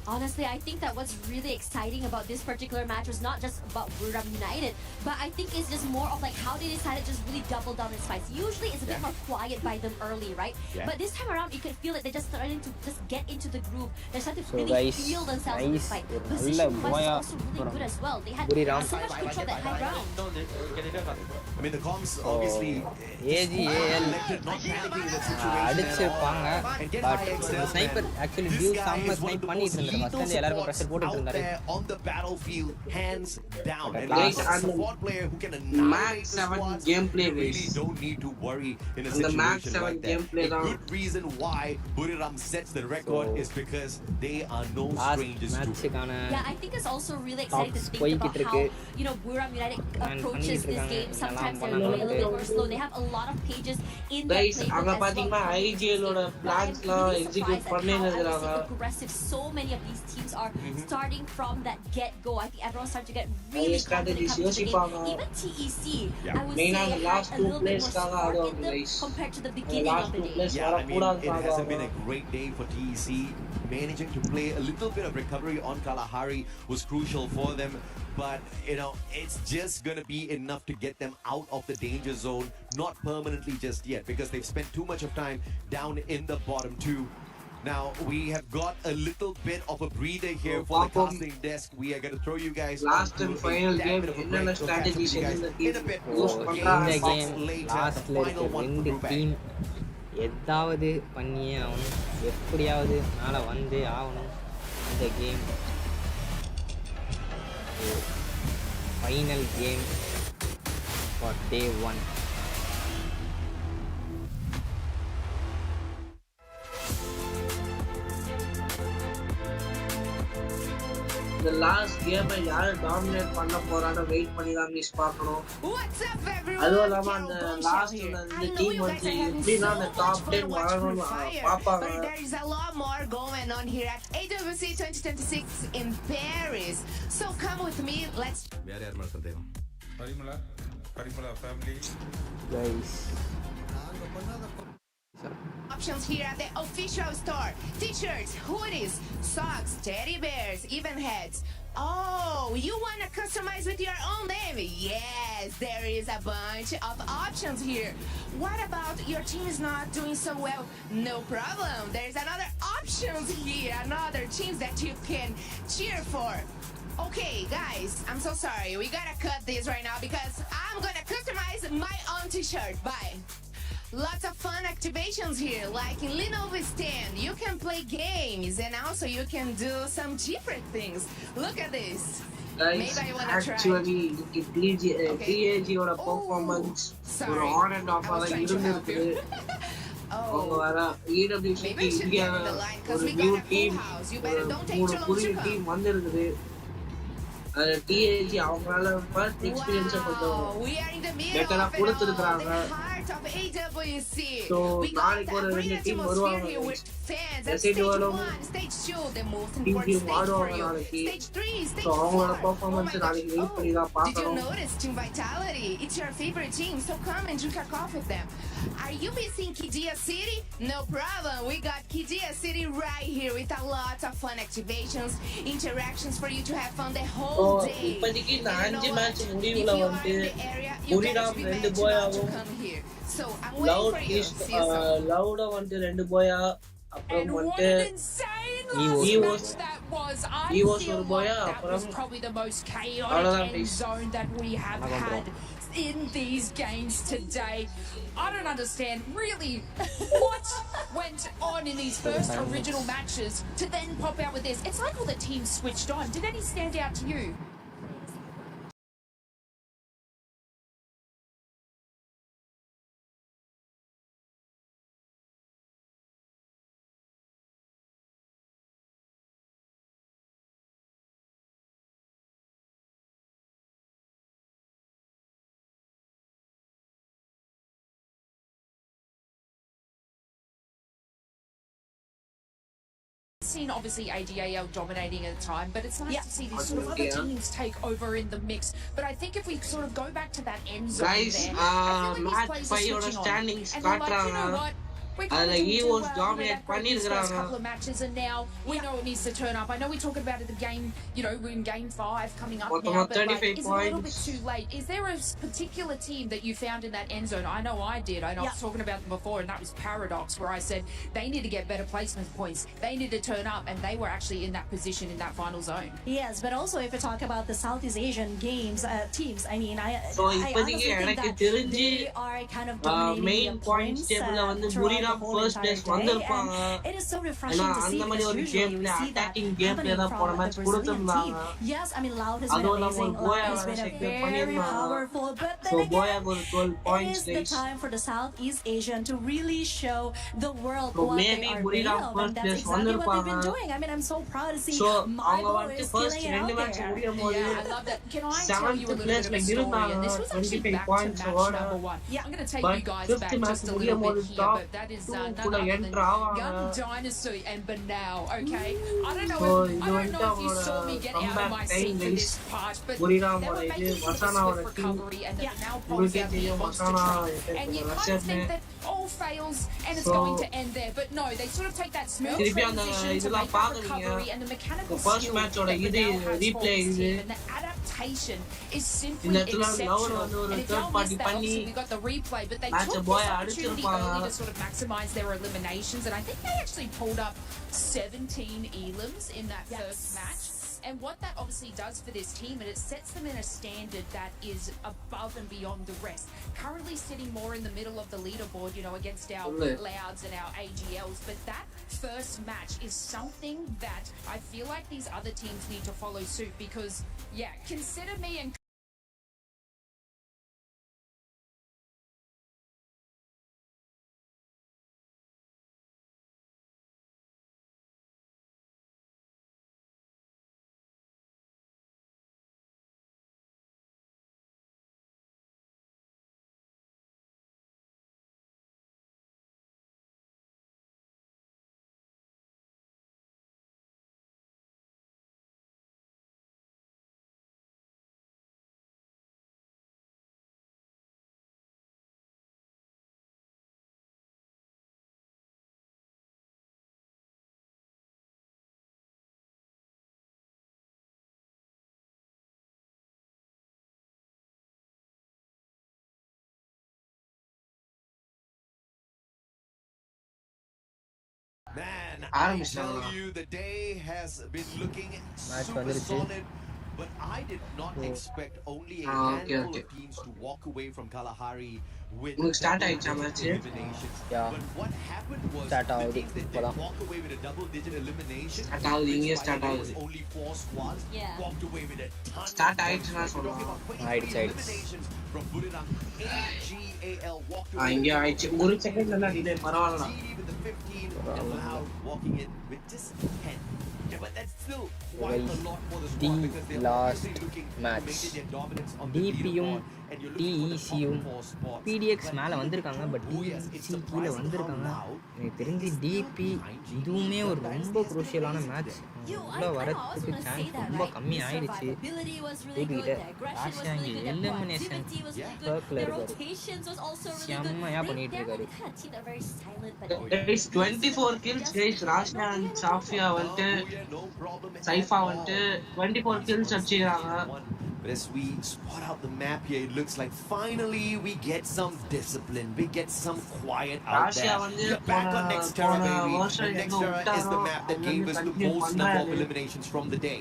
Honestly, I think that what's really exciting about this particular match was not just about Buriram United, but I think it's just more of like how they decided to just really double down in fights. Usually it's a bit more quiet by them early, right? Yeah. But this time around, you can feel that they're just starting to just get into the groove. They're starting to So really guys, feel themselves in this nice. fight. நல்ல Position-wise is boya also really good as well. They had Buriram. so much control that high ground. I mean, the comms obviously AGAL elected not panicking in that situation. அடிச்சிருப்பாங்க And get but IXL, sniper actually This Dew guy செம்ம is one snipe of the பண்ணிட்டு most இருந்தாரு lethal first எல்லாருக்கும் supports pressure போட்டுட்டு out இருந்தாரு there on the battlefield, hands down. And Guys, he's a and the support player who can annihilate Max the 7 squads. gameplay You really guys. don't need to worry in a And the Max situation 7 like that. gameplay The down. good reason why Buriram sets the record is because they are no strangers to it. மேட்சுக்கான Yeah, I think it's also really exciting to Talks think போய்கிட்டு about இருக்கு. how, Buriram United And approaches பண்ணிட்டு this இருக்காங்க. game. Sometimes they're இதெல்லாம் going a little bit more பண்ணாங்க. slow. They have a lot of pages in their Guys, playbook அங்க as well. பாத்தீங்கன்னா IGL-ஓட plans-லாம் I'm really execute surprised at பண்ணின்னு how, I would இருக்காங்க. say, aggressive so many of these teams are starting from that get-go. I think everyone's starting to get really confident strategies coming into the யோசிப்பாங்க. game. Even TEC, Yeah. I would Main-ஆ say, அந்த had last a two little bit more plays-க்காக spark in ஆடுவாங்க, them guys. compared to the அந்த beginning last of the two day. plays Yeah, I mean, வரக்கூடாதுன்னு it hasn't been a ஆடுவாங்க. great day for TEC. Managing to play a little bit of recovery on Kalahari was crucial for them. But, it's just going to be enough to get them out of the danger zone. Not permanently just yet, because they've spent too much of time down in the bottom two. Now, we have got a little bit of a breather here for the casting desk. We are going to throw you guys Last and final game, என்னென்ன strategies இந்த in a bit use more. இந்த பண்றாங்க. Game லாஸ்ட்ல இருக்க ரெண்டு team எதாவது பண்ணியே ஆகணும் எப்படியாவது மேலே வந்தே ஆகணும் இந்த கேம் ஃபைனல் கேம் ஃபார் டே 1 இந்த லாஸ்ட் கேமை யாரு டாமினேட் பண்ண போறான்னு வெயிட் பண்ணி தான் மிஸ் பார்க்கணும். அதுவும் இல்லாம அந்த லாஸ்ட்ல இந்த டீம் வந்து எப்படின்னா அந்த டாப் 10 வரணும்னு பாப்பாங்க. But there is a lot more going on here at AWC 2026 in Paris. So come with me, let's ಬೇರೆ ಯಾರು ಮಾಡ್ತಾರೆ ಪರಿಮಳ family guys options here at the official store. T-shirts, hoodies, socks, teddy bears, even hats. Oh, you want to customize with your own name? Yes, there is a bunch of options here. What about your team is not doing so well? No problem. There's another options here, another teams that you can cheer for. Okay, guys, I'm so sorry. We gotta cut this right now because I'm gonna customize my own T-shirt. Bye. Lots of fun activations here, like in Lenovo Stand. You can play games and also you can do some cheaper things. Look at this. Guys, Maybe I want to try. actually TAG-ஓட performance ஒரு on and off ஆக இருந்திருக்கு. அவங்க வர EWC India ஒரு new team ஒரு புதிய team வந்திருக்குது. அது TAG அவங்களால ஃபர்ஸ்ட் எக்ஸ்பீரியன்ஸை கொஞ்சம் பெட்டரா கொடுத்துருக்காங்க. So நாளைக்கு ஒரு ரெண்டு டீம் வருவாங்க. ரெசிடுவலும் டீம் ஆடுவாங்க நாளைக்கு. So அவங்களோட பெர்ஃபார்மன்ஸ் நாளைக்கு வெயிட் பண்ணி தான் Did you பார்க்கணும். notice Team Vitality? It's your favorite team, so come and drink a coffee with them. Are you missing Kidia City? No problem. We got Kidia City right here with a lot of fun activations, interactions for you to have fun the So whole day. இப்போதைக்கு இந்த And you 5 know match what? முடிவுல If you are வந்து in the area, you guys புரிடாம் be 2 mentioned not to போயாவும் come here. So I'm waiting loud for you. East See you soon. லவுடா வந்து 2 போயா அப்புறம் And what வந்து an insane EVOS last match that was. I EVOS feel ஒரு like போயா that was அப்புறம் probably the most chaotic அவ்வளவுதான் end please. zone that we have had in these games today. I don't understand really what went on in these first original matches to then pop out with this. It's like all the teams switched on. Did any stand out to you? Seen obviously ADAL dominating at the time, but it's nice to see these sort of other Yeah. teams take over in the mix. But I think if we sort of go back to that end zone Guys, there, I feel like these match players are 5 ஓட switching on. standings And they're like, you know காட்டுறாங்க. what? we're kind of Like, he doing was well. dominant That great these first பண்ணிருக்காங்க. couple of matches, and now we know it needs to turn up. I know we talked about it the game, we're in game 5 coming up மொத்தமா now, but like, 35 is it a little bit points. too late? Is there a particular team that you found in that end zone? I know I did. I was talking about them before, and that was Paradox, where I said they need to get better placement points. They need to turn up, and they were actually in that position in that final zone. Yes, but also if you talk about the Southeast Asian games teams, I mean, I So, honestly think எனக்கு that தெரிஞ்சு they are kind of dominating main the points points table வந்து throughout the புரிராம் whole first entire place day, வந்திருப்பாங்க. and it is so refreshing ஏன்னா to see அந்த மாதிரி because ஒரு usually you கேம்ல see that attacking gameplay happening தான் from போன the match Brazilian கொடுத்திருந்தாங்க. team. Yes, I mean, Loud has been அதுவும் இல்லாம amazing. ஒரு போயா Loud has been a check very பண்ணிருந்தாங்க. powerful, but So then again, போயாக்கு ஒரு 12 it points is the guys. time for the Southeast Asian to really show the world So what they maybe are made புரிராம் of, first and that's place exactly what they've been வந்திருப்பாங்க. doing. I mean, I'm so proud to see So my அவங்க boys வந்து killing first it ரெண்டு out match there. முடியும் போது Yeah, I love that. Can I tell 7th you a little place bit of a story? And this was actually 25 back to points match ஓட. number 1. I'm going to take But you guys 5th back match just a முடியும் little போது bit here, top but that is 2 none கூட other enter than ஆவாங்க. Young Dynasty and Banao, okay? I don't know So if, இது I don't வந்து know if you அவங்களோட saw me get out of comeback my time seat for guys. this part, but they புரிராமோட were இது making a swift மசானாவோட team recovery, and the Banao pulls உங்களுக்கே out the தெரியும் monster மசானா truck. And you kind of think that all fails and it's So, going to end there, but no, they sort of take that smooth திருப்பி அந்த transition to இதெல்லாம் make that பாக்குறீங்க. recovery, and the mechanical first skill match ஓட that இது Banao has for replay his இது team, and the adaptation is simply இந்த இடத்துல exceptional. Lower வந்து ஒரு And if third y'all party missed that, பண்ணி obviously we got the replay, but they match took boy this opportunity அடிச்சிருப்பாங்க. early to sort of maximize their eliminations, and I think they actually pulled up 17 elims in that first match. And what that obviously does for this team, and it sets them in a standard that is above and beyond the rest. Currently sitting more in the middle of the leaderboard, against our Louds and our AGLs. But that first match is something that I feel like these other teams need to follow suit, because, consider me and Man, I ஆரம்பிச்சிட்டாங்களா? tell you, the day has been looking Match super வந்துருச்சு. solid. But I did not expect only a okay, handful okay. of teams to walk away from Kalahari with உங்களுக்கு start double ஆயிடுச்சா digit match? eliminations. Yeah. But what happened was Start the ஆகுது teams that இப்போதான். did walk away with a double-digit elimination, Start ஆகுது, which இங்கேயே by start the way was ஆகுது. only 4 squads, Yeah. walked away with a ton. Start of ஆயிடுச்சுன்னா points. We're talking சொல்லலாம். about 23 ஆயிடுச்சு. eliminations from Buriram. AGAL walked away இங்கே with ஆயிடுச்சு ஒரு செகண்ட்ல தான் டிலே பரவாயில்லடா. GD with the 15 and Loud walking in with just 10. Yeah, but that's still quite a lot for the squad because they're last obviously looking to match. maintain their dominance on the DP-யும் leaderboard and you're looking for the top DEC-யும் 4 spots. PDX But மேலே வந்திருக்காங்க but oh yes, it's DEC கீழே surprising வந்திருக்காங்க how Loud எனக்கு தெரிஞ்சு DP இதுவுமே ஒரு ரொம்ப குரூஷியலான match உள்ள வரத்துக்கு சான்ஸ் ரொம்ப கம்மி ஆயிடுச்சு தூக்கிக்கிட்ட லாஸ்ட் அங்கே எலிமினேஷன் சர்க்கில் இருக்காரு செம்மையாக பண்ணிட்டு இருக்காரு Guys, 24 kills guys. Rashna and Safia வந்துட்டு சைஃபா வந்துட்டு 24 kills அடிச்சிருக்காங்க. But as we spot out the map here, it looks like finally we get some discipline. We get some quiet out Russia there. வந்து We're back on Nextera, baby. வருஷம் And எங்க Nextera is the விட்டாரோ map that அங்க gave இருந்து us the continue most number of பண்றாரு. eliminations from the day.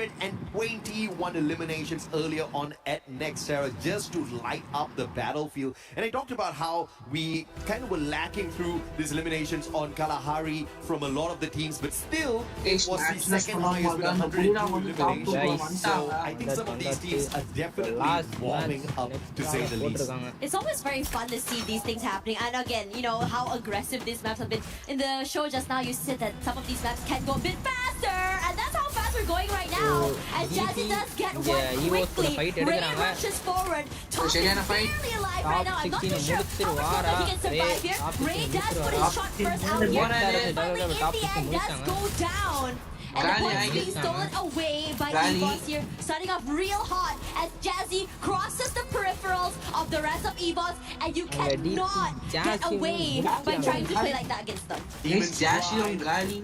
121 eliminations earlier on at Nextera just to light up the battlefield. And I talked about how we kind of were lacking through these eliminations on Kalahari from a lot of the teams, but still it was the second highest with 102 eliminations. So I think some of these teams are definitely warming up, to say the least. It's always very fun to see these things happening, and again, how aggressive these maps have been. In the show just now, you said that some of these maps can go a bit faster, and that's how fast we're going right now. And Jazzy does get one quickly. Ray rushes forward. Top is barely alive right now. I'm not too sure how much longer he can survive here. Ray does put his shot first out here. Finally, in the end, does go down. And the Rally, points I being guess, stolen away by Rally. EVOS here, starting off real hot as Jazzy crosses the peripherals of the rest of EVOS, and you cannot get Jazzy away by trying to play like that against them. It's Jazzy on Rally.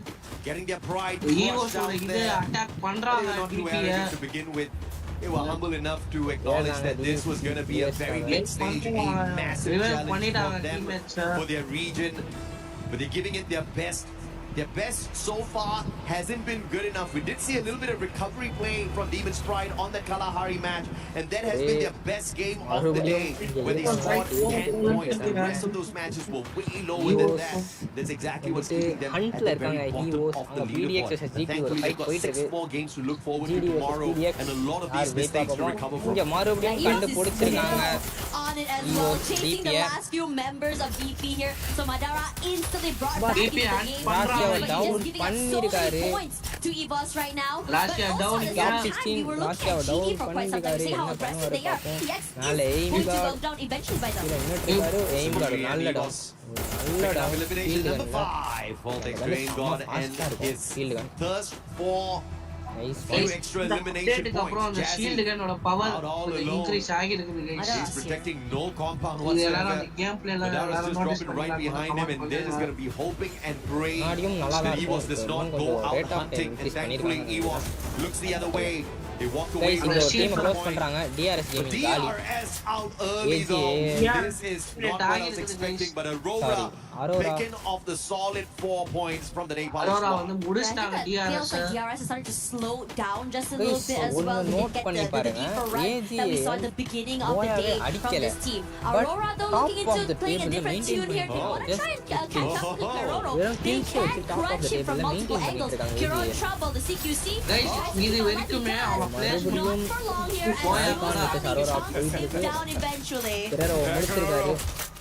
Getting their pride EVOS crushed out இது there. attack They பண்றாங்க were not too DP arrogant to begin with. They were humble enough to acknowledge that this was going to be a very big stage, a massive challenge for them, for their region. But they're giving it their best. Their best so far hasn't been good enough. We did see a little bit of recovery play from Demon's Pride on the Kalahari match, and that has been their best game of the day, where they scored 10 points. The rest of those matches were way lower than that. That's exactly what's keeping them at the very bottom of the leaderboard. Thankfully, they've got 6 more games to look forward to tomorrow, and a lot of these mistakes to recover from. On it as well, chasing the last few members of DP here. So Madara instantly brought back into the game. But he is giving up so many points to EVOS right now. But also at the same time, we were looking at GD for quite some time, seeing how aggressive they are. PX is going to go down eventually by them. Elimination number 5 for the Drain God and his thirst for few extra elimination அப்புறம் அந்த points. Shield கனோட power increase ஆகி இருக்குது guys. He's protecting no compound இது எல்லாரும் whatsoever. அந்த game பிளேல Madara's எல்லாரும் just notice dropping right behind him, and they're just going to be hoping and praying Adium that EVOS does not go out hunting. And thankfully, EVOS looks the other way. They walk away Guys, from இந்த the team point. Close பண்றாங்க DRS But gaming காலி DRS out early though. This is not what I was expecting, but Aurora picking off the solid 4 points from the Nepal Aurora squad. வந்து முடிச்சிட்டாங்க I think that feels like DRS is starting to slow down just a little bit as well. They didn't get the deeper run that we saw at the beginning of the day from this team. Aurora though looking into playing a different tune here. They want to try and catch up with Kirono. They can crunch him from multiple angles. Kirono in trouble, the CQC. Guys, இது வரைக்குமே அவங்க place Not for long here, and Aurora down eventually.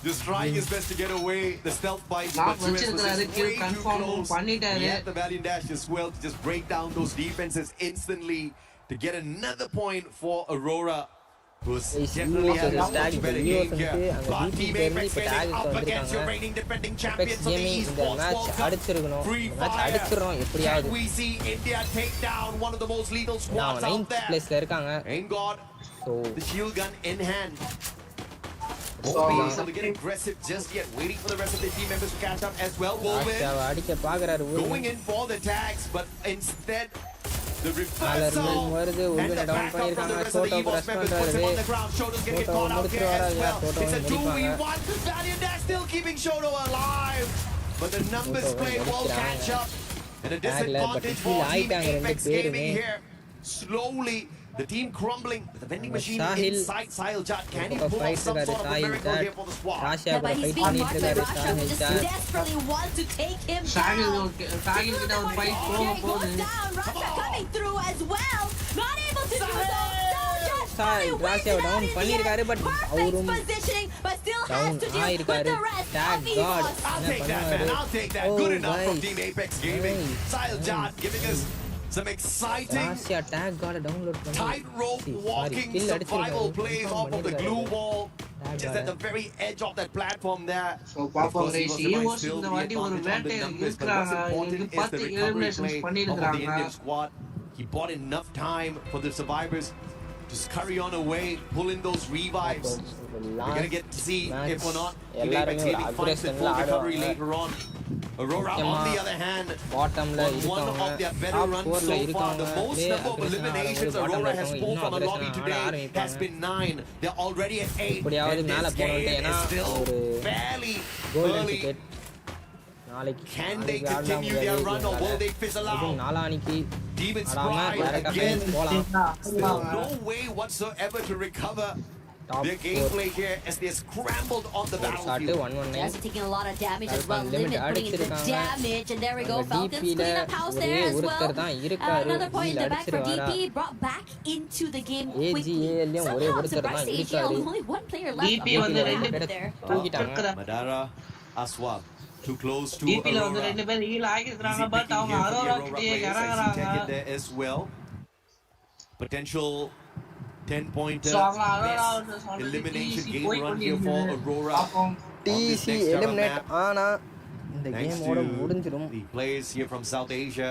Just trying his best to get away. The stealth bites, Knock but Suez was வச்சிருக்காரு, just kill way too confirm close. பண்ணிட்டாரு. He had the Valiant Dash as well to just break down those defenses instantly to get another point for Aurora. Who's definitely had a much better game here. But Team Apex getting up against your reigning defending champions of the Esports World Cup. Free Fire. Can we see India take down one of the most lethal squads out there? Ain't God. The shield gun in hand. Won't be able to get aggressive just yet. Waiting for the rest of the team members to catch up as well. Wolverine going in for the tags, but instead the reversal and the backup from the rest of the EVOS members puts him on the ground. Shoto's gonna get caught out here as well. It's a 2v1. Valiant Dash still keeping Shoto alive, but the numbers play will catch up, and a disadvantage for Team Apex Gaming here. Slowly, the team crumbling. The vending machine inside Sahil Jat. Can he pull off some sort of a miracle here for the squad? Yeah, but he's being marked by Rasha, who just desperately wants to take him down. Sahil கிட்ட ஒரு fight போக போகுது. Rasha coming through as well. Not able to do so. ராஷியாவை down பண்ணிருக்காரு but அவரும் down ஆயிருக்காரு டேக் காட் I'll take that, man. I'll take that. Good enough from Team Apex Gaming. Sahil Jat giving us some exciting ராஷியா டேக் காட் download பண்ணி tightrope walking survival plays off of the glue wall, just at the very edge of that platform there. So பாப்போம் guys, EVOS இந்த வாட்டி ஒரு வேட்டை இருக்குறாங்க. இது 10 eliminations பண்ணிருக்காங்க. Squad. He bought enough time for the survivors to scurry on away, pull in those revives. We're gonna get to see if or not Team Apex Gaming finds the full recovery later on. Aurora on the other hand, bottom la one of their better runs so far. The most number of eliminations Aurora has pulled from a lobby today has been 9. They're already at 8. And this game is still fairly early. Can they continue their run or will they fizzle out? Demon's Pride again. Still no way whatsoever to recover their gameplay here as they're scrambled on the battlefield. Just taking a lot of damage as well. Limit putting in the damage, and there we go. Falcons clean up house there as well. Another point in the back for DP, brought back into the game quickly. Somehow, surprised AGL, only one player left. DP வந்து ரெண்டு பேர் there. Madara, Aswab. Too close to DP ல வந்து Aurora. ரெண்டு பேர் heel ஆகிருக்காங்க but அவங்க அரோரா கிட்டயே இறங்குறாங்க. There as well. Potential 10-pointer So அவங்க அரோரா வந்து elimination TC game போய் run here for Aurora. TC eliminate ஆனா இந்த கேமோட முடிஞ்சிரும். The players here from South Asia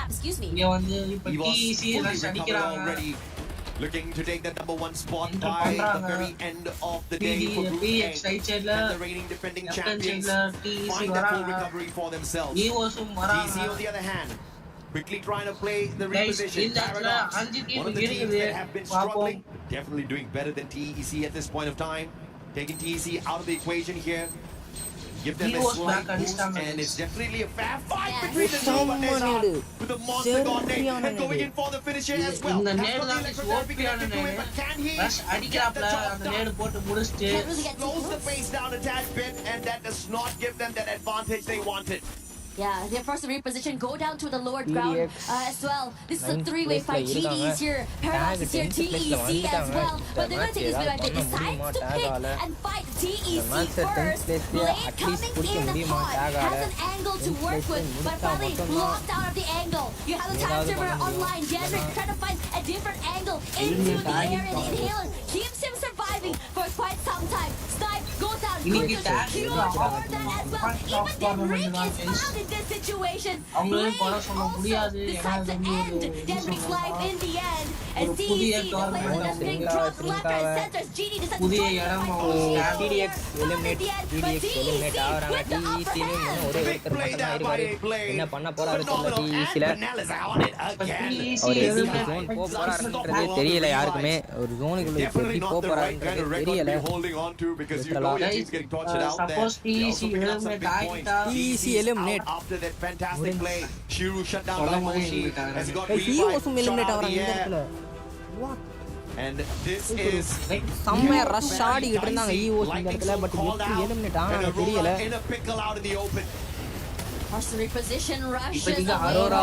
Excuse me. இங்க வந்து இப்ப He was TEC fully rush recovered அடிக்கிறாங்க. already. Looking to take that number 1 spot Enter by the பண்றாங்க. very end of the day for Group PX A. right side ல And the reigning defending left hand champions side ல TEC find that full வராங்க. recovery for themselves. EVOSம் வராங்க. TC on the other hand, quickly trying to play the Guys, reposition. இந்த இடத்துல Paradox, 5 team one of the teams இருக்குது. that have been பாப்போம். struggling, definitely doing better than TEC at this point of time. Taking TEC out of the equation here. give them He a was slight back on his boost, stamina. and it's definitely a fair fight between the two. But there's with the monster god name and going in for the finisher as well. இந்த That's நேடு got the தான் electrotherapy ஓபியான connected to it, நேடு but can he rush get the அடிக்கிறாப்ல job அந்த done? நேடு போட்டு முடிச்சிட்டு Slows the pace down a tad bit, and that does not give them that advantage they wanted. Yeah, they're forced to reposition, go down to the lower ground as well. This is a three-way fight. GD is here, Paradox is here, TEC as well. But they're going to take this video. They decide to pick and fight TEC first. Blade coming in hot, has an angle to work with, but finally locked out of the angle. You have the time server online. Jenrick trying to find a different angle into the area. The inhaler keeps him surviving for quite some time. Snipe goes down, இன்னைக்கு Cure tag for that as well. Even Jenrick is found in this situation. அவங்களையும் குறை சொல்ல முடியாது ஏன்னா Decides இது to வந்து end Jenrick's life in the end. As ஒரு TEC, புதிய the players tournament that அவங்க being dropped left and center. GD decides to புதிய join the இடம் fight. அவங்க TDX eliminate eliminate ஆகுறாங்க TEC னு ஒரே ஒருத்தர் மட்டும் தான் இருக்காரு என்ன பண்ண போறாரு தெரியல TEC ல அவர் எப்படி ஜோன் போக போறாருன்றது தெரியல யாருக்குமே ஒரு ஜோனுக்குள்ள எப்படி போக போறாருன்றது தெரியல சப்போஸ் TEC eliminate ஆயிட்டா TEC eliminate after that fantastic play. Shiru shut down by Moshi as he got he was eliminate ஆவறாங்க இந்த இடத்துல and this is செம்ம ரஷ் ஆடிட்டு இருந்தாங்க EOS இந்த இடத்துல பட் எப்படி eliminate ஆனாங்க தெரியல in a pickle out in the open. Has to reposition, rushes Aurora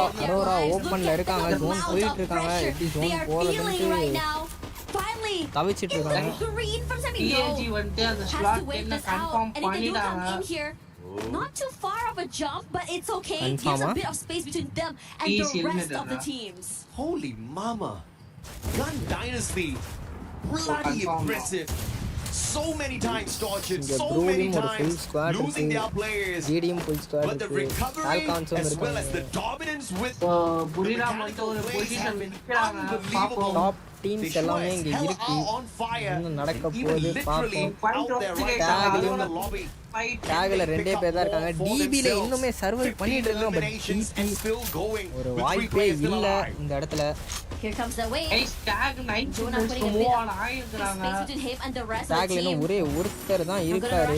ஓபன்ல இருக்காங்க ஜோன் போயிட்டு இருக்காங்க எப்படி ஜோன் போறதுன்னு finally தவிச்சிட்டு இருக்காங்க green from Semi TNG வந்துட்டு அந்த ஸ்லாட் என்ன confirm and if they do come பண்ணிட்டாங்க in here not too far of a jump but it's okay. Confirm, Gives a bit of space between them and the rest of the teams. Holy mama. Gun Dynasty. Bloody impressive. So many times tortured, so many times losing their players. But the recovery as well as the dominance with புரிராம் வந்து ஒரு position நிக்கறாங்க பாப்போம் top teams எல்லாமே இங்க இருக்கு இன்னும் நடக்க போகுது பாப்போம் டாக்ல ரெண்டே பேர் தான் இருக்காங்க டிபில இன்னுமே சர்வை பண்ணிட்டு இருக்காங்க பட் டிபி ஒரு வாய்ப்பே இல்ல இந்த இடத்துல Here comes the wave. Hey, tag 9 move on ஆயிருக்காங்க டாக்ல இன்னும் ஒரே ஒருத்தர் தான் இருக்காரு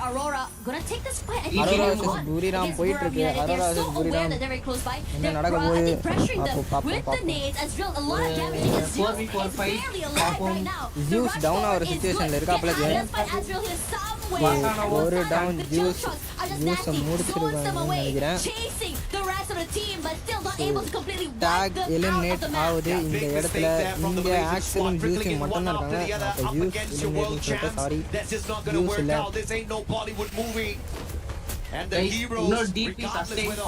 Aurora gonna take this fight. Aurora vs Buriram போயிட்டு இருக்கு Aurora vs Buriram என்ன நடக்க போகுது பாப்போம் Zeus டவுன் ஆவற சிச்சுவேஷன்ல இருக்காப்ல ஒரு டவுன் Zeus முடிச்சிருக்காங்கன்னு நினைக்கிறேன் டாக் எலிமினேட் ஆகுது இந்த இடத்துல இங்க ஆக்சலும் ஜூஸும் மட்டும் தான் இருக்காங்க அப்ப ஜூஸ் எலிமினேட் சொல்லிட்டு சாரி ஜூஸ் இல்ல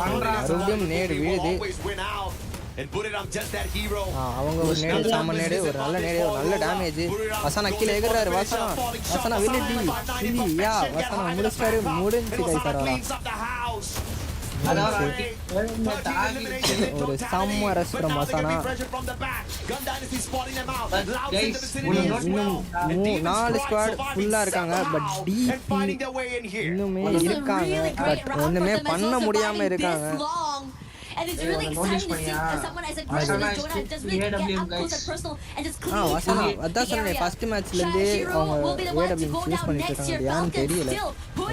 மறுபடியும் நேடு விழுது அவங்க ஒரு நேடு சாம நேடு ஒரு நல்ல நேடு ஒரு நல்ல டேமேஜ் வசனா கீழே எகிறாரு வசனா வில்லிட்டி யா வசனா முடிச்சாரு முடிஞ்சு கைசாரா ஒரு செம்ம ரஷ் ஃப்ரம் வசனா இன்னும் 4 ஸ்குவாட் ஃபுல்லா இருக்காங்க பட் டிபி இன்னுமே இருக்காங்க பட் ஒண்ணுமே பண்ண முடியாம இருக்காங்க And it's really exciting to see someone as aggressive as Jonah just really get up close and personal and just clean அதான் சொன்னேன் ஃபர்ஸ்ட் மேட்ச்ல இருந்தே அவங்க AW யூஸ் பண்ணிட்டு இருக்காங்க யாரும் தெரியல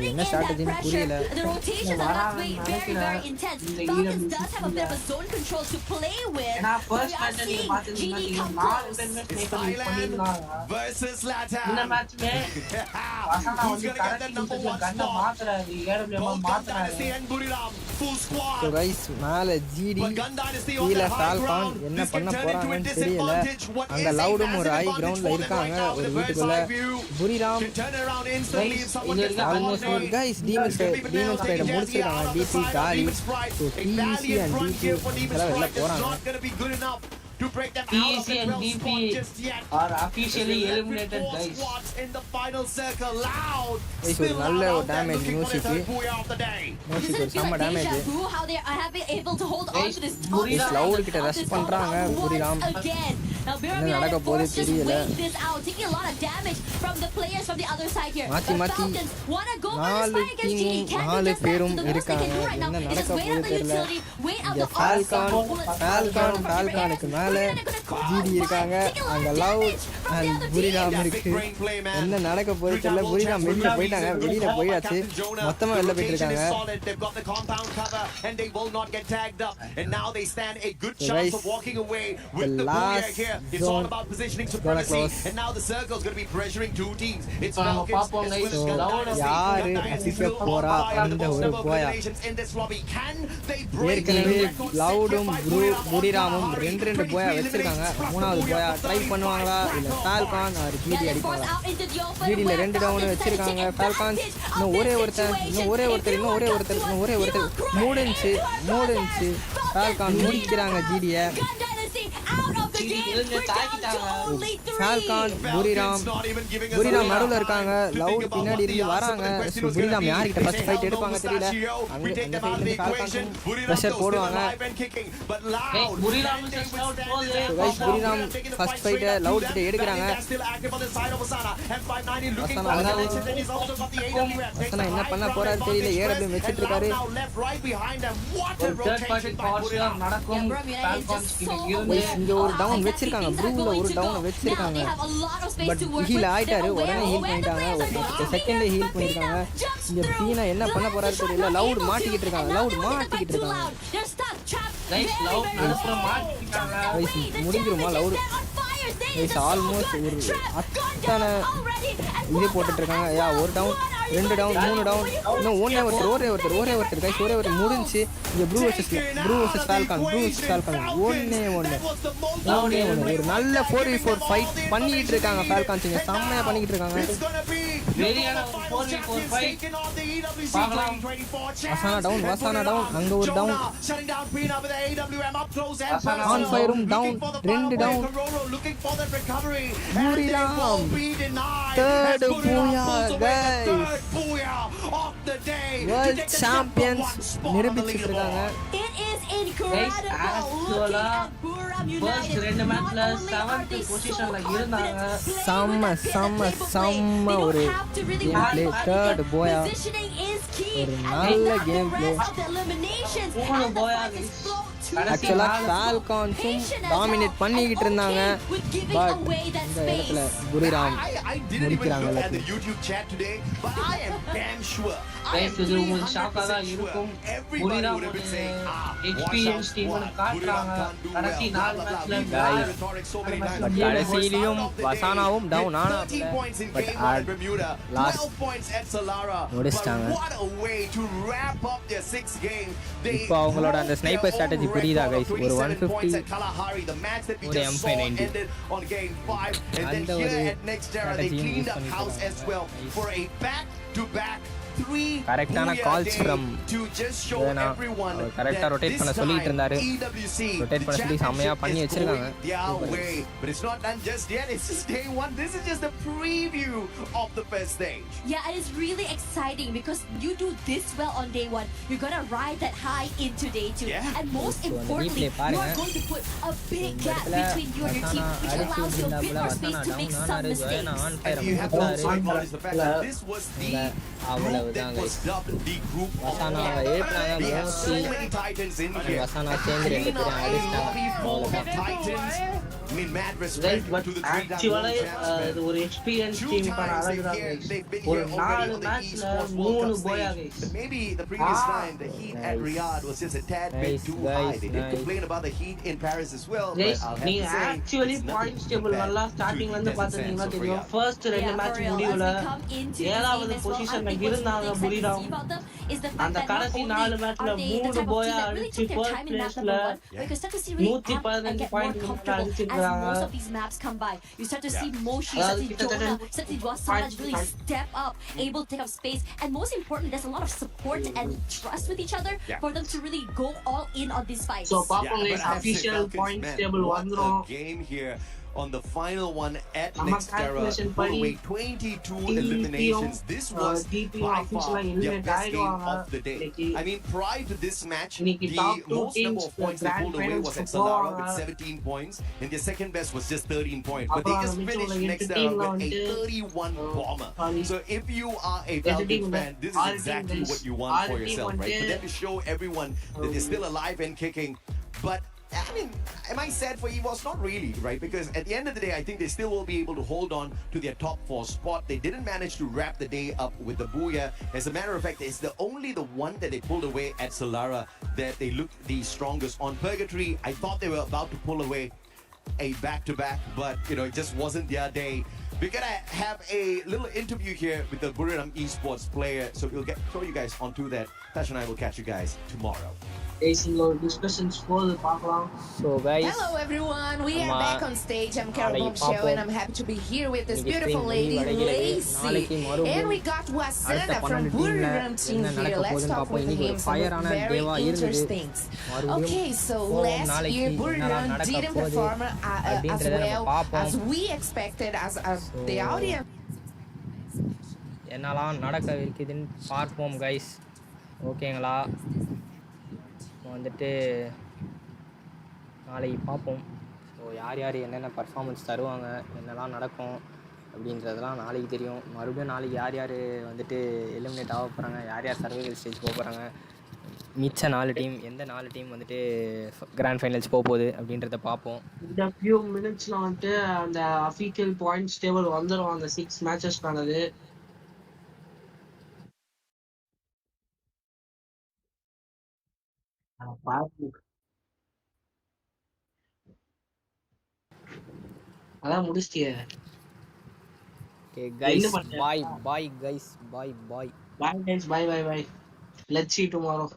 என்ன ஸ்ட்ராட்டஜின்னு புரியல the rotation of that way very very intense. Falcons does have a bit of a zone control to play with. ஏனா ஃபர்ஸ்ட் மேட்ச்ல நீங்க பாத்தீங்கன்னா 4 டென்மெட் மேக் பண்ணிருந்தாங்க versus Latam இந்த மேட்ச்ல வசனா வந்து கரெக்ட் கண்ண மாத்துறாரு AW மாத்துறாரு So guys மேல ஜிடி கீழ ஃபால்கான் என்ன பண்ண போறாங்கன்னு தெரியல அங்க லவுடும் ஒரு ஹை கிரவுண்ட்ல இருக்காங்க ஒரு வீட்டுக்குள்ள புரிராம் ஆல்மோஸ்ட் guys டீமன் ஸ்பைடர் முடிச்சிருக்காங்க டிபி காலி ஸோ டிசி அண்ட் டிபி எல்லாம் வெளில போறாங்க TEC and DP are officially eliminated, guys. ஒரு நல்ல டேமேஜ் மியூசிக்கு ஒரு செம்ம டேமேஜ் லவுட் கிட்ட ரஷ் பண்றாங்க புரிராம் என்ன நடக்க போகுது தெரியல மாத்தி மாத்தி 4 பேரும் இருக்காங்க என்ன நடக்க போகுது தெரியல இங்க ஃபால்கானுக்கு மேல ஜிடி இருக்காங்க அங்க லவ் அண்ட் புரிராம் இருக்கு என்ன நடக்க போகுது தெரியல புரிராம் வெளியில போயிட்டாங்க வெளியில போயாச்சு மொத்தமா வெளில போயிட்டு இருக்காங்க the last zone gonna close யாரு அசிக்க போறா இந்த ஒரு போயா ஏற்கனவே லவுடும் புரிராமும் ரெண்டு போயா வச்சிருக்காங்க மூணாவது போயா ட்ரை பண்ணுவாங்களா இல்ல ஃபால்கான் ஆர் ஜிடி அடிப்பாங்களா ஜிடில 2 டவுன் வச்சிருக்காங்க ஃபால்கான் இன்னும் ஒரே ஒருத்தர் மூடிச்சு ஃபால்கான் முடிக்கிறாங்க ஜிடிய ஃபால்கான் புரிராம் நடுவுல இருக்காங்க லவுட் பின்னாடி இருந்து வராங்க புரிராம் யார்கிட்ட ஃபர்ஸ்ட் ஃபைட் எடுப்பாங்க தெரியல அந்த சைடுல ஃபால்கான் பிரஷர் போடுவாங்க புரிராம் ஃபர்ஸ்ட் ஃபைட் லவுட் கிட்ட எடுக்கறாங்க வசனா என்ன பண்ண போறாரு தெரியல ஏடபிள்யூ வெச்சிட்டு இருக்காரு இங்க ஒரு டவுன் வச்சிருக்காங்க ப்ளூல ஒரு டவுன் வச்சிருக்காங்க பட் ஹீல் ஆயிட்டாரு உடனே ஹீல் பண்ணிட்டாங்க ஒரு செகண்ட்ல ஹீல் பண்ணிருக்காங்க இங்க பீனா என்ன பண்ண போறாரு தெரியல லவுட் மாட்டிக்கிட்டு இருக்காங்க முடிஞ்சிருமா லவுட் ஆல்மோஸ்ட் ஒரு அத்தனை இது போட்டுட்டு இருக்காங்க ஒரு டவுன் 2 டவுன் 3 டவுன் இன்னும் ஒரே ஒருத்தர் கைஸ் ஒரே ஒரு முடிஞ்சு இங்க ப்ளூ வெர்சஸ் ஃபால்கான் ஒண்ணே ஒண்ணு ஒரு நல்ல 4v4 ஃபைட் பண்ணிட்டு இருக்காங்க ஃபால்கான் இங்க செம்மையா பண்ணிட்டு இருக்காங்க வசானா டவுன் அங்க ஒரு டவுன் ஆன் ஃபயரும் down 2 down Buriram third booyah guys world champions நிரூபிச்சிட்டு இருக்காங்க செம்ம ஒரு கேம் பிளே third booyah ஒரு நல்ல கேம் பிளே ஆக்சுவலா ஃபால்கான்ஸும் டாமினேட் பண்ணிக்கிட்டு இருந்தாங்க பட் இந்த இடத்துல புரிராம் முடிக்கிறாங்க இது உங்களுக்கு ஷாக்கா தான் இருக்கும் புரிராம் எக்ஸ்பீரியன்ஸ் டீம் காட்டுறாங்க கடைசி 4 மேட்ச்ல பட் கடைசியிலும் வசானாவும் டவுன் ஆனா பட் லாஸ்ட் முடிச்சிட்டாங்க இப்போ அவங்களோட அந்த ஸ்னைப்பர் ஸ்ட்ராட்டஜி புரியுதா கைஸ் ஒரு 150 ஒரு M590 அந்த ஒரு ஸ்ட்ராட்டஜியும் யூஸ் பண்ணிருக்காங்க கரெக்டான கால்ஸ் ஃப்ரம் கரெக்டா ரொட்டேட் பண்ண சொல்லிட்டு இருந்தாரு ரொட்டேட் பண்ண சொல்லி செமையா பண்ணி வச்சிருக்காங்க but it's not done just yet. It's just day 1. This is just a preview of the first stage. Yeah, it is really exciting because you do this well on day 1, you're gonna ride that high into day 2, and most importantly you are going to put a big gap between you and your team, which allows you a bit more space to make some mistakes. You have to acknowledge the fact that this was the group that was dubbed the group of they have so many titans in here. Titans. I mean, mad respect to the three actually ஒரு experience team பண்ண அழகுதான் ஒரு 4 மேட்ச்ல 3 போயா guys maybe the previous time the heat at Riyadh was just a tad bit too high. They did complain about the heat in Paris as well, but I'll have to say actually points table நல்லா ஸ்டார்டிங்ல இருந்து பார்த்தீங்கன்னா தெரியும் first 2 match முடிவுல 7வது பொசிஷன்ல இருந்தாங்க புரிராம் அந்த கடைசி 4 மேட்ச்ல 3 போயா அடிச்சு ஃபர்ஸ்ட் பிளேஸ்ல 115 பாயிண்ட் அடிச்சிருக்காங்க. Most of these maps come by, you start to see Moshi, Jonah, Wasana really step up, able to take up space, and most importantly, there's a lot of support and trust with each other for them to really go all in on this fight. So Popple is official points table game here. On the final one at Nextera, away 22 eliminations. This was by far their best game of the day. I mean, prior to this match, the most number of points they pulled away was at Solara with 17 points, and their second best was just 13 points. But they just finished Nextera with a 31 bomber. So if you are a Falcons fan, this is exactly what you want for yourself, right? For them to show everyone that they're still alive and kicking. But I mean, am I sad for EVOS? Not really, right? Because at the end of the day, I think they still will be able to hold on to their top 4 spot. They didn't manage to wrap the day up with the Booyah. As a matter of fact, it's only the one that they pulled away at Solara that they looked the strongest on. Purgatory, I thought they were about to pull away a back-to-back, but it just wasn't their day. We're gonna have a little interview here with the Buriram Esports player, so we'll throw you guys onto that. Tash and I will catch you guys tomorrow. Discussions for the background. So guys, Hello everyone, we are back on stage. I'm Carol Bombshell and I'm happy to be here with this beautiful lady, Lacey. And we got Wasana from Buriram team here. Let's talk with him some very interesting. Okay, so last year Buriram didn't perform as well as we expected as the audience. என்னலாம் நடக்க இருக்குதுன்னு பார்ப்போம் guys. ஓகேங்களா? வந்துட்டு நாளைக்கு பார்ப்போம். So யார் என்னென்ன பர்ஃபார்மன்ஸ் தருவாங்க, என்னெல்லாம் நடக்கும் அப்படின்றதெல்லாம் நாளைக்கு தெரியும். மறுபடியும் நாளைக்கு யார் வந்துட்டு எலிமினேட் ஆக போகிறாங்க, யார் சர்வைவல் ஸ்டேஜ் போக போகிறாங்க, மிச்ச 4 டீம் எந்த 4 டீம் வந்துட்டு கிராண்ட் ஃபைனல்ஸ் போக போகுது அப்படின்றத பார்ப்போம். இந்த ஃபியூ மினிட்ஸ்ல வந்துட்டு அந்த அஃபீஷியல் பாயிண்ட்ஸ் டேபிள் வந்துடும். அந்த 6 மேட்சஸ்க்கானது அதான் முடிச்சிட்டியே. Okay guys, bye guys, bye. Bye guys, bye. Let's see tomorrow.